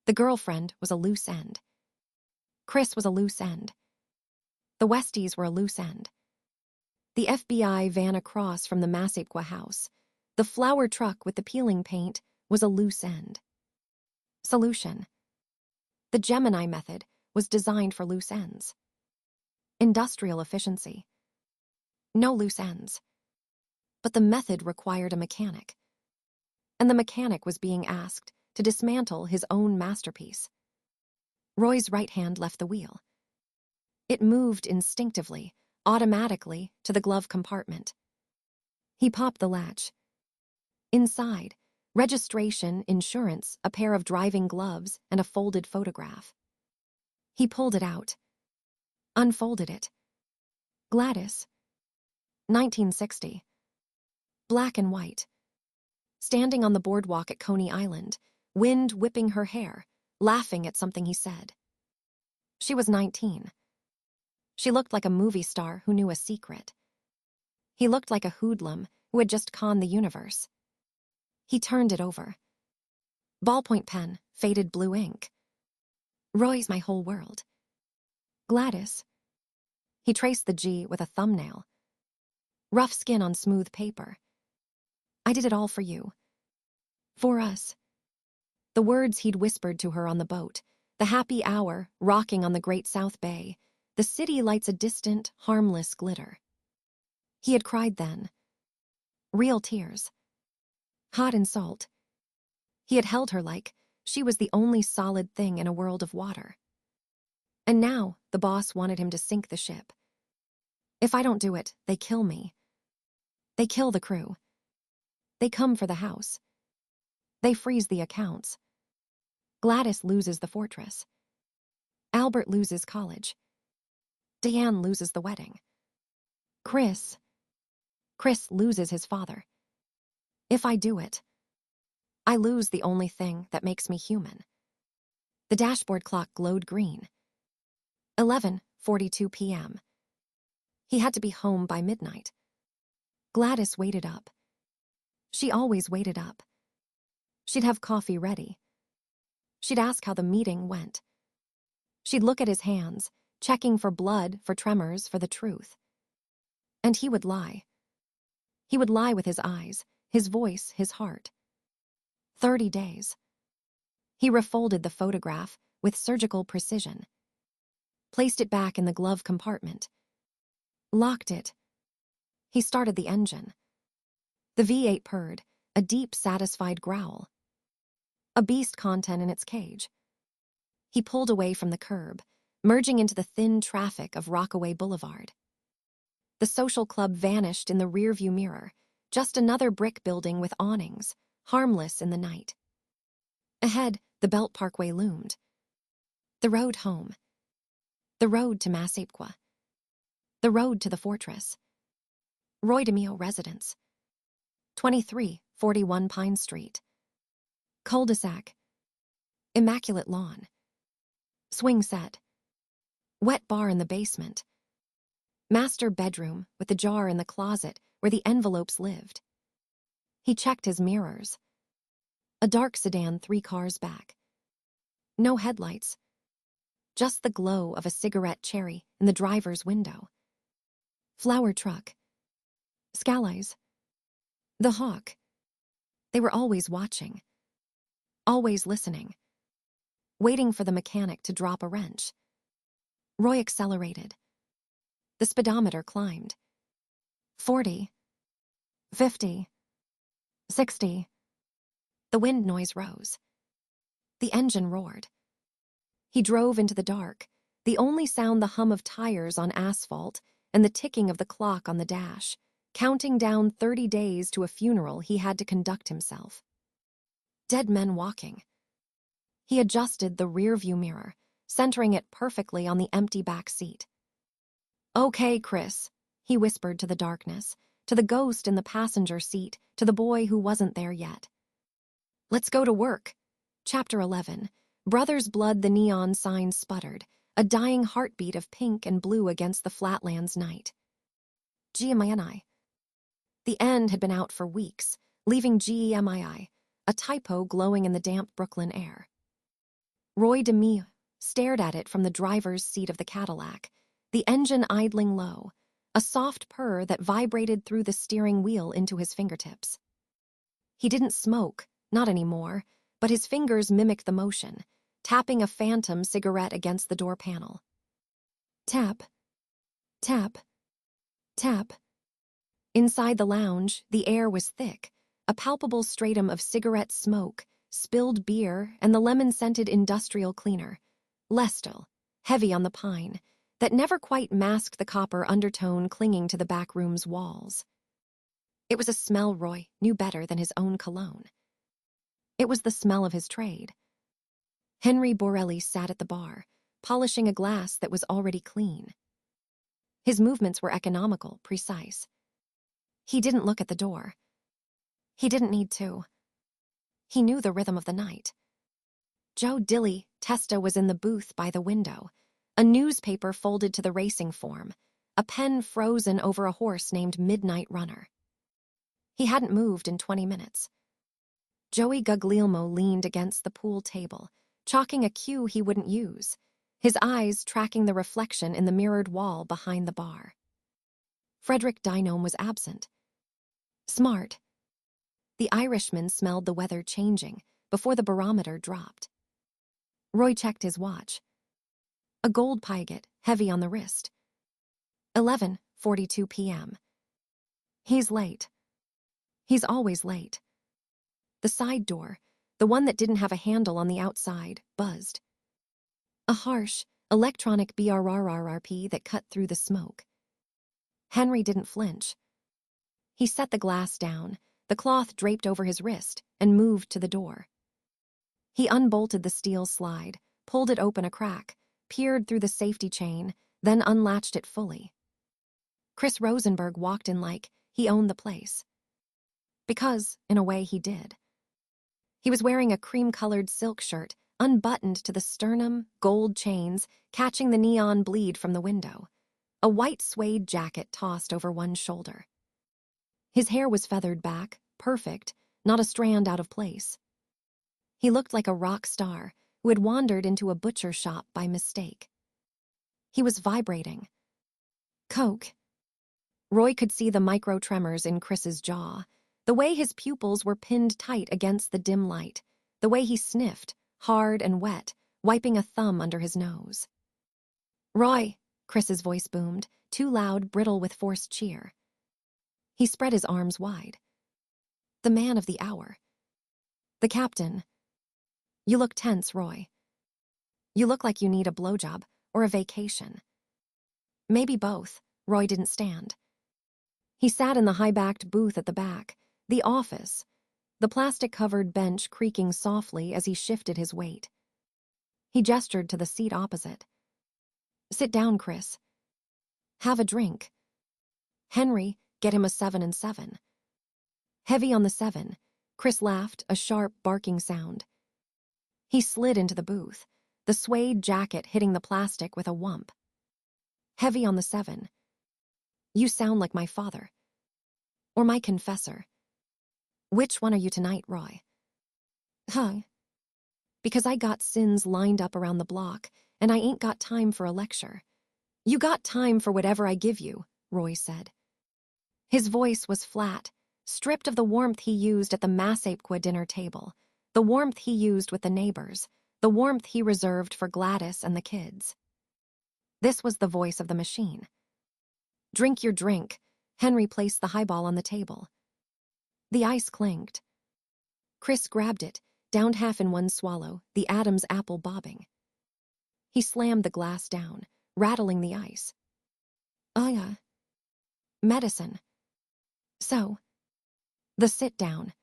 The girlfriend was a loose end. Chris was a loose end. The Westies were a loose end. The FBI van across from the Massapequa house, the flower truck with the peeling paint, was a loose end. Solution. The Gemini method was designed for loose ends. Industrial efficiency. No loose ends. But the method required a mechanic. And the mechanic was being asked to dismantle his own masterpiece. Roy's right hand left the wheel. It moved instinctively, automatically, to the glove compartment. He popped the latch. Inside, registration, insurance, a pair of driving gloves, and a folded photograph. He pulled it out. Unfolded it. Gladys. 1960. Black and white. Standing on the boardwalk at Coney Island, wind whipping her hair, laughing at something he said. She was 19. She looked like a movie star who knew a secret. He looked like a hoodlum who had just conned the universe. He turned it over. Ballpoint pen, faded blue ink. Roy's my whole world. Gladys. He traced the G with a thumbnail. Rough skin on smooth paper. I did it all for you. For us. The words he'd whispered to her on the boat, the happy hour rocking on the Great South Bay, the city lights a distant, harmless glitter. He had cried then. Real tears. Hot and salt. He had held her like she was the only solid thing in a world of water. And now the boss wanted him to sink the ship. If I don't do it, they kill me. They kill the crew. They come for the house. They freeze the accounts. Gladys loses the fortress. Albert loses college. Diane loses the wedding. Chris loses his father. If I do it, I lose the only thing that makes me human. The dashboard clock glowed green. 11:42 p.m. He had to be home by midnight. Gladys waited up. She always waited up. She'd have coffee ready. She'd ask how the meeting went. She'd look at his hands, checking for blood, for tremors, for the truth. And he would lie. He would lie with his eyes, his voice, his heart. 30 days. He refolded the photograph with surgical precision. Placed it back in the glove compartment. Locked it. He started the engine. The V8 purred, a deep, satisfied growl. A beast content in its cage. He pulled away from the curb, merging into the thin traffic of Rockaway Boulevard. The social club vanished in the rearview mirror, just another brick building with awnings, harmless in the night. Ahead, the Belt Parkway loomed. The road home. The road to Massapequa. The road to the fortress. Roy DeMeo residence. 2341 Pine Street. Cul-de-sac. Immaculate lawn. Swing set. Wet bar in the basement. Master bedroom with the jar in the closet where the envelopes lived. He checked his mirrors. A dark sedan 3 cars back. No headlights. Just the glow of a cigarette cherry in the driver's window. Flower truck. Scallies. The hawk. They were always watching. Always listening. Waiting for the mechanic to drop a wrench. Roy accelerated. The speedometer climbed. 40. 50. 60. The wind noise rose. The engine roared. He drove into the dark, the only sound the hum of tires on asphalt and the ticking of the clock on the dash, counting down 30 days to a funeral he had to conduct himself. Dead men walking. He adjusted the rearview mirror, centering it perfectly on the empty back seat. "Okay, Chris," he whispered to the darkness, to the ghost in the passenger seat, to the boy who wasn't there yet. "Let's go to work." Chapter 11. Brothers' blood. The neon sign sputtered, a dying heartbeat of pink and blue against the flatlands night. Gemini. The end had been out for weeks, leaving Gemini, a typo glowing in the damp Brooklyn air. Roy DeMeo stared at it from the driver's seat of the Cadillac, the engine idling low, a soft purr that vibrated through the steering wheel into his fingertips. He didn't smoke, not anymore, but his fingers mimicked the motion, tapping a phantom cigarette against the door panel. Tap. Tap. Tap. Inside the lounge, the air was thick, a palpable stratum of cigarette smoke, spilled beer, and the lemon-scented industrial cleaner, Lestel, heavy on the pine, that never quite masked the copper undertone clinging to the back room's walls. It was a smell Roy knew better than his own cologne. It was the smell of his trade. Henry Borelli sat at the bar, polishing a glass that was already clean. His movements were economical, precise. He didn't look at the door. He didn't need to. He knew the rhythm of the night. Joe Dilly Testa was in the booth by the window, a newspaper folded to the racing form, a pen frozen over a horse named Midnight Runner. He hadn't moved in 20 minutes. Joey Guglielmo leaned against the pool table, chalking a cue he wouldn't use, his eyes tracking the reflection in the mirrored wall behind the bar. Frederick Dynome was absent. Smart. The Irishman smelled the weather changing before the barometer dropped. Roy checked his watch. A gold piegat, heavy on the wrist. 11:42 p.m. He's late. He's always late. The side door, the one that didn't have a handle on the outside, buzzed. A harsh, electronic BRRRRP that cut through the smoke. Henry didn't flinch. He set the glass down, the cloth draped over his wrist, and moved to the door. He unbolted the steel slide, pulled it open a crack, peered through the safety chain, then unlatched it fully. Chris Rosenberg walked in like he owned the place. Because, in a way, he did. He was wearing a cream-colored silk shirt, unbuttoned to the sternum, gold chains, catching the neon bleed from the window. A white suede jacket tossed over one shoulder. His hair was feathered back, perfect, not a strand out of place. He looked like a rock star who had wandered into a butcher shop by mistake. He was vibrating. Coke. Roy could see the micro-tremors in Chris's jaw, the way his pupils were pinned tight against the dim light, the way he sniffed, hard and wet, wiping a thumb under his nose. "Roy," Chris's voice boomed, too loud, brittle with forced cheer. He spread his arms wide. The man of the hour. The captain. "You look tense, Roy. You look like you need a blowjob or a vacation." Maybe both. Roy didn't stand. He sat in the high-backed booth at the back, the office, the plastic-covered bench creaking softly as he shifted his weight. He gestured to the seat opposite. "Sit down, Chris. Have a drink. Henry, get him a 7 and 7. Heavy on the 7, Chris laughed, a sharp, barking sound. He slid into the booth, the suede jacket hitting the plastic with a whump. Heavy on the 7. "You sound like my father. Or my confessor. Which one are you tonight, Roy?" "Huh. Because I got sins lined up around the block, and I ain't got time for a lecture." "You got time for whatever I give you," Roy said. His voice was flat, stripped of the warmth he used at the Massapequa dinner table, the warmth he used with the neighbors, the warmth he reserved for Gladys and the kids. This was the voice of the machine. Drink your drink. Henry placed the highball on the table. The ice clinked. Chris grabbed it, downed half in one swallow, the Adam's apple bobbing. He slammed the glass down, rattling the ice. Medicine. So. The sit down.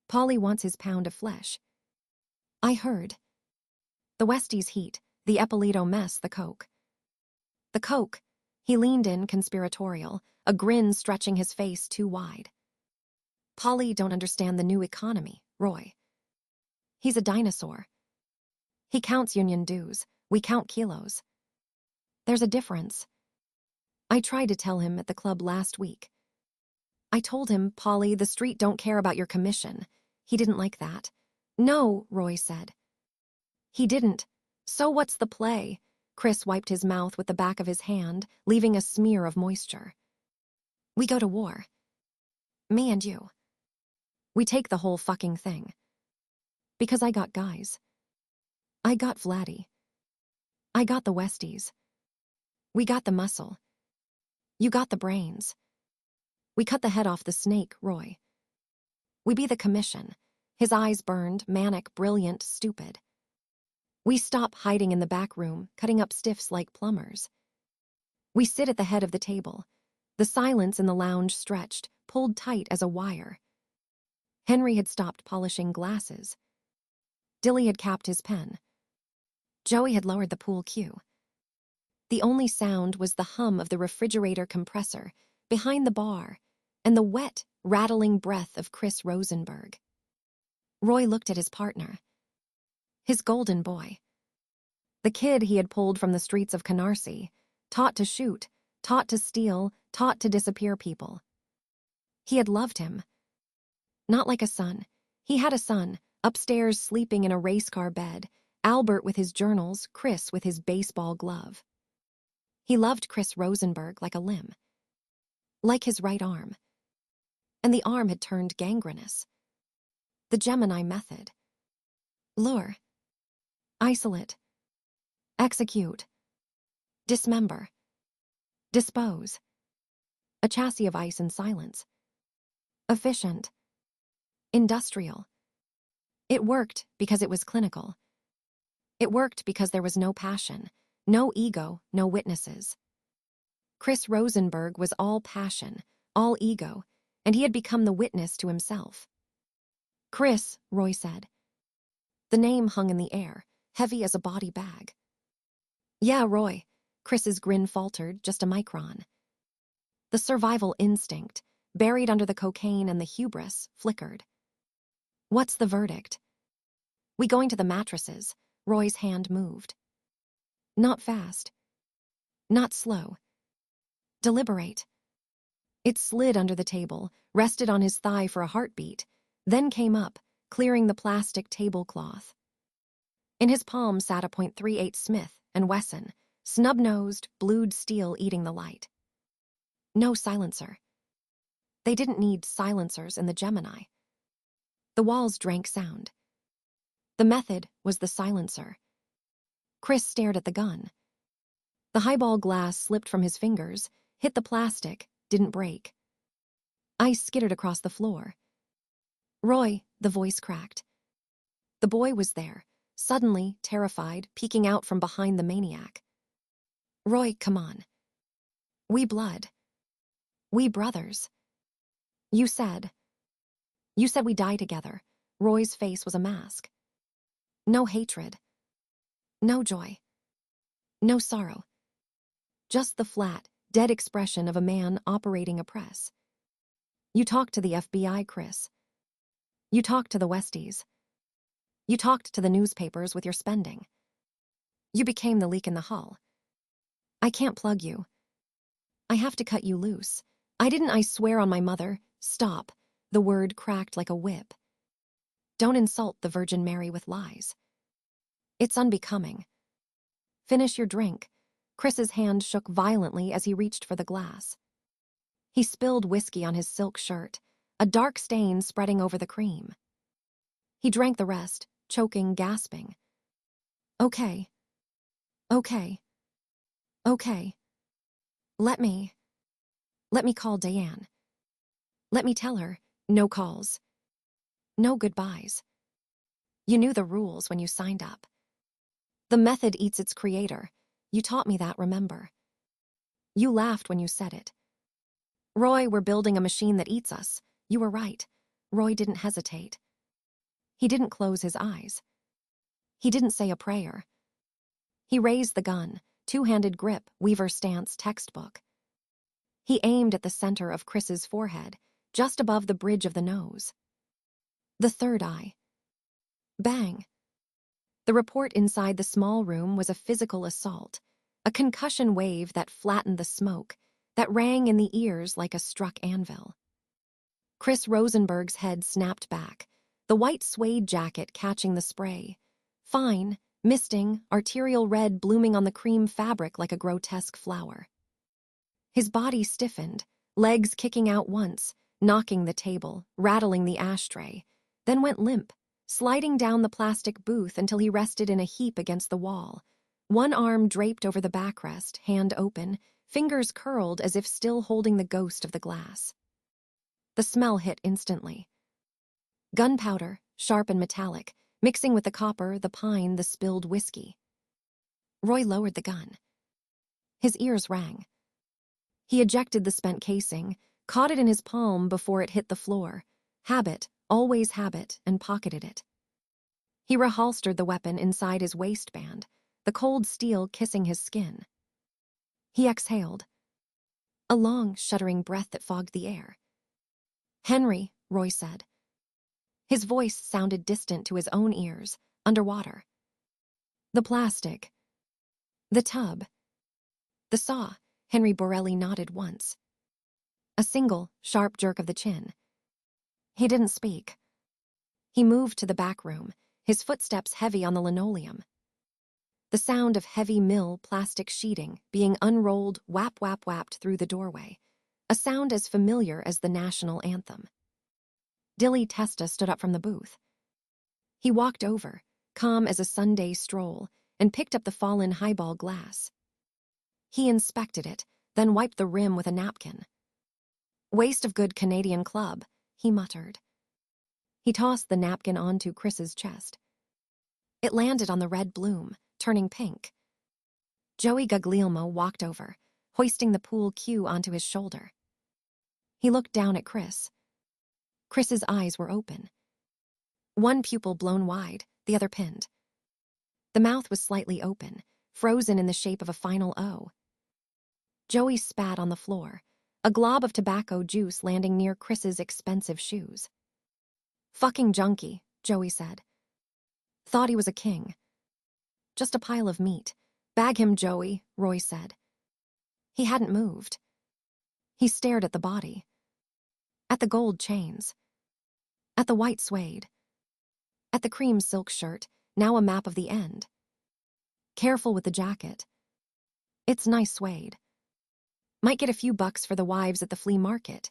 Polly wants his pound of flesh. I heard. The Westies heat, the Eppolito mess, the Coke. The Coke. He leaned in, conspiratorial, a grin stretching his face too wide. Polly don't understand the new economy, Roy. He's a dinosaur. He counts union dues, we count kilos. There's a difference. I tried to tell him at the club last week. I told him, Polly, the street don't care about your commission. He didn't like that. No, Roy said. He didn't. So what's the play? Chris wiped his mouth with the back of his hand, leaving a smear of moisture. We go to war. Me and you. We take the whole fucking thing. Because I got guys. I got Vladdy. I got the Westies. We got the muscle. You got the brains. We cut the head off the snake, Roy. We be the commission. His eyes burned, manic, brilliant, stupid. We stop hiding in the back room, cutting up stiffs like plumbers. We sit at the head of the table. The silence in the lounge stretched, pulled tight as a wire. Henry had stopped polishing glasses. Dilly had capped his pen. Joey had lowered the pool cue. The only sound was the hum of the refrigerator compressor behind the bar and the wet, rattling breath of Chris Rosenberg. Roy looked at his partner. His golden boy. The kid he had pulled from the streets of Canarsie, taught to shoot, taught to steal, taught to disappear people. He had loved him. Not like a son. He had a son, upstairs sleeping in a race car bed, Albert with his journals, Chris with his baseball glove. He loved Chris Rosenberg like a limb. Like his right arm. And the arm had turned gangrenous. The Gemini method. Lure. Isolate. Execute. Dismember. Dispose. A chassis of ice and silence. Efficient. Industrial. It worked because it was clinical. It worked because there was no passion, no ego, no witnesses. Chris Rosenberg was all passion, all ego, and he had become the witness to himself. Chris, Roy said. The name hung in the air, heavy as a body bag. Yeah, Roy. Chris's grin faltered just a micron. The survival instinct, buried under the cocaine and the hubris, flickered. What's the verdict? We going to the mattresses. Roy's hand moved. Not fast. Not slow. Deliberate. It slid under the table, rested on his thigh for a heartbeat, then came up, clearing the plastic tablecloth. In his palm sat a .38 Smith and Wesson, snub-nosed, blued steel eating the light. No silencer. They didn't need silencers in the Gemini. The walls drank sound. The method was the silencer. Chris stared at the gun. The highball glass slipped from his fingers, hit the plastic, didn't break. Ice skittered across the floor. Roy, the voice cracked. The boy was there, suddenly, terrified, peeking out from behind the maniac. Roy, come on. We blood. We brothers. You said we die together. Roy's face was a mask. No hatred. No joy. No sorrow. Just the flat, dead expression of a man operating a press. You talked to the FBI, Chris. You talked to the Westies. You talked to the newspapers with your spending. You became the leak in the hull. I can't plug you. I have to cut you loose. I swear on my mother. Stop. The word cracked like a whip. Don't insult the Virgin Mary with lies. It's unbecoming. Finish your drink. Chris's hand shook violently as he reached for the glass. He spilled whiskey on his silk shirt, a dark stain spreading over the cream. He drank the rest, choking, gasping. Okay. Okay. Okay. Let me call Diane. Let me tell her, no calls. No goodbyes. You knew the rules when you signed up. The method eats its creator. You taught me that, remember? You laughed when you said it. Roy, we're building a machine that eats us. You were right. Roy didn't hesitate. He didn't close his eyes. He didn't say a prayer. He raised the gun, two-handed grip, Weaver stance textbook. He aimed at the center of Chris's forehead, just above the bridge of the nose. The third eye. Bang. The report inside the small room was a physical assault, a concussion wave that flattened the smoke, that rang in the ears like a struck anvil. Chris Rosenberg's head snapped back, the white suede jacket catching the spray. Fine, misting, arterial red blooming on the cream fabric like a grotesque flower. His body stiffened, legs kicking out once, knocking the table, rattling the ashtray, then went limp, sliding down the plastic booth until he rested in a heap against the wall, one arm draped over the backrest, hand open, fingers curled as if still holding the ghost of the glass. The smell hit instantly. Gunpowder, sharp and metallic, mixing with the copper, the pine, the spilled whiskey. Roy lowered the gun. His ears rang. He ejected the spent casing, caught it in his palm before it hit the floor. Habit, always habit, and pocketed it. He reholstered the weapon inside his waistband, the cold steel kissing his skin. He exhaled. A long, shuddering breath that fogged the air. Henry, Roy said. His voice sounded distant to his own ears, underwater. The plastic. The tub. The saw, Henry Borelli nodded once. A single, sharp jerk of the chin. He didn't speak. He moved to the back room, his footsteps heavy on the linoleum. The sound of heavy mill plastic sheeting being unrolled whapped through the doorway, a sound as familiar as the national anthem. Dilly Testa stood up from the booth. He walked over, calm as a Sunday stroll, and picked up the fallen highball glass. He inspected it, then wiped the rim with a napkin. Waste of good Canadian club, he muttered. He tossed the napkin onto Chris's chest. It landed on the red bloom, turning pink. Joey Guglielmo walked over, hoisting the pool cue onto his shoulder. He looked down at Chris. Chris's eyes were open. One pupil blown wide, the other pinned. The mouth was slightly open, frozen in the shape of a final O. Joey spat on the floor, a glob of tobacco juice landing near Chris's expensive shoes. Fucking junkie, Joey said. Thought he was a king. Just a pile of meat. Bag him, Joey, Roy said. He hadn't moved. He stared at the body. At the gold chains. At the white suede. At the cream silk shirt, now a map of the end. Careful with the jacket. It's nice suede. Might get a few bucks for the wives at the flea market.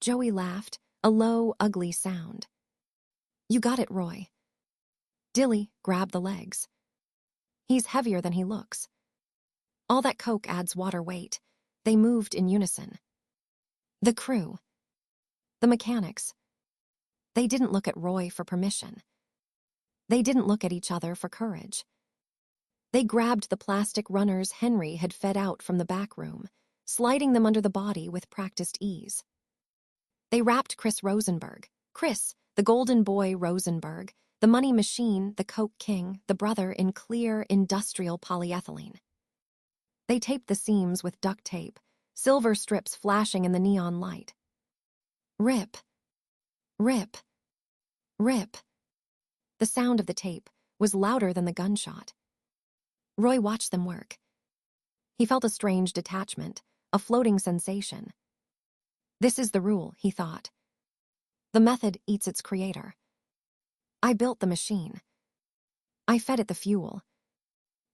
Joey laughed, a low, ugly sound. You got it, Roy. Dilly grabbed the legs. He's heavier than he looks. All that coke adds water weight. They moved in unison. The crew. The mechanics. They didn't look at Roy for permission. They didn't look at each other for courage. They grabbed the plastic runners Henry had fed out from the back room, sliding them under the body with practiced ease. They wrapped Chris Rosenberg. Chris, the golden boy Rosenberg, the money machine, the coke king, the brother in clear, industrial polyethylene. They taped the seams with duct tape, silver strips flashing in the neon light. Rip. Rip. Rip. The sound of the tape was louder than the gunshot. Roy watched them work. He felt a strange detachment, a floating sensation. This is the rule, he thought. The method eats its creator. I built the machine. I fed it the fuel.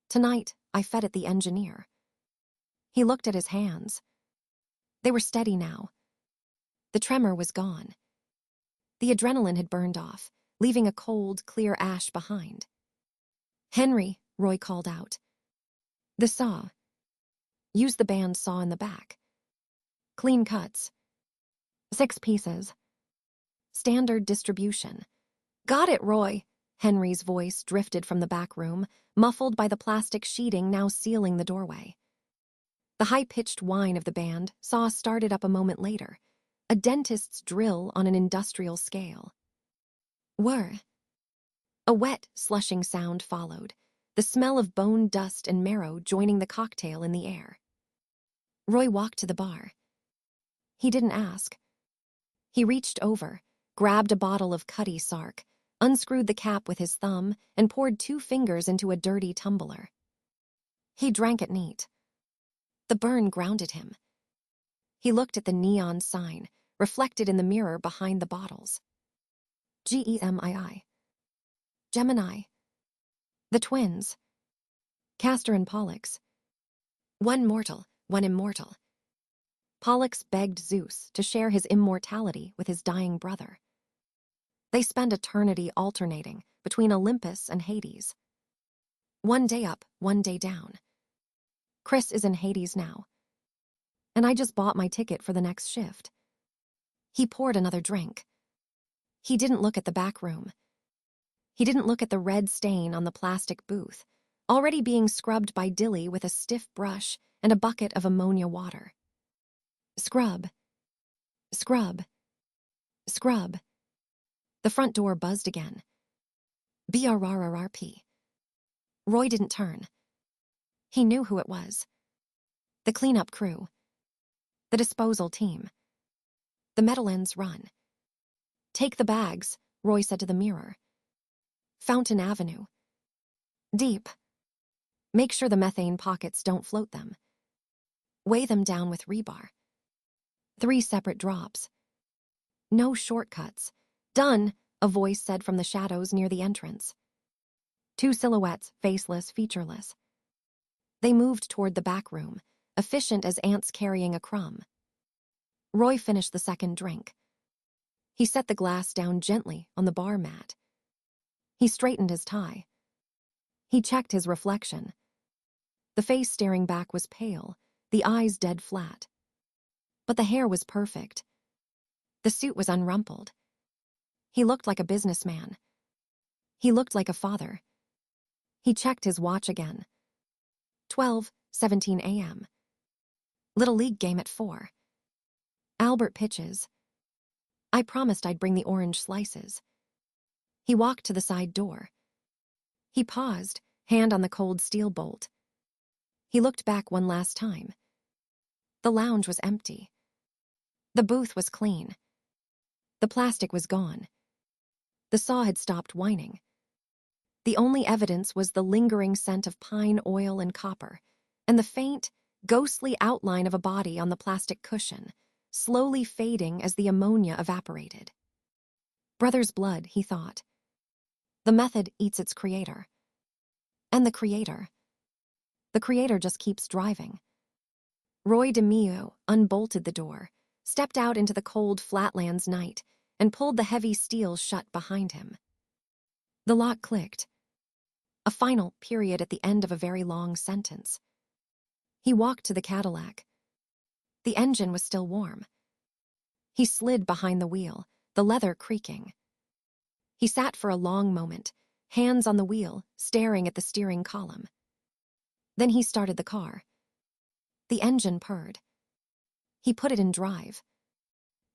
Tonight, I fed it the engineer. He looked at his hands. They were steady now. The tremor was gone. The adrenaline had burned off, leaving a cold, clear ash behind. "Henry," Roy called out. "The saw. Use the band saw in the back. Clean cuts. 6 pieces. Standard distribution." "Got it, Roy." Henry's voice drifted from the back room, muffled by the plastic sheeting now sealing the doorway. The high-pitched whine of the band saw started up a moment later, a dentist's drill on an industrial scale. Whir. A wet, slushing sound followed, the smell of bone dust and marrow joining the cocktail in the air. Roy walked to the bar. He didn't ask. He reached over, grabbed a bottle of Cutty Sark, unscrewed the cap with his thumb, and poured 2 fingers into a dirty tumbler. He drank it neat. The burn grounded him. He looked at the neon sign, reflected in the mirror behind the bottles. Gemini. Gemini. The twins. Castor and Pollux. One mortal, one immortal. Pollux begged Zeus to share his immortality with his dying brother. They spend eternity alternating between Olympus and Hades. One day up, one day down. Chris is in Hades now. And I just bought my ticket for the next shift. He poured another drink. He didn't look at the back room. He didn't look at the red stain on the plastic booth, already being scrubbed by Dilly with a stiff brush and a bucket of ammonia water. Scrub. Scrub. Scrub. The front door buzzed again. BRRRRP. Roy didn't turn. He knew who it was. The cleanup crew. The disposal team. The Meadowlands run. "Take the bags," Roy said to the mirror. "Fountain Avenue. Deep. Make sure the methane pockets don't float them. Weigh them down with rebar. 3 separate drops. No shortcuts. Done," a voice said from the shadows near the entrance. 2 silhouettes, faceless, featureless. They moved toward the back room, efficient as ants carrying a crumb. Roy finished the second drink. He set the glass down gently on the bar mat. He straightened his tie. He checked his reflection. The face staring back was pale, the eyes dead flat. But the hair was perfect. The suit was unrumpled. He looked like a businessman. He looked like a father. He checked his watch again. 12:17 a.m. Little League game at 4. Albert pitches. I promised I'd bring the orange slices. He walked to the side door. He paused, hand on the cold steel bolt. He looked back one last time. The lounge was empty. The booth was clean. The plastic was gone. The saw had stopped whining. The only evidence was the lingering scent of pine oil and copper, and the faint, ghostly outline of a body on the plastic cushion, slowly fading as the ammonia evaporated. Brother's blood, he thought. The method eats its creator. And the creator just keeps driving. Roy DeMeo unbolted the door, stepped out into the cold flatlands night, and pulled the heavy steel shut behind him. The lock clicked. A final period at the end of a very long sentence. He walked to the Cadillac. The engine was still warm. He slid behind the wheel, the leather creaking. He sat for a long moment, hands on the wheel, staring at the steering column. Then he started the car. The engine purred. He put it in drive.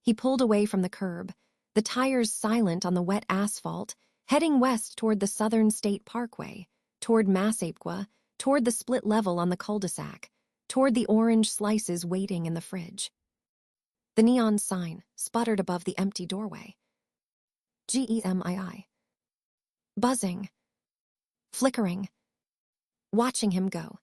He pulled away from the curb, the tires silent on the wet asphalt, heading west toward the Southern State Parkway, toward Massapequa, toward the split level on the cul-de-sac, toward the orange slices waiting in the fridge. The neon sign sputtered above the empty doorway. Gemini. Buzzing. Flickering. Watching him go.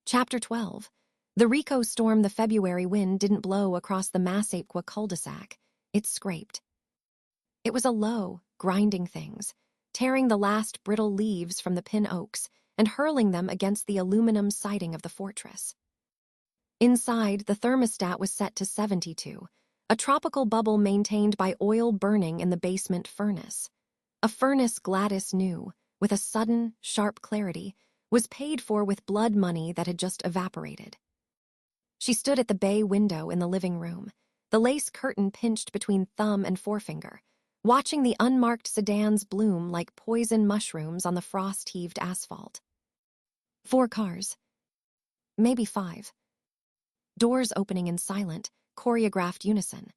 Chapter 12. The Rico storm. The February wind didn't blow across the Massapequa cul-de-sac. It scraped. It was a low, grinding things, tearing the last brittle leaves from the pin oaks and hurling them against the aluminum siding of the fortress. Inside, the thermostat was set to 72, a tropical bubble maintained by oil burning in the basement furnace. A furnace Gladys knew, with a sudden, sharp clarity, was paid for with blood money that had just evaporated. She stood at the bay window in the living room, the lace curtain pinched between thumb and forefinger, watching the unmarked sedans bloom like poison mushrooms on the frost-heaved asphalt. 4 cars. Maybe 5. Doors opening in silent, choreographed unison.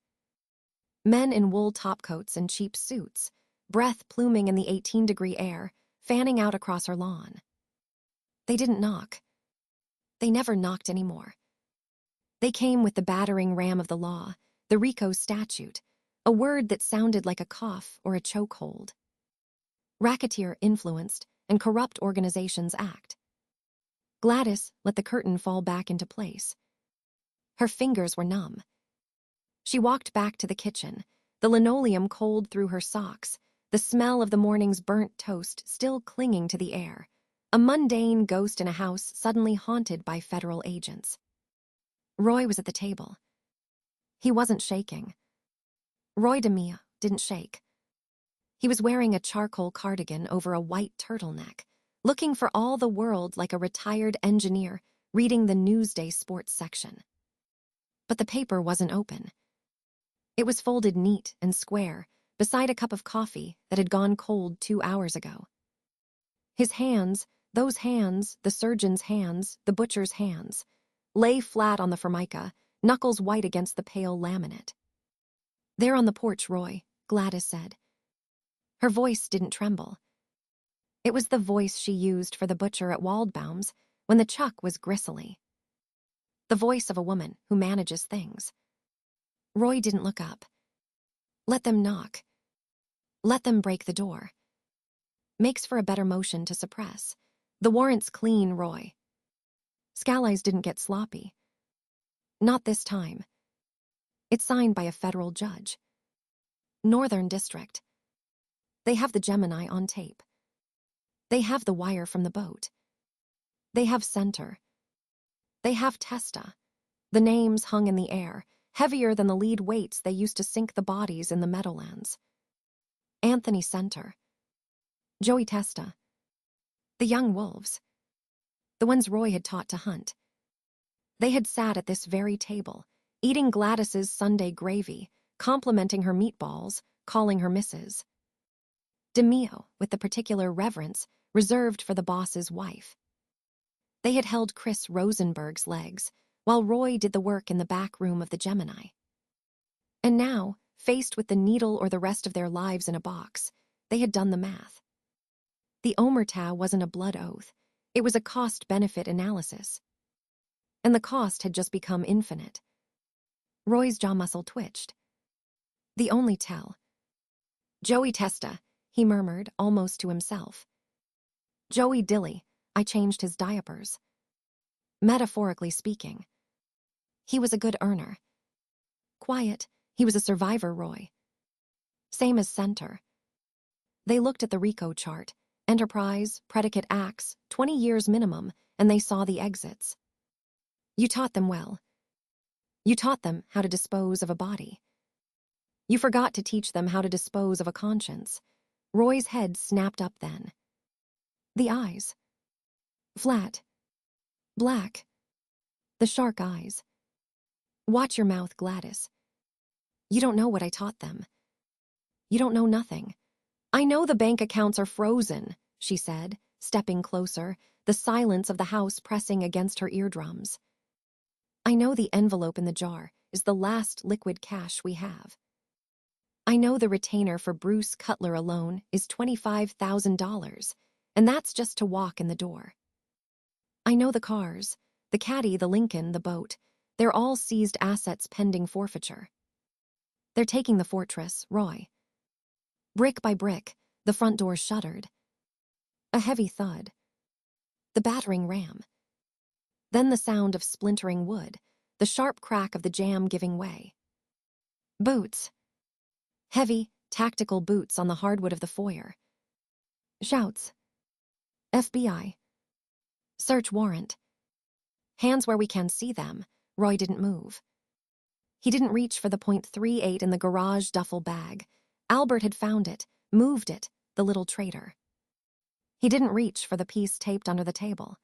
Men in wool topcoats and cheap suits, breath pluming in the 18-degree air, fanning out across her lawn. They didn't knock. They never knocked anymore. They came with the battering ram of the law, the RICO statute, a word that sounded like a cough or a chokehold. Racketeer-influenced and corrupt organizations act. Gladys let the curtain fall back into place. Her fingers were numb. She walked back to the kitchen, the linoleum cold through her socks, the smell of the morning's burnt toast still clinging to the air, a mundane ghost in a house suddenly haunted by federal agents. Roy was at the table. He wasn't shaking. Roy DeMeo didn't shake. He was wearing a charcoal cardigan over a white turtleneck, looking for all the world like a retired engineer reading the Newsday sports section. But the paper wasn't open. It was folded neat and square beside a cup of coffee that had gone cold 2 hours ago. His hands, those hands, the surgeon's hands, the butcher's hands, lay flat on the formica, knuckles white against the pale laminate. "There on the porch, Roy," Gladys said. Her voice didn't tremble. It was the voice she used for the butcher at Waldbaum's when the chuck was gristly. The voice of a woman who manages things. Roy didn't look up. Let them knock. Let them break the door. Makes for a better motion to suppress. The warrant's clean, Roy. Scalise didn't get sloppy. Not this time. It's signed by a federal judge. Northern District. They have the Gemini on tape. They have the wire from the boat. They have Center. They have Testa. The names hung in the air, heavier than the lead weights they used to sink the bodies in the Meadowlands. Anthony Center. Joey Testa. The young wolves. The ones Roy had taught to hunt. They had sat at this very table, eating Gladys's Sunday gravy, complimenting her meatballs, calling her Mrs. DeMeo, with the particular reverence reserved for the boss's wife. They had held Chris Rosenberg's legs, while Roy did the work in the back room of the Gemini. And now, faced with the needle or the rest of their lives in a box, they had done the math. The omertà wasn't a blood oath. It was a cost-benefit analysis. And the cost had just become infinite. Roy's jaw muscle twitched. The only tell. "Joey Testa," he murmured, almost to himself. "Joey Dilly, I changed his diapers." Metaphorically speaking. He was a good earner. Quiet, he was a survivor, Roy. Same as Center. They looked at the RICO chart, enterprise, predicate acts, 20 years minimum, and they saw the exits. You taught them well. You taught them how to dispose of a body. You forgot to teach them how to dispose of a conscience. Roy's head snapped up then. The eyes. Flat. Black. The shark eyes. Watch your mouth, Gladys. You don't know what I taught them. You don't know nothing. I know the bank accounts are frozen, she said, stepping closer, the silence of the house pressing against her eardrums. I know the envelope in the jar is the last liquid cash we have. I know the retainer for Bruce Cutler alone is $25,000, and that's just to walk in the door. I know the cars, the caddy, the Lincoln, the boat. They're all seized assets pending forfeiture. They're taking the fortress, Roy. Brick by brick, the front door shuddered. A heavy thud. The battering ram. Then the sound of splintering wood, the sharp crack of the jam giving way. Boots. Heavy, tactical boots on the hardwood of the foyer. Shouts. FBI. Search warrant. Hands where we can see them. Roy didn't move. He didn't reach for the .38 in the garage duffel bag. Albert had found it, moved it, the little traitor. He didn't reach for the piece taped under the table.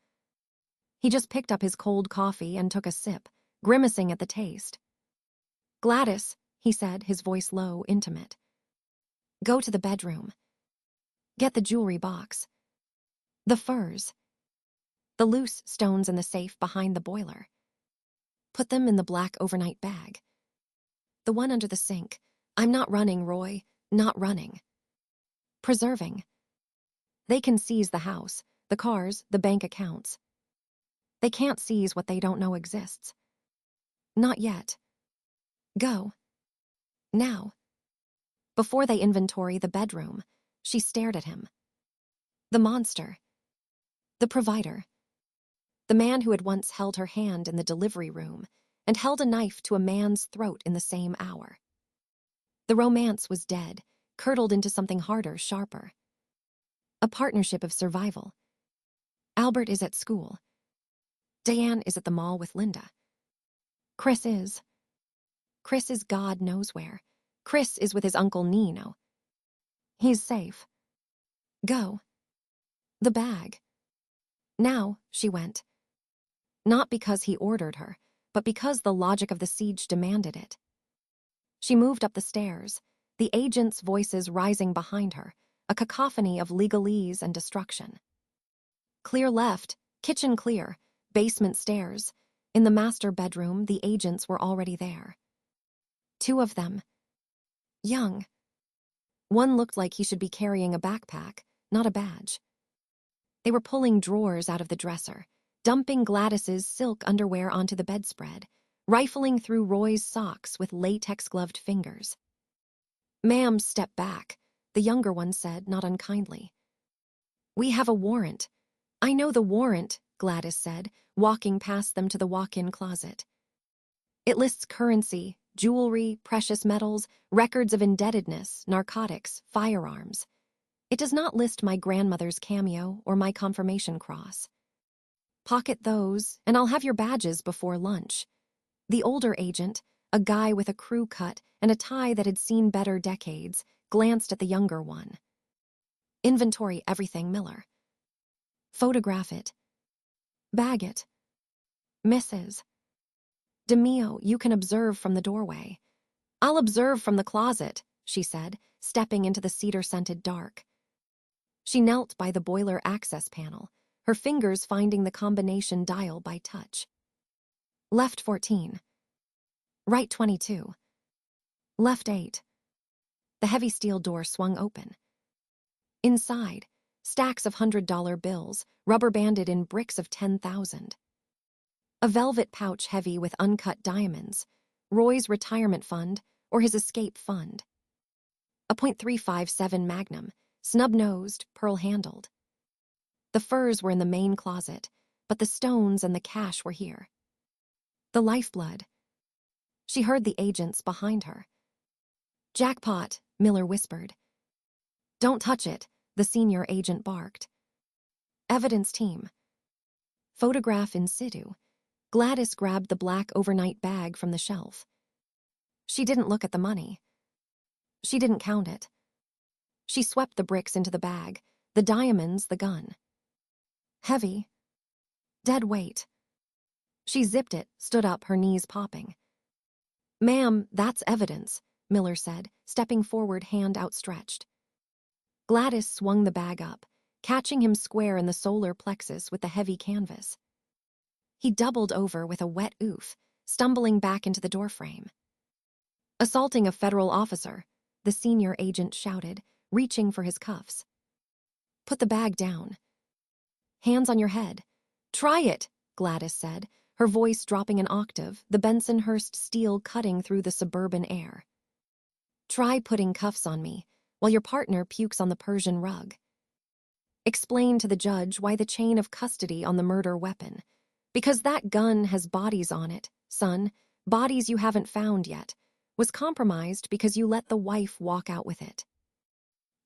He just picked up his cold coffee and took a sip, grimacing at the taste. "Gladys," he said, his voice low, intimate. "Go to the bedroom. Get the jewelry box. The furs. The loose stones in the safe behind the boiler. Put them in the black overnight bag. The one under the sink. I'm not running, Roy. Not running. Preserving. They can seize the house, the cars, the bank accounts. They can't seize what they don't know exists. Not yet. Go. Now." Before they inventory the bedroom, she stared at him. The monster. The provider. The man who had once held her hand in the delivery room and held a knife to a man's throat in the same hour. The romance was dead, curdled into something harder, sharper. A partnership of survival. Albert is at school. Diane is at the mall with Linda. Chris is God knows where. Chris is with his Uncle Nino. He's safe. Go. The bag. Now, she went. Not because he ordered her, but because the logic of the siege demanded it. She moved up the stairs, the agents' voices rising behind her, a cacophony of legalese and destruction. Clear left, kitchen clear, basement stairs. In the master bedroom, the agents were already there. 2 of them. Young. One looked like he should be carrying a backpack, not a badge. They were pulling drawers out of the dresser, dumping Gladys's silk underwear onto the bedspread, rifling through Roy's socks with latex-gloved fingers. "Ma'am, step back," the younger one said, not unkindly. "We have a warrant." "I know the warrant," Gladys said, walking past them to the walk-in closet. "It lists currency, jewelry, precious metals, records of indebtedness, narcotics, firearms. It does not list my grandmother's cameo or my confirmation cross. Pocket those, and I'll have your badges before lunch." The older agent, a guy with a crew cut and a tie that had seen better decades, glanced at the younger one. "Inventory everything, Miller. Photograph it. Bag it. Mrs. DeMeo, you can observe from the doorway." "I'll observe from the closet," she said, stepping into the cedar-scented dark. She knelt by the boiler access panel, her fingers finding the combination dial by touch. Left 14. Right 22. Left 8. The heavy steel door swung open. Inside, stacks of $100 bills, rubber-banded in bricks of 10,000. A velvet pouch heavy with uncut diamonds, Roy's retirement fund or his escape fund. A .357 Magnum, snub-nosed, pearl-handled. The furs were in the main closet, but the stones and the cash were here. The lifeblood. She heard the agents behind her. "Jackpot," Miller whispered. "Don't touch it," the senior agent barked. "Evidence team." Photograph in situ. Gladys grabbed the black overnight bag from the shelf. She didn't look at the money. She didn't count it. She swept the bricks into the bag, the diamonds, the gun. Heavy. Dead weight. She zipped it, stood up, her knees popping. "Ma'am, that's evidence," Miller said, stepping forward, hand outstretched. Gladys swung the bag up, catching him square in the solar plexus with the heavy canvas. He doubled over with a wet oof, stumbling back into the doorframe. "Assaulting a federal officer," the senior agent shouted, reaching for his cuffs. "Put the bag down. Hands on your head." "Try it," Gladys said, her voice dropping an octave, the Bensonhurst steel cutting through the suburban air. "Try putting cuffs on me, while your partner pukes on the Persian rug. Explain to the judge why the chain of custody on the murder weapon. Because that gun has bodies on it, son, bodies you haven't found yet, was compromised because you let the wife walk out with it.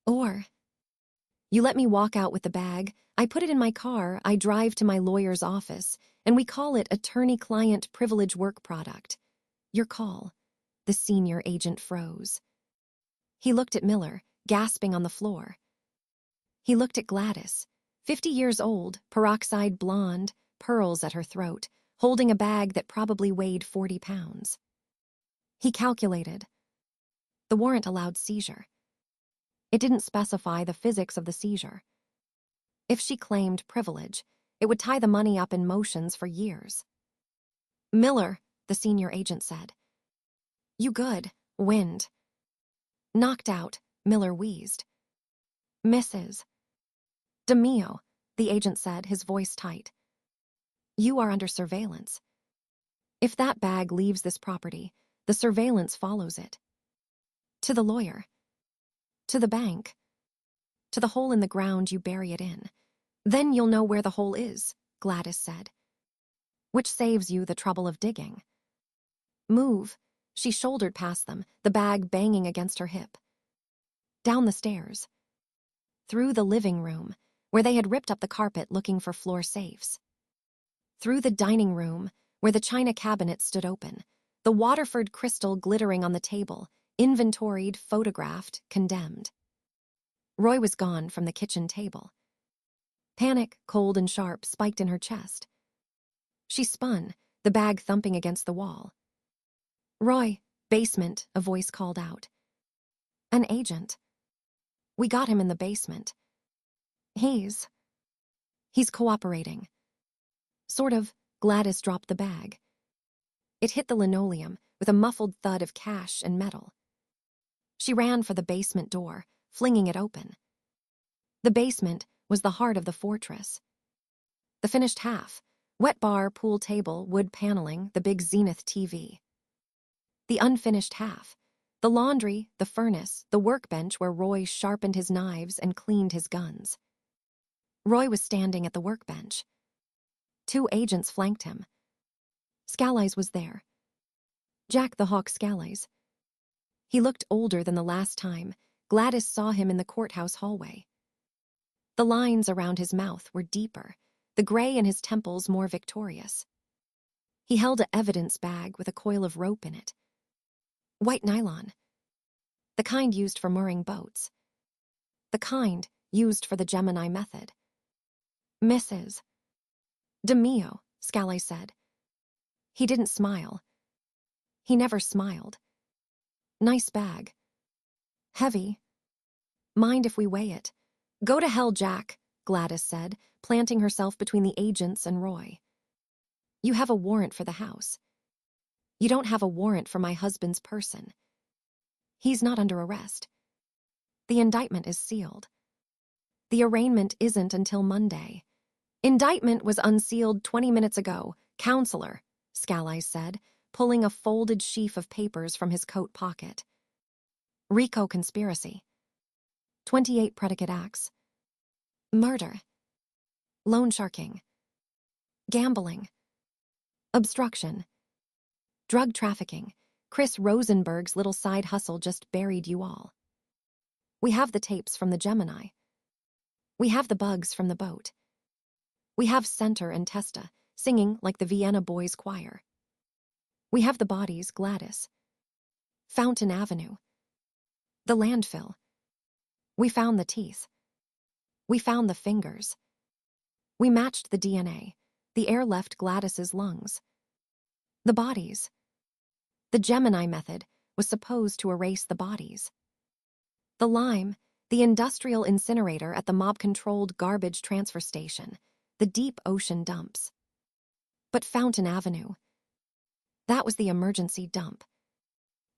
Or, you let me walk out with the bag, I put it in my car, I drive to my lawyer's office, and we call it attorney-client privilege work product. Your call." The senior agent froze. He looked at Miller, gasping on the floor. He looked at Gladys, 50 years old, peroxide blonde, pearls at her throat, holding a bag that probably weighed 40 pounds. He calculated. The warrant allowed seizure. It didn't specify the physics of the seizure. If she claimed privilege, it would tie the money up in motions for years. "Miller," the senior agent said. "You good, wind." "Knocked out," Miller wheezed. "Mrs. DeMeo," the agent said, his voice tight. "You are under surveillance. If that bag leaves this property, the surveillance follows it. To the lawyer. To the bank. To the hole in the ground you bury it in. Then you'll know where the hole is," Gladys said. "Which saves you the trouble of digging." "Move." She shouldered past them, the bag banging against her hip. Down the stairs. Through the living room, where they had ripped up the carpet looking for floor safes. Through the dining room, where the china cabinet stood open, the Waterford crystal glittering on the table, inventoried, photographed, condemned. Roy was gone from the kitchen table. Panic, cold and sharp, spiked in her chest. She spun, the bag thumping against the wall. "Roy, basement," a voice called out. "An agent. We got him in the basement. He's cooperating." Sort of. Gladys dropped the bag. It hit the linoleum with a muffled thud of cash and metal. She ran for the basement door, flinging it open. The basement was the heart of the fortress. The finished half: wet bar, pool table, wood paneling, the big Zenith TV. The unfinished half: the laundry, the furnace, the workbench where Roy sharpened his knives and cleaned his guns. Roy was standing at the workbench. 2 agents flanked him. Scalise was there. Jack the Hawk Scalise. He looked older than the last time Gladys saw him in the courthouse hallway. The lines around his mouth were deeper, the gray in his temples more victorious. He held an evidence bag with a coil of rope in it. White nylon. The kind used for mooring boats. The kind used for the Gemini method. "Mrs. DeMeo," Scalise said. He didn't smile. He never smiled. "Nice bag. Heavy. Mind if we weigh it?" "Go to hell, Jack," Gladys said, planting herself between the agents and Roy. "You have a warrant for the house. You don't have a warrant for my husband's person. He's not under arrest. The indictment is sealed. The arraignment isn't until Monday." "Indictment was unsealed 20 minutes ago, counselor," Scalise said, pulling a folded sheaf of papers from his coat pocket. "RICO conspiracy. 28 predicate acts. Murder. Loan sharking. Gambling. Obstruction. Drug trafficking. Chris Rosenberg's little side hustle just buried you all. We have the tapes from the Gemini. We have the bugs from the boat. We have Center and Testa singing like the Vienna Boys Choir. We have the bodies, Gladys. Fountain Avenue. The landfill. We found the teeth. We found the fingers. We matched the DNA. The air left Gladys's lungs. The bodies. The Gemini method was supposed to erase the bodies. The lime, the industrial incinerator at the mob-controlled garbage transfer station, the deep ocean dumps. But Fountain Avenue, that was the emergency dump.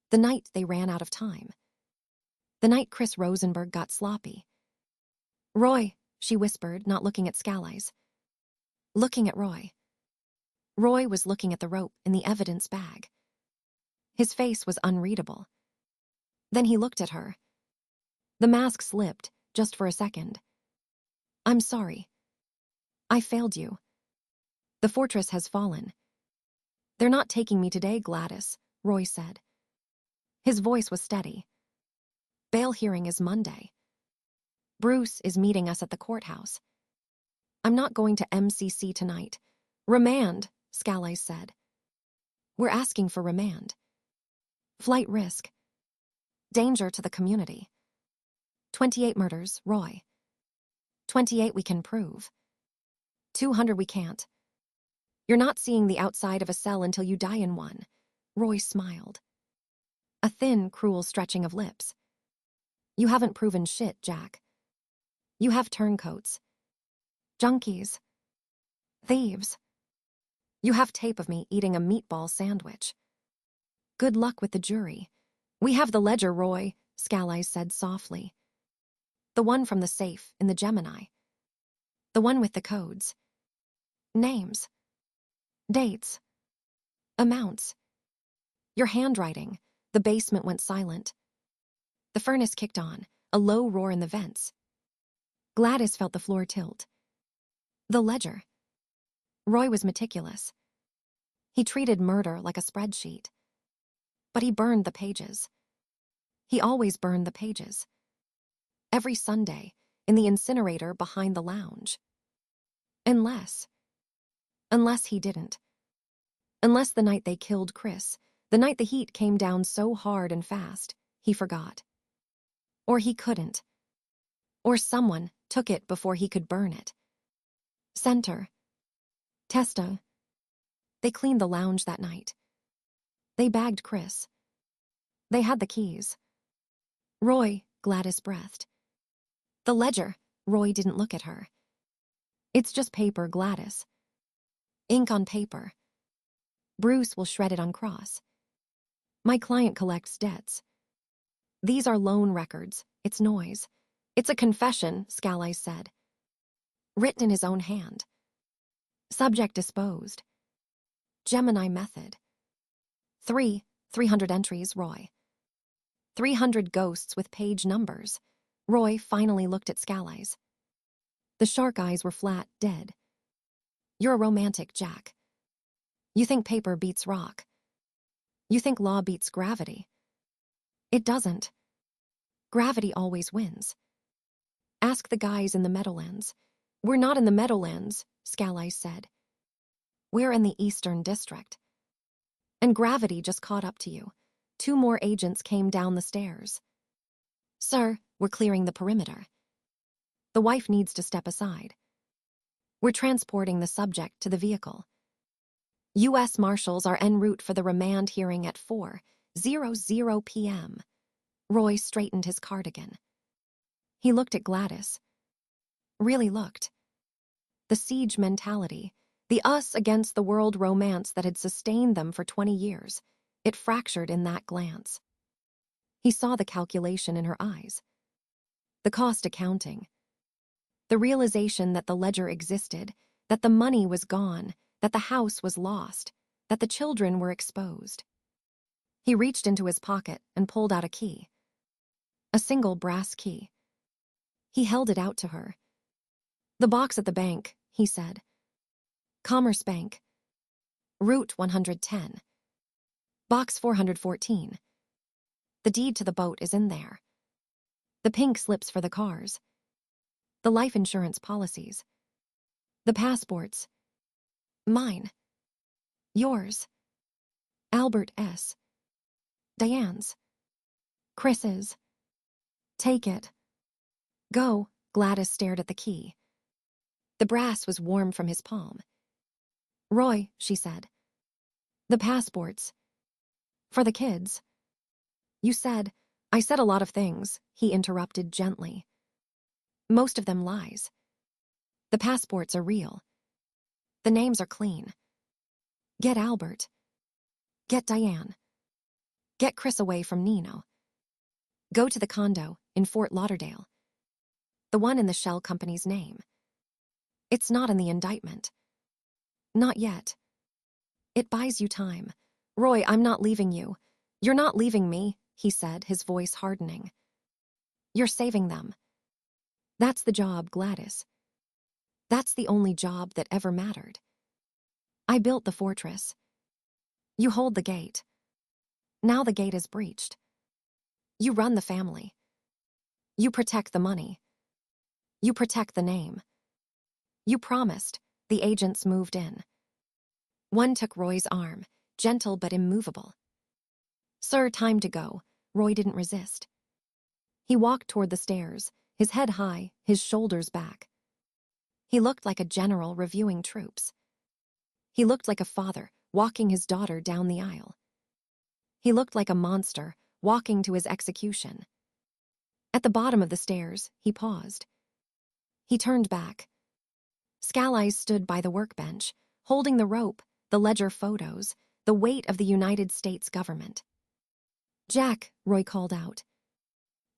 The night they ran out of time. The night Chris Rosenberg got sloppy. "Roy," she whispered, not looking at Scalise. Looking at Roy. Roy was looking at the rope in the evidence bag. His face was unreadable. Then he looked at her. The mask slipped, just for a second. "I'm sorry. I failed you. The fortress has fallen. They're not taking me today, Gladys," Roy said. His voice was steady. "Bail hearing is Monday. Bruce is meeting us at the courthouse. I'm not going to MCC tonight. Remand, Scalise said. We're asking for remand. Flight risk. Danger to the community. 28 murders, Roy. 28 we can prove. 200 we can't. You're not seeing the outside of a cell until you die in one. Roy smiled. A thin, cruel stretching of lips. You haven't proven shit, Jack. You have turncoats. Junkies. Thieves. You have tape of me eating a meatball sandwich. Good luck with the jury. We have the ledger, Roy, Scalise said softly. The one from the safe in the Gemini. The one with the codes. Names. Dates. Amounts. Your handwriting. The basement went silent. The furnace kicked on, a low roar in the vents. Gladys felt the floor tilt. The ledger. Roy was meticulous. He treated murder like a spreadsheet. But he burned the pages. He always burned the pages. Every Sunday, in the incinerator behind the lounge. Unless he didn't. Unless the night they killed Chris, the night the heat came down so hard and fast, he forgot. Or he couldn't. Or someone took it before he could burn it. Center. Testa. They cleaned the lounge that night. They bagged Chris. They had the keys. Roy, Gladys breathed. The ledger. Roy didn't look at her. It's just paper, Gladys. Ink on paper. Bruce will shred it on cross. My client collects debts. These are loan records. It's noise. It's a confession, Scalise said. Written in his own hand. Subject disposed. Gemini method. 300 entries, Roy. 300 ghosts with page numbers. Roy finally looked at Scalise. The shark eyes were flat, dead. You're a romantic, Jack. You think paper beats rock. You think law beats gravity. It doesn't. Gravity always wins. Ask the guys in the Meadowlands. We're not in the Meadowlands, Scalise said. We're in the Eastern District. And gravity just caught up to you. 2 more agents came down the stairs. Sir, we're clearing the perimeter. The wife needs to step aside. We're transporting the subject to the vehicle. U.S. Marshals are en route for the remand hearing at 4:00 p.m. Roy straightened his cardigan. He looked at Gladys. Really looked. The siege mentality, the us against the world romance that had sustained them for 20 years, it fractured in that glance. He saw the calculation in her eyes. The cost accounting. The realization that the ledger existed, that the money was gone, that the house was lost, that the children were exposed. He reached into his pocket and pulled out a key. A single brass key. He held it out to her. The box at the bank, he said. Commerce Bank. Route 110. Box 414. The deed to the boat is in there. The pink slips for the cars. The life insurance policies. The passports. Mine. Yours. Albert S. Diane's. Chris's. Take it. Go, Gladys stared at the key. The brass was warm from his palm. Roy, she said. The passports. For the kids. I said a lot of things, he interrupted gently. Most of them lies. The passports are real. The names are clean. Get Albert. Get Diane. Get Chris away from Nino. Go to the condo in Fort Lauderdale. The one in the shell company's name. It's not in the indictment. Not yet. It buys you time. Roy, I'm not leaving you. You're not leaving me, he said, his voice hardening. You're saving them. That's the job, Gladys. That's the only job that ever mattered. I built the fortress. You hold the gate. Now the gate is breached. You run the family. You protect the money. You protect the name. You promised. The agents moved in. One took Roy's arm, gentle but immovable. "Sir, time to go." Roy didn't resist. He walked toward the stairs, his head high, his shoulders back. He looked like a general reviewing troops. He looked like a father walking his daughter down the aisle. He looked like a monster walking to his execution. At the bottom of the stairs, he paused. He turned back. Scalise stood by the workbench, holding the rope, the ledger photos, the weight of the United States government. "Jack," Roy called out.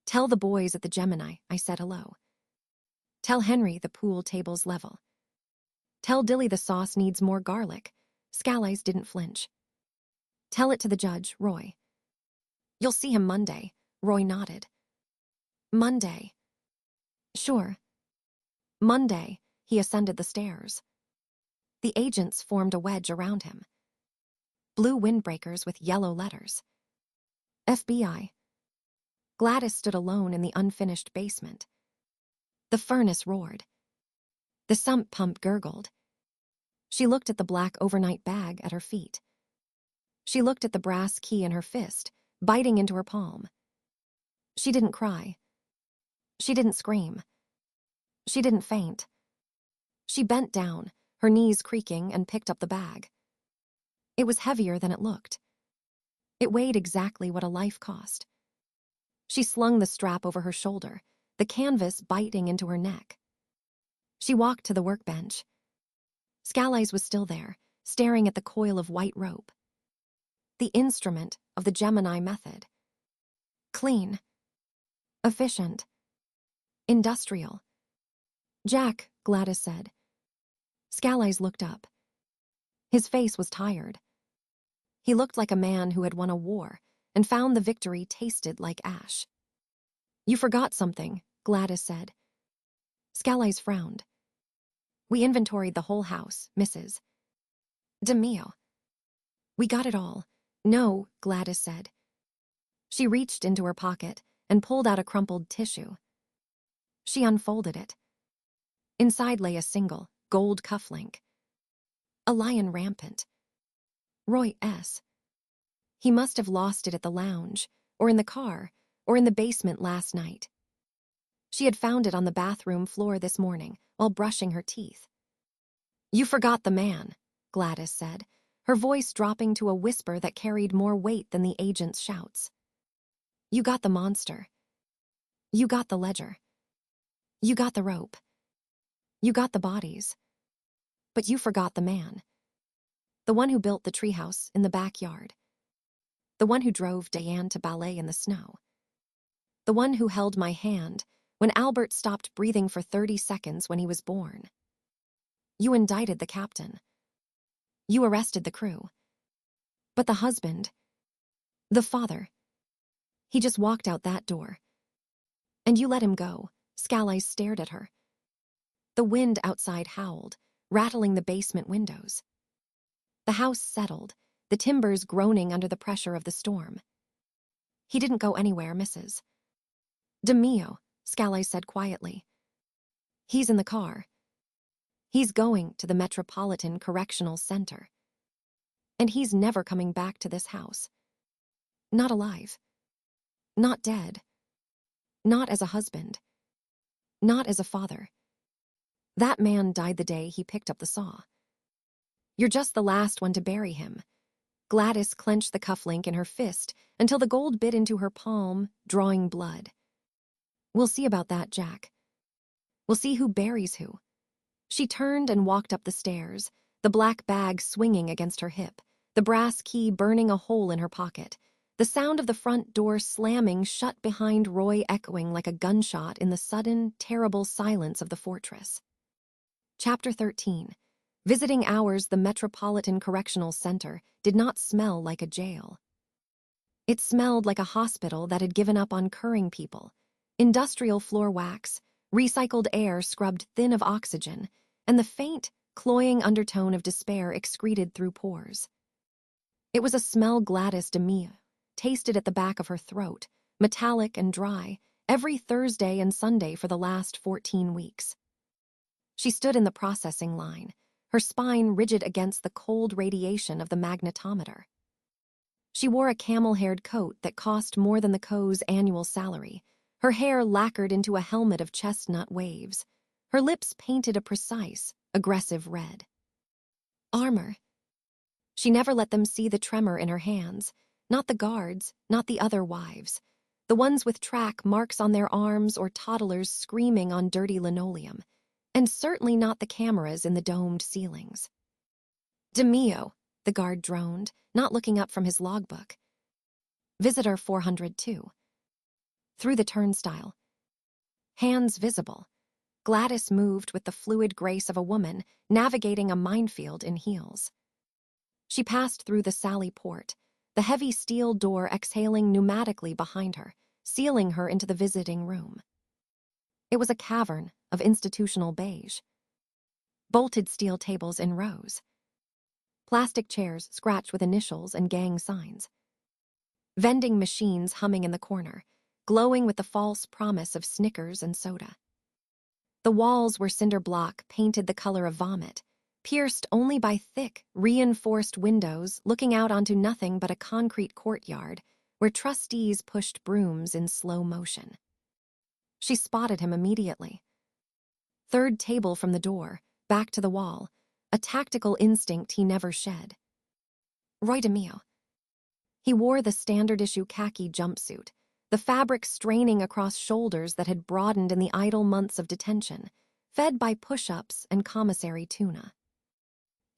"Tell the boys at the Gemini I said hello. Tell Henry the pool table's level. Tell Dilly the sauce needs more garlic." Scalise didn't flinch. "Tell it to the judge, Roy." "You'll see him Monday." Roy nodded. "Monday." "Sure." Monday, he ascended the stairs. The agents formed a wedge around him. Blue windbreakers with yellow letters. FBI. Gladys stood alone in the unfinished basement. The furnace roared. The sump pump gurgled. She looked at the black overnight bag at her feet. She looked at the brass key in her fist, biting into her palm. She didn't cry. She didn't scream. She didn't faint. She bent down, her knees creaking, and picked up the bag. It was heavier than it looked. It weighed exactly what a life cost. She slung the strap over her shoulder, the canvas biting into her neck. She walked to the workbench. Scalise was still there, staring at the coil of white rope. The instrument of the Gemini method. Clean. Efficient. Industrial. "Jack," Gladys said. Scalise looked up. His face was tired. He looked like a man who had won a war and found the victory tasted like ash. "You forgot something," Gladys said. Scalise frowned. "We inventoried the whole house, Mrs. DeMeo. We got it all." "No," Gladys said. She reached into her pocket and pulled out a crumpled tissue. She unfolded it. Inside lay a single, gold cufflink. A lion rampant. Roy S. He must have lost it at the lounge, or in the car, or in the basement last night. She had found it on the bathroom floor this morning while brushing her teeth. "You forgot the man," Gladys said, her voice dropping to a whisper that carried more weight than the agent's shouts. "You got the monster. You got the ledger. You got the rope. You got the bodies. But you forgot the man. The one who built the treehouse in the backyard. The one who drove Diane to ballet in the snow. The one who held my hand when Albert stopped breathing for 30 seconds when he was born. You indicted the captain. You arrested the crew. But the husband, the father, he just walked out that door. And you let him go." Scalise stared at her. The wind outside howled, rattling the basement windows. The house settled, the timbers groaning under the pressure of the storm. "He didn't go anywhere, Mrs. DeMeo," Scalise said quietly. "He's in the car. He's going to the Metropolitan Correctional Center. And he's never coming back to this house. Not alive. Not dead. Not as a husband. Not as a father. That man died the day he picked up the saw. You're just the last one to bury him." Gladys clenched the cufflink in her fist until the gold bit into her palm, drawing blood. "We'll see about that, Jack. We'll see who buries who." She turned and walked up the stairs, the black bag swinging against her hip, the brass key burning a hole in her pocket, the sound of the front door slamming shut behind Roy echoing like a gunshot in the sudden, terrible silence of the fortress. Chapter 13. Visiting hours, the Metropolitan Correctional Center did not smell like a jail. It smelled like a hospital that had given up on curing people. Industrial floor wax, recycled air scrubbed thin of oxygen, and the faint, cloying undertone of despair excreted through pores. It was a smell Gladys DeMeo tasted at the back of her throat, metallic and dry, every Thursday and Sunday for the last 14 weeks. She stood in the processing line, her spine rigid against the cold radiation of the magnetometer. She wore a camel-haired coat that cost more than the co's annual salary, her hair lacquered into a helmet of chestnut waves, her lips painted a precise, aggressive red. Armor. She never let them see the tremor in her hands, not the guards, not the other wives, the ones with track marks on their arms or toddlers screaming on dirty linoleum, and certainly not the cameras in the domed ceilings. DeMeo, the guard droned, not looking up from his logbook. Visitor 402. Through the turnstile. Hands visible. Gladys moved with the fluid grace of a woman navigating a minefield in heels. She passed through the Sally port, the heavy steel door exhaling pneumatically behind her, sealing her into the visiting room. It was a cavern of institutional beige. Bolted steel tables in rows. Plastic chairs scratched with initials and gang signs. Vending machines humming in the corner, glowing with the false promise of Snickers and soda. The walls were cinder block painted the color of vomit, pierced only by thick, reinforced windows looking out onto nothing but a concrete courtyard where trustees pushed brooms in slow motion. She spotted him immediately. Third table from the door, back to the wall, a tactical instinct he never shed. Roy DeMeo. He wore the standard-issue khaki jumpsuit, the fabric straining across shoulders that had broadened in the idle months of detention, fed by push-ups and commissary tuna.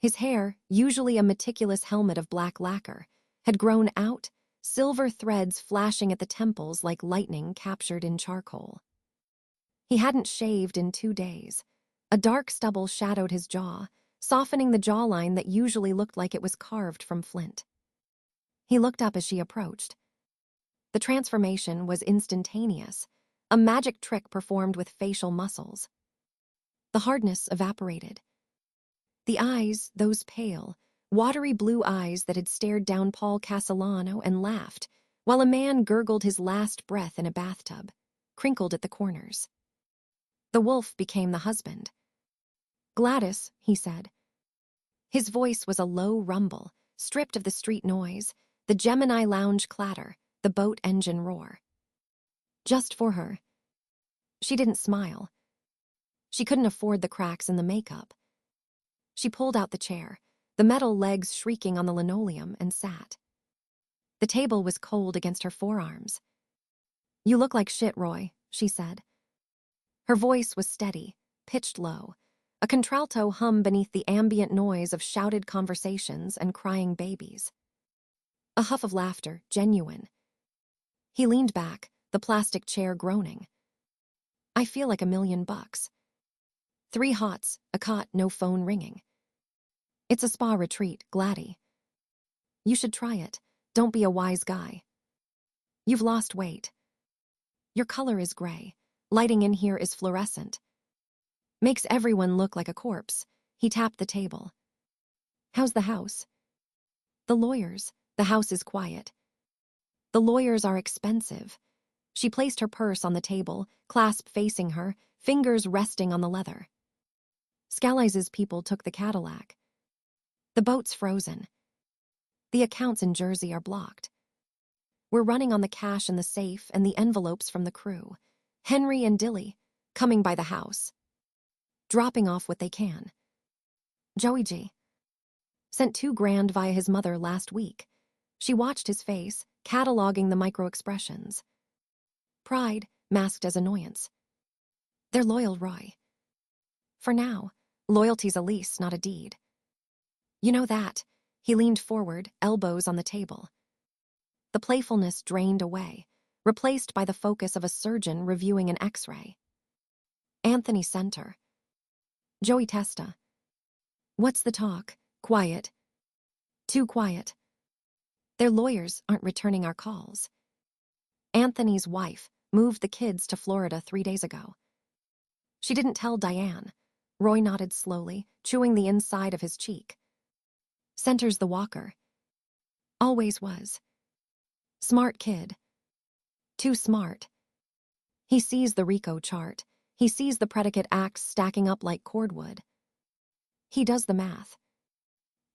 His hair, usually a meticulous helmet of black lacquer, had grown out, silver threads flashing at the temples like lightning captured in charcoal. He hadn't shaved in 2 days. A dark stubble shadowed his jaw, softening the jawline that usually looked like it was carved from flint. He looked up as she approached. The transformation was instantaneous, a magic trick performed with facial muscles. The hardness evaporated. The eyes, those pale, watery blue eyes that had stared down Paul Castellano and laughed, while a man gurgled his last breath in a bathtub, crinkled at the corners. The wolf became the husband. Gladys, he said. His voice was a low rumble, stripped of the street noise, the Gemini Lounge clatter, the boat engine roar. Just for her. She didn't smile. She couldn't afford the cracks in the makeup. She pulled out the chair, the metal legs shrieking on the linoleum, and sat. The table was cold against her forearms. "You look like shit, Roy," she said. Her voice was steady, pitched low, a contralto hum beneath the ambient noise of shouted conversations and crying babies. A huff of laughter, genuine. He leaned back, the plastic chair groaning. "I feel like $1,000,000. 3 hots, a cot, no phone ringing. It's a spa retreat, Gladdy. You should try it. Don't be a wise guy. You've lost weight. Your color is gray. Lighting in here is fluorescent. Makes everyone look like a corpse." He tapped the table. "How's the house?" "The lawyers. The house is quiet. The lawyers are expensive." She placed her purse on the table, clasp facing her, fingers resting on the leather. "Scalise's people took the Cadillac. The boat's frozen. The accounts in Jersey are blocked. We're running on the cash in the safe and the envelopes from the crew. Henry and Dilly, coming by the house. Dropping off what they can. Joey G. Sent $2,000 via his mother last week." She watched his face, cataloging the micro-expressions. Pride masked as annoyance. "They're loyal, Roy. For now, loyalty's a lease, not a deed. You know that." He leaned forward, elbows on the table. The playfulness drained away, replaced by the focus of a surgeon reviewing an X-ray. "Anthony Center. Joey Testa. What's the talk?" "Quiet. Too quiet. Their lawyers aren't returning our calls. Anthony's wife moved the kids to Florida 3 days ago. She didn't tell Diane." Roy nodded slowly, chewing the inside of his cheek. "Center's the walker. Always was. Smart kid. Too smart. He sees the RICO chart. He sees the predicate acts stacking up like cordwood. He does the math.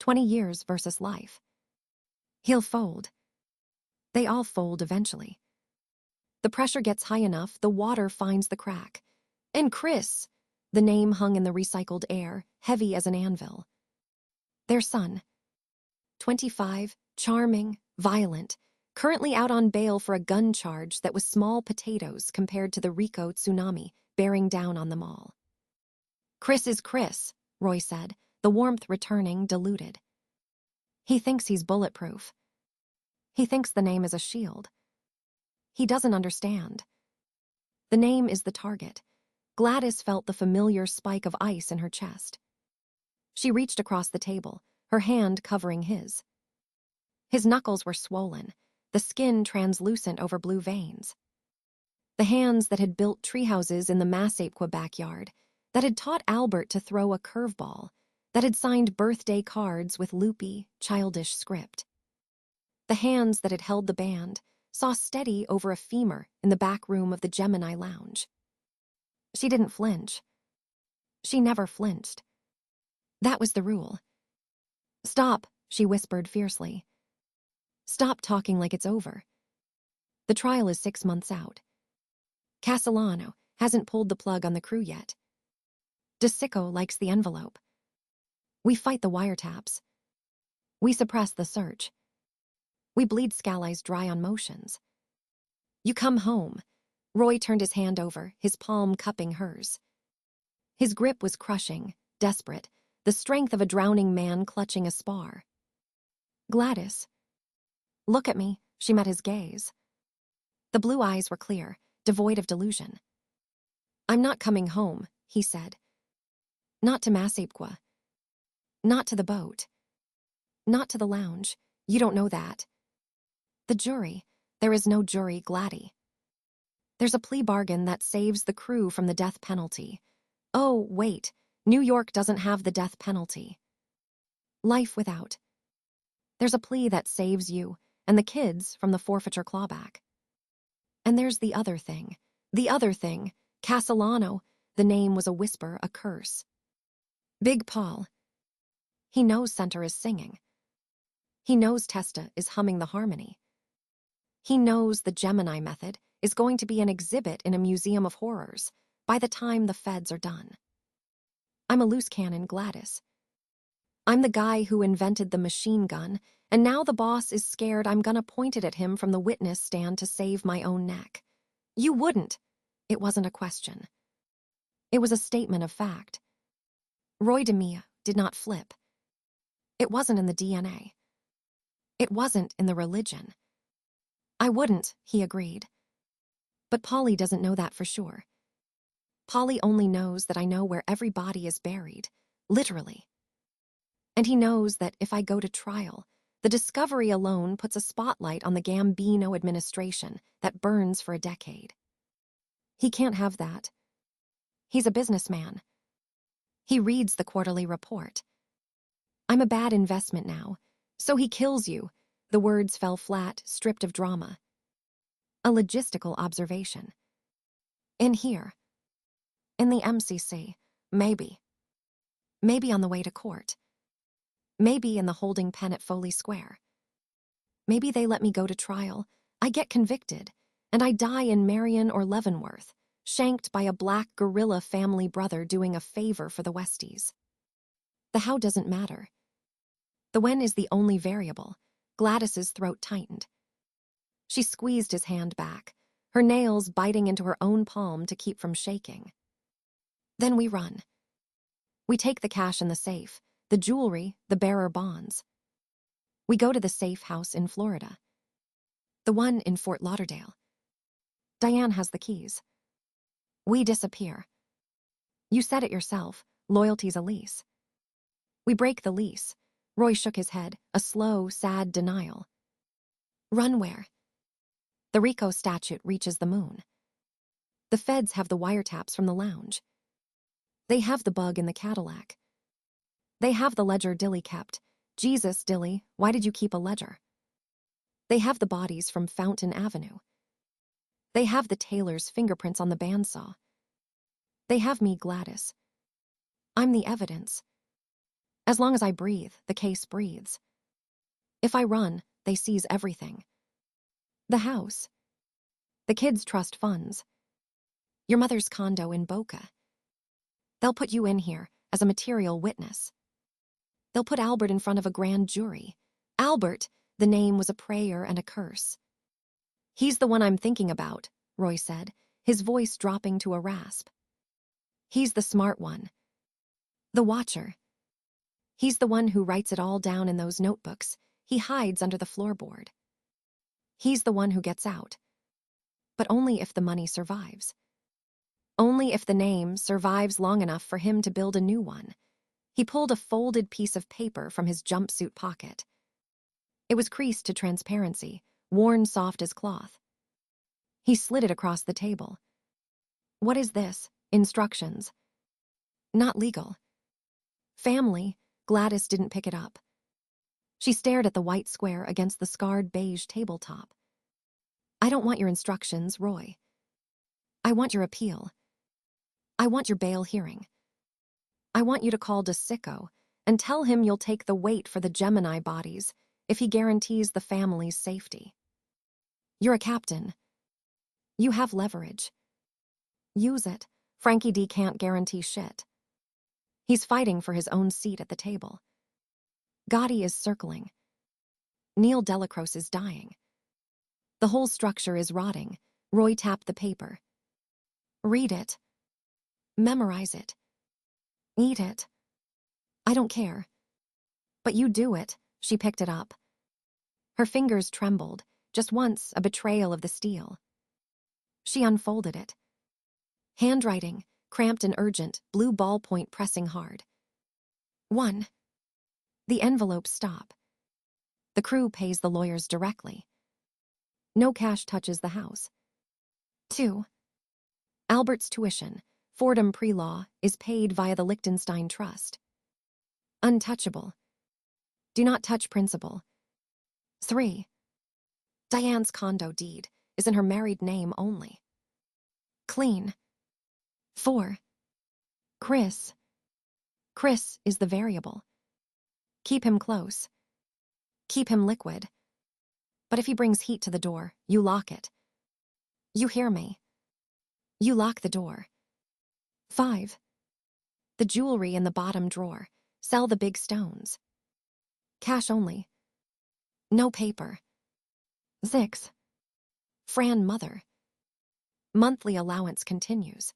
20 years versus life. He'll fold. They all fold eventually. The pressure gets high enough, the water finds the crack. And Chris, the name hung in the recycled air, heavy as an anvil. Their son. 25, charming, violent, currently out on bail for a gun charge that was small potatoes compared to the Rico tsunami bearing down on them all. Chris is Chris, Roy said, the warmth returning, diluted. He thinks he's bulletproof. He thinks the name is a shield. He doesn't understand. The name is the target. Gladys felt the familiar spike of ice in her chest. She reached across the table, her hand covering his. His knuckles were swollen, the skin translucent over blue veins. The hands that had built treehouses in the Massapequa backyard, that had taught Albert to throw a curveball, that had signed birthday cards with loopy, childish script. The hands that had held the band saw steady over a femur in the back room of the Gemini Lounge. She didn't flinch. She never flinched. That was the rule. Stop, she whispered fiercely. Stop talking like it's over. The trial is 6 months out. Castellano hasn't pulled the plug on the crew yet. DeSicco likes the envelope. We fight the wiretaps. We suppress the search. We bleed Scallies dry on motions. You come home. Roy turned his hand over, his palm cupping hers. His grip was crushing, desperate, the strength of a drowning man clutching a spar. Gladys. Look at me, she met his gaze. The blue eyes were clear, devoid of delusion. I'm not coming home, he said. Not to Massapequa. Not to the boat. Not to the lounge. You don't know that. The jury. There is no jury, Gladdy. There's a plea bargain that saves the crew from the death penalty. Oh, wait. New York doesn't have the death penalty. Life without. There's a plea that saves you and the kids from the forfeiture clawback. And there's the other thing. The other thing. Castellano. The name was a whisper, a curse. Big Paul. He knows Center is singing. He knows Testa is humming the harmony. He knows the Gemini method is going to be an exhibit in a museum of horrors by the time the feds are done. I'm a loose cannon, Gladys. I'm the guy who invented the machine gun, and now the boss is scared I'm gonna point it at him from the witness stand to save my own neck. You wouldn't. It wasn't a question. It was a statement of fact. Roy DeMeo did not flip. It wasn't in the DNA. It wasn't in the religion. I wouldn't, he agreed. But Polly doesn't know that for sure. Polly only knows that I know where every body is buried, literally. And he knows that if I go to trial, the discovery alone puts a spotlight on the Gambino administration that burns for a decade. He can't have that. He's a businessman. He reads the quarterly report. I'm a bad investment now, so he kills you. The words fell flat, stripped of drama. A logistical observation. In here. In the MCC. Maybe. Maybe on the way to court. Maybe in the holding pen at Foley Square. Maybe they let me go to trial, I get convicted, and I die in Marion or Leavenworth, shanked by a black guerrilla family brother doing a favor for the Westies. The how doesn't matter. The when is the only variable. Gladys's throat tightened. She squeezed his hand back, her nails biting into her own palm to keep from shaking. Then we run. We take the cash in the safe, the jewelry, the bearer bonds. We go to the safe house in Florida. The one in Fort Lauderdale. Diane has the keys. We disappear. You said it yourself, loyalty's a lease. We break the lease. Roy shook his head, a slow, sad denial. Run where? The RICO statute reaches the moon. The feds have the wiretaps from the lounge. They have the bug in the Cadillac. They have the ledger Dilly kept. Jesus, Dilly, why did you keep a ledger? They have the bodies from Fountain Avenue. They have the tailor's fingerprints on the bandsaw. They have me, Gladys. I'm the evidence. As long as I breathe, the case breathes. If I run, they seize everything. The house. The kids' trust funds. Your mother's condo in Boca. They'll put you in here as a material witness. They'll put Albert in front of a grand jury. Albert, the name was a prayer and a curse. He's the one I'm thinking about, Roy said, his voice dropping to a rasp. He's the smart one. The watcher. He's the one who writes it all down in those notebooks he hides under the floorboard. He's the one who gets out. But only if the money survives. Only if the name survives long enough for him to build a new one. He pulled a folded piece of paper from his jumpsuit pocket. It was creased to transparency, worn soft as cloth. He slid it across the table. What is this? Instructions. Not legal. Family. Gladys didn't pick it up. She stared at the white square against the scarred beige tabletop. I don't want your instructions, Roy. I want your appeal. I want your bail hearing. I want you to call DeSicco and tell him you'll take the weight for the Gemini bodies if he guarantees the family's safety. You're a captain. You have leverage. Use it. Frankie D can't guarantee shit. He's fighting for his own seat at the table. Gotti is circling. Neil Delacroix is dying. The whole structure is rotting. Roy tapped the paper. Read it. Memorize it. Eat it. I don't care. But you do it. She picked it up. Her fingers trembled, just once a betrayal of the steel. She unfolded it. Handwriting, cramped and urgent, blue ballpoint pressing hard. 1. The envelopes stop. The crew pays the lawyers directly. No cash touches the house. 2. Albert's tuition, Fordham pre-law, is paid via the Liechtenstein Trust. Untouchable. Do not touch principal. 3. Diane's condo deed is in her married name only. Clean. 4. Chris. Chris is the variable. Keep him close. Keep him liquid. But if he brings heat to the door, you lock it. You hear me? You lock the door. 5. The jewelry in the bottom drawer. Sell the big stones. Cash only. No paper. 6. Fran mother. Monthly allowance continues.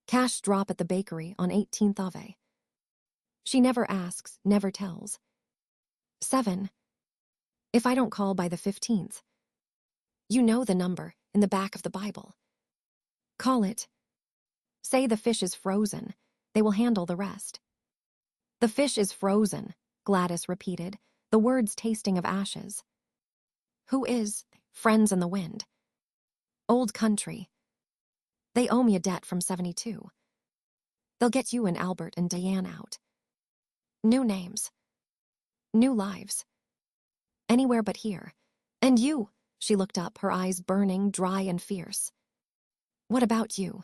Cash drop at the bakery on 18th Ave. She never asks, never tells. 7. If I don't call by the 15th. You know the number in the back of the Bible. Call it. Say the fish is frozen. They will handle the rest. The fish is frozen, Gladys repeated, the words tasting of ashes. Who is? Friends in the wind. Old country. They owe me a debt from 72. They'll get you and Albert and Diane out. New names. New lives. Anywhere but here. And you, she looked up, her eyes burning, dry and fierce. What about you?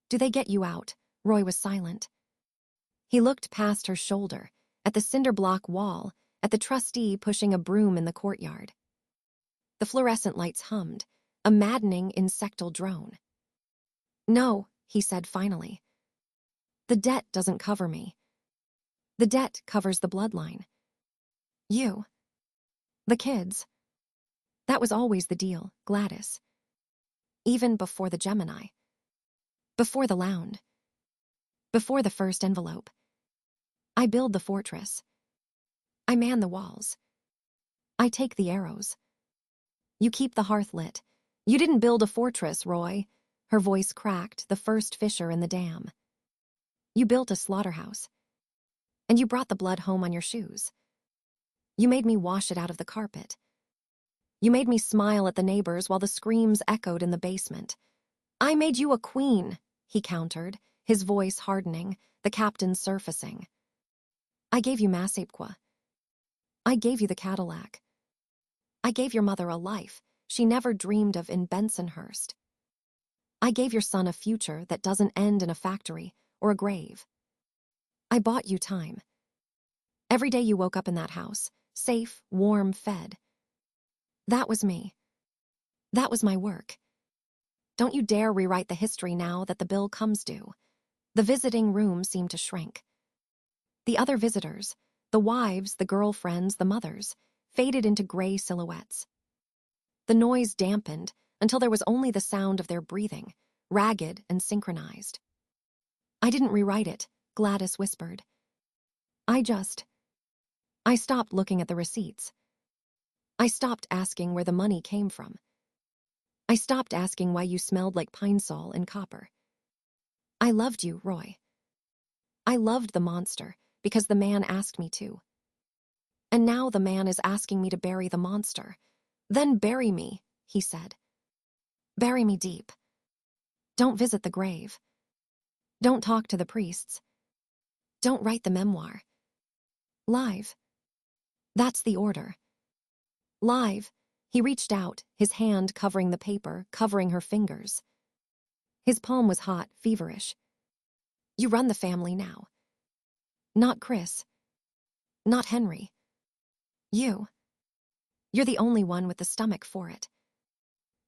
Do they get you out? Roy was silent. He looked past her shoulder, at the cinder block wall, at the trustee pushing a broom in the courtyard. The fluorescent lights hummed, a maddening insectal drone. No, he said finally. The debt doesn't cover me. The debt covers the bloodline. You. The kids. That was always the deal, Gladys. Even before the Gemini. Before the Lounge. Before the first envelope. I build the fortress. I man the walls. I take the arrows. You keep the hearth lit. You didn't build a fortress, Roy. Her voice cracked, the first fissure in the dam. You built a slaughterhouse. And you brought the blood home on your shoes. You made me wash it out of the carpet. You made me smile at the neighbors while the screams echoed in the basement. I made you a queen, he countered, his voice hardening, the captain surfacing. I gave you Massapequa. I gave you the Cadillac. I gave your mother a life she never dreamed of in Bensonhurst. I gave your son a future that doesn't end in a factory or a grave. I bought you time. Every day you woke up in that house, safe, warm, fed. That was me. That was my work. Don't you dare rewrite the history now that the bill comes due. The visiting room seemed to shrink. The other visitors, the wives, the girlfriends, the mothers, faded into gray silhouettes. The noise dampened until there was only the sound of their breathing, ragged and synchronized. I didn't rewrite it, Gladys whispered. I stopped looking at the receipts. I stopped asking where the money came from. I stopped asking why you smelled like pine sol and copper. I loved you, Roy. I loved the monster because the man asked me to. And now the man is asking me to bury the monster. Then bury me, he said. Bury me deep. Don't visit the grave. Don't talk to the priests. Don't write the memoir. Live. That's the order. Live. He reached out, his hand covering the paper, covering her fingers. His palm was hot, feverish. You run the family now. Not Chris. Not Henry. You. You're the only one with the stomach for it.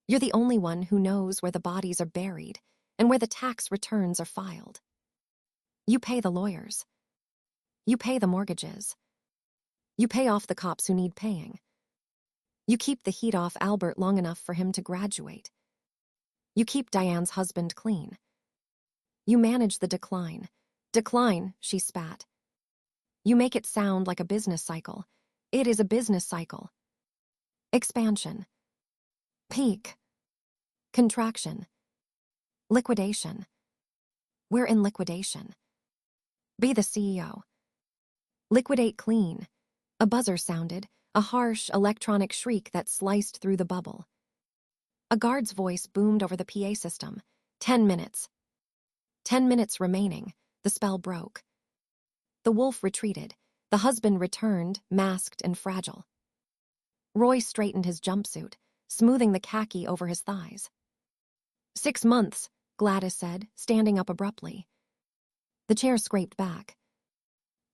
You're the only one who knows where the bodies are buried and where the tax returns are filed. You pay the lawyers. You pay the mortgages. You pay off the cops who need paying. You keep the heat off Albert long enough for him to graduate. You keep Diane's husband clean. You manage the decline. Decline, she spat. You make it sound like a business cycle. It is a business cycle. Expansion. Peak. Contraction. Liquidation. We're in liquidation. Be the CEO. Liquidate clean. A buzzer sounded, a harsh electronic shriek that sliced through the bubble. A guard's voice boomed over the PA system. 10 minutes. 10 minutes remaining. The spell broke. The wolf retreated. The husband returned, masked and fragile. Roy straightened his jumpsuit, smoothing the khaki over his thighs. 6 months, Gladys said, standing up abruptly. The chair scraped back.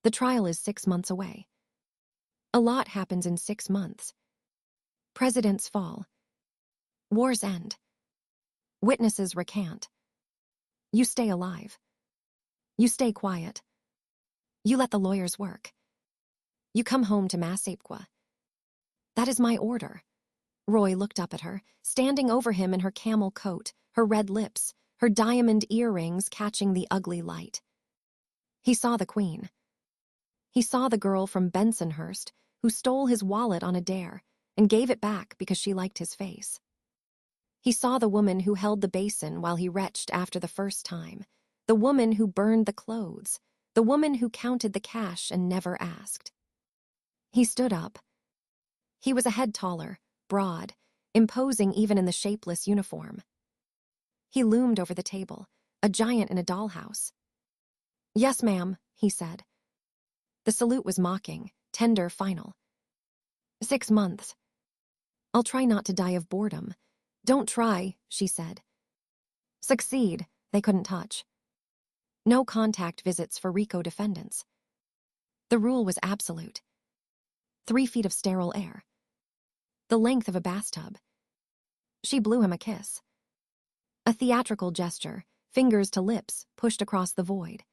The trial is 6 months away. A lot happens in 6 months. Presidents fall. Wars end. Witnesses recant. You stay alive. You stay quiet. You let the lawyers work. You come home to Massapequa. That is my order. Roy looked up at her, standing over him in her camel coat, her red lips, her diamond earrings catching the ugly light. He saw the queen. He saw the girl from Bensonhurst who stole his wallet on a dare and gave it back because she liked his face. He saw the woman who held the basin while he retched after the first time, the woman who burned the clothes, the woman who counted the cash and never asked. He stood up. He was a head taller, broad, imposing even in the shapeless uniform. He loomed over the table, a giant in a dollhouse. Yes, ma'am, he said. The salute was mocking, tender, final. 6 months. I'll try not to die of boredom. Don't try, she said. Succeed, they couldn't touch. No contact visits for RICO defendants. The rule was absolute. 3 feet of sterile air. The length of a bathtub. She blew him a kiss. A theatrical gesture, fingers to lips, pushed across the void.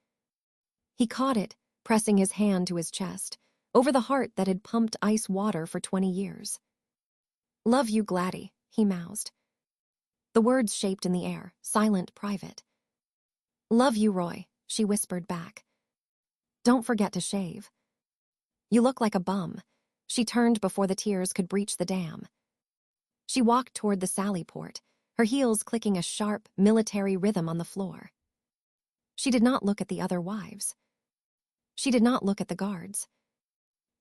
He caught it, pressing his hand to his chest, over the heart that had pumped ice water for 20 years. Love you, Gladdy, he mouthed. The words shaped in the air, silent, private. Love you, Roy, she whispered back. Don't forget to shave. You look like a bum. She turned before the tears could breach the dam. She walked toward the sally port, her heels clicking a sharp, military rhythm on the floor. She did not look at the other wives. She did not look at the guards.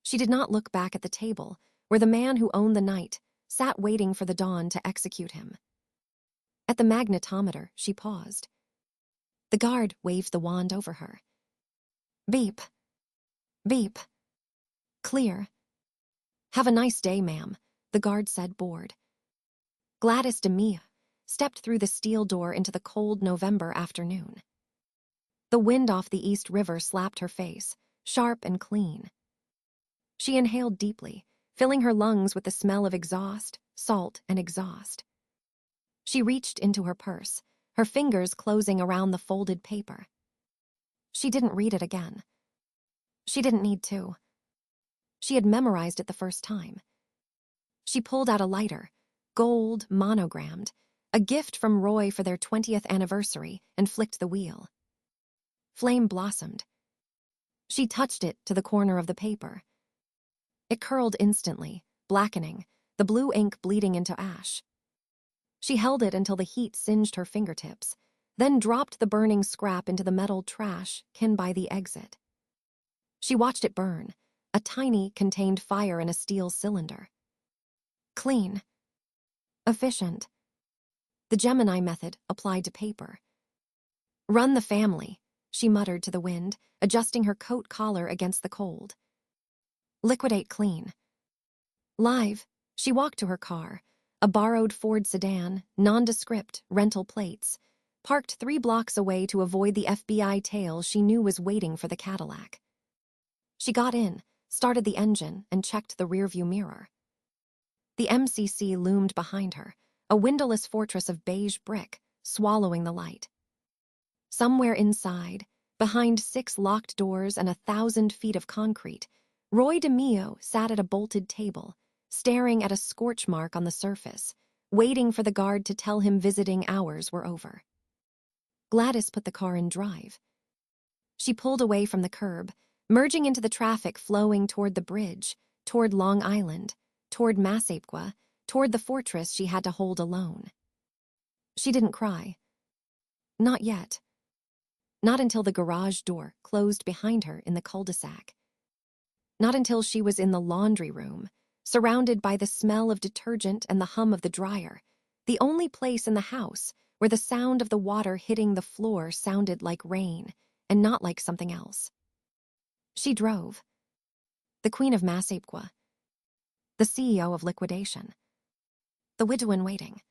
She did not look back at the table where the man who owned the night sat waiting for the dawn to execute him. At the magnetometer, she paused. The guard waved the wand over her. Beep. Beep. Clear. Have a nice day, ma'am, the guard said, bored. Gladys DeMeo stepped through the steel door into the cold November afternoon. The wind off the East River slapped her face, sharp and clean. She inhaled deeply, filling her lungs with the smell of exhaust, salt, and exhaust. She reached into her purse, her fingers closing around the folded paper. She didn't read it again. She didn't need to. She had memorized it the first time. She pulled out a lighter, gold, monogrammed, a gift from Roy for their 20th anniversary, and flicked the wheel. Flame blossomed. She touched it to the corner of the paper. It curled instantly, blackening, the blue ink bleeding into ash. She held it until the heat singed her fingertips, then dropped the burning scrap into the metal trash kin by the exit. She watched it burn, a tiny, contained fire in a steel cylinder. Clean. Efficient. The Gemini method applied to paper. Run the family, she muttered to the wind, adjusting her coat collar against the cold. Liquidate clean. Live, she walked to her car, a borrowed Ford sedan, nondescript, rental plates, parked 3 blocks away to avoid the FBI tail she knew was waiting for the Cadillac. She got in, started the engine, and checked the rearview mirror. The MCC loomed behind her, a windowless fortress of beige brick, swallowing the light. Somewhere inside, behind 6 locked doors and 1,000 feet of concrete, Roy DeMeo sat at a bolted table, staring at a scorch mark on the surface, waiting for the guard to tell him visiting hours were over. Gladys put the car in drive. She pulled away from the curb, merging into the traffic flowing toward the bridge, toward Long Island, toward Massapequa, toward the fortress she had to hold alone. She didn't cry. Not yet. Not until the garage door closed behind her in the cul-de-sac. Not until she was in the laundry room, surrounded by the smell of detergent and the hum of the dryer, the only place in the house where the sound of the water hitting the floor sounded like rain and not like something else. She drove. The Queen of Massapequa. The CEO of liquidation. The widow in waiting.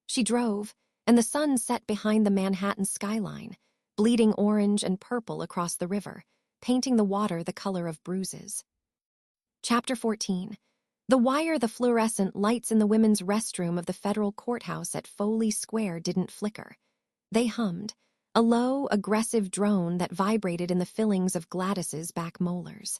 She drove, and the sun set behind the Manhattan skyline, bleeding orange and purple across the river, painting the water the color of bruises. Chapter 14. The wire the fluorescent lights in the women's restroom of the federal courthouse at Foley Square didn't flicker. They hummed, a low, aggressive drone that vibrated in the fillings of Gladys's back molars.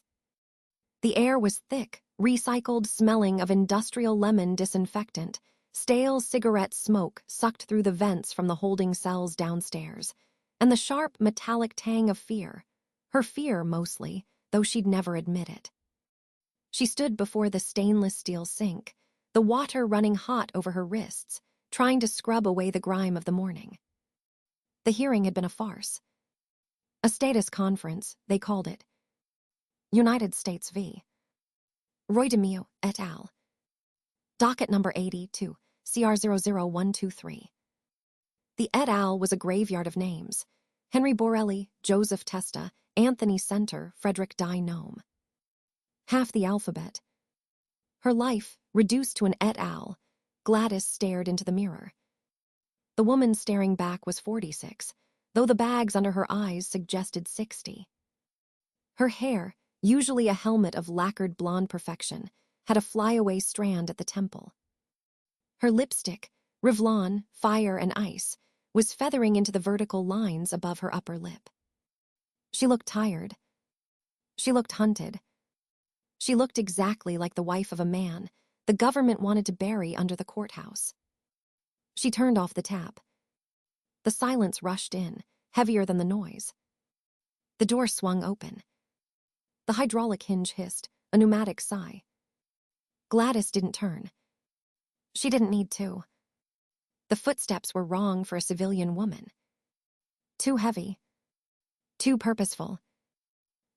The air was thick, recycled smelling of industrial lemon disinfectant, stale cigarette smoke sucked through the vents from the holding cells downstairs, and the sharp, metallic tang of fear. Her fear, mostly, though she'd never admit it. She stood before the stainless steel sink, the water running hot over her wrists, trying to scrub away the grime of the morning. The hearing had been a farce. A status conference, they called it. United States v. Roy DeMeo, et al. Docket number 82, CR 00123. The et al. Was a graveyard of names. Henry Borelli, Joseph Testa, Anthony Center, Frederick Die Nome. Half the alphabet. Her life, reduced to an et al., Gladys stared into the mirror. The woman staring back was 46, though the bags under her eyes suggested 60. Her hair, usually a helmet of lacquered blonde perfection, had a flyaway strand at the temple. Her lipstick, Revlon, Fire and Ice, was feathering into the vertical lines above her upper lip. She looked tired. She looked hunted. She looked exactly like the wife of a man the government wanted to bury under the courthouse. She turned off the tap. The silence rushed in, heavier than the noise. The door swung open. The hydraulic hinge hissed, a pneumatic sigh. Gladys didn't turn. She didn't need to. The footsteps were wrong for a civilian woman. Too heavy. Too purposeful.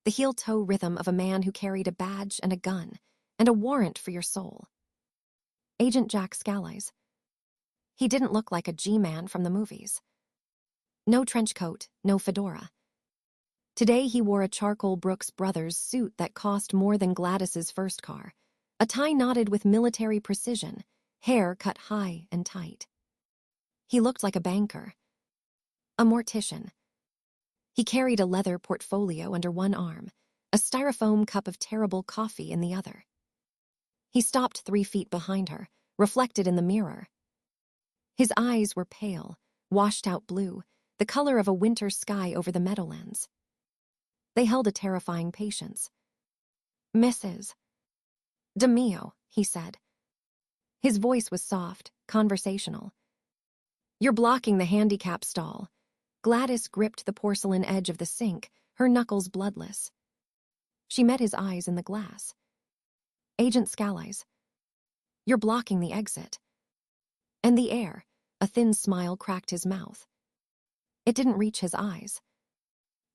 The heel-toe rhythm of a man who carried a badge and a gun, and a warrant for your soul. Agent Jack Scalise. He didn't look like a G-man from the movies. No trench coat, no fedora. Today he wore a charcoal Brooks Brothers suit that cost more than Gladys's first car, a tie knotted with military precision, hair cut high and tight. He looked like a banker. A mortician. He carried a leather portfolio under one arm, a styrofoam cup of terrible coffee in the other. He stopped 3 feet behind her, reflected in the mirror. His eyes were pale, washed-out blue, the color of a winter sky over the meadowlands. They held a terrifying patience. "Mrs. DeMeo," he said. His voice was soft, conversational. "You're blocking the handicap stall." Gladys gripped the porcelain edge of the sink, her knuckles bloodless. She met his eyes in the glass. "Agent Scalise, you're blocking the exit." And the air, a thin smile cracked his mouth. It didn't reach his eyes.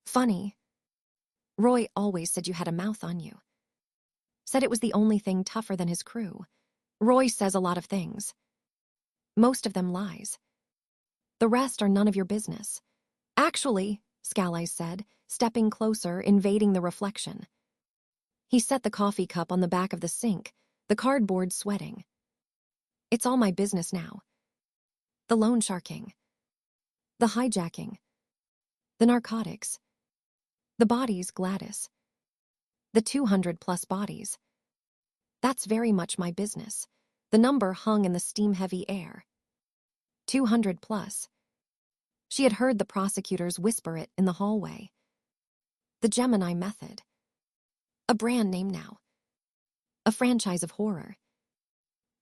"Funny. Roy always said you had a mouth on you. Said it was the only thing tougher than his crew. Roy says a lot of things. Most of them lies. The rest are none of your business." "Actually," Scalise said, stepping closer, invading the reflection. He set the coffee cup on the back of the sink, the cardboard sweating. "It's all my business now. The loan sharking. The hijacking. The narcotics. The bodies, Gladys. The 200-plus bodies. That's very much my business." The number hung in the steam-heavy air. 200-plus. She had heard the prosecutors whisper it in the hallway. The Gemini method. A brand name now. A franchise of horror.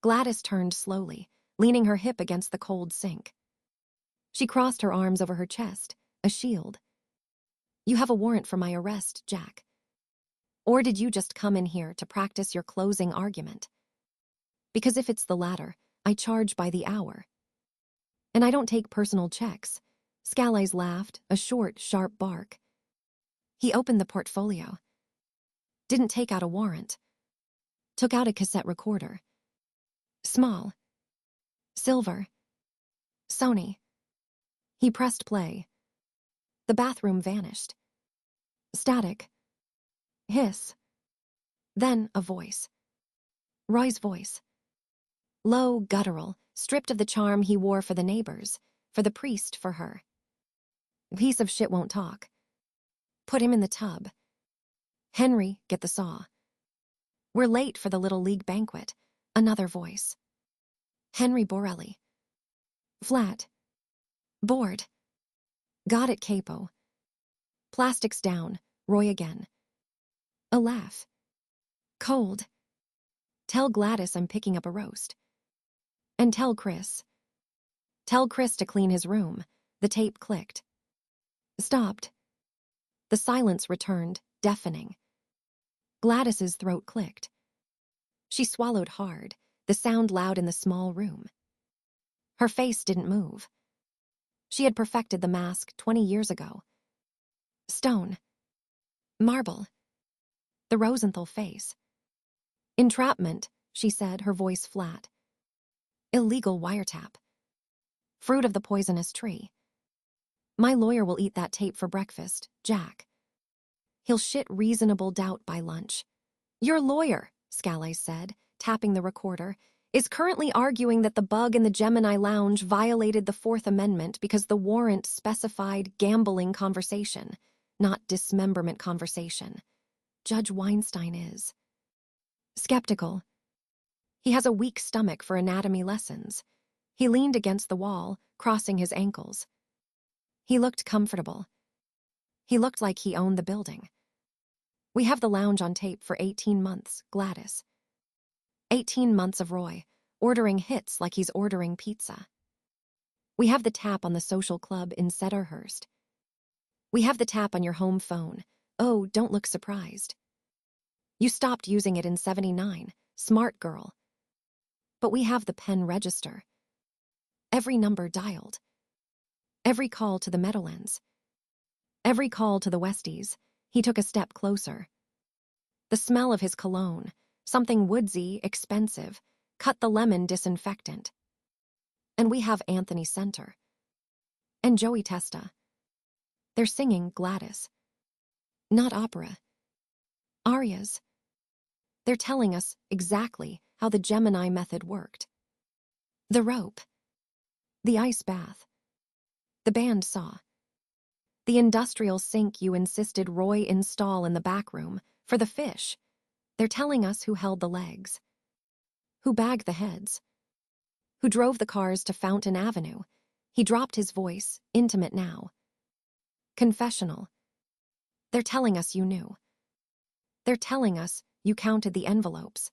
Gladys turned slowly, leaning her hip against the cold sink. She crossed her arms over her chest, a shield. "You have a warrant for my arrest, Jack. Or did you just come in here to practice your closing argument? Because if it's the latter, I charge by the hour. And I don't take personal checks." Scalise laughed, a short, sharp bark. He opened the portfolio. Didn't take out a warrant. Took out a cassette recorder. Small. Silver. Sony. He pressed play. The bathroom vanished. Static. Hiss. Then a voice. Roy's voice. Low, guttural, stripped of the charm he wore for the neighbors, for the priest, for her. "Piece of shit won't talk. Put him in the tub. Henry, get the saw. We're late for the Little League banquet." Another voice. Henry Borelli. Flat. Bored. "Got it, capo." Plastics down. Roy again. A laugh. "Cold. Tell Gladys I'm picking up a roast. And tell Chris. Tell Chris to clean his room." The tape clicked. Stopped. The silence returned, deafening. Gladys's throat clicked. She swallowed hard, the sound loud in the small room. Her face didn't move. She had perfected the mask 20 years ago. Stone. Marble. The Rosenthal face. "Entrapment," she said, her voice flat. "Illegal wiretap. Fruit of the poisonous tree. My lawyer will eat that tape for breakfast, Jack. He'll shit reasonable doubt by lunch." "Your lawyer," Scalise said, tapping the recorder, "is currently arguing that the bug in the Gemini Lounge violated the Fourth Amendment because the warrant specified gambling conversation, not dismemberment conversation. Judge Weinstein is skeptical. He has a weak stomach for anatomy lessons." He leaned against the wall, crossing his ankles. He looked comfortable. He looked like he owned the building. "We have the lounge on tape for 18 months, Gladys. 18 months of Roy, ordering hits like he's ordering pizza. We have the tap on the social club in Cedarhurst. We have the tap on your home phone. Oh, don't look surprised. You stopped using it in '79, smart girl. But we have the pen register. Every number dialed. Every call to the Meadowlands. Every call to the Westies." He took a step closer. The smell of his cologne, something woodsy, expensive, cut the lemon disinfectant. "And we have Anthony Center. And Joey Testa. They're singing Gladys. Not opera. Arias. They're telling us exactly how the Gemini method worked. The rope. The ice bath. The band saw. The industrial sink you insisted Roy install in the back room for the fish. They're telling us who held the legs, who bagged the heads, who drove the cars to Fountain Avenue. He dropped his voice, intimate now. Confessional. They're telling us you knew. They're telling us you counted the envelopes.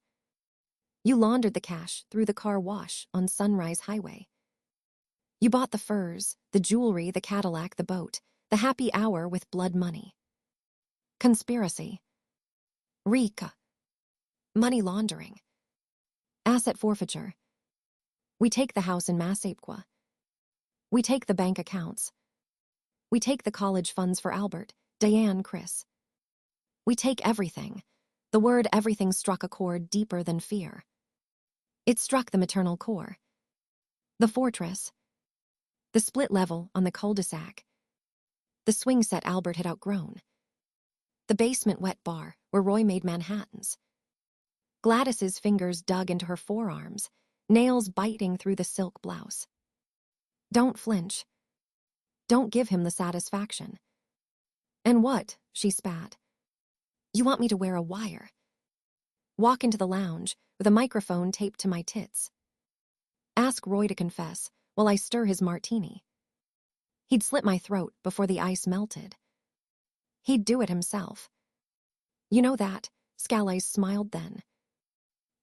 You laundered the cash through the car wash on Sunrise Highway. You bought the furs, the jewelry, the Cadillac, the boat, the happy hour with blood money. Conspiracy. RICA. Money laundering. Asset forfeiture. We take the house in Massapequa. We take the bank accounts. We take the college funds for Albert, Diane, Chris. We take everything. The word everything struck a chord deeper than fear. It struck the maternal core. The fortress. The split level on the cul-de-sac. The swing set Albert had outgrown. The basement wet bar where Roy made Manhattans. Gladys's fingers dug into her forearms, nails biting through the silk blouse. Don't flinch. Don't give him the satisfaction. And what? She spat. You want me to wear a wire? Walk into the lounge with a microphone taped to my tits. Ask Roy to confess while I stir his martini. He'd slit my throat before the ice melted. He'd do it himself. You know that, Scalise smiled then.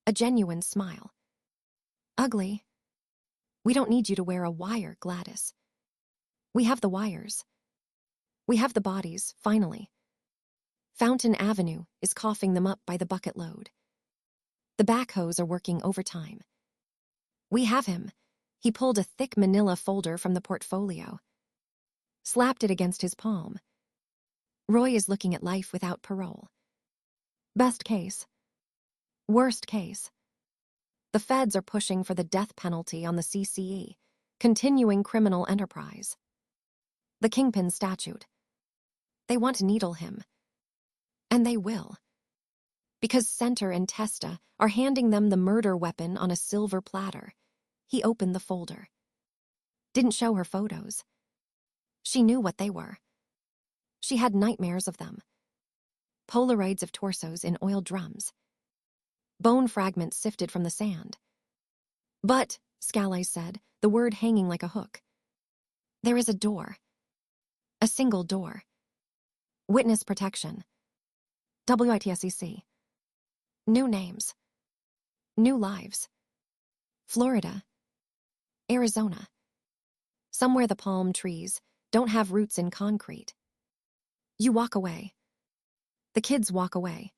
A genuine smile. Ugly. We don't need you to wear a wire, Gladys. We have the wires. We have the bodies, finally. Fountain Avenue is coughing them up by the bucket load. The backhoes are working overtime. We have him. He pulled a thick manila folder from the portfolio. Slapped it against his palm. Roy is looking at life without parole. Best case. Worst case. The feds are pushing for the death penalty on the CCE, continuing criminal enterprise. The Kingpin statute. They want to needle him. And they will. Because Center and Testa are handing them the murder weapon on a silver platter. He opened the folder. Didn't show her photos. She knew what they were. She had nightmares of them. Polaroids of torsos in oil drums. Bone fragments sifted from the sand. But, Scalise said, the word hanging like a hook. There is a door. A single door. Witness protection. WITSEC. New names. New lives. Florida. Arizona. Somewhere the palm trees don't have roots in concrete. You walk away. The kids walk away.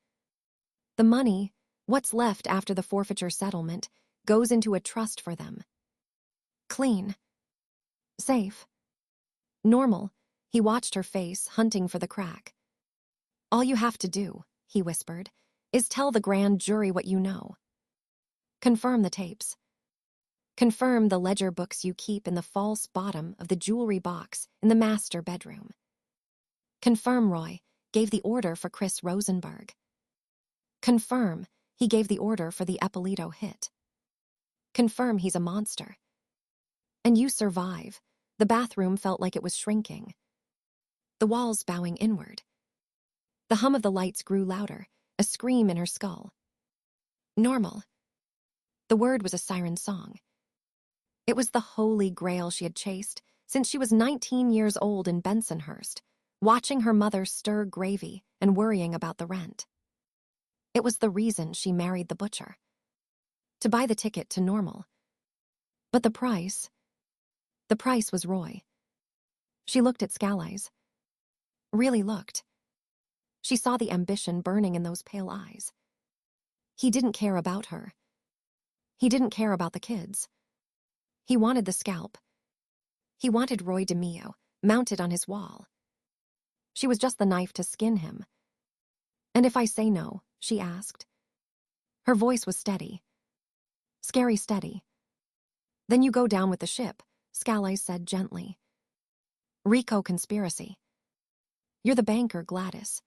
The money, what's left after the forfeiture settlement, goes into a trust for them. Clean. Safe. Normal. He watched her face, hunting for the crack. All you have to do, he whispered, is tell the grand jury what you know. Confirm the tapes. Confirm the ledger books you keep in the false bottom of the jewelry box in the master bedroom. Confirm Roy gave the order for Chris Rosenberg. Confirm he gave the order for the Eppolito hit. Confirm he's a monster. And you survive. The bathroom felt like it was shrinking. The walls bowing inward. The hum of the lights grew louder, a scream in her skull. Normal. The word was a siren song. It was the holy grail she had chased since she was 19 years old in Bensonhurst, watching her mother stir gravy and worrying about the rent. It was the reason she married the butcher. To buy the ticket to normal. But the price was Roy. She looked at Scalise. Really looked. She saw the ambition burning in those pale eyes. He didn't care about her. He didn't care about the kids. He wanted the scalp. He wanted Roy DeMeo, mounted on his wall. She was just the knife to skin him. And if I say no, she asked. Her voice was steady. Scary steady. Then you go down with the ship, Scalise said gently. RICO conspiracy. You're the banker, Gladys.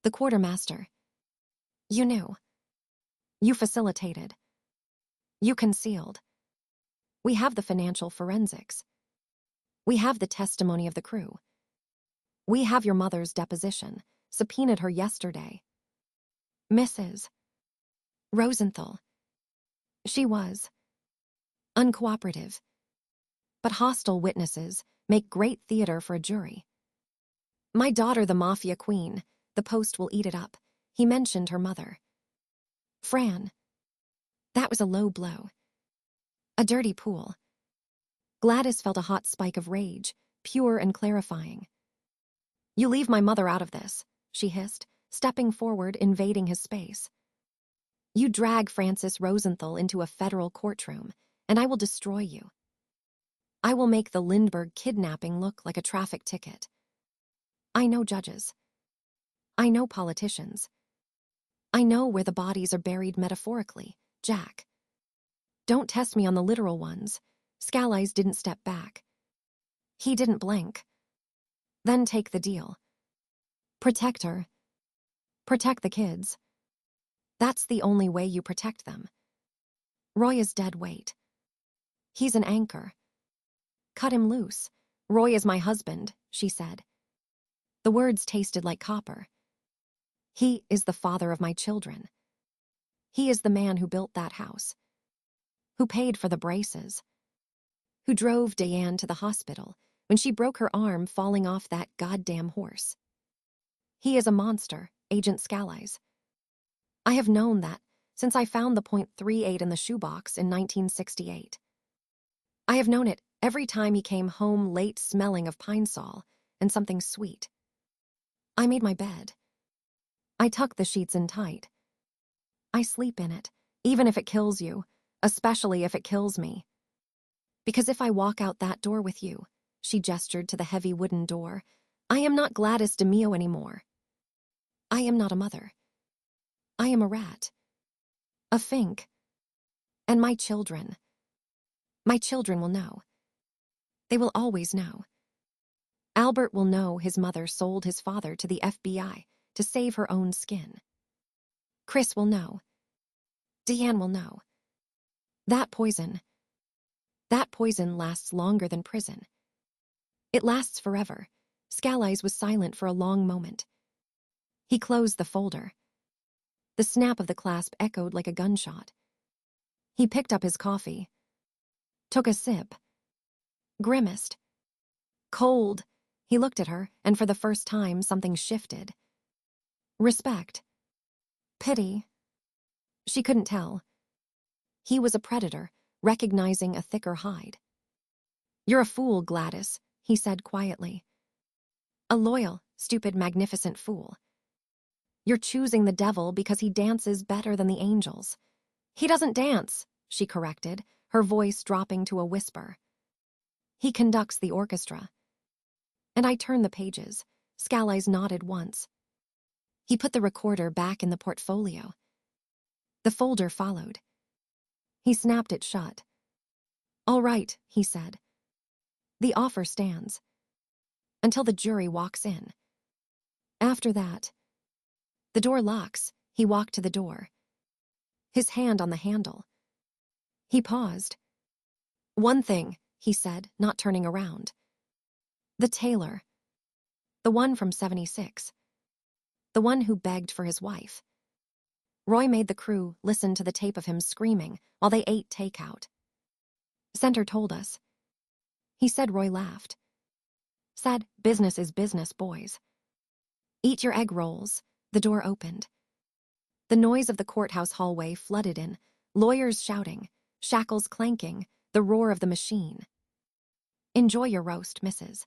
The quartermaster. You knew. You facilitated. You concealed. We have the financial forensics. We have the testimony of the crew. We have your mother's deposition. Subpoenaed her yesterday. Mrs. Rosenthal. She was uncooperative. But hostile witnesses make great theater for a jury. My daughter, the Mafia queen. The Post will eat it up. He mentioned her mother. Fran. That was a low blow. A dirty pool. Gladys felt a hot spike of rage, pure and clarifying. You leave my mother out of this, she hissed, stepping forward, invading his space. You drag Francis Rosenthal into a federal courtroom, and I will destroy you. I will make the Lindbergh kidnapping look like a traffic ticket. I know judges. I know politicians. I know where the bodies are buried metaphorically, Jack. Don't test me on the literal ones. Scalise didn't step back. He didn't blink. Then take the deal. Protect her. Protect the kids. That's the only way you protect them. Roy is dead weight. He's an anchor. Cut him loose. Roy is my husband, she said. The words tasted like copper. He is the father of my children. He is the man who built that house, who paid for the braces, who drove Diane to the hospital when she broke her arm falling off that goddamn horse. He is a monster, Agent Scalise. I have known that since I found the .38 in the shoebox in 1968. I have known it every time he came home late smelling of pine sol and something sweet. I made my bed. I tuck the sheets in tight. I sleep in it, even if it kills you, especially if it kills me. Because if I walk out that door with you, she gestured to the heavy wooden door, I am not Gladys DeMeo anymore. I am not a mother. I am a rat. A fink. And my children will know. They will always know. Albert will know his mother sold his father to the FBI to save her own skin. Chris will know. Diane will know. That poison lasts longer than prison. It lasts forever. Scalise was silent for a long moment. He closed the folder. The snap of the clasp echoed like a gunshot. He picked up his coffee, took a sip, grimaced. Cold. He looked at her, and for the first time something shifted. Respect. Pity. She couldn't tell. He was a predator, recognizing a thicker hide. You're a fool, Gladys, he said quietly. A loyal, stupid, magnificent fool. You're choosing the devil because he dances better than the angels. He doesn't dance, she corrected, her voice dropping to a whisper. He conducts the orchestra. And I turned the pages. Scalise nodded once. He put the recorder back in the portfolio. The folder followed. He snapped it shut. All right, he said. The offer stands. Until the jury walks in. After that, the door locks. He walked to the door. His hand on the handle. He paused. One thing, he said, not turning around. The tailor. The one from 76. The one who begged for his wife. Roy made the crew listen to the tape of him screaming while they ate takeout. Center told us. He said Roy laughed. Said, business is business, boys. Eat your egg rolls. The door opened. The noise of the courthouse hallway flooded in, lawyers shouting, shackles clanking, the roar of the machine. Enjoy your roast, Mrs.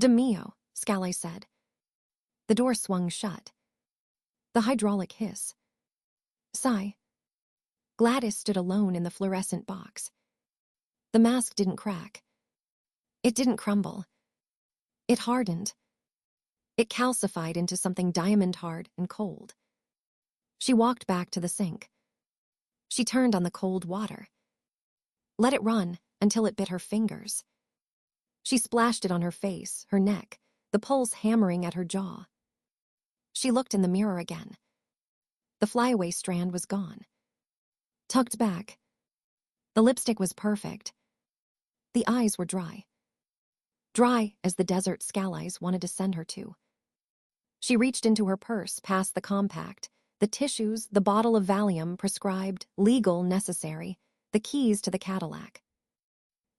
DeMeo, Scalise said. The door swung shut. The hydraulic hiss. Sigh. Gladys stood alone in the fluorescent box. The mask didn't crack. It didn't crumble. It hardened. It calcified into something diamond-hard and cold. She walked back to the sink. She turned on the cold water. Let it run until it bit her fingers. She splashed it on her face, her neck, the pulse hammering at her jaw. She looked in the mirror again. The flyaway strand was gone. Tucked back. The lipstick was perfect. The eyes were dry. dry as the desert Scallies wanted to send her to. She reached into her purse past the compact, the tissues, the bottle of Valium, prescribed, legal, necessary, the keys to the Cadillac.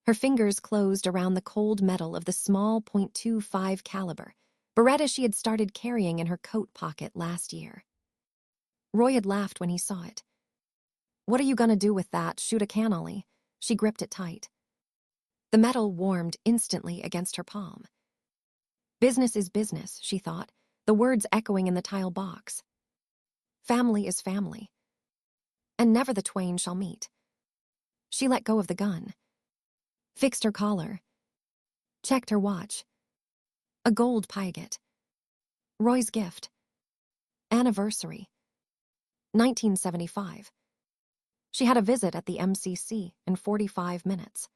Her fingers closed around the cold metal of the small .25 caliber Beretta she had started carrying in her coat pocket last year. Roy had laughed when he saw it. "What are you gonna do with that? Shoot a cannoli?" She gripped it tight. The metal warmed instantly against her palm. Business is business, she thought, the words echoing in the tile box. Family is family. And never the twain shall meet. She let go of the gun. Fixed her collar. Checked her watch. A gold Pyegat. Roy's gift. Anniversary. 1975. She had a visit at the MCC in 45 minutes.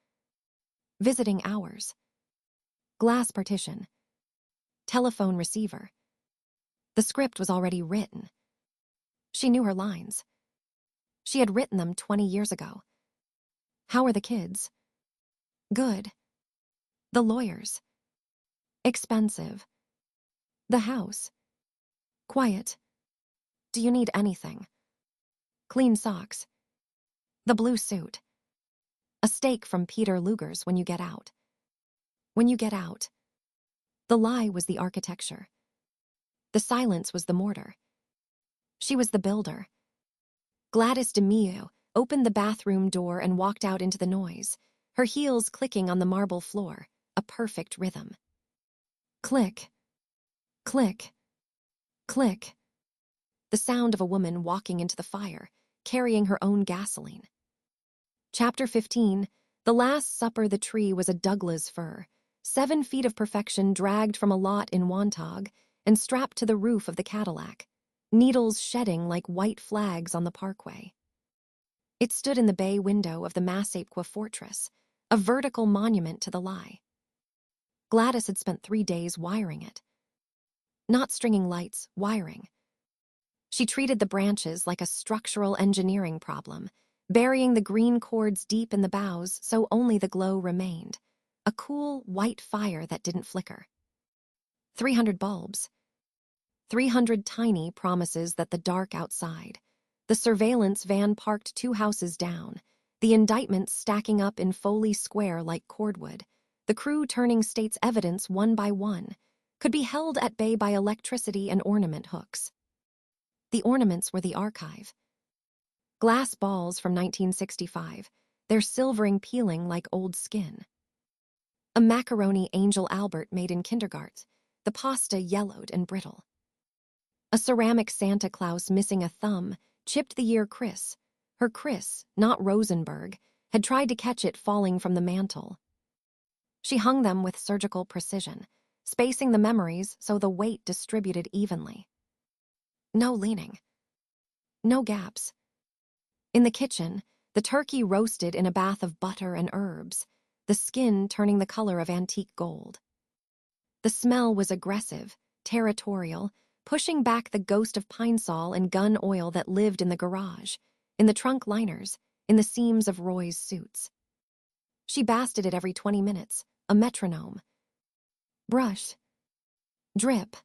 Visiting hours. Glass partition. Telephone receiver. The script was already written. She knew her lines. She had written them 20 years ago. How are the kids? Good. The lawyers. Expensive. The house. Quiet. Do you need anything? Clean socks. The blue suit. A steak from Peter Luger's when you get out. When you get out. The lie was the architecture. The silence was the mortar. She was the builder. Gladys DeMeo opened the bathroom door and walked out into the noise, her heels clicking on the marble floor, a perfect rhythm. Click. Click. Click. The sound of a woman walking into the fire, carrying her own gasoline. Chapter 15. The Last Supper. The tree was a Douglas fir, 7 feet of perfection dragged from a lot in Wantagh and strapped to the roof of the Cadillac, needles shedding like white flags on the parkway. It stood in the bay window of the Massapequa Fortress, a vertical monument to the lie. Gladys had spent 3 days wiring it. Not stringing lights, wiring. She treated the branches like a structural engineering problem, burying the green cords deep in the boughs so only the glow remained, a cool, white fire that didn't flicker. 300 bulbs. 300 tiny promises that the dark outside. The surveillance van parked 2 houses down, the indictments stacking up in Foley Square like cordwood, the crew turning state's evidence one by one, could be held at bay by electricity and ornament hooks. The ornaments were the archive. Glass balls from 1965, their silvering peeling like old skin. A macaroni Angel Albert made in kindergarten, the pasta yellowed and brittle. A ceramic Santa Claus missing a thumb, chipped the year Chris. Her Chris, not Rosenberg, had tried to catch it falling from the mantle. She hung them with surgical precision, spacing the memories so the weight distributed evenly. No leaning. No gaps. In the kitchen, the turkey roasted in a bath of butter and herbs, the skin turning the color of antique gold. The smell was aggressive, territorial, pushing back the ghost of pine sol and gun oil that lived in the garage, in the trunk liners, in the seams of Roy's suits. She basted it every 20 minutes, a metronome. Brush. Drip.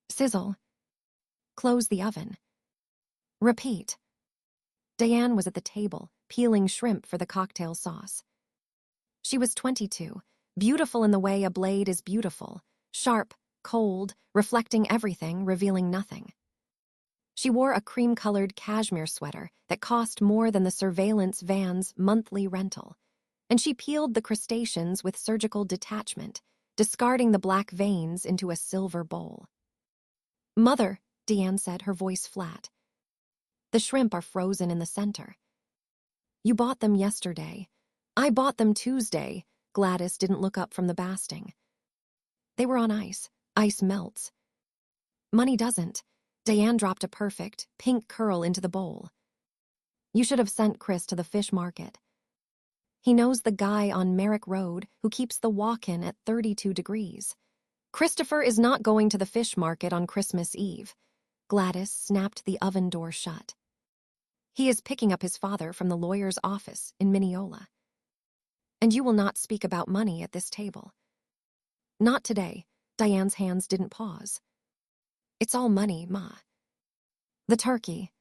Sizzle. Close the oven. Repeat. Diane was at the table, peeling shrimp for the cocktail sauce. She was 22, beautiful in the way a blade is beautiful, sharp, cold, reflecting everything, revealing nothing. She wore a cream-colored cashmere sweater that cost more than the surveillance van's monthly rental, and she peeled the crustaceans with surgical detachment, discarding the black veins into a silver bowl. "Mother," Deanne said, her voice flat. "The shrimp are frozen in the center." "You bought them yesterday." "I bought them Tuesday." Gladys didn't look up from the basting. "They were on ice. Ice melts." "Money doesn't." Diane dropped a perfect, pink curl into the bowl. "You should have sent Chris to the fish market. He knows the guy on Merrick Road who keeps the walk-in at 32 degrees. Christopher is not going to the fish market on Christmas Eve." Gladys snapped the oven door shut. "He is picking up his father from the lawyer's office in Mineola. And you will not speak about money at this table." Not today. Diane's hands didn't pause. It's all money, Ma. The turkey.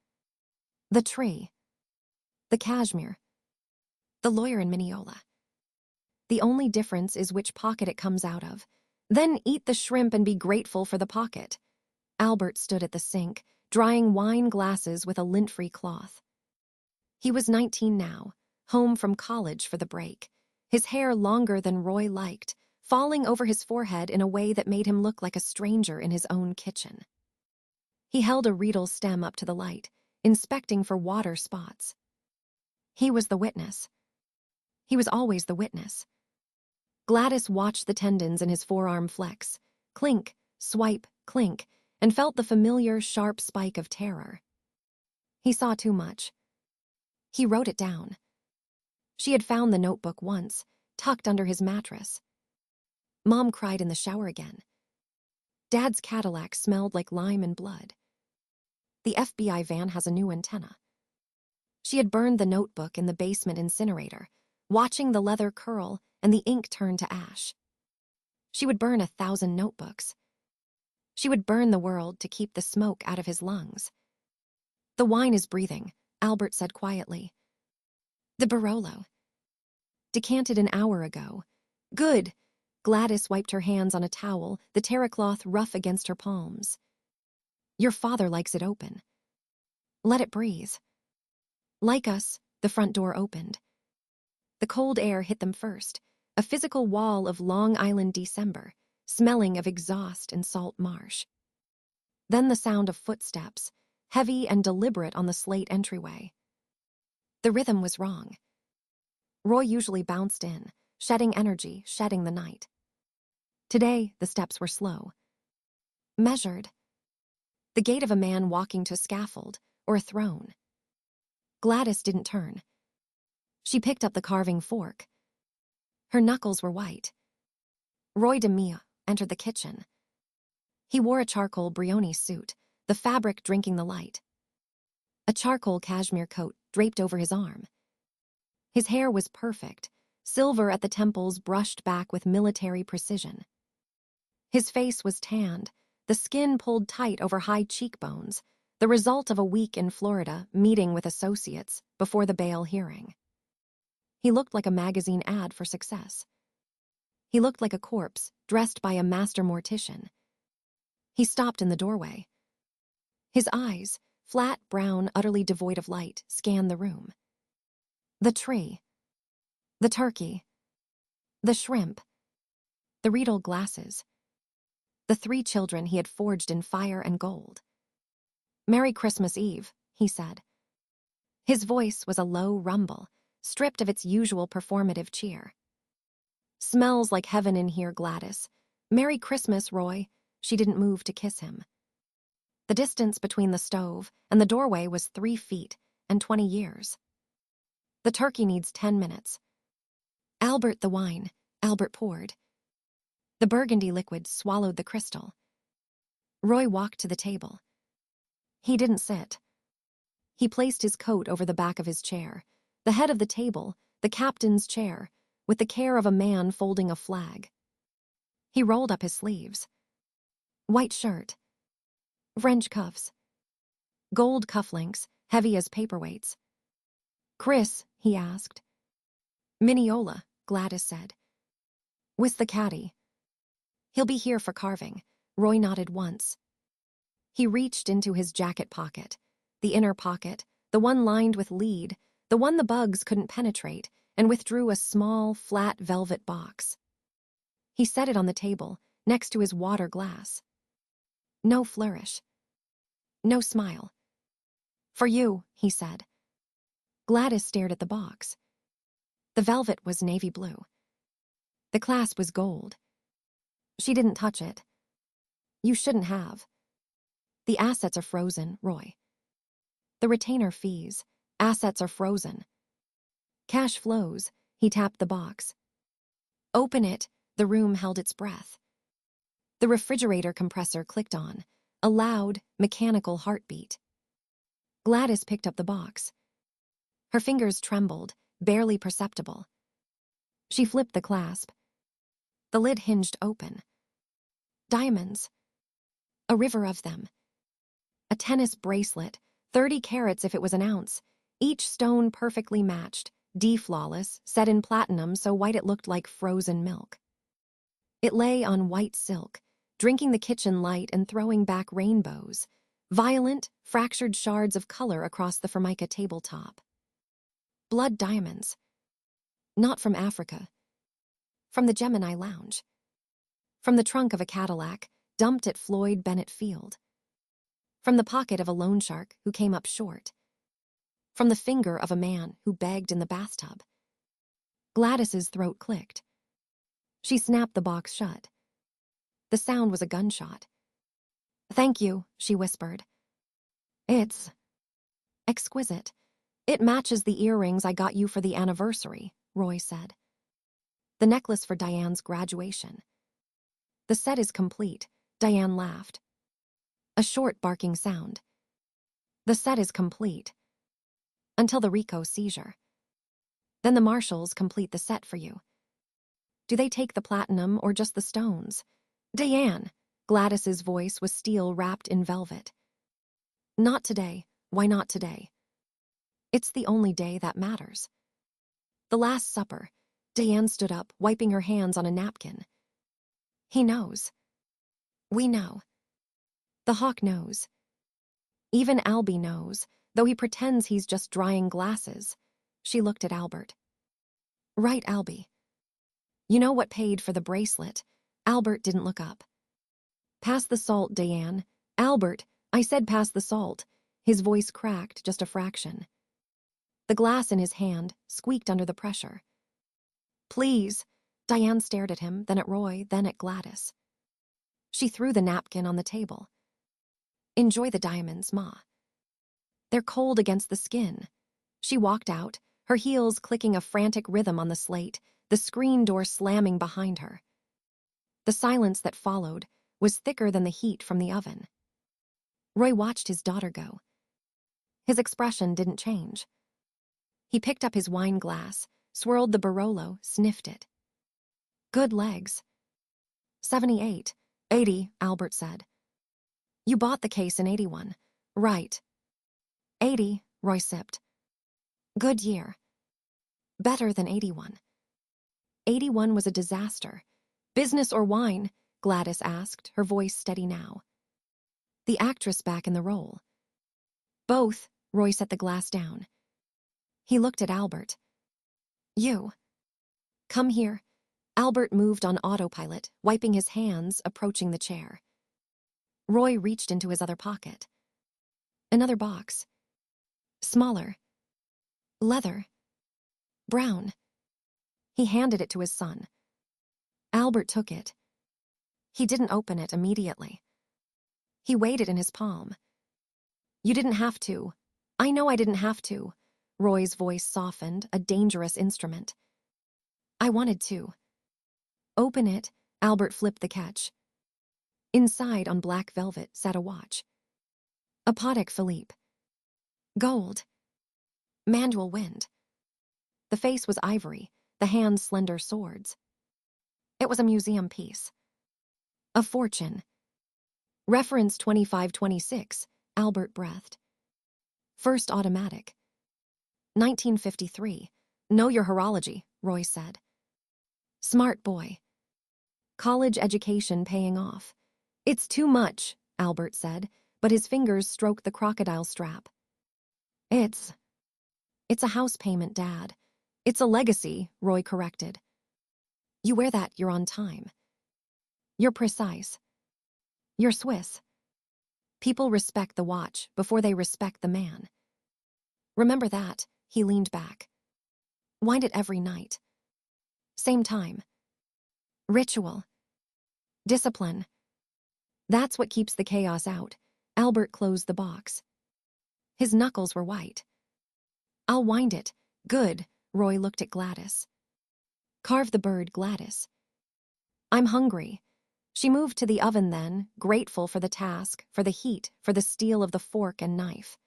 The tree. The cashmere. The lawyer in Mineola. The only difference is which pocket it comes out of. Then eat the shrimp and be grateful for the pocket. Albert stood at the sink, drying wine glasses with a lint-free cloth. He was 19 now, home from college for the break, his hair longer than Roy liked, falling over his forehead in a way that made him look like a stranger in his own kitchen. He held a Riedel stem up to the light, inspecting for water spots. He was the witness. He was always the witness. Gladys watched the tendons in his forearm flex, clink, swipe, clink, and felt the familiar sharp spike of terror. He saw too much. He wrote it down. She had found the notebook once, tucked under his mattress. Mom cried in the shower again. Dad's Cadillac smelled like lime and blood. The FBI van has a new antenna. She had burned the notebook in the basement incinerator, watching the leather curl and the ink turn to ash. She would burn 1,000 notebooks. She would burn the world to keep the smoke out of his lungs. The wine is breathing, Albert said quietly. The Barolo. Decanted an hour ago. Good. Gladys wiped her hands on a towel, the terracloth rough against her palms. Your father likes it open. Let it breathe. Like us, the front door opened. The cold air hit them first, a physical wall of Long Island December, smelling of exhaust and salt marsh. Then the sound of footsteps, heavy and deliberate on the slate entryway. The rhythm was wrong. Roy usually bounced in, shedding energy, shedding the night. Today, the steps were slow. Measured. The gait of a man walking to a scaffold or a throne. Gladys didn't turn. She picked up the carving fork. Her knuckles were white. Roy DeMeo entered the kitchen. He wore a charcoal Brioni suit, the fabric drinking the light. A charcoal cashmere coat draped over his arm. His hair was perfect, silver at the temples brushed back with military precision. His face was tanned, the skin pulled tight over high cheekbones, the result of a week in Florida meeting with associates before the bail hearing. He looked like a magazine ad for success. He looked like a corpse dressed by a master mortician. He stopped in the doorway. His eyes, flat, brown, utterly devoid of light, scanned the room. The tree. The turkey. The shrimp. The Riedel glasses. The 3 children he had forged in fire and gold. Merry Christmas Eve, he said. His voice was a low rumble, stripped of its usual performative cheer. Smells like heaven in here, Gladys. Merry Christmas, Roy. She didn't move to kiss him. The distance between the stove and the doorway was 3 feet and 20 years. The turkey needs 10 minutes. Albert the wine, Albert poured. The burgundy liquid swallowed the crystal. Roy walked to the table. He didn't sit. He placed his coat over the back of his chair, the head of the table, the captain's chair, with the care of a man folding a flag. He rolled up his sleeves. White shirt. French cuffs. Gold cufflinks, heavy as paperweights. Chris, he asked. Mineola, Gladys said. With the caddy. He'll be here for carving. Roy nodded once. He reached into his jacket pocket, the inner pocket, the one lined with lead, the one the bugs couldn't penetrate, and withdrew a small, flat velvet box. He set it on the table, next to his water glass. No flourish. No smile. For you, he said. Gladys stared at the box. The velvet was navy blue. The clasp was gold. She didn't touch it. You shouldn't have. The assets are frozen, Roy. The retainer fees. Assets are frozen. Cash flows. He tapped the box. Open it. The room held its breath. The refrigerator compressor clicked on, a loud, mechanical heartbeat. Gladys picked up the box. Her fingers trembled, barely perceptible. She flipped the clasp. The lid hinged open. Diamonds. A river of them. A tennis bracelet, 30 carats if it was an ounce, each stone perfectly matched, flawless, set in platinum so white it looked like frozen milk. It lay on white silk, drinking the kitchen light and throwing back rainbows, violent, fractured shards of color across the formica tabletop. Blood diamonds. Not from Africa. From the Gemini Lounge. From the trunk of a Cadillac, dumped at Floyd Bennett Field. From the pocket of a loan shark who came up short. From the finger of a man who begged in the bathtub. Gladys's throat clicked. She snapped the box shut. The sound was a gunshot. "Thank you," she whispered. "It's exquisite. It matches the earrings I got you for the anniversary," Roy said. "The necklace for Diane's graduation." "The set is complete," Diane laughed. A short barking sound. "The set is complete. Until the Rico seizure. Then the marshals complete the set for you." "Do they take the platinum or just the stones?" "Diane," Gladys's voice was steel wrapped in velvet. "Not today. Why not today?" "It's the only day that matters." "The Last Supper." Diane stood up, wiping her hands on a napkin. "He knows. We know. The hawk knows. Even Albie knows, though he pretends he's just drying glasses." She looked at Albert. "Right, Albie. You know what paid for the bracelet?" Albert didn't look up. "Pass the salt, Diane." "Albert, I said pass the salt." His voice cracked just a fraction. The glass in his hand squeaked under the pressure. "Please." Diane stared at him, then at Roy, then at Gladys. She threw the napkin on the table. "Enjoy the diamonds, Ma. They're cold against the skin." She walked out, her heels clicking a frantic rhythm on the slate, the screen door slamming behind her. The silence that followed was thicker than the heat from the oven. Roy watched his daughter go. His expression didn't change. He picked up his wine glass, swirled the Barolo, sniffed it. "Good legs." 78. 80, Albert said. "You bought the case in 81. Right." 80, Roy sipped. "Good year. Better than 81. 81 was a disaster." "Business or wine?" Gladys asked, her voice steady now. "The actress back in the role." "Both." Roy set the glass down. He looked at Albert. "You. Come here." Albert moved on autopilot, wiping his hands, approaching the chair. Roy reached into his other pocket. Another box. Smaller. Leather. Brown. He handed it to his son. Albert took it. He didn't open it immediately. He weighed it in his palm. "You didn't have to." "I know I didn't have to." Roy's voice softened, a dangerous instrument. "I wanted to." "Open it." Albert flipped the catch. Inside, on black velvet, sat a watch. A Patek Philippe. Gold. Manual wind. The face was ivory, the hands slender swords. It was a museum piece. A fortune. Reference 2526, Albert breathed. First automatic. 1953. Know your horology, Roy said. Smart boy. College education paying off. It's too much, Albert said, but his fingers stroked the crocodile strap. It's a house payment, Dad. It's a legacy, Roy corrected. You wear that, you're on time. You're precise. You're Swiss. People respect the watch before they respect the man. Remember that, he leaned back. Wind it every night. Same time. Ritual. Discipline. That's what keeps the chaos out. Albert closed the box. His knuckles were white. I'll wind it. Good, Roy looked at Gladys. Carve the bird, Gladys. I'm hungry. She moved to the oven then, grateful for the task, for the heat, for the steel of the fork and knife.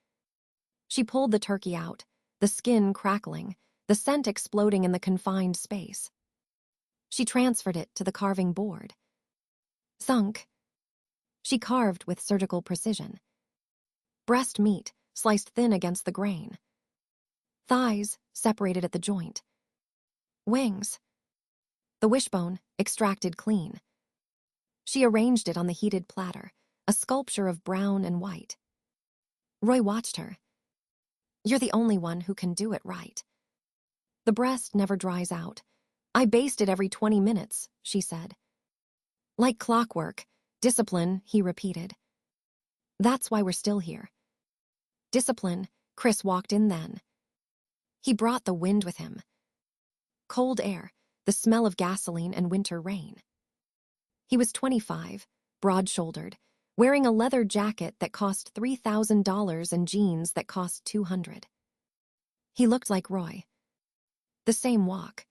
She pulled the turkey out, the skin crackling, the scent exploding in the confined space. She transferred it to the carving board. Thunk. She carved with surgical precision. Breast meat, sliced thin against the grain. Thighs, separated at the joint. Wings. The wishbone, extracted clean. She arranged it on the heated platter, a sculpture of brown and white. Roy watched her. You're the only one who can do it right. The breast never dries out. I baste it every 20 minutes, she said. Like clockwork. Discipline, he repeated. That's why we're still here. Discipline, Chris walked in then. He brought the wind with him. Cold air, the smell of gasoline and winter rain. He was 25, broad-shouldered, wearing a leather jacket that cost $3,000 and jeans that cost $200. He looked like Roy. The same walk.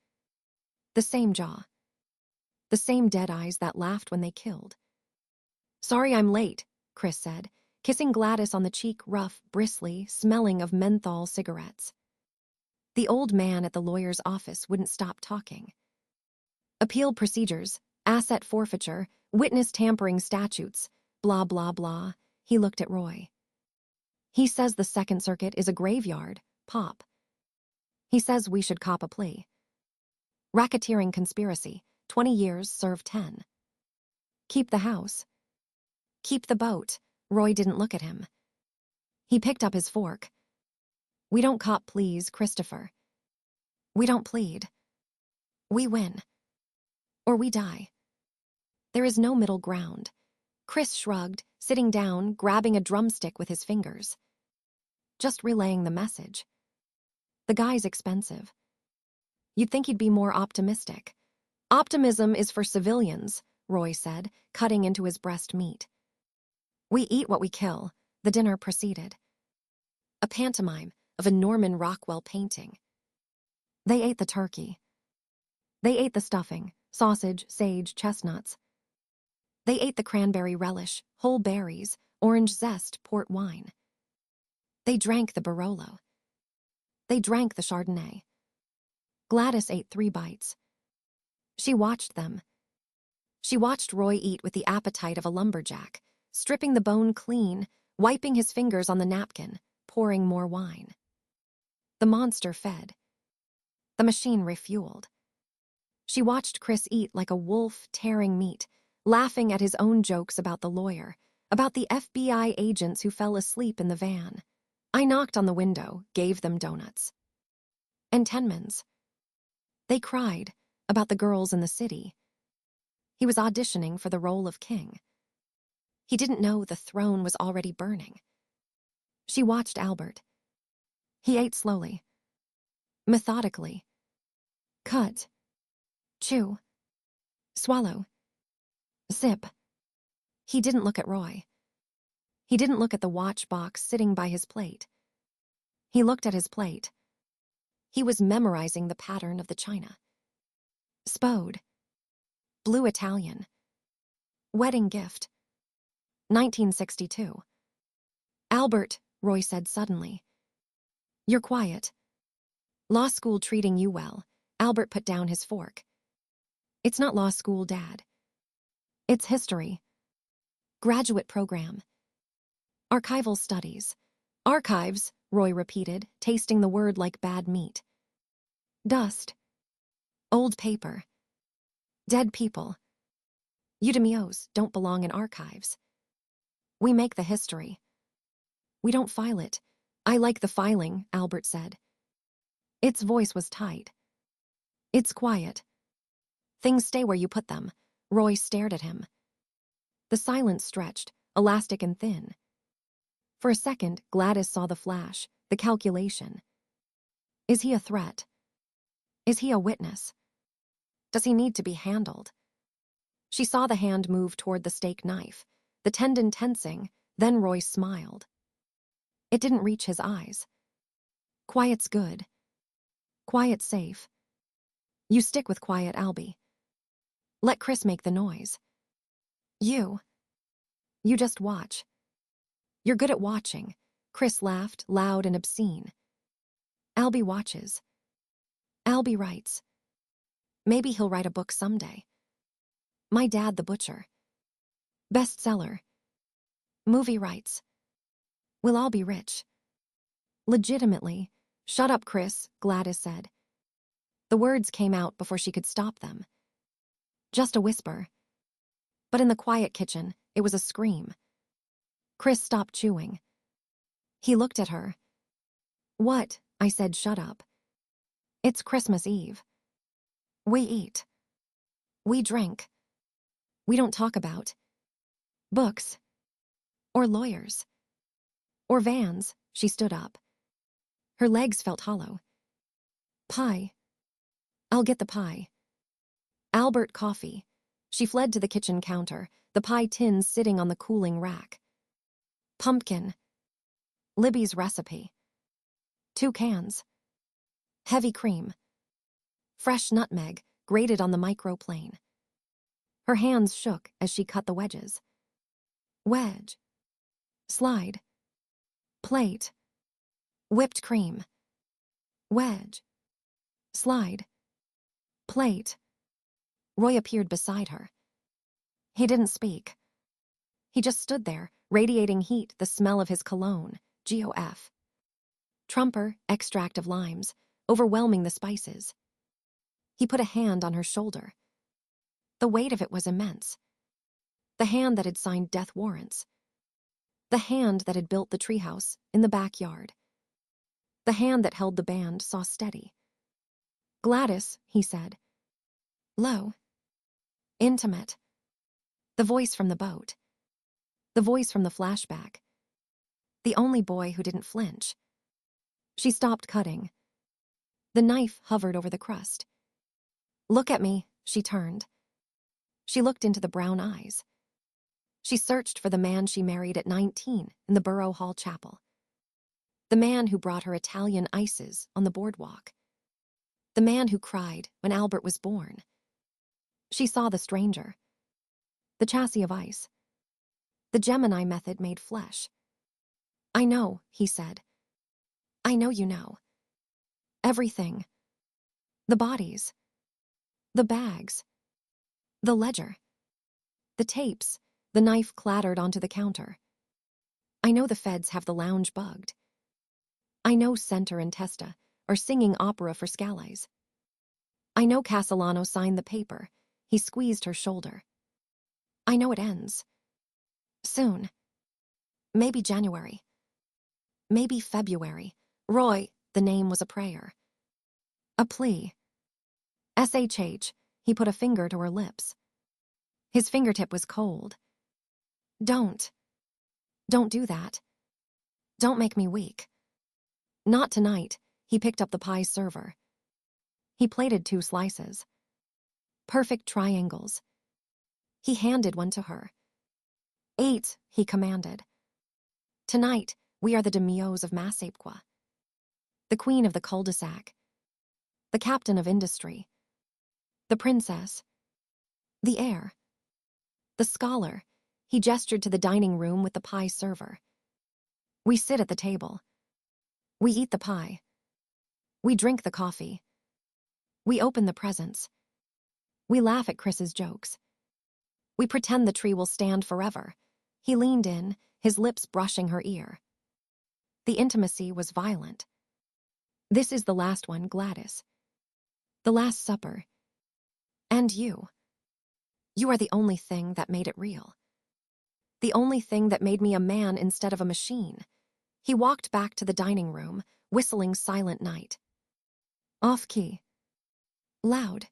The same jaw. The same dead eyes that laughed when they killed. Sorry I'm late, Chris said, kissing Gladys on the cheek, rough, bristly, smelling of menthol cigarettes. The old man at the lawyer's office wouldn't stop talking. Appeal procedures, asset forfeiture, witness tampering statutes, blah, blah, blah. He looked at Roy. He says the Second Circuit is a graveyard, Pop. He says we should cop a plea. Racketeering conspiracy, 20 years, serve 10. Keep the house. Keep the boat. Roy didn't look at him. He picked up his fork. We don't cop pleas, Christopher. We don't plead. We win. Or we die. There is no middle ground. Chris shrugged, sitting down, grabbing a drumstick with his fingers. Just relaying the message. The guy's expensive. You'd think he'd be more optimistic. Optimism is for civilians, Roy said, cutting into his breast meat. We eat what we kill, the dinner proceeded. A pantomime of a Norman Rockwell painting. They ate the turkey. They ate the stuffing, sausage, sage, chestnuts. They ate the cranberry relish, whole berries, orange zest, port wine. They drank the Barolo. They drank the Chardonnay. Gladys ate 3 bites. She watched them. She watched Roy eat with the appetite of a lumberjack, stripping the bone clean, wiping his fingers on the napkin, pouring more wine. The monster fed. The machine refueled. She watched Chris eat like a wolf tearing meat, laughing at his own jokes about the lawyer, about the FBI agents who fell asleep in the van. I knocked on the window, gave them donuts. And Tenmans. They cried about the girls in the city. He was auditioning for the role of king. He didn't know the throne was already burning. She watched Albert. He ate slowly. Methodically. Cut. Chew. Swallow. Sip. He didn't look at Roy. He didn't look at the watch box sitting by his plate. He looked at his plate. He was memorizing the pattern of the china. Spode. Blue Italian. Wedding gift. 1962. Albert, Roy said suddenly. You're quiet. Law school treating you well. Albert put down his fork. It's not law school, Dad. It's history. Graduate program. Archival studies. Archives, Roy repeated, tasting the word like bad meat. Dust. Old paper. Dead people. You DeMeo's don't belong in archives. We make the history. We don't file it. I like the filing, Albert said. Its voice was tight. It's quiet. Things stay where you put them. Roy stared at him. The silence stretched, elastic and thin. For a second, Gladys saw the flash, the calculation. Is he a threat? Is he a witness? Does he need to be handled? She saw the hand move toward the steak knife, the tendon tensing, then Roy smiled. It didn't reach his eyes. Quiet's good. Quiet's safe. You stick with quiet, Albie. Let Chris make the noise. You just watch. You're good at watching. Chris laughed, loud and obscene. Albie watches. Albie writes. Maybe he'll write a book someday. My dad, the butcher. Bestseller. Movie rights. We'll all be rich. Legitimately. Shut up, Chris, Gladys said. The words came out before she could stop them. Just a whisper. But in the quiet kitchen, it was a scream. Chris stopped chewing. He looked at her. What? I said, shut up. It's Christmas Eve. We eat. We drink. We don't talk about books. Or lawyers. Or vans. She stood up. Her legs felt hollow. Pie. I'll get the pie. Albert coffee. She fled to the kitchen counter, the pie tins sitting on the cooling rack. Pumpkin. Libby's recipe. 2 cans. Heavy cream. Fresh nutmeg, grated on the microplane. Her hands shook as she cut the wedges. Wedge. Slide. Plate. Whipped cream. Wedge. Slide. Plate. Roy appeared beside her. He didn't speak. He just stood there, radiating heat, the smell of his cologne, GOF. Trumper, extract of limes, overwhelming the spices. He put a hand on her shoulder. The weight of it was immense. The hand that had signed death warrants. The hand that had built the treehouse in the backyard. The hand that held the band saw steady. Gladys, he said. Low. Intimate. The voice from the boat. The voice from the flashback. The only boy who didn't flinch. She stopped cutting. The knife hovered over the crust. Look at me, she turned. She looked into the brown eyes. She searched for the man she married at 19 in the Borough Hall Chapel. The man who brought her Italian ices on the boardwalk. The man who cried when Albert was born. She saw the stranger. The chassis of ice. The Gemini method made flesh. I know, he said. I know you know. Everything. The bodies. The bags. The ledger. The tapes. The knife clattered onto the counter. I know the feds have the lounge bugged. I know Center and Testa are singing opera for Scallies. I know Castellano signed the paper. He squeezed her shoulder. I know it ends. Soon. Maybe January. Maybe February. Roy, the name was a prayer. A plea. SHH, he put a finger to her lips. His fingertip was cold. Don't. Don't do that. Don't make me weak. Not tonight, he picked up the pie server. He plated 2 slices. Perfect triangles. He handed one to her. 8, he commanded. Tonight, we are the DeMeo's of Massapequa. The queen of the cul-de-sac. The captain of industry. The princess. The heir. The scholar. He gestured to the dining room with the pie server. We sit at the table. We eat the pie. We drink the coffee. We open the presents. We laugh at Chris's jokes. We pretend the tree will stand forever. He leaned in, his lips brushing her ear. The intimacy was violent. This is the last one, Gladys. The last supper. And you. You are the only thing that made it real. The only thing that made me a man instead of a machine. He walked back to the dining room, whistling Silent Night. Off-key. Loud.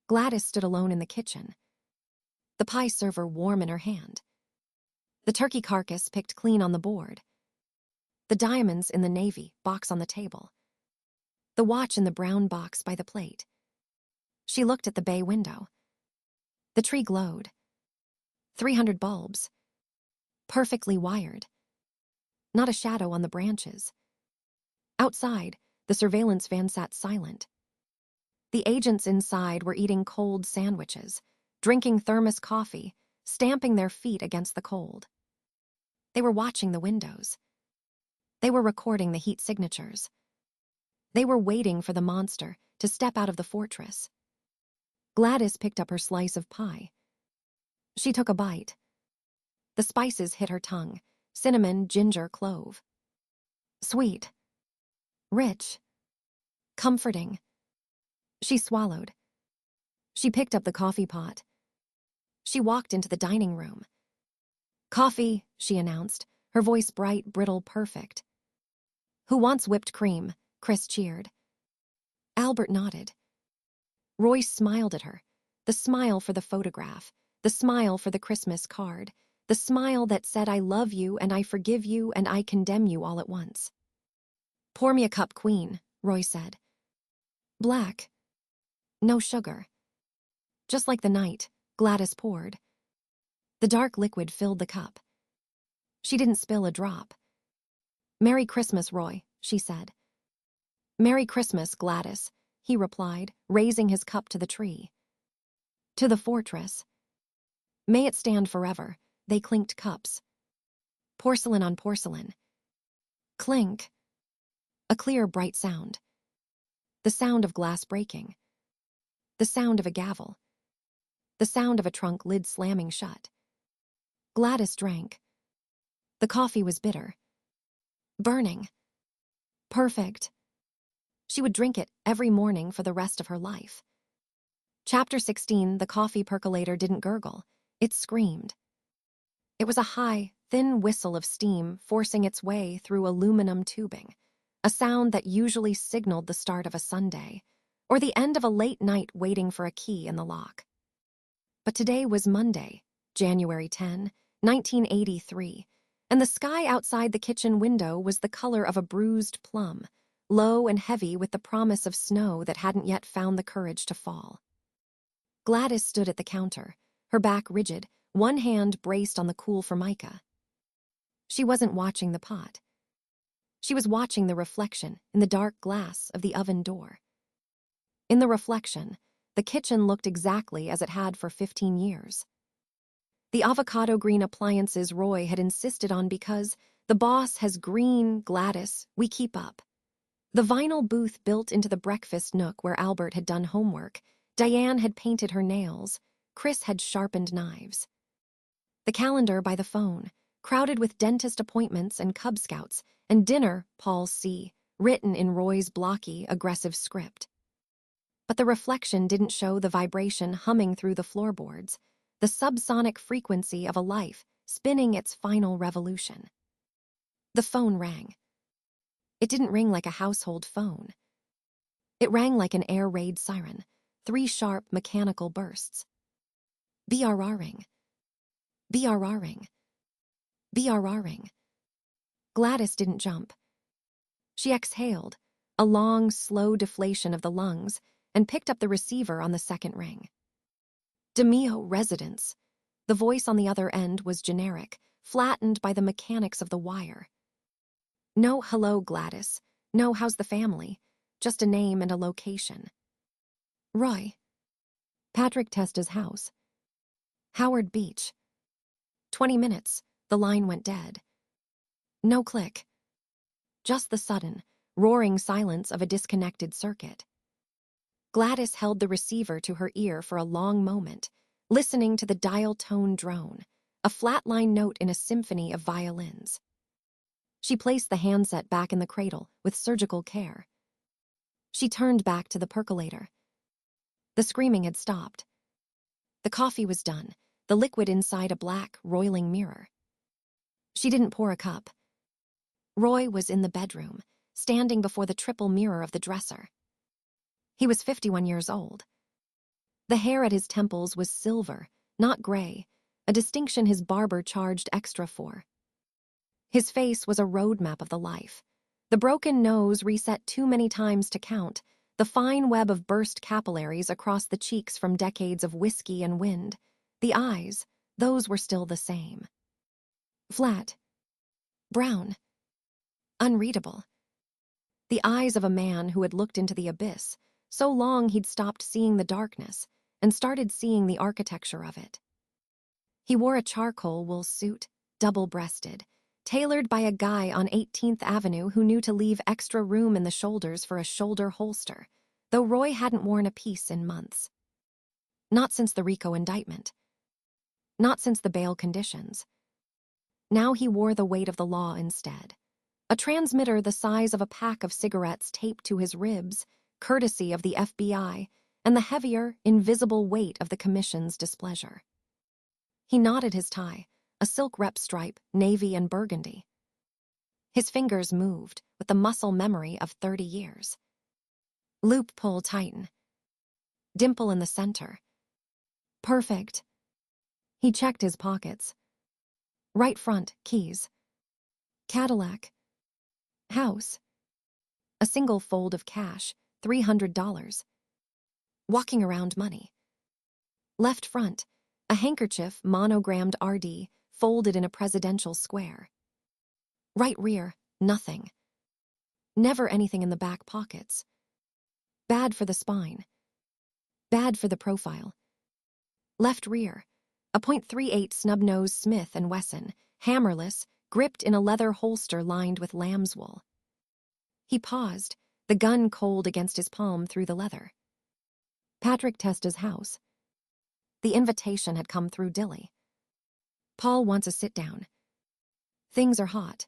Gladys stood alone in the kitchen. The pie server warm in her hand. The turkey carcass picked clean on the board. The diamonds in the navy box on the table. The watch in the brown box by the plate. She looked at the bay window. The tree glowed. 300 bulbs. Perfectly wired. Not a shadow on the branches. Outside, the surveillance van sat silent. The agents inside were eating cold sandwiches, drinking thermos coffee, stamping their feet against the cold. They were watching the windows. They were recording the heat signatures. They were waiting for the monster to step out of the fortress. Gladys picked up her slice of pie. She took a bite. The spices hit her tongue: cinnamon, ginger, clove. Sweet. Rich. Comforting. She swallowed. She picked up the coffee pot. She walked into the dining room. "Coffee," she announced, her voice bright, brittle, perfect. "Who wants whipped cream?" Chris cheered. Albert nodded. Royce smiled at her, the smile for the photograph, the smile for the Christmas card, the smile that said, "I love you and I forgive you and I condemn you all at once." "Pour me a cup, Queen," Roy said. "Black. No sugar." Just like the night, Gladys poured. The dark liquid filled the cup. She didn't spill a drop. "Merry Christmas, Roy," she said. "Merry Christmas, Gladys," he replied, raising his cup to the tree. "To the fortress." May it stand forever, they clinked cups. Porcelain on porcelain. Clink. A clear, bright sound. The sound of glass breaking. The sound of a gavel. The sound of a trunk lid slamming shut. Gladys drank. The coffee was bitter. Burning. Perfect. She would drink it every morning for the rest of her life. Chapter 16, the coffee percolator didn't gurgle. It screamed. It was a high, thin whistle of steam forcing its way through aluminum tubing, a sound that usually signaled the start of a Sunday, or the end of a late night waiting for a key in the lock. But today was Monday, January 10, 1983, and the sky outside the kitchen window was the color of a bruised plum, low and heavy with the promise of snow that hadn't yet found the courage to fall. Gladys stood at the counter, her back rigid, one hand braced on the cool formica. She wasn't watching the pot. She was watching the reflection in the dark glass of the oven door. In the reflection, the kitchen looked exactly as it had for 15 years. The avocado green appliances Roy had insisted on because the boss has green, Gladys, we keep up. The vinyl booth built into the breakfast nook where Albert had done homework, Diane had painted her nails, Chris had sharpened knives. The calendar by the phone, crowded with dentist appointments and Cub Scouts, and dinner, Paul C., written in Roy's blocky, aggressive script. But the reflection didn't show the vibration humming through the floorboards, the subsonic frequency of a life spinning its final revolution. The phone rang. It didn't ring like a household phone. It rang like an air raid siren, 3 sharp mechanical bursts. BRRing. BRRing. BRRing. Gladys didn't jump. She exhaled, a long, slow deflation of the lungs, and picked up the receiver on the second ring. DeMeo residence. The voice on the other end was generic, flattened by the mechanics of the wire. No hello, Gladys. No how's the family. Just a name and a location. Roy. Patrick Testa's house. Howard Beach. 20 minutes, the line went dead. No click. Just the sudden, roaring silence of a disconnected circuit. Gladys held the receiver to her ear for a long moment, listening to the dial tone drone, a flatline note in a symphony of violins. She placed the handset back in the cradle with surgical care. She turned back to the percolator. The screaming had stopped. The coffee was done, the liquid inside a black, roiling mirror. She didn't pour a cup. Roy was in the bedroom, standing before the triple mirror of the dresser. He was 51 years old. The hair at his temples was silver, not gray, a distinction his barber charged extra for. His face was a roadmap of the life. The broken nose reset too many times to count, the fine web of burst capillaries across the cheeks from decades of whiskey and wind. The eyes, those were still the same. Flat. Brown. Unreadable. The eyes of a man who had looked into the abyss, so long he'd stopped seeing the darkness and started seeing the architecture of it. He wore a charcoal wool suit, double-breasted, tailored by a guy on 18th Avenue who knew to leave extra room in the shoulders for a shoulder holster, though Roy hadn't worn a piece in months. Not since the RICO indictment. Not since the bail conditions. Now he wore the weight of the law instead. A transmitter the size of a pack of cigarettes taped to his ribs, courtesy of the FBI, and the heavier, invisible weight of the commission's displeasure. He knotted his tie, a silk rep stripe, navy and burgundy. His fingers moved with the muscle memory of 30 years. Loop pull tighten. Dimple in the center. Perfect. He checked his pockets. Right front, keys. Cadillac. House. A single fold of cash, $300. Walking around money. Left front, a handkerchief monogrammed RD folded in a presidential square. Right rear, nothing. Never anything in the back pockets. Bad for the spine. Bad for the profile. Left rear, a .38 snub-nose Smith & Wesson, hammerless, gripped in a leather holster lined with lamb's wool. He paused, the gun cold against his palm through the leather. Patrick Testa's house. The invitation had come through Dilly. Paul wants a sit-down. Things are hot.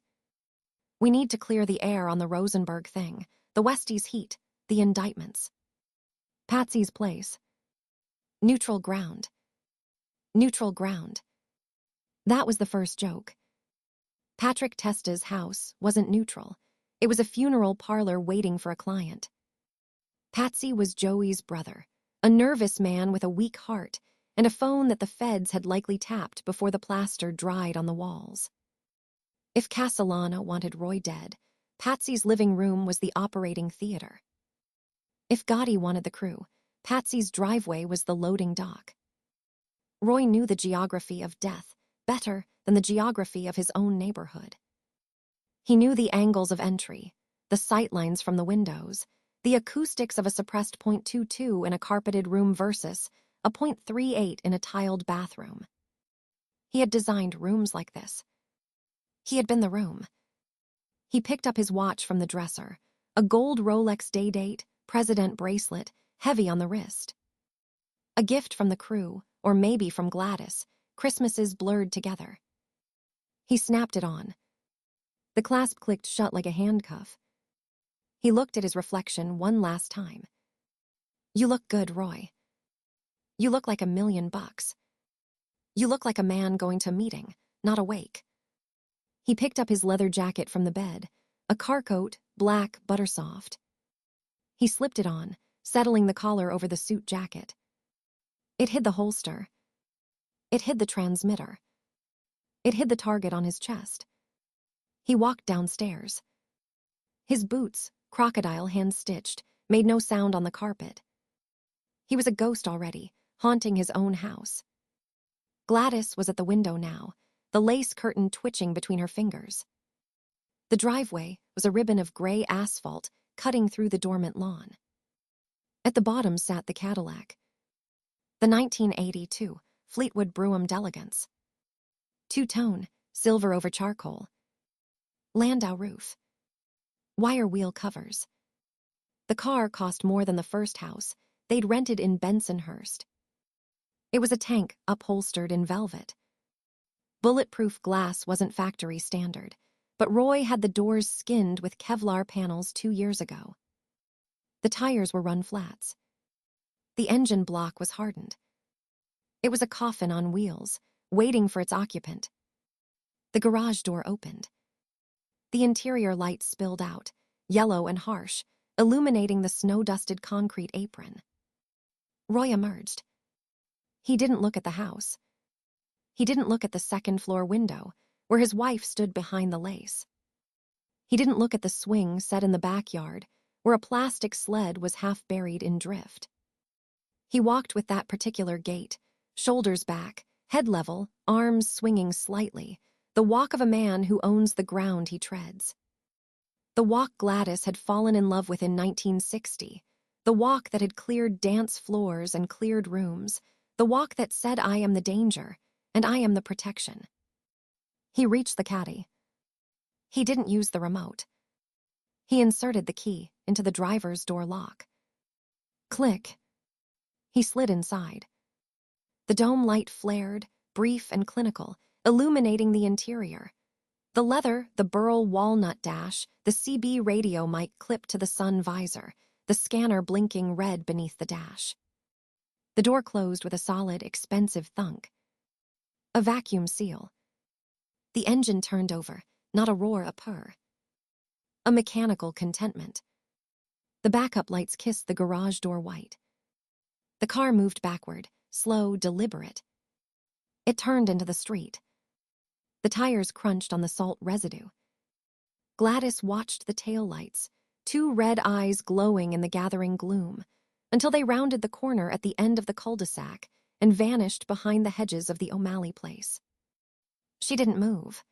We need to clear the air on the Rosenberg thing, the Westies' heat, the indictments. Patsy's place. Neutral ground. Neutral ground. That was the first joke. Patrick Testa's house wasn't neutral. It was a funeral parlor waiting for a client. Patsy was Joey's brother, a nervous man with a weak heart and a phone that the feds had likely tapped before the plaster dried on the walls. If Castellano wanted Roy dead, Patsy's living room was the operating theater. If Gotti wanted the crew, Patsy's driveway was the loading dock. Roy knew the geography of death better than the geography of his own neighborhood. He knew the angles of entry, the sightlines from the windows, the acoustics of a suppressed .22 in a carpeted room versus a .38 in a tiled bathroom. He had designed rooms like this. He had been the room. He picked up his watch from the dresser, a gold Rolex day date, president bracelet, heavy on the wrist. A gift from the crew, or maybe from Gladys, Christmases blurred together. He snapped it on. The clasp clicked shut like a handcuff. He looked at his reflection one last time. You look good, Roy. You look like $1 million. You look like a man going to a meeting, not awake. He picked up his leather jacket from the bed, a car coat, black, buttersoft. He slipped it on, settling the collar over the suit jacket. It hid the holster. It hid the transmitter. It hid the target on his chest. He walked downstairs. His boots, crocodile hand-stitched, made no sound on the carpet. He was a ghost already, haunting his own house. Gladys was at the window now, the lace curtain twitching between her fingers. The driveway was a ribbon of gray asphalt cutting through the dormant lawn. At the bottom sat the Cadillac. The 1982 Fleetwood Brougham d'Elegance. Two-tone, silver over charcoal. Landau roof. Wire wheel covers. The car cost more than the first house they'd rented in Bensonhurst. It was a tank upholstered in velvet. Bulletproof glass wasn't factory standard, but Roy had the doors skinned with Kevlar panels 2 years ago. The tires were run flats. The engine block was hardened. It was a coffin on wheels, waiting for its occupant. The garage door opened. The interior light spilled out, yellow and harsh, illuminating the snow-dusted concrete apron. Roy emerged. He didn't look at the house. He didn't look at the second-floor window, where his wife stood behind the lace. He didn't look at the swing set in the backyard, where a plastic sled was half buried in drift. He walked with that particular gait, shoulders back, head level, arms swinging slightly, the walk of a man who owns the ground he treads. The walk Gladys had fallen in love with in 1960, the walk that had cleared dance floors and cleared rooms, the walk that said I am the danger, and I am the protection. He reached the caddy. He didn't use the remote. He inserted the key into the driver's door lock. Click. He slid inside. The dome light flared, brief and clinical, illuminating the interior. The leather, the burl walnut dash, the CB radio mic clipped to the sun visor, the scanner blinking red beneath the dash. The door closed with a solid, expensive thunk. A vacuum seal. The engine turned over, not a roar, a purr. A mechanical contentment. The backup lights kissed the garage door white. The car moved backward, slow, deliberate. It turned into the street. The tires crunched on the salt residue. Gladys watched the taillights, two red eyes glowing in the gathering gloom, until they rounded the corner at the end of the cul-de-sac and vanished behind the hedges of the O'Malley place. She didn't move.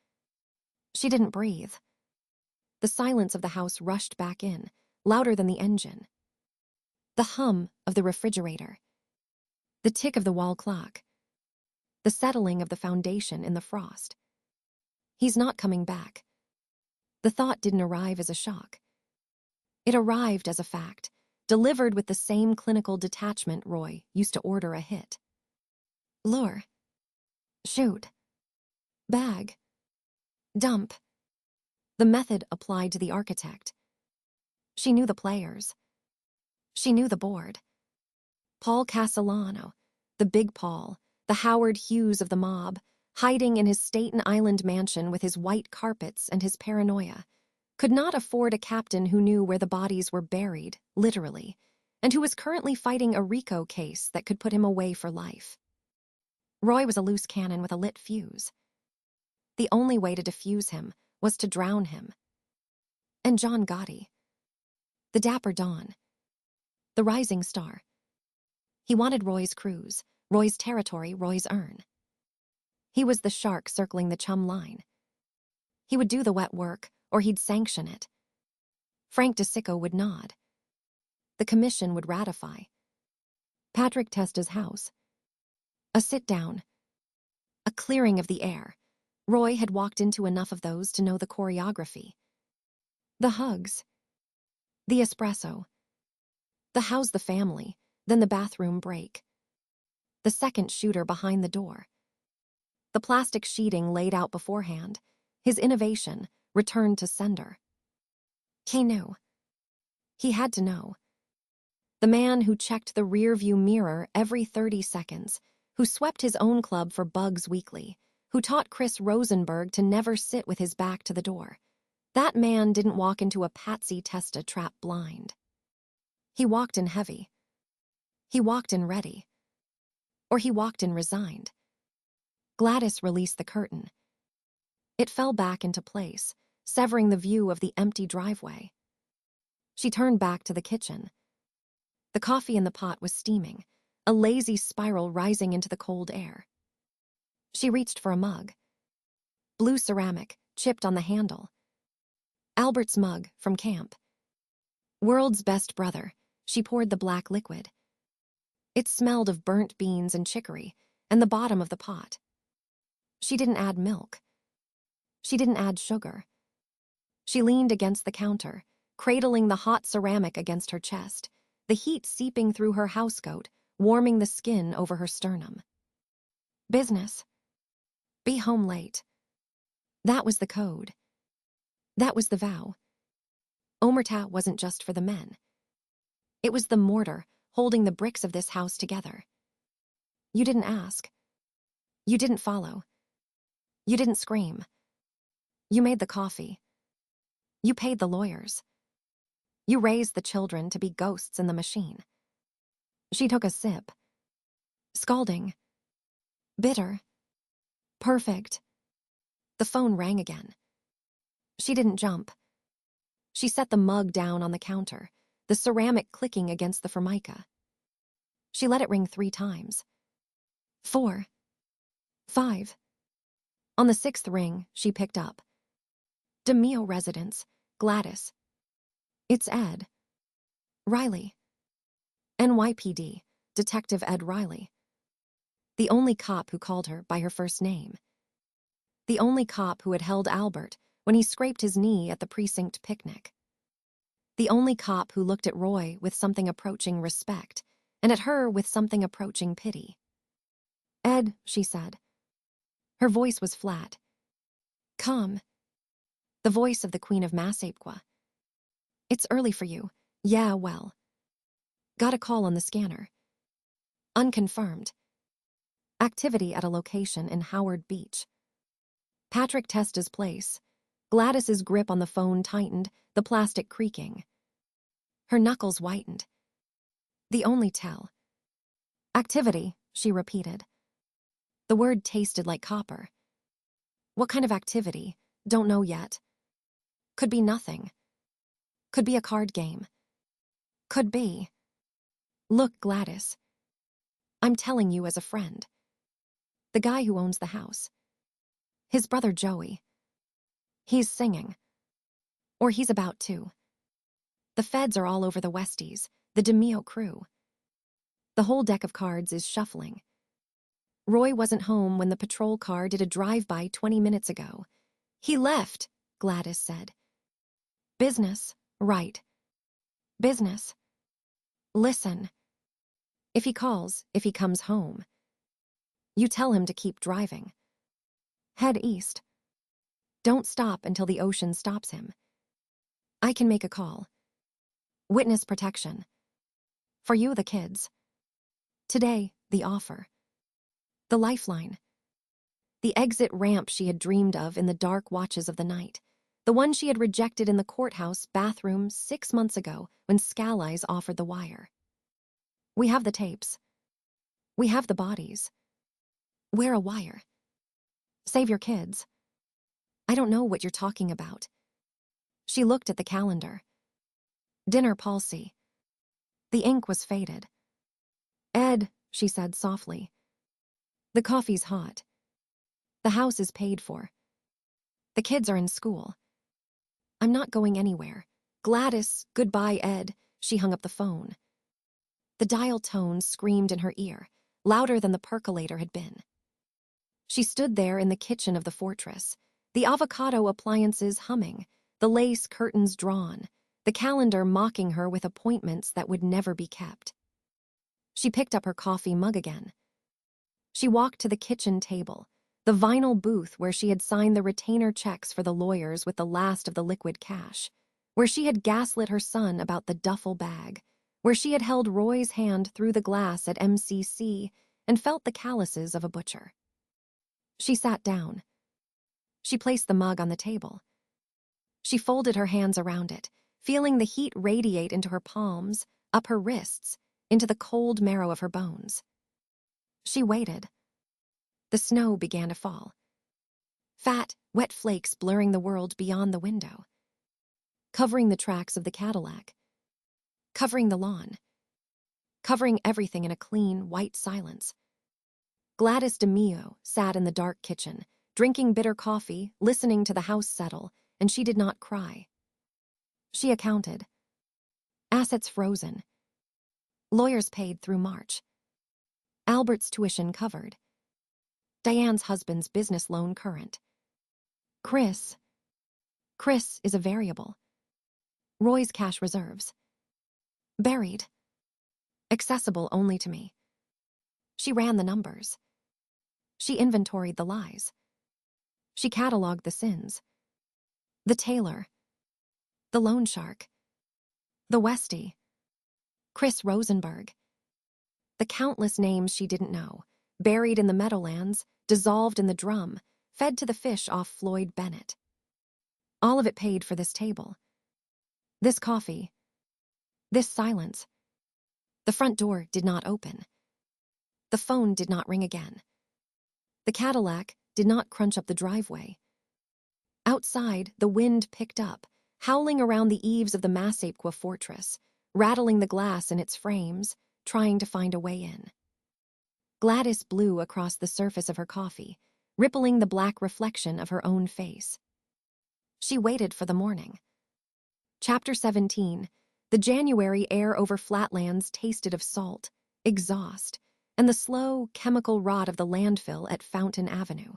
She didn't breathe. The silence of the house rushed back in, louder than the engine. The hum of the refrigerator. The tick of the wall clock. The settling of the foundation in the frost. He's not coming back. The thought didn't arrive as a shock. It arrived as a fact, delivered with the same clinical detachment Roy used to order a hit. Lure. Shoot. Bag. Dump. The method applied to the architect. She knew the players. She knew the board. Paul Castellano, the Big Paul, the Howard Hughes of the mob, hiding in his Staten Island mansion with his white carpets and his paranoia, could not afford a captain who knew where the bodies were buried, literally, and who was currently fighting a RICO case that could put him away for life. Roy was a loose cannon with a lit fuse. The only way to defuse him was to drown him. And John Gotti. The dapper Don. The rising star. He wanted Roy's cruise, Roy's territory, Roy's urn. He was the shark circling the chum line. He would do the wet work, or he'd sanction it. Frank DeSicco would nod. The commission would ratify. Patrick Testa's house. A sit-down. A clearing of the air. Roy had walked into enough of those to know the choreography. The hugs. The espresso. The house the family, then the bathroom break. The second shooter behind the door. The plastic sheeting laid out beforehand. His innovation, returned to sender. He knew. He had to know. The man who checked the rearview mirror every 30 seconds, who swept his own club for bugs weekly, who taught Chris Rosenberg to never sit with his back to the door. That man didn't walk into a Patsy Testa trap blind. He walked in heavy. He walked in ready. Or he walked in resigned. Gladys released the curtain. It fell back into place, severing the view of the empty driveway. She turned back to the kitchen. The coffee in the pot was steaming, a lazy spiral rising into the cold air. She reached for a mug. Blue ceramic, chipped on the handle. Albert's mug, from camp. World's best brother, she poured the black liquid. It smelled of burnt beans and chicory, and the bottom of the pot. She didn't add milk. She didn't add sugar. She leaned against the counter, cradling the hot ceramic against her chest, the heat seeping through her housecoat, warming the skin over her sternum. Business. Be home late. That was the code. That was the vow. Omerta wasn't just for the men. It was the mortar holding the bricks of this house together. You didn't ask. You didn't follow. You didn't scream. You made the coffee. You paid the lawyers. You raised the children to be ghosts in the machine. She took a sip. Scalding. Bitter. Perfect. The phone rang again. She didn't jump. She set the mug down on the counter, the ceramic clicking against the formica. She let it ring 3 times. 4. 5. On the 6th ring, she picked up. DeMeo residence, Gladys. It's Ed. Riley. NYPD, Detective Ed Riley. The only cop who called her by her first name. The only cop who had held Albert when he scraped his knee at the precinct picnic. The only cop who looked at Roy with something approaching respect, and at her with something approaching pity. Ed, she said. Her voice was flat. Come. The voice of the Queen of Massapequa. It's early for you. Yeah, well. Got a call on the scanner. Unconfirmed. Activity at a location in Howard Beach. Patrick Testa's place. Gladys's grip on the phone tightened, the plastic creaking. Her knuckles whitened. The only tell. Activity, she repeated. The word tasted like copper. What kind of activity? Don't know yet. Could be nothing. Could be a card game. Could be. Look, Gladys. I'm telling you as a friend. The guy who owns the house. His brother Joey. He's singing. Or he's about to. The feds are all over the Westies, the DeMeo Crew. The whole deck of cards is shuffling. Roy wasn't home when the patrol car did a drive-by 20 minutes ago. He left, Gladys said. Business, right. Business. Listen. If he calls, if he comes home, you tell him to keep driving. Head east. Don't stop until the ocean stops him. I can make a call. Witness protection. For you, the kids. Today, the offer. The lifeline. The exit ramp she had dreamed of in the dark watches of the night. The one she had rejected in the courthouse bathroom 6 months ago when Scalise offered the wire. We have the tapes. We have the bodies. Wear a wire. Save your kids. I don't know what you're talking about. She looked at the calendar. Dinner palsy. The ink was faded. Ed, she said softly. The coffee's hot. The house is paid for. The kids are in school. I'm not going anywhere. Gladys, goodbye, Ed. She hung up the phone. The dial tone screamed in her ear, louder than the percolator had been. She stood there in the kitchen of the fortress, the avocado appliances humming, the lace curtains drawn, the calendar mocking her with appointments that would never be kept. She picked up her coffee mug again. She walked to the kitchen table, the vinyl booth where she had signed the retainer checks for the lawyers with the last of the liquid cash, where she had gaslit her son about the duffel bag, where she had held Roy's hand through the glass at MCC and felt the calluses of a butcher. She sat down. She placed the mug on the table. She folded her hands around it, feeling the heat radiate into her palms, up her wrists, into the cold marrow of her bones. She waited. The snow began to fall. Fat, wet flakes blurring the world beyond the window. Covering the tracks of the Cadillac. Covering the lawn. Covering everything in a clean, white silence. Gladys DeMeo sat in the dark kitchen, drinking bitter coffee, listening to the house settle, and she did not cry. She accounted. Assets frozen. Lawyers paid through March. Albert's tuition covered. Diane's husband's business loan current. Chris is a variable. Roy's cash reserves. Buried. Accessible only to me. She ran the numbers. She inventoried the lies. She cataloged the sins. The tailor. The loan shark. The Westie. Chris Rosenberg. The countless names she didn't know, buried in the meadowlands, dissolved in the drum, fed to the fish off Floyd Bennett. All of it paid for this table. This coffee. This silence. The front door did not open. The phone did not ring again. The Cadillac did not crunch up the driveway. Outside, the wind picked up, howling around the eaves of the Massapequa fortress, rattling the glass in its frames, trying to find a way in. Gladys blew across the surface of her coffee, rippling the black reflection of her own face. She waited for the morning. Chapter 17. The January air over Flatlands tasted of salt, exhaust, and the slow, chemical rot of the landfill at Fountain Avenue.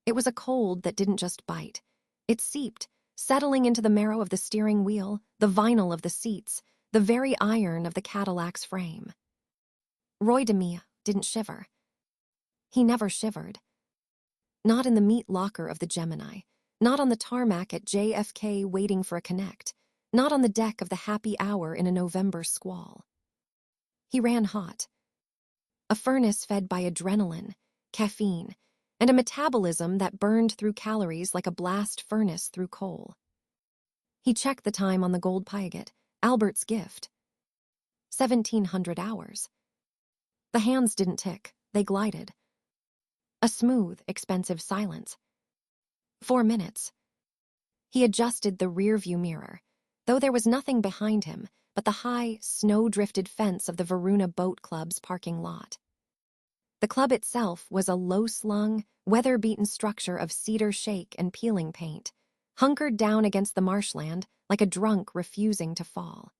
It was a cold that didn't just bite. It seeped, settling into the marrow of the steering wheel, the vinyl of the seats, the very iron of the Cadillac's frame. Roy DeMeo didn't shiver. He never shivered. Not in the meat locker of the Gemini, not on the tarmac at JFK waiting for a connect, not on the deck of the Happy Hour in a November squall. He ran hot. A furnace fed by adrenaline, caffeine, and a metabolism that burned through calories like a blast furnace through coal. He checked the time on the gold Piaget, Albert's gift. 1,700 hours. The hands didn't tick, they glided. A smooth, expensive silence. 4 minutes. He adjusted the rearview mirror, though there was nothing behind him but the high, snow-drifted fence of the Varuna Boat Club's parking lot. The club itself was a low-slung, weather-beaten structure of cedar shake and peeling paint, hunkered down against the marshland like a drunk refusing to fall.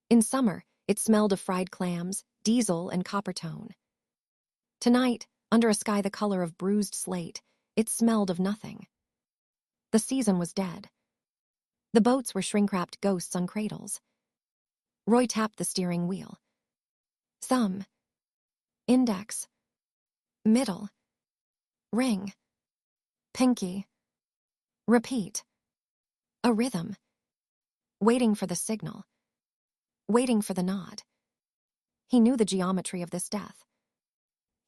In summer, it smelled of fried clams, diesel, and coppertone. Tonight, under a sky the color of bruised slate, it smelled of nothing. The season was dead. The boats were shrink-wrapped ghosts on cradles. Roy tapped the steering wheel. Thumb. Index. Middle. Ring. Pinky. Repeat. A rhythm. Waiting for the signal. Waiting for the nod. He knew the geometry of this death.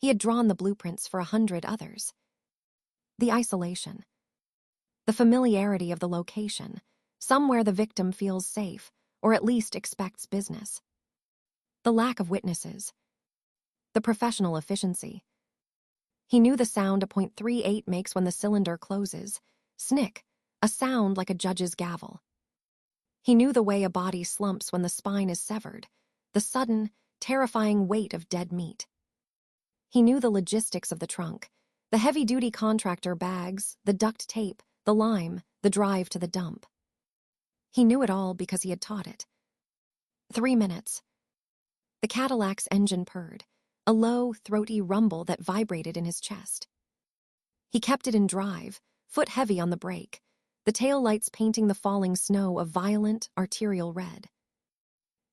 He had drawn the blueprints for 100 others. The isolation. The familiarity of the location, somewhere the victim feels safe, or at least expects business. The lack of witnesses. The professional efficiency. He knew the sound a .38 makes when the cylinder closes. Snick, a sound like a judge's gavel. He knew the way a body slumps when the spine is severed, the sudden, terrifying weight of dead meat. He knew the logistics of the trunk, the heavy-duty contractor bags, the duct tape, the lime, the drive to the dump. He knew it all because he had taught it. 3 minutes. The Cadillac's engine purred, a low, throaty rumble that vibrated in his chest. He kept it in drive, foot heavy on the brake, the taillights painting the falling snow a violent, arterial red.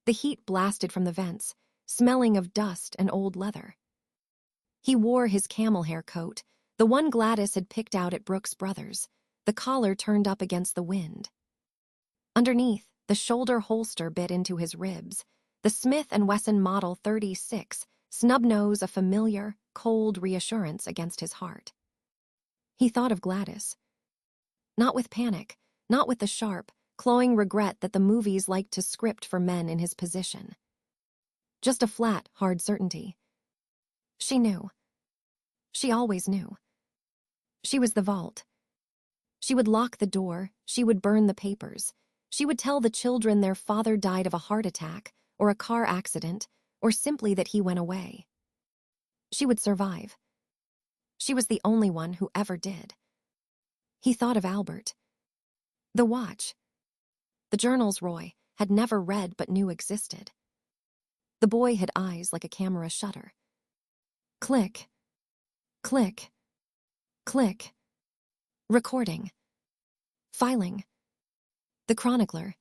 The heat blasted from the vents, smelling of dust and old leather. He wore his camel hair coat, the one Gladys had picked out at Brooks Brothers, the collar turned up against the wind. Underneath, the shoulder holster bit into his ribs, the Smith & Wesson Model 36 snub-nose a familiar, cold reassurance against his heart. He thought of Gladys. Not with panic, not with the sharp, clawing regret that the movies liked to script for men in his position. Just a flat, hard certainty. She knew. She always knew. She was the vault. She would lock the door, she would burn the papers, she would tell the children their father died of a heart attack, or a car accident, or simply that he went away. She would survive. She was the only one who ever did. He thought of Albert. The watch. The journals Roy had never read but knew existed. The boy had eyes like a camera shutter. Click. Click. Click. Recording. Filing. The chronicler.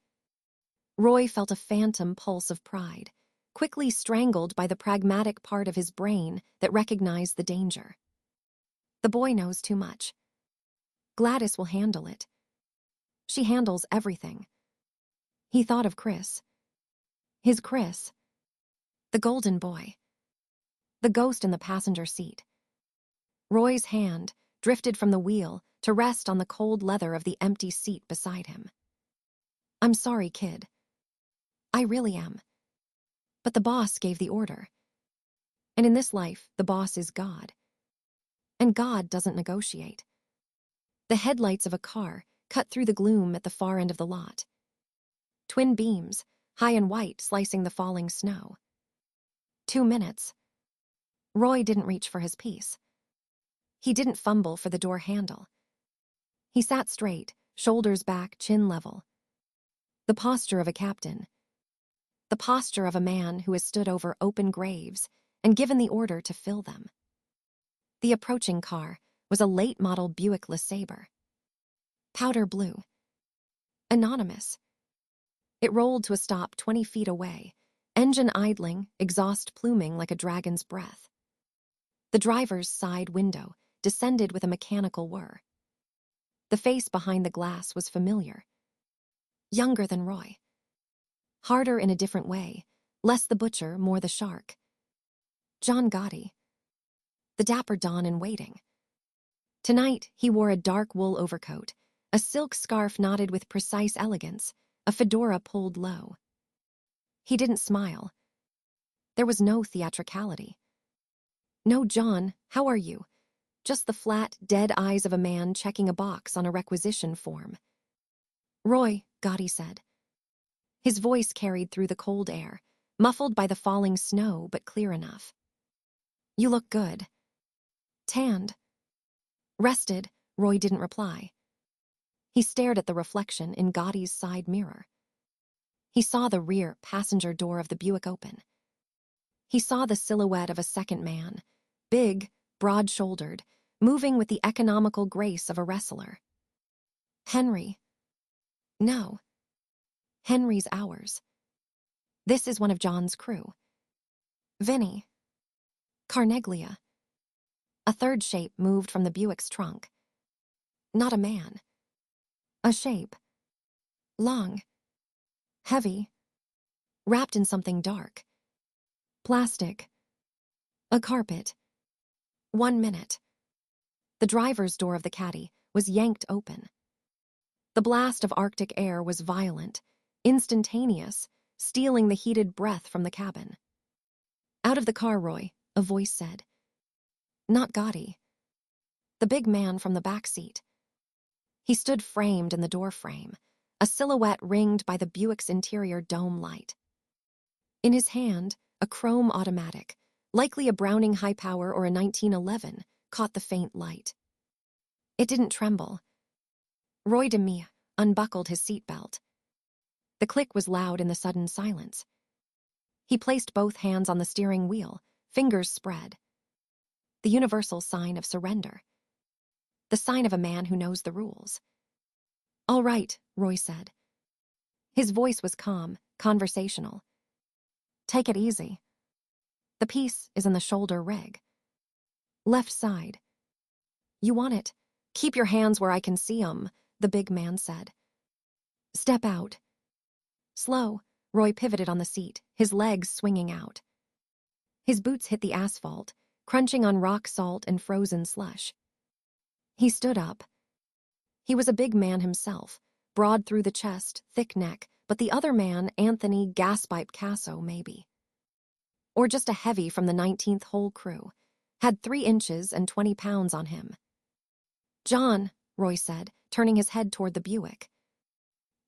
Roy felt a phantom pulse of pride, quickly strangled by the pragmatic part of his brain that recognized the danger. The boy knows too much. Gladys will handle it. She handles everything. He thought of Chris. His Chris. The golden boy. The ghost in the passenger seat. Roy's hand drifted from the wheel to rest on the cold leather of the empty seat beside him. I'm sorry, kid. I really am. But the boss gave the order. And in this life, the boss is God. And God doesn't negotiate. The headlights of a car cut through the gloom at the far end of the lot. Twin beams, high and white, slicing the falling snow. 2 minutes. Roy didn't reach for his piece. He didn't fumble for the door handle. He sat straight, shoulders back, chin level. The posture of a captain. The posture of a man who has stood over open graves and given the order to fill them. The approaching car was a late-model Buick LeSabre. Powder blue. Anonymous. It rolled to a stop 20 feet away, engine idling, exhaust pluming like a dragon's breath. The driver's side window descended with a mechanical whir. The face behind the glass was familiar. Younger than Roy. Harder in a different way, less the butcher, more the shark. John Gotti. The dapper Don in waiting. Tonight, he wore a dark wool overcoat, a silk scarf knotted with precise elegance, a fedora pulled low. He didn't smile. There was no theatricality. "No, John, how are you?" Just the flat, dead eyes of a man checking a box on a requisition form. "Roy," Gotti said. His voice carried through the cold air, muffled by the falling snow but clear enough. "You look good." "Tanned." "Rested," Roy didn't reply. He stared at the reflection in Gotti's side mirror. He saw the rear passenger door of the Buick open. He saw the silhouette of a second man, big, broad-shouldered, moving with the economical grace of a wrestler. "Henry." "No. Henry's ours. This is one of John's crew." "Vinny." "Carneglia." A third shape moved from the Buick's trunk. Not a man. A shape. Long. Heavy. Wrapped in something dark. Plastic. A carpet. 1 minute. The driver's door of the caddy was yanked open. The blast of Arctic air was violent, instantaneous, stealing the heated breath from the cabin. "Out of the car, Roy," a voice said. Not Gotti. The big man from the back seat. He stood framed in the door frame, a silhouette ringed by the Buick's interior dome light. In his hand, a chrome automatic, likely a Browning high power or a 1911, caught the faint light. It didn't tremble. Roy DeMeo unbuckled his seatbelt. The click was loud in the sudden silence. He placed both hands on the steering wheel, fingers spread. The universal sign of surrender. The sign of a man who knows the rules. "All right," Roy said. His voice was calm, conversational. "Take it easy. The piece is in the shoulder rig. Left side. You want it? Keep your hands where I can see 'em," the big man said. "Step out." Slow, Roy pivoted on the seat, his legs swinging out. His boots hit the asphalt, crunching on rock salt and frozen slush. He stood up. He was a big man himself, broad through the chest, thick neck, but the other man, Anthony Gaspipe Casso, maybe. Or just a heavy from the 19th hole crew, had 3 inches and 20 pounds on him. "John," Roy said, turning his head toward the Buick.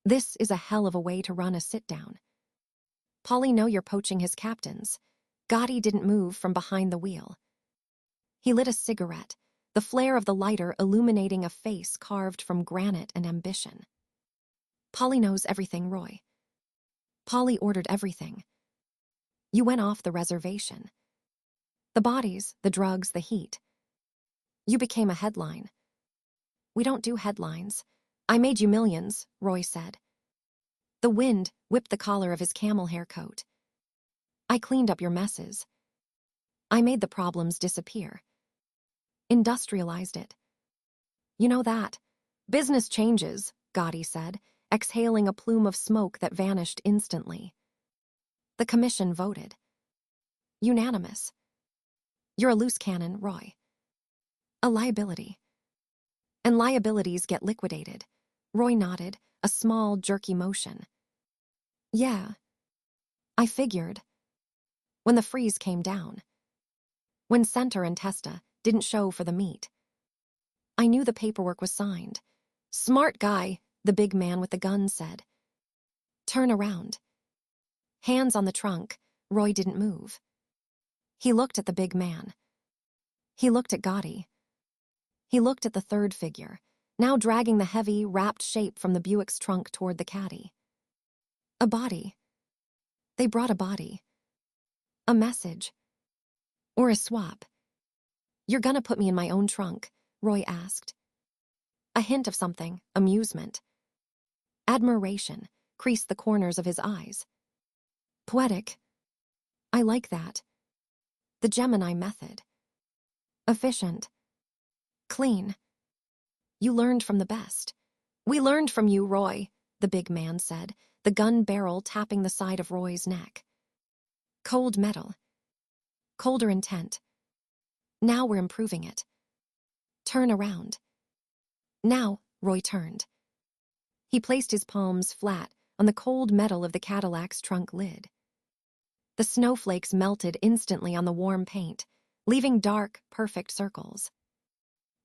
"This is a hell of a way to run a sit-down. Paulie know you're poaching his captains." Gotti didn't move from behind the wheel. He lit a cigarette, the flare of the lighter illuminating a face carved from granite and ambition. "Paulie knows everything, Roy. Paulie ordered everything. You went off the reservation. The bodies, the drugs, the heat. You became a headline." "We don't do headlines. I made you millions," Roy said. The wind whipped the collar of his camel hair coat. "I cleaned up your messes. I made the problems disappear. Industrialized it. You know that. Business changes," Gotti said, exhaling a plume of smoke that vanished instantly. "The commission voted. Unanimous. You're a loose cannon, Roy. A liability. And liabilities get liquidated." Roy nodded, a small, jerky motion. "Yeah. I figured. When the freeze came down. When Center and Testa didn't show for the meet. I knew the paperwork was signed." "Smart guy," the big man with the gun said. "Turn around." Hands on the trunk, Roy didn't move. He looked at the big man. He looked at Gotti. He looked at the third figure, now dragging the heavy, wrapped shape from the Buick's trunk toward the caddy. A body. They brought a body. A message. Or a swap. "You're gonna put me in my own trunk?" Roy asked. A hint of something, amusement. Admiration creased the corners of his eyes. "Poetic. I like that. The Gemini method." Efficient. Clean. You learned from the best. We learned from you, Roy, the big man said, the gun barrel tapping the side of Roy's neck. Cold metal. Colder intent. Now we're improving it. Turn around. Now, Roy turned. He placed his palms flat on the cold metal of the Cadillac's trunk lid. The snowflakes melted instantly on the warm paint, leaving dark, perfect circles.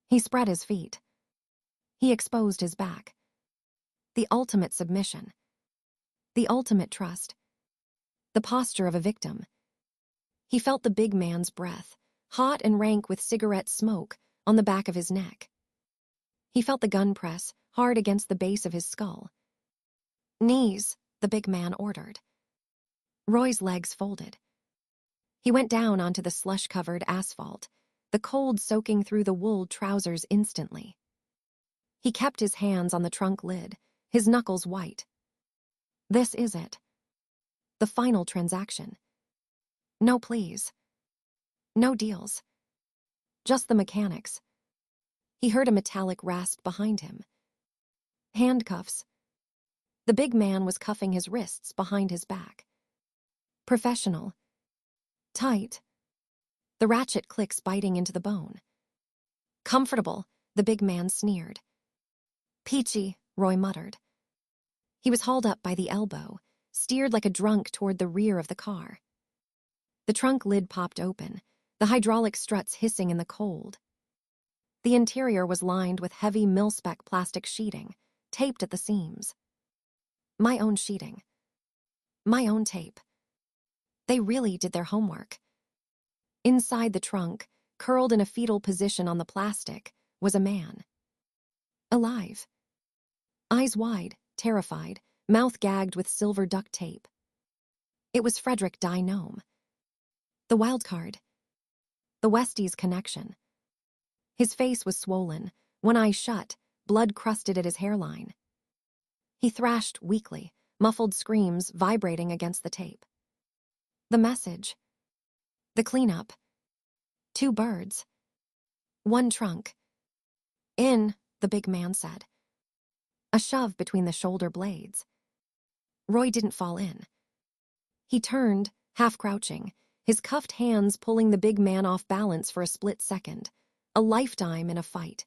He spread his feet. He exposed his back. The ultimate submission. The ultimate trust. The posture of a victim. He felt the big man's breath, hot and rank with cigarette smoke, on the back of his neck. He felt the gun press hard against the base of his skull. Knees, the big man ordered. Roy's legs folded. He went down onto the slush-covered asphalt, the cold soaking through the wool trousers instantly. He kept his hands on the trunk lid, his knuckles white. This is it. The final transaction. No pleas. No deals. Just the mechanics. He heard a metallic rasp behind him. Handcuffs. The big man was cuffing his wrists behind his back. Professional. Tight. The ratchet clicks biting into the bone. Comfortable, the big man sneered. Peachy, Roy muttered. He was hauled up by the elbow, steered like a drunk toward the rear of the car. The trunk lid popped open, the hydraulic struts hissing in the cold. The interior was lined with heavy mil-spec plastic sheeting, taped at the seams. My own sheeting. My own tape. They really did their homework. Inside the trunk, curled in a fetal position on the plastic, was a man. Alive. Eyes wide, terrified, mouth gagged with silver duct tape. It was Frederick DeMeo. The wild card. The Westies connection. His face was swollen, one eye shut, blood crusted at his hairline. He thrashed weakly, muffled screams vibrating against the tape. The message. The cleanup. 2 birds. 1 trunk. In, the big man said. A shove between the shoulder blades. Roy didn't fall in. He turned, half crouching, his cuffed hands pulling the big man off balance for a split second. A lifetime in a fight.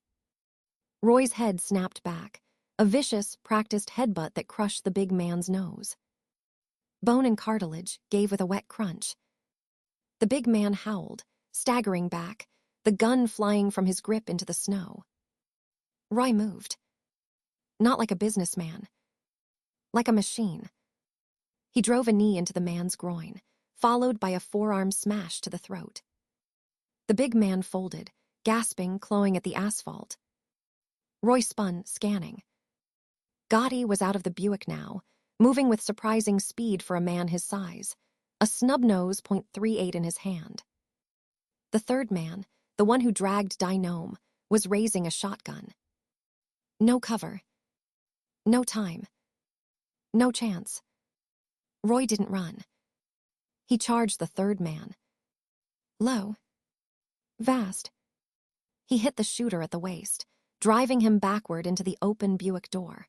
Roy's head snapped back, a vicious, practiced headbutt that crushed the big man's nose. Bone and cartilage gave with a wet crunch. The big man howled, staggering back, the gun flying from his grip into the snow. Roy moved. Not like a businessman. Like a machine. He drove a knee into the man's groin, followed by a forearm smash to the throat. The big man folded, gasping, clawing at the asphalt. Roy spun, scanning. Gotti was out of the Buick now, moving with surprising speed for a man his size, a snub-nose .38 in his hand. The third man, the one who dragged DeMeo, was raising a shotgun. No cover. No time. No chance. Roy didn't run. He charged the third man. Low. Vast. He hit the shooter at the waist, driving him backward into the open Buick door.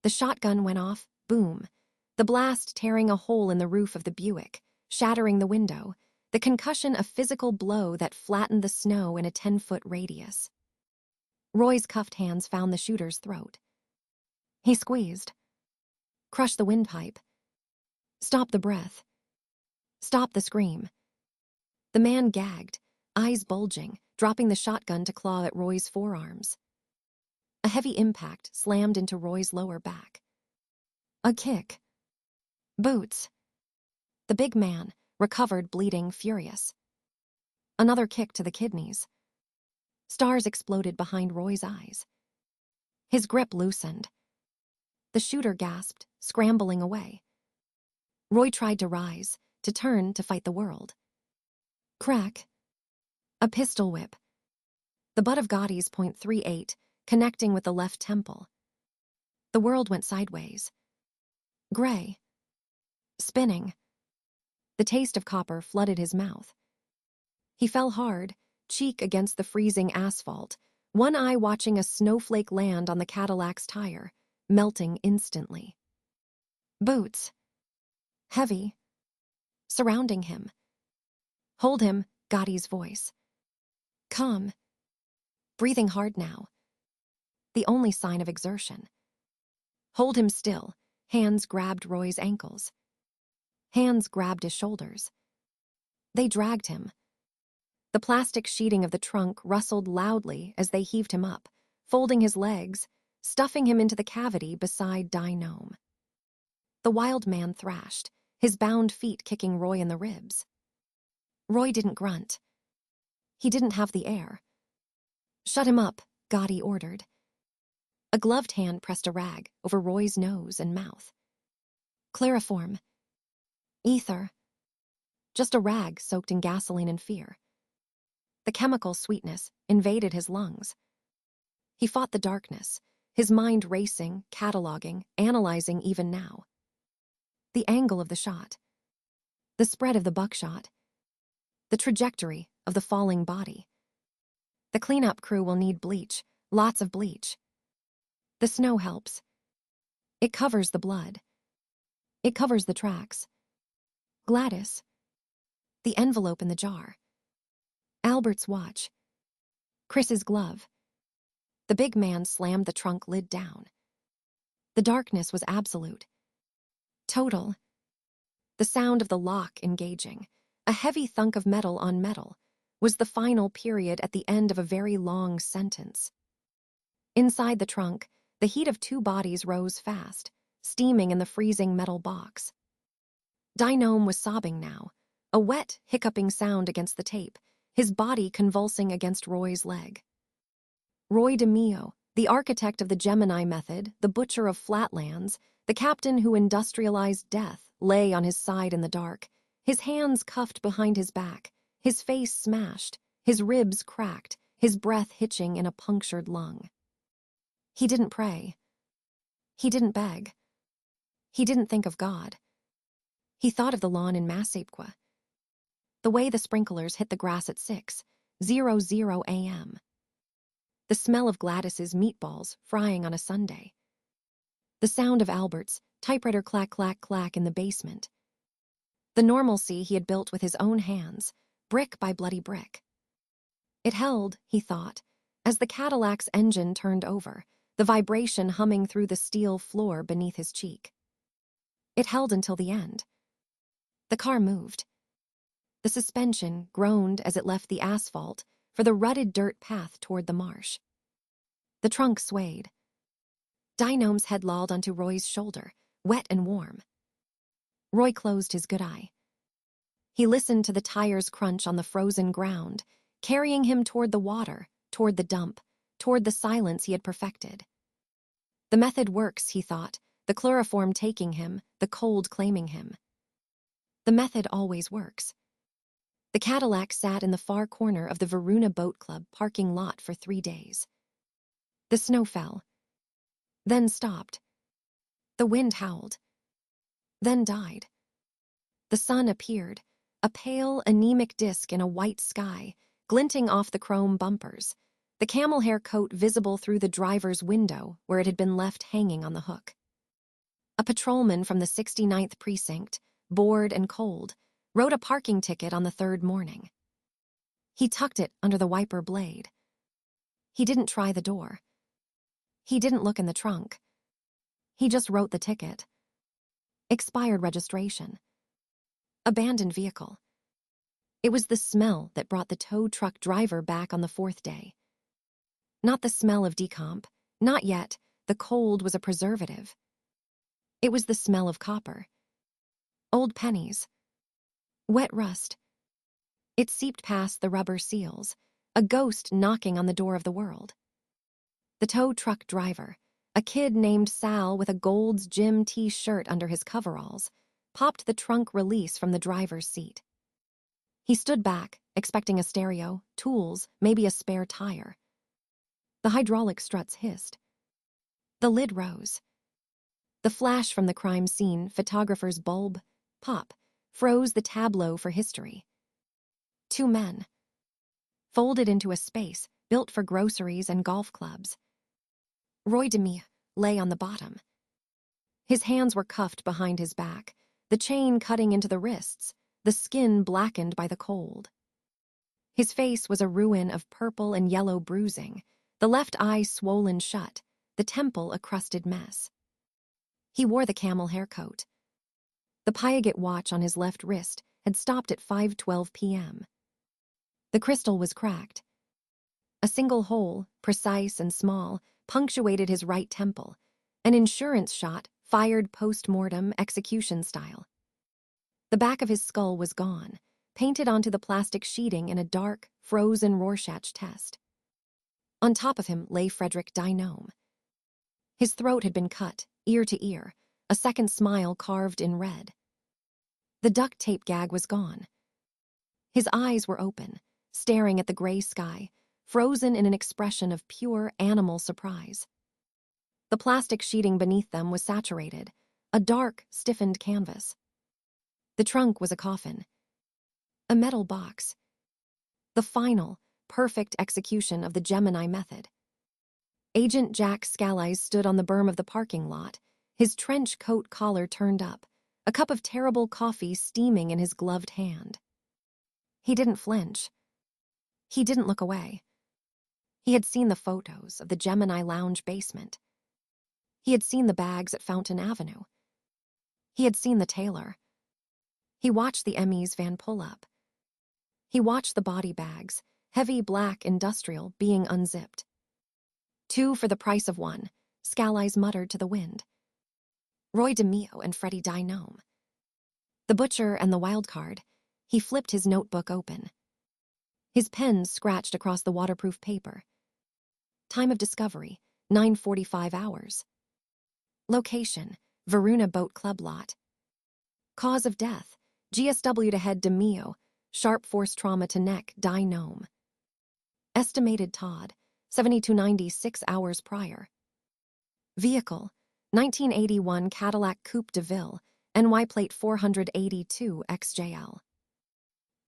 The shotgun went off, boom, the blast tearing a hole in the roof of the Buick, shattering the window, the concussion a physical blow that flattened the snow in a 10-foot radius. Roy's cuffed hands found the shooter's throat. He squeezed. Crushed the windpipe. Stopped the breath. Stopped the scream. The man gagged, eyes bulging, dropping the shotgun to claw at Roy's forearms. A heavy impact slammed into Roy's lower back. A kick. Boots. The big man recovered, bleeding, furious. Another kick to the kidneys. Stars exploded behind Roy's eyes. His grip loosened. The shooter gasped, scrambling away. Roy tried to rise, to turn to fight the world. Crack. A pistol whip. The butt of Gotti's .38 connecting with the left temple. The world went sideways. Gray. Spinning. The taste of copper flooded his mouth. He fell hard, cheek against the freezing asphalt, one eye watching a snowflake land on the Cadillac's tire, melting instantly. Boots. Heavy. Surrounding him. Hold him, Gotti's voice. Calm. Breathing hard now. The only sign of exertion. Hold him still. Hands grabbed Roy's ankles. Hands grabbed his shoulders. They dragged him. The plastic sheeting of the trunk rustled loudly as they heaved him up, folding his legs, stuffing him into the cavity beside DeMeo. The wild man thrashed, his bound feet kicking Roy in the ribs. Roy didn't grunt. He didn't have the air. Shut him up, Gotti ordered. A gloved hand pressed a rag over Roy's nose and mouth. Chloroform. Ether. Just a rag soaked in gasoline and fear. The chemical sweetness invaded his lungs. He fought the darkness, his mind racing, cataloging, analyzing even now. The angle of the shot. The spread of the buckshot. The trajectory of the falling body. The cleanup crew will need bleach, lots of bleach. The snow helps. It covers the blood. It covers the tracks. Gladys. The envelope in the jar. Albert's watch. Chris's glove. The big man slammed the trunk lid down. The darkness was absolute. Total. The sound of the lock engaging, a heavy thunk of metal on metal, was the final period at the end of a very long sentence. Inside the trunk, the heat of two bodies rose fast, steaming in the freezing metal box. DeMeo was sobbing now, a wet, hiccuping sound against the tape, his body convulsing against Roy's leg. Roy DeMeo, the architect of the Gemini method, the butcher of flatlands, the captain who industrialized death, lay on his side in the dark, his hands cuffed behind his back, his face smashed, his ribs cracked, his breath hitching in a punctured lung. He didn't pray. He didn't beg. He didn't think of God. He thought of the lawn in Mafia. The way the sprinklers hit the grass at 6:00 a.m. The smell of Gladys's meatballs frying on a Sunday. The sound of Albert's typewriter clack, clack, clack in the basement. The normalcy he had built with his own hands, brick by bloody brick. It held, he thought, as the Cadillac's engine turned over, the vibration humming through the steel floor beneath his cheek. It held until the end. The car moved. The suspension groaned as it left the asphalt for the rutted dirt path toward the marsh. The trunk swayed. DeMeo's head lolled onto Roy's shoulder, wet and warm. Roy closed his good eye. He listened to the tires crunch on the frozen ground, carrying him toward the water, toward the dump, toward the silence he had perfected. The method works, he thought, the chloroform taking him, the cold claiming him. The method always works. The Cadillac sat in the far corner of the Varuna Boat Club parking lot for 3 days. The snow fell. Then stopped. The wind howled. Then died. The sun appeared, a pale, anemic disk in a white sky, glinting off the chrome bumpers, the camel hair coat visible through the driver's window where it had been left hanging on the hook. A patrolman from the 69th precinct, bored and cold, wrote a parking ticket on the 3rd morning. He tucked it under the wiper blade. He didn't try the door. He didn't look in the trunk. He just wrote the ticket. Expired registration. Abandoned vehicle. It was the smell that brought the tow truck driver back on the 4th day. Not the smell of decomp, not yet, the cold was a preservative. It was the smell of copper. Old pennies. Wet rust. It seeped past the rubber seals, a ghost knocking on the door of the world. The tow truck driver, a kid named Sal with a Gold's Gym t-shirt under his coveralls, popped the trunk release from the driver's seat. He stood back, expecting a stereo, tools, maybe a spare tire. The hydraulic struts hissed. The lid rose. The flash from the crime scene, photographer's bulb, pop, froze the tableau for history. 2 men. folded into a space built for groceries and golf clubs. Roy DeMeo lay on the bottom. His hands were cuffed behind his back, the chain cutting into the wrists, the skin blackened by the cold. His face was a ruin of purple and yellow bruising, the left eye swollen shut, the temple a crusted mess. He wore the camel haircoat. The Piaget watch on his left wrist had stopped at 5:12 p.m. The crystal was cracked. A single hole, precise and small, punctuated his right temple, an insurance shot fired post-mortem execution style. The back of his skull was gone, painted onto the plastic sheeting in a dark, frozen Rorschach test. On top of him lay Frederick DeMeo. His throat had been cut, ear to ear, a second smile carved in red. The duct tape gag was gone. His eyes were open, staring at the gray sky, frozen in an expression of pure animal surprise. The plastic sheeting beneath them was saturated, a dark, stiffened canvas. The trunk was a coffin. A metal box. The final, perfect execution of the Gemini method. Agent Jack Scalise stood on the berm of the parking lot, his trench coat collar turned up, a cup of terrible coffee steaming in his gloved hand. He didn't flinch. He didn't look away. He had seen the photos of the Gemini Lounge basement. He had seen the bags at Fountain Avenue. He had seen the tailor. He watched the Emmys van pull up. He watched the body bags, heavy black industrial, being unzipped. 2 for the price of 1, Scalise muttered to the wind. Roy DeMeo and Freddie DeMeo. The butcher and the wild card. He flipped his notebook open. His pen scratched across the waterproof paper. Time of discovery, 9:45 hours. Location, Varuna Boat Club lot. Cause of death, GSW to head DeMeo, sharp force trauma to neck, DeMeo. Estimated Todd, 7296 hours prior. Vehicle, 1981 Cadillac Coupe de Ville, NY plate 482 XJL.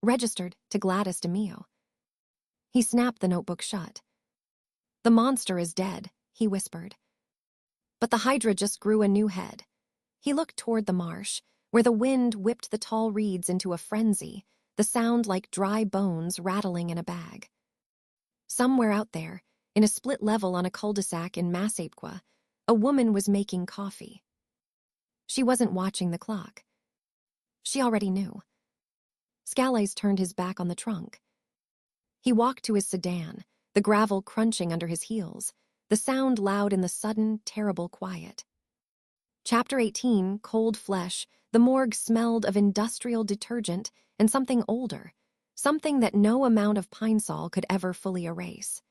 Registered to Gladys DeMeo. He snapped the notebook shut. The monster is dead, he whispered. But the Hydra just grew a new head. He looked toward the marsh, where the wind whipped the tall reeds into a frenzy, the sound like dry bones rattling in a bag. Somewhere out there, in a split level on a cul-de-sac in Massapequa, a woman was making coffee. She wasn't watching the clock. She already knew. Scalise turned his back on the trunk. He walked to his sedan, the gravel crunching under his heels, the sound loud in the sudden, terrible quiet. Chapter 18, Cold Flesh. The morgue smelled of industrial detergent and something older, something that no amount of Pine Sol could ever fully erase.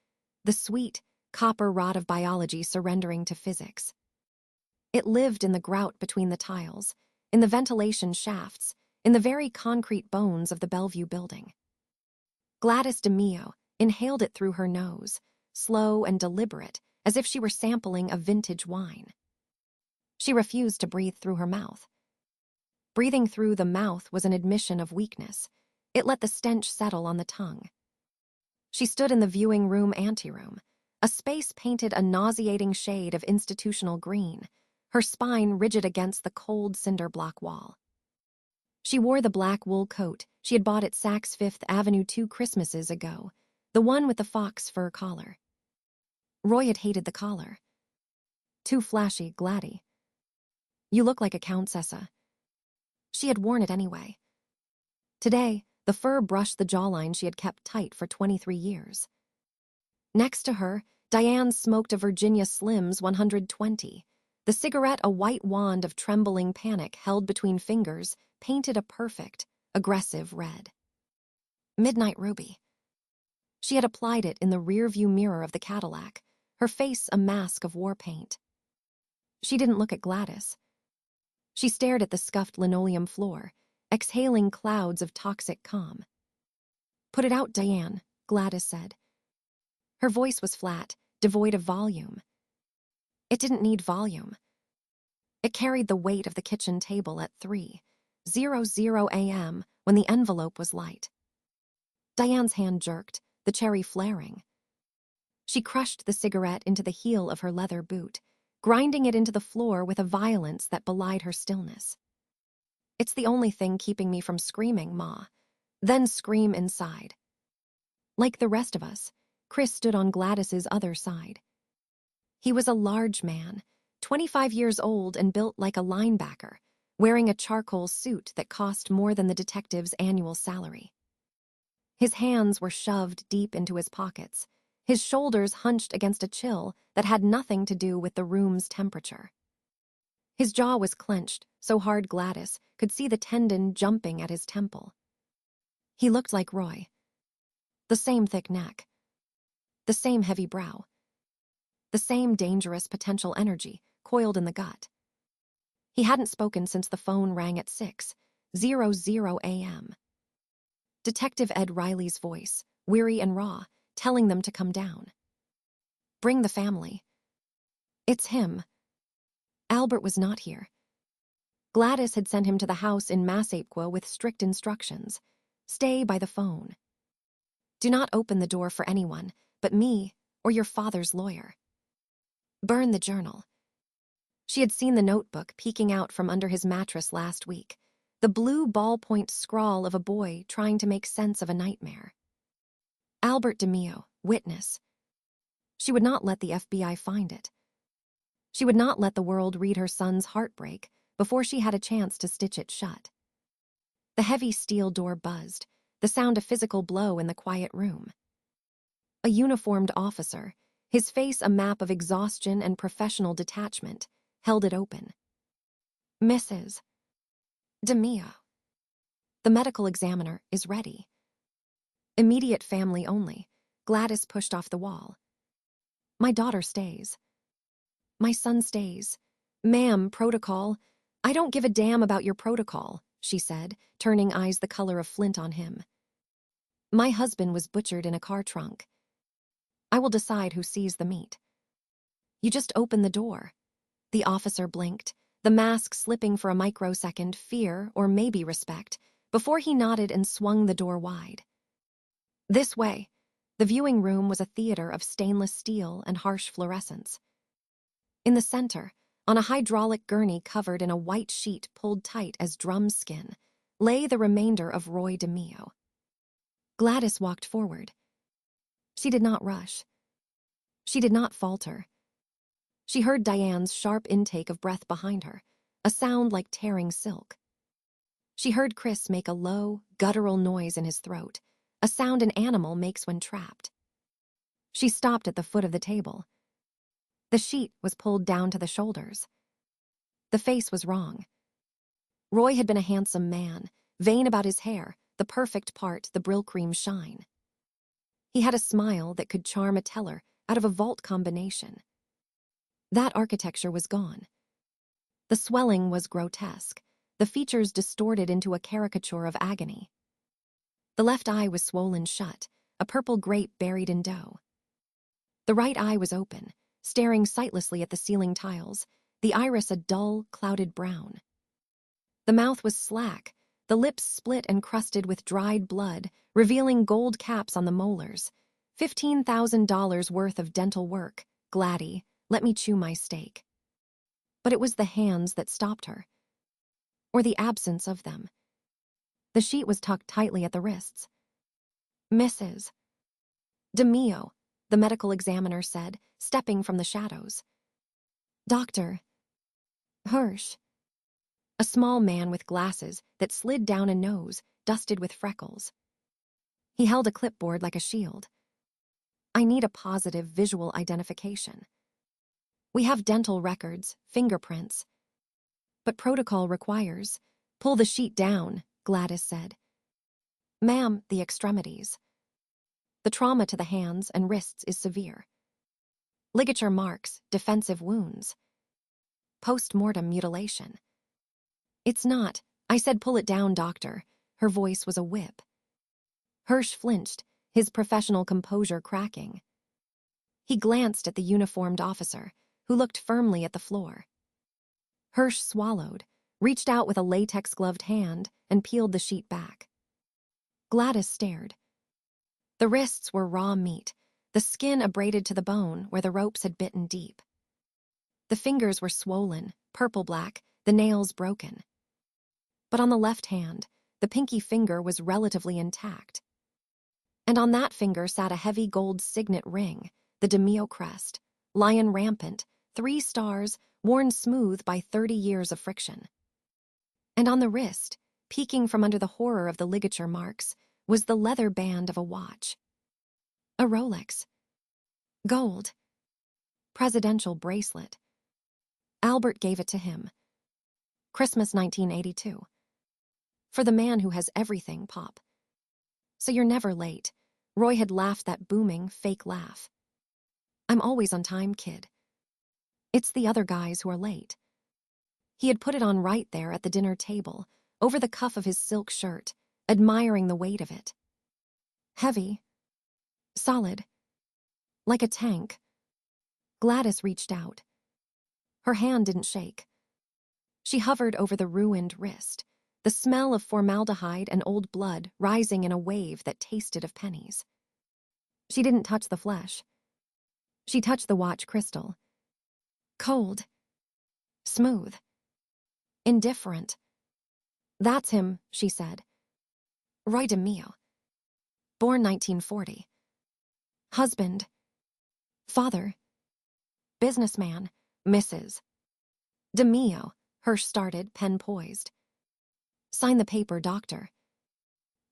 The sweet, copper rot of biology surrendering to physics. It lived in the grout between the tiles, in the ventilation shafts, in the very concrete bones of the Bellevue building. Gladys DeMeo inhaled it through her nose, slow and deliberate, as if she were sampling a vintage wine. She refused to breathe through her mouth. Breathing through the mouth was an admission of weakness. It let the stench settle on the tongue. She stood in the viewing room anteroom, a space painted a nauseating shade of institutional green, her spine rigid against the cold cinder block wall. She wore the black wool coat she had bought at Saks Fifth Avenue 2 Christmases ago, the one with the fox fur collar. Roy had hated the collar. Too flashy, Gladdy. You look like a countessa. She had worn it anyway. Today, the fur brushed the jawline she had kept tight for 23 years. Next to her, Diane smoked a Virginia Slims 120, the cigarette a white wand of trembling panic held between fingers, painted a perfect, aggressive red. Midnight Ruby. She had applied it in the rearview mirror of the Cadillac, her face a mask of war paint. She didn't look at Gladys. She stared at the scuffed linoleum floor, exhaling clouds of toxic calm. Put it out, Diane, Gladys said. Her voice was flat, devoid of volume. It didn't need volume. It carried the weight of the kitchen table at 3:00 a.m. when the envelope was light. Diane's hand jerked, the cherry flaring. She crushed the cigarette into the heel of her leather boot, grinding it into the floor with a violence that belied her stillness. "It's the only thing keeping me from screaming, Ma." Then scream inside. Like the rest of us, Chris stood on Gladys's other side. He was a large man, 25 years old and built like a linebacker, wearing a charcoal suit that cost more than the detective's annual salary. His hands were shoved deep into his pockets, his shoulders hunched against a chill that had nothing to do with the room's temperature. His jaw was clenched so hard Gladys could see the tendon jumping at his temple. He looked like Roy. The same thick neck. The same heavy brow. The same dangerous potential energy coiled in the gut. He hadn't spoken since the phone rang at 6:00 a.m. Detective Ed Riley's voice, weary and raw, telling them to come down. "Bring the family." "It's him." Albert was not here. Gladys had sent him to the house in Massapequa with strict instructions. "Stay by the phone. Do not open the door for anyone but me or your father's lawyer. Burn the journal." She had seen the notebook peeking out from under his mattress last week, the blue ballpoint scrawl of a boy trying to make sense of a nightmare. Albert DeMeo, witness. She would not let the FBI find it. She would not let the world read her son's heartbreak before she had a chance to stitch it shut. The heavy steel door buzzed, the sound of physical blow in the quiet room. A uniformed officer, his face a map of exhaustion and professional detachment, held it open. "Mrs. DeMeo. The medical examiner is ready." "Immediate family only." Gladys pushed off the wall. "My daughter stays." "My son stays." "Ma'am, protocol." "I don't give a damn about your protocol," she said, turning eyes the color of flint on him. "My husband was butchered in a car trunk. I will decide who sees the meat." "You just open the door." The officer blinked, the mask slipping for a microsecond, fear or maybe respect, before he nodded and swung the door wide. "This way." The viewing room was a theater of stainless steel and harsh fluorescence. In the center, on a hydraulic gurney covered in a white sheet pulled tight as drum skin, lay the remainder of Roy DeMeo. Gladys walked forward. She did not rush. She did not falter. She heard Diane's sharp intake of breath behind her, a sound like tearing silk. She heard Chris make a low, guttural noise in his throat, a sound an animal makes when trapped. She stopped at the foot of the table. The sheet was pulled down to the shoulders. The face was wrong. Roy had been a handsome man, vain about his hair, the perfect part, the Brill cream shine. He had a smile that could charm a teller out of a vault combination. That architecture was gone. The swelling was grotesque, the features distorted into a caricature of agony. The left eye was swollen shut, a purple grape buried in dough. The right eye was open, staring sightlessly at the ceiling tiles, the iris a dull, clouded brown. The mouth was slack, the lips split and crusted with dried blood, revealing gold caps on the molars. $15,000 worth of dental work. Gladdy, let me chew my steak. But it was the hands that stopped her. Or the absence of them. The sheet was tucked tightly at the wrists. "Mrs. DeMeo," the medical examiner said, stepping from the shadows. "Dr. Hirsch." A small man with glasses that slid down a nose, dusted with freckles. He held a clipboard like a shield. "I need a positive visual identification. We have dental records, fingerprints. But protocol requires." "Pull the sheet down," Gladys said. "Ma'am, the extremities. The trauma to the hands and wrists is severe. Ligature marks, defensive wounds. Post-mortem mutilation." "It's not." I said pull it down, doctor." Her voice was a whip. Hirsch flinched, his professional composure cracking. He glanced at the uniformed officer, who looked firmly at the floor. Hirsch swallowed, reached out with a latex-gloved hand, and peeled the sheet back. Gladys stared. The wrists were raw meat, the skin abraded to the bone where the ropes had bitten deep. The fingers were swollen, purple-black, the nails broken. But on the left hand, the pinky finger was relatively intact. And on that finger sat a heavy gold signet ring, the DeMeo crest, lion rampant, 3 stars, worn smooth by 30 years of friction. And on the wrist, peeking from under the horror of the ligature marks, was the leather band of a watch. A Rolex. Gold. Presidential bracelet. Albert gave it to him. Christmas 1982. For the man who has everything, Pop. So you're never late. Roy had laughed that booming, fake laugh. I'm always on time, kid. It's the other guys who are late. He had put it on right there at the dinner table, over the cuff of his silk shirt, admiring the weight of it. Heavy. Solid. Like a tank. Gladys reached out. Her hand didn't shake. She hovered over the ruined wrist, the smell of formaldehyde and old blood rising in a wave that tasted of pennies. She didn't touch the flesh. She touched the watch crystal. Cold. Smooth. Indifferent. That's him, she said. Roy DeMeo. Born 1940. Husband. Father. Businessman. Mrs. DeMeo, Hirsch started, pen poised. Sign the paper, doctor.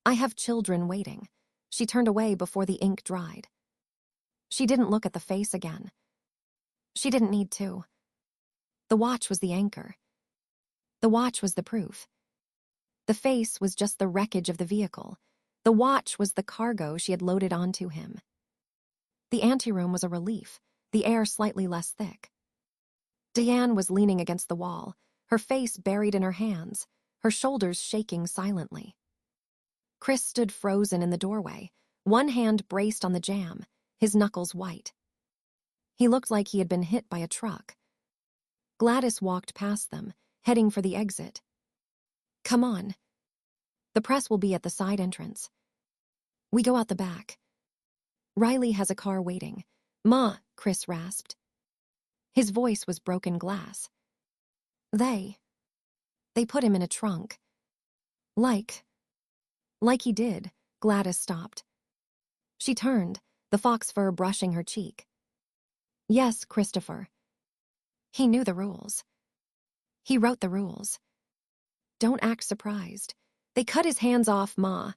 I have children waiting. She turned away before the ink dried. She didn't look at the face again. She didn't need to. The watch was the anchor. The watch was the proof. The face was just the wreckage of the vehicle. The watch was the cargo she had loaded onto him. The anteroom was a relief, the air slightly less thick. Diane was leaning against the wall, her face buried in her hands, her shoulders shaking silently. Chris stood frozen in the doorway, one hand braced on the jamb, his knuckles white. He looked like he had been hit by a truck. Gladys walked past them, heading for the exit. Come on. The press will be at the side entrance. We go out the back. Riley has a car waiting. Ma, Chris rasped. His voice was broken glass. They put him in a trunk. Like he did, Gladys stopped. She turned, the fox fur brushing her cheek. Yes, Christopher. He knew the rules. He wrote the rules. Don't act surprised. They cut his hands off, Ma.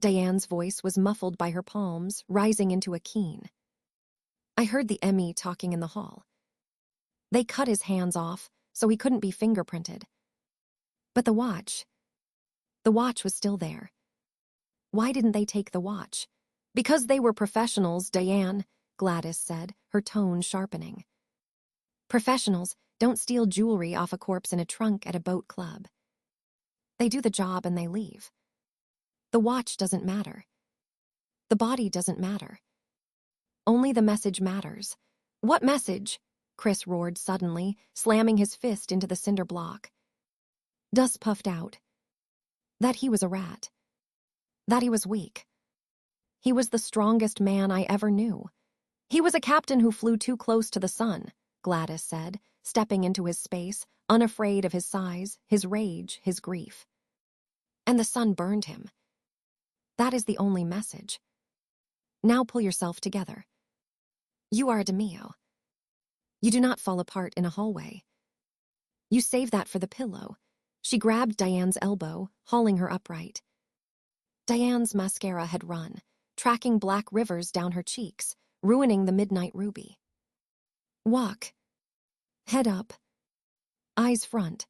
Diane's voice was muffled by her palms, rising into a keen. I heard the Emmy talking in the hall. They cut his hands off, so he couldn't be fingerprinted. But the watch was still there. Why didn't they take the watch? Because they were professionals, Diane, Gladys said, her tone sharpening. Professionals don't steal jewelry off a corpse in a trunk at a boat club. They do the job and they leave. The watch doesn't matter. The body doesn't matter. Only the message matters. What message? Chris roared suddenly, slamming his fist into the cinder block. Dust puffed out. That he was a rat. That he was weak. He was the strongest man I ever knew. He was a captain who flew too close to the sun, Gladys said, stepping into his space, unafraid of his size, his rage, his grief. And the sun burned him. That is the only message. Now pull yourself together. You are a DeMeo. You do not fall apart in a hallway. You save that for the pillow. She grabbed Diane's elbow, hauling her upright. Diane's mascara had run, tracking black rivers down her cheeks, ruining the midnight ruby. Walk. Head up. Eyes front.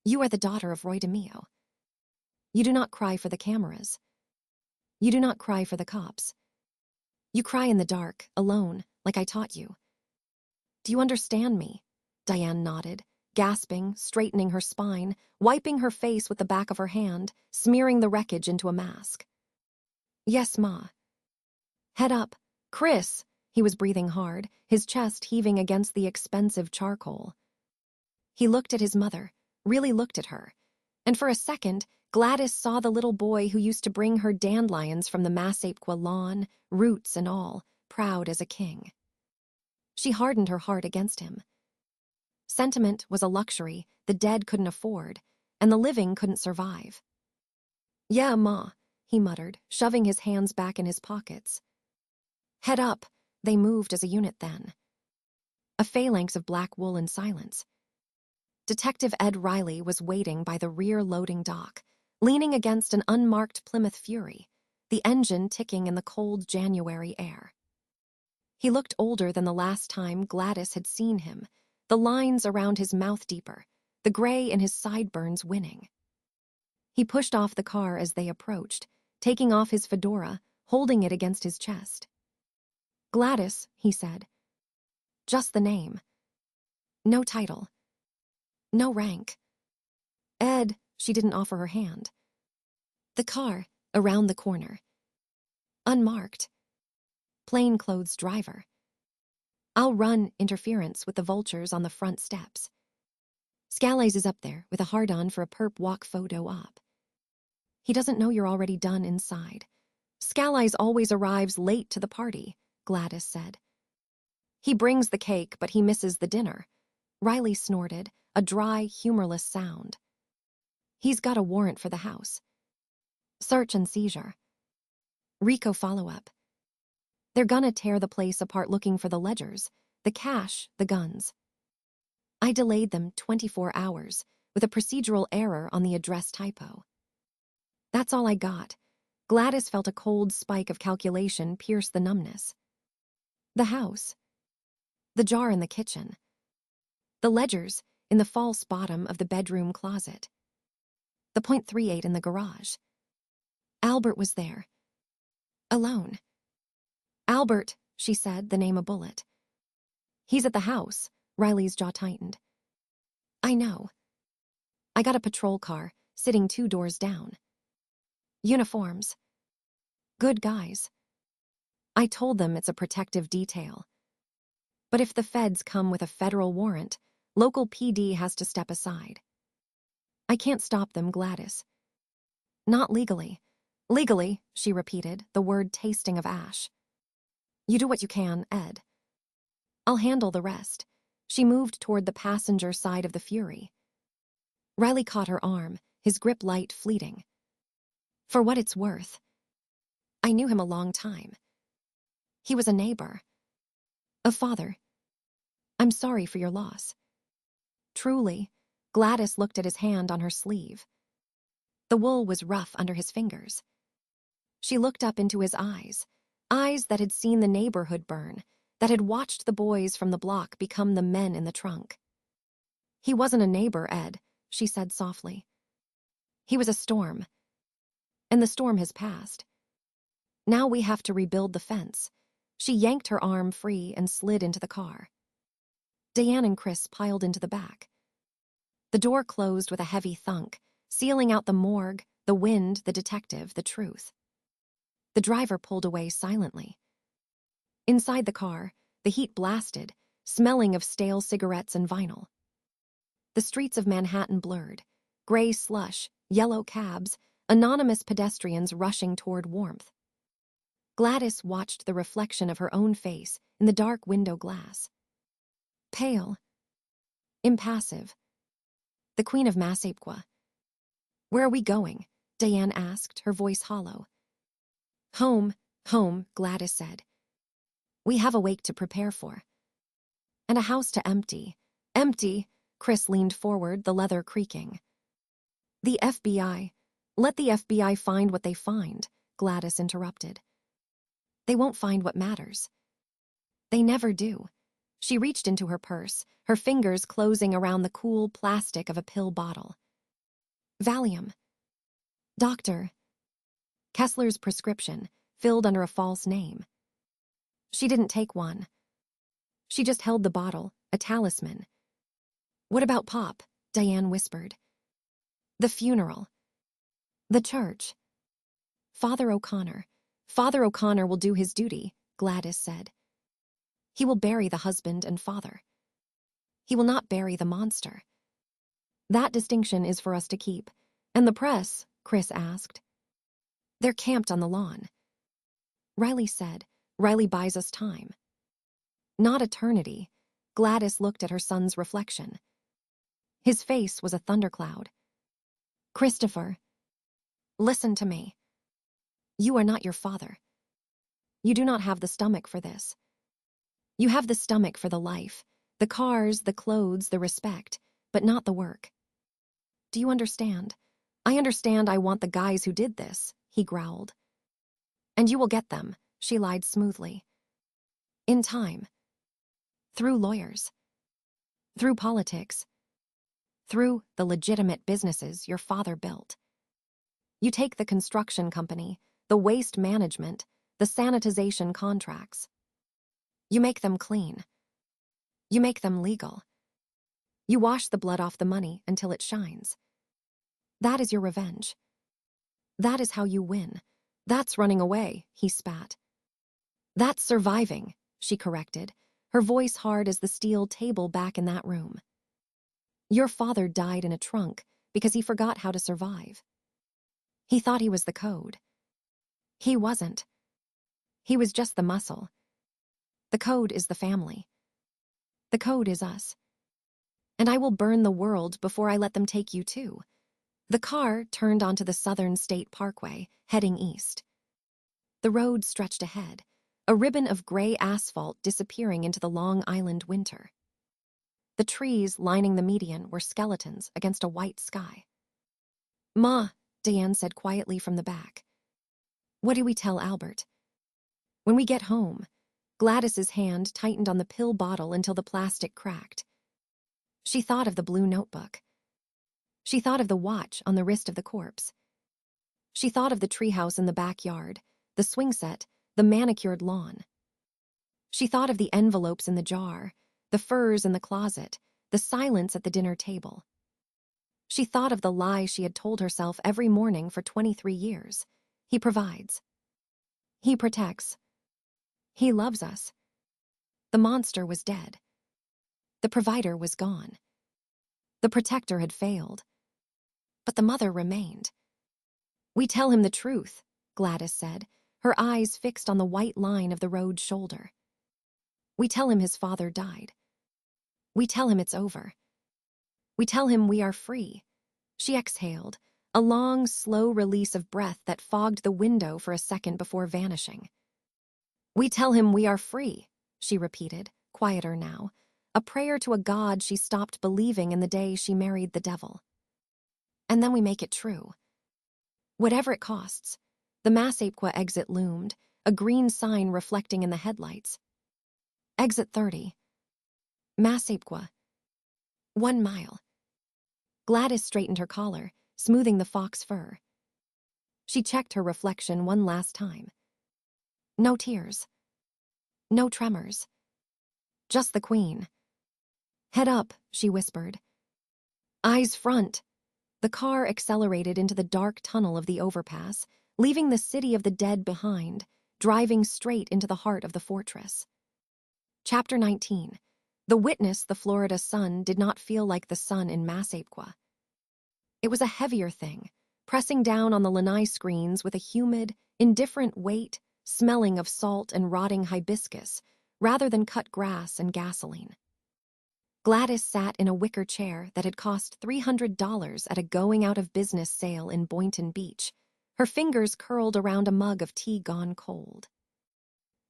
You are the daughter of Roy DeMeo. You do not cry for the cameras. You do not cry for the cops. You cry in the dark, alone, like I taught you. Do you understand me? Diane nodded, gasping, straightening her spine, wiping her face with the back of her hand, smearing the wreckage into a mask. Yes, Ma. Head up. Chris! He was breathing hard, his chest heaving against the expensive charcoal. He looked at his mother, really looked at her, and for a second, Gladys saw the little boy who used to bring her dandelions from the Massapequa lawn, roots and all, proud as a king. She hardened her heart against him. Sentiment was a luxury the dead couldn't afford, and the living couldn't survive. "Yeah, Ma," he muttered, shoving his hands back in his pockets. Head up, they moved as a unit then. A phalanx of black wool in silence. Detective Ed Riley was waiting by the rear loading dock, leaning against an unmarked Plymouth Fury, the engine ticking in the cold January air. He looked older than the last time Gladys had seen him, the lines around his mouth deeper, the gray in his sideburns winning. He pushed off the car as they approached, taking off his fedora, holding it against his chest. "Gladys," he said. "Just the name. No title. No rank." "Ed," she didn't offer her hand. The car, around the corner. Unmarked. Plainclothes driver. "I'll run interference with the vultures on the front steps." Scalise is up there with a hard-on for a perp walk photo op. "He doesn't know you're already done inside. Scalise always arrives late to the party," Gladys said. "He brings the cake, but he misses the dinner." Riley snorted, a dry, humorless sound. "He's got a warrant for the house. Search and seizure. RICO follow-up. They're gonna tear the place apart looking for the ledgers, the cash, the guns. I delayed them 24 hours with a procedural error on the address typo. That's all I got." Gladys felt a cold spike of calculation pierce the numbness. The house. The jar in the kitchen. The ledgers in the false bottom of the bedroom closet. The .38 in the garage. Albert was there. Alone. "Albert," she said, the name a bullet. "He's at the house." Riley's jaw tightened. "I know. I got a patrol car, sitting 2 doors down. Uniforms. Good guys. I told them it's a protective detail. But if the feds come with a federal warrant, local PD has to step aside. I can't stop them, Gladys. Not legally." "Legally," she repeated, the word tasting of ash. "You do what you can, Ed. I'll handle the rest." She moved toward the passenger side of the Fury. Riley caught her arm, his grip light, fleeting. "For what it's worth. I knew him a long time. He was a neighbor. A father. I'm sorry for your loss." "Truly." Gladys looked at his hand on her sleeve. The wool was rough under his fingers. She looked up into his eyes that had seen the neighborhood burn, that had watched the boys from the block become the men in the trunk. "He wasn't a neighbor, Ed," she said softly. "He was a storm. And the storm has passed. Now we have to rebuild the fence." She yanked her arm free and slid into the car. Diane and Chris piled into the back. The door closed with a heavy thunk, sealing out the morgue, the wind, the detective, the truth. The driver pulled away silently. Inside the car, the heat blasted, smelling of stale cigarettes and vinyl. The streets of Manhattan blurred, gray slush, yellow cabs, anonymous pedestrians rushing toward warmth. Gladys watched the reflection of her own face in the dark window glass. Pale. Impassive. The Queen of Massapequa. "Where are we going?" Diane asked, her voice hollow. "Home, home," Gladys said. "We have a wake to prepare for. And a house to empty." "Empty," Chris leaned forward, the leather creaking. "The FBI. Let the FBI find what they find," Gladys interrupted. "They won't find what matters. They never do." She reached into her purse, her fingers closing around the cool plastic of a pill bottle. "Valium. Doctor." Kessler's prescription, filled under a false name. She didn't take one. She just held the bottle, a talisman. "What about Pop?" Diane whispered. "The funeral. The church. Father O'Connor. Father O'Connor will do his duty," Gladys said. "He will bury the husband and father. He will not bury the monster. That distinction is for us to keep. And the press, Chris asked. They're camped on the lawn. Riley said. Riley buys us time. Not eternity. Gladys looked at her son's reflection. His face was a thundercloud. Christopher, listen to me. You are not your father. You do not have the stomach for this. You have the stomach for the life, the cars, the clothes, the respect, but not the work. Do you understand? I understand I want the guys who did this, he growled. And you will get them, she lied smoothly. In time. Through lawyers. Through politics. Through the legitimate businesses your father built. You take the construction company, the waste management, the sanitization contracts. You make them clean. You make them legal. You wash the blood off the money until it shines. That is your revenge. That is how you win. That's running away, he spat. That's surviving, she corrected, her voice hard as the steel table back in that room. Your father died in a trunk because he forgot how to survive. He thought he was the code. He wasn't. He was just the muscle. The code is the family. The code is us. And I will burn the world before I let them take you too. The car turned onto the Southern State Parkway, heading east. The road stretched ahead, a ribbon of gray asphalt disappearing into the Long Island winter. The trees lining the median were skeletons against a white sky. Ma, Diane said quietly from the back. What do we tell Albert? When we get home, Gladys's hand tightened on the pill bottle until the plastic cracked. She thought of the blue notebook. She thought of the watch on the wrist of the corpse. She thought of the treehouse in the backyard, the swing set, the manicured lawn. She thought of the envelopes in the jar, the furs in the closet, the silence at the dinner table. She thought of the lie she had told herself every morning for 23 years. He provides. He protects. He loves us. The monster was dead. The provider was gone. The protector had failed. But the mother remained. We tell him the truth, Gladys said, her eyes fixed on the white line of the road's shoulder. We tell him his father died. We tell him it's over. We tell him we are free. She exhaled, a long, slow release of breath that fogged the window for a second before vanishing. We tell him we are free, she repeated, quieter now, a prayer to a god she stopped believing in the day she married the devil. And then we make it true. Whatever it costs. The Massapequa exit loomed, a green sign reflecting in the headlights. Exit 30. Massapequa. 1 mile. Gladys straightened her collar, smoothing the fox fur. She checked her reflection one last time. No tears. No tremors. Just the queen. Head up, she whispered. Eyes front. The car accelerated into the dark tunnel of the overpass, leaving the city of the dead behind, driving straight into the heart of the fortress. Chapter 19. The witness, the Florida sun, did not feel like the sun in Massapequa. It was a heavier thing, pressing down on the lanai screens with a humid, indifferent weight, smelling of salt and rotting hibiscus, rather than cut grass and gasoline. Gladys sat in a wicker chair that had cost $300 at a going-out-of-business sale in Boynton Beach, her fingers curled around a mug of tea gone cold.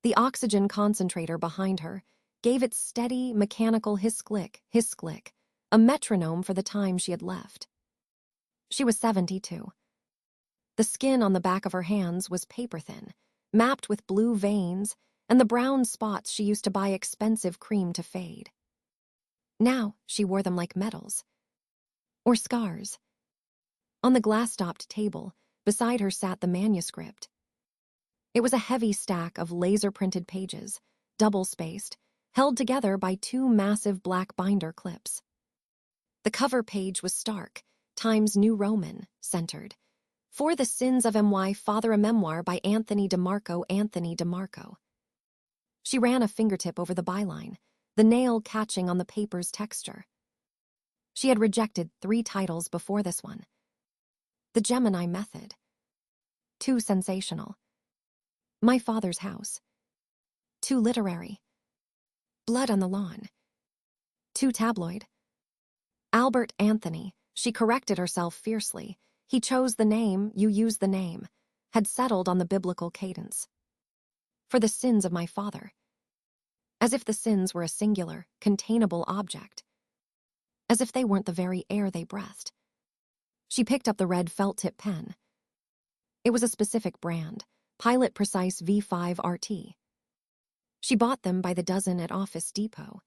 The oxygen concentrator behind her gave its steady, mechanical hiss-click, a metronome for the time she had left. She was 72. The skin on the back of her hands was paper-thin, mapped with blue veins and the brown spots she used to buy expensive cream to fade. Now she wore them like medals. Or scars. On the glass-topped table, beside her sat the manuscript. It was a heavy stack of laser-printed pages, double-spaced, held together by 2 massive black binder clips. The cover page was stark, Times New Roman, centered. For the Sins of M.Y. Father, a memoir by Anthony DeMarco. She ran a fingertip over the byline, the nail catching on the paper's texture. She had rejected 3 titles before this one. The Gemini method. Too sensational. My father's house. Too literary. Blood on the lawn. Too tabloid. Albert Anthony, she corrected herself fiercely. He chose the name, you use the name, had settled on the biblical cadence. For the sins of my father. As if the sins were a singular, containable object. As if they weren't the very air they breathed. She picked up the red felt-tip pen. It was a specific brand, Pilot Precise V5 RT. She bought them by the dozen at Office Depot.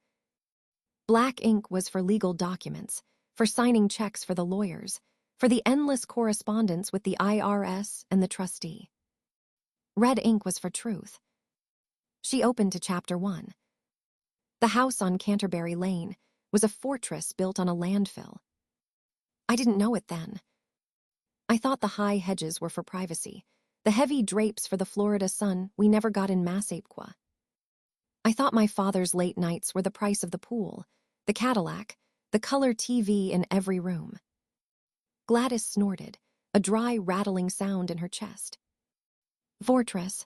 Black ink was for legal documents, for signing checks for the lawyers, for the endless correspondence with the IRS and the trustee. Red ink was for truth. She opened to Chapter 1. The house on Canterbury Lane was a fortress built on a landfill. I didn't know it then. I thought the high hedges were for privacy, the heavy drapes for the Florida sun we never got in Massapequa. I thought my father's late nights were the price of the pool, the Cadillac, the color TV in every room. Gladys snorted, a dry, rattling sound in her chest. Fortress.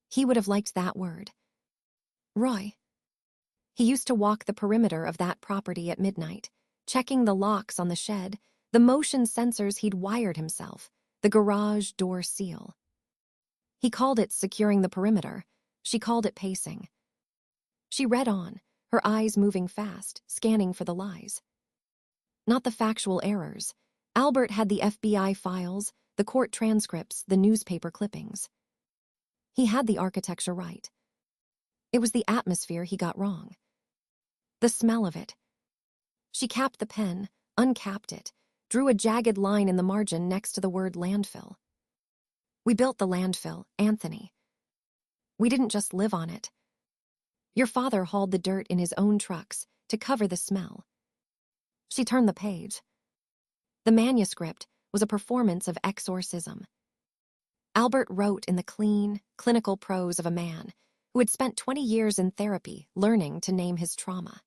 He would have liked that word. Roy. He used to walk the perimeter of that property at midnight, checking the locks on the shed, the motion sensors he'd wired himself, the garage door seal. He called it securing the perimeter. She called it pacing. She read on, her eyes moving fast, scanning for the lies. Not the factual errors. Albert had the FBI files, the court transcripts, the newspaper clippings. He had the architecture right. It was the atmosphere he got wrong. The smell of it. She capped the pen, uncapped it, drew a jagged line in the margin next to the word landfill. We built the landfill, Anthony. We didn't just live on it. Your father hauled the dirt in his own trucks to cover the smell. She turned the page. The manuscript was a performance of exorcism. Albert wrote in the clean, clinical prose of a man who had spent 20 years in therapy learning to name his trauma.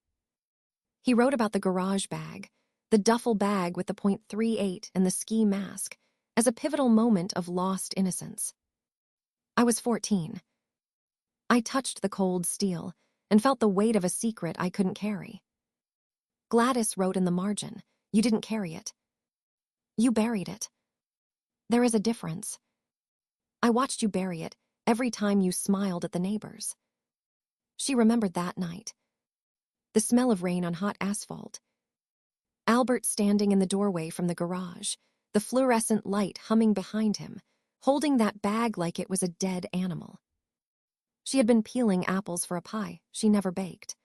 He wrote about the garage bag, the duffel bag with the .38 and the ski mask, as a pivotal moment of lost innocence. I was 14. I touched the cold steel and felt the weight of a secret I couldn't carry. Gladys wrote in the margin, you didn't carry it. You buried it. There is a difference. I watched you bury it every time you smiled at the neighbors. She remembered that night. The smell of rain on hot asphalt. Albert standing in the doorway from the garage, the fluorescent light humming behind him, holding that bag like it was a dead animal. She had been peeling apples for a pie she never baked.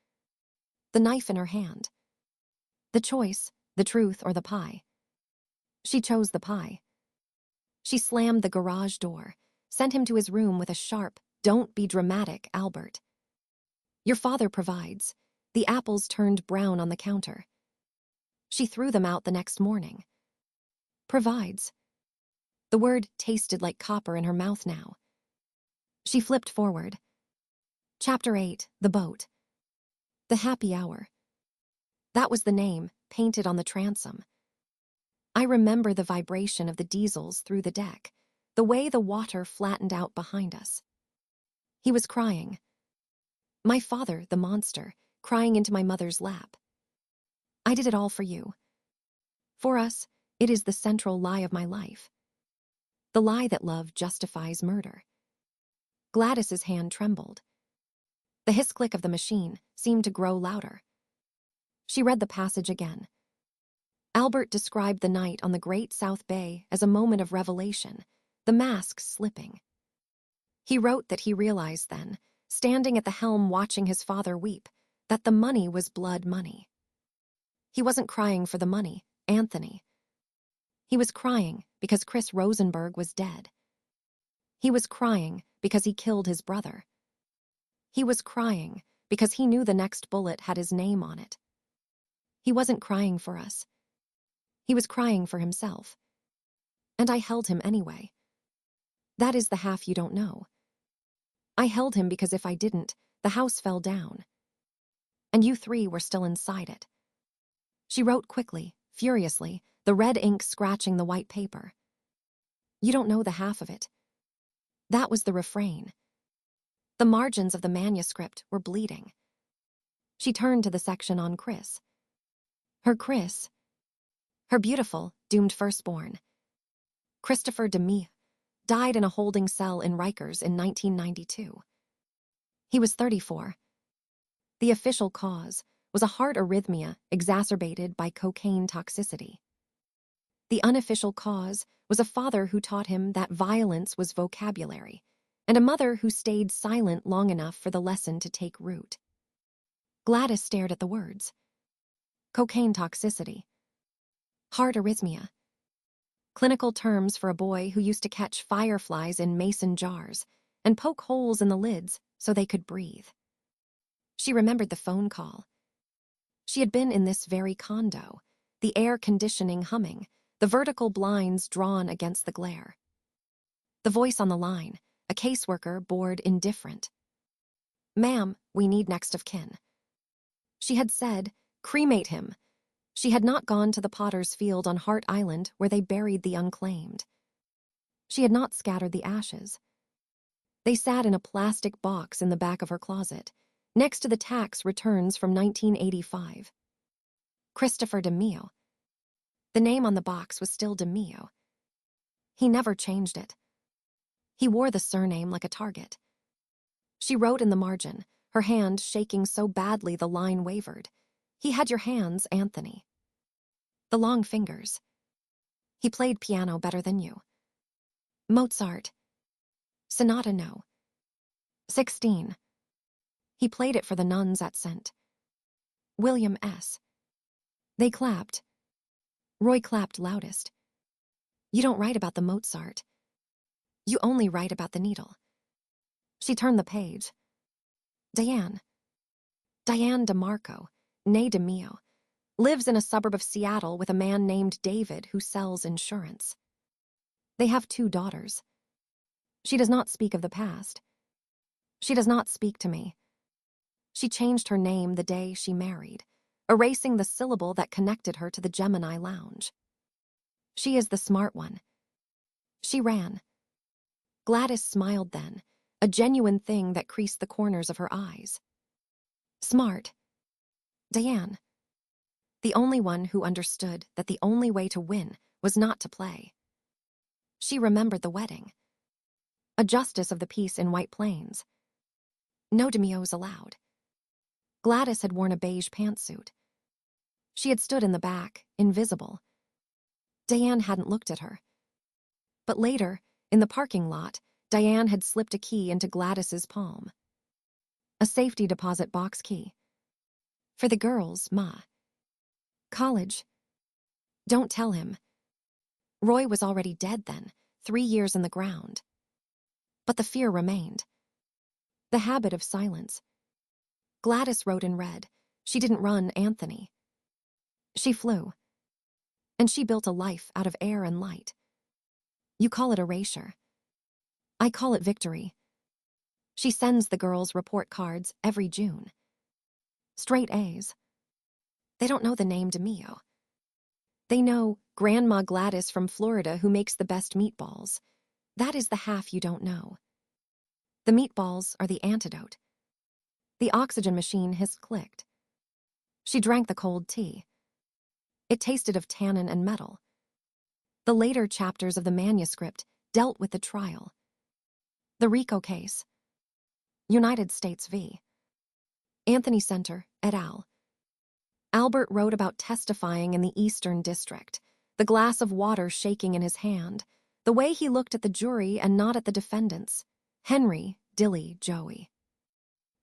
The knife in her hand. The choice, the truth or the pie. She chose the pie. She slammed the garage door, sent him to his room with a sharp, "Don't be dramatic, Albert. Your father provides." The apples turned brown on the counter. She threw them out the next morning. Provides. The word tasted like copper in her mouth now. She flipped forward. Chapter 8, The Boat. The Happy Hour. That was the name, painted on the transom. I remember the vibration of the diesels through the deck, the way the water flattened out behind us. He was crying. My father, the monster, crying into my mother's lap. I did it all for you. For us, it is the central lie of my life. The lie that love justifies murder. Gladys's hand trembled. The hiss-click of the machine seemed to grow louder. She read the passage again. Albert described the night on the Great South Bay as a moment of revelation, the masks slipping. He wrote that he realized then, standing at the helm watching his father weep, that the money was blood money. He wasn't crying for the money, Anthony. He was crying because Chris Rosenberg was dead. He was crying because he killed his brother. He was crying because he knew the next bullet had his name on it. He wasn't crying for us. He was crying for himself. And I held him anyway. That is the half you don't know. I held him because if I didn't, the house fell down. And you three were still inside it. She wrote quickly, furiously, the red ink scratching the white paper. You don't know the half of it. That was the refrain. The margins of the manuscript were bleeding. She turned to the section on Chris. Her Chris. Her beautiful, doomed firstborn. Christopher DeMeo died in a holding cell in Rikers in 1992. He was 34. The official cause was a heart arrhythmia exacerbated by cocaine toxicity. The unofficial cause was a father who taught him that violence was vocabulary, and a mother who stayed silent long enough for the lesson to take root. Gladys stared at the words. Cocaine toxicity. Heart arrhythmia. Clinical terms for a boy who used to catch fireflies in mason jars and poke holes in the lids so they could breathe. She remembered the phone call. She had been in this very condo, the air conditioning humming, the vertical blinds drawn against the glare. The voice on the line, a caseworker bored indifferent. Ma'am, we need next of kin. She had said, cremate him. She had not gone to the potter's field on Hart Island where they buried the unclaimed. She had not scattered the ashes. They sat in a plastic box in the back of her closet, next to the tax returns from 1985. Christopher DeMeo. The name on the box was still DeMeo. He never changed it. He wore the surname like a target. She wrote in the margin, her hand shaking so badly the line wavered. He had your hands, Anthony. The long fingers. He played piano better than you. Mozart. Sonata no. 16. He played it for the nuns at St. William S. They clapped. Roy clapped loudest. You don't write about the Mozart. You only write about the needle. She turned the page. Diane DeMarco, née DeMeo, lives in a suburb of Seattle with a man named David who sells insurance. They have 2 daughters. She does not speak of the past. She does not speak to me. She changed her name the day she married, erasing the syllable that connected her to the Gemini Lounge. She is the smart one. She ran. Gladys smiled then, a genuine thing that creased the corners of her eyes. Smart. Diane. The only one who understood that the only way to win was not to play. She remembered the wedding. A justice of the peace in White Plains. No DeMeo's allowed. Gladys had worn a beige pantsuit. She had stood in the back, invisible. Diane hadn't looked at her. But later, in the parking lot, Diane had slipped a key into Gladys's palm. A safety deposit box key. For the girls, Ma. College. Don't tell him. Roy was already dead then, 3 years in the ground. But the fear remained. The habit of silence. Gladys wrote in red. She didn't run Anthony. She flew. And she built a life out of air and light. You call it erasure. I call it victory. She sends the girls report cards every June. Straight A's. They don't know the name DeMeo. They know Grandma Gladys from Florida who makes the best meatballs. That is the half you don't know. The meatballs are the antidote. The oxygen machine has clicked. She drank the cold tea. It tasted of tannin and metal. The later chapters of the manuscript dealt with the trial. The RICO case. United States v. Anthony Center, et al. Albert wrote about testifying in the Eastern District, the glass of water shaking in his hand, the way he looked at the jury and not at the defendants, Henry, Dilly, Joey.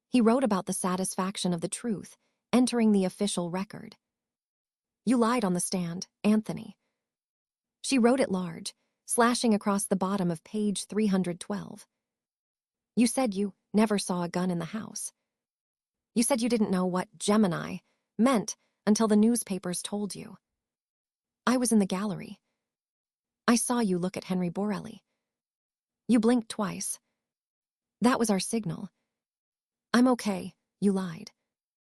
He wrote about the satisfaction of the truth entering the official record. You lied on the stand, Anthony. She wrote it large, slashing across the bottom of page 312. You said you never saw a gun in the house. You said you didn't know what Gemini meant until the newspapers told you. I was in the gallery. I saw you look at Henry Borelli. You blinked twice. That was our signal. I'm okay, you lied.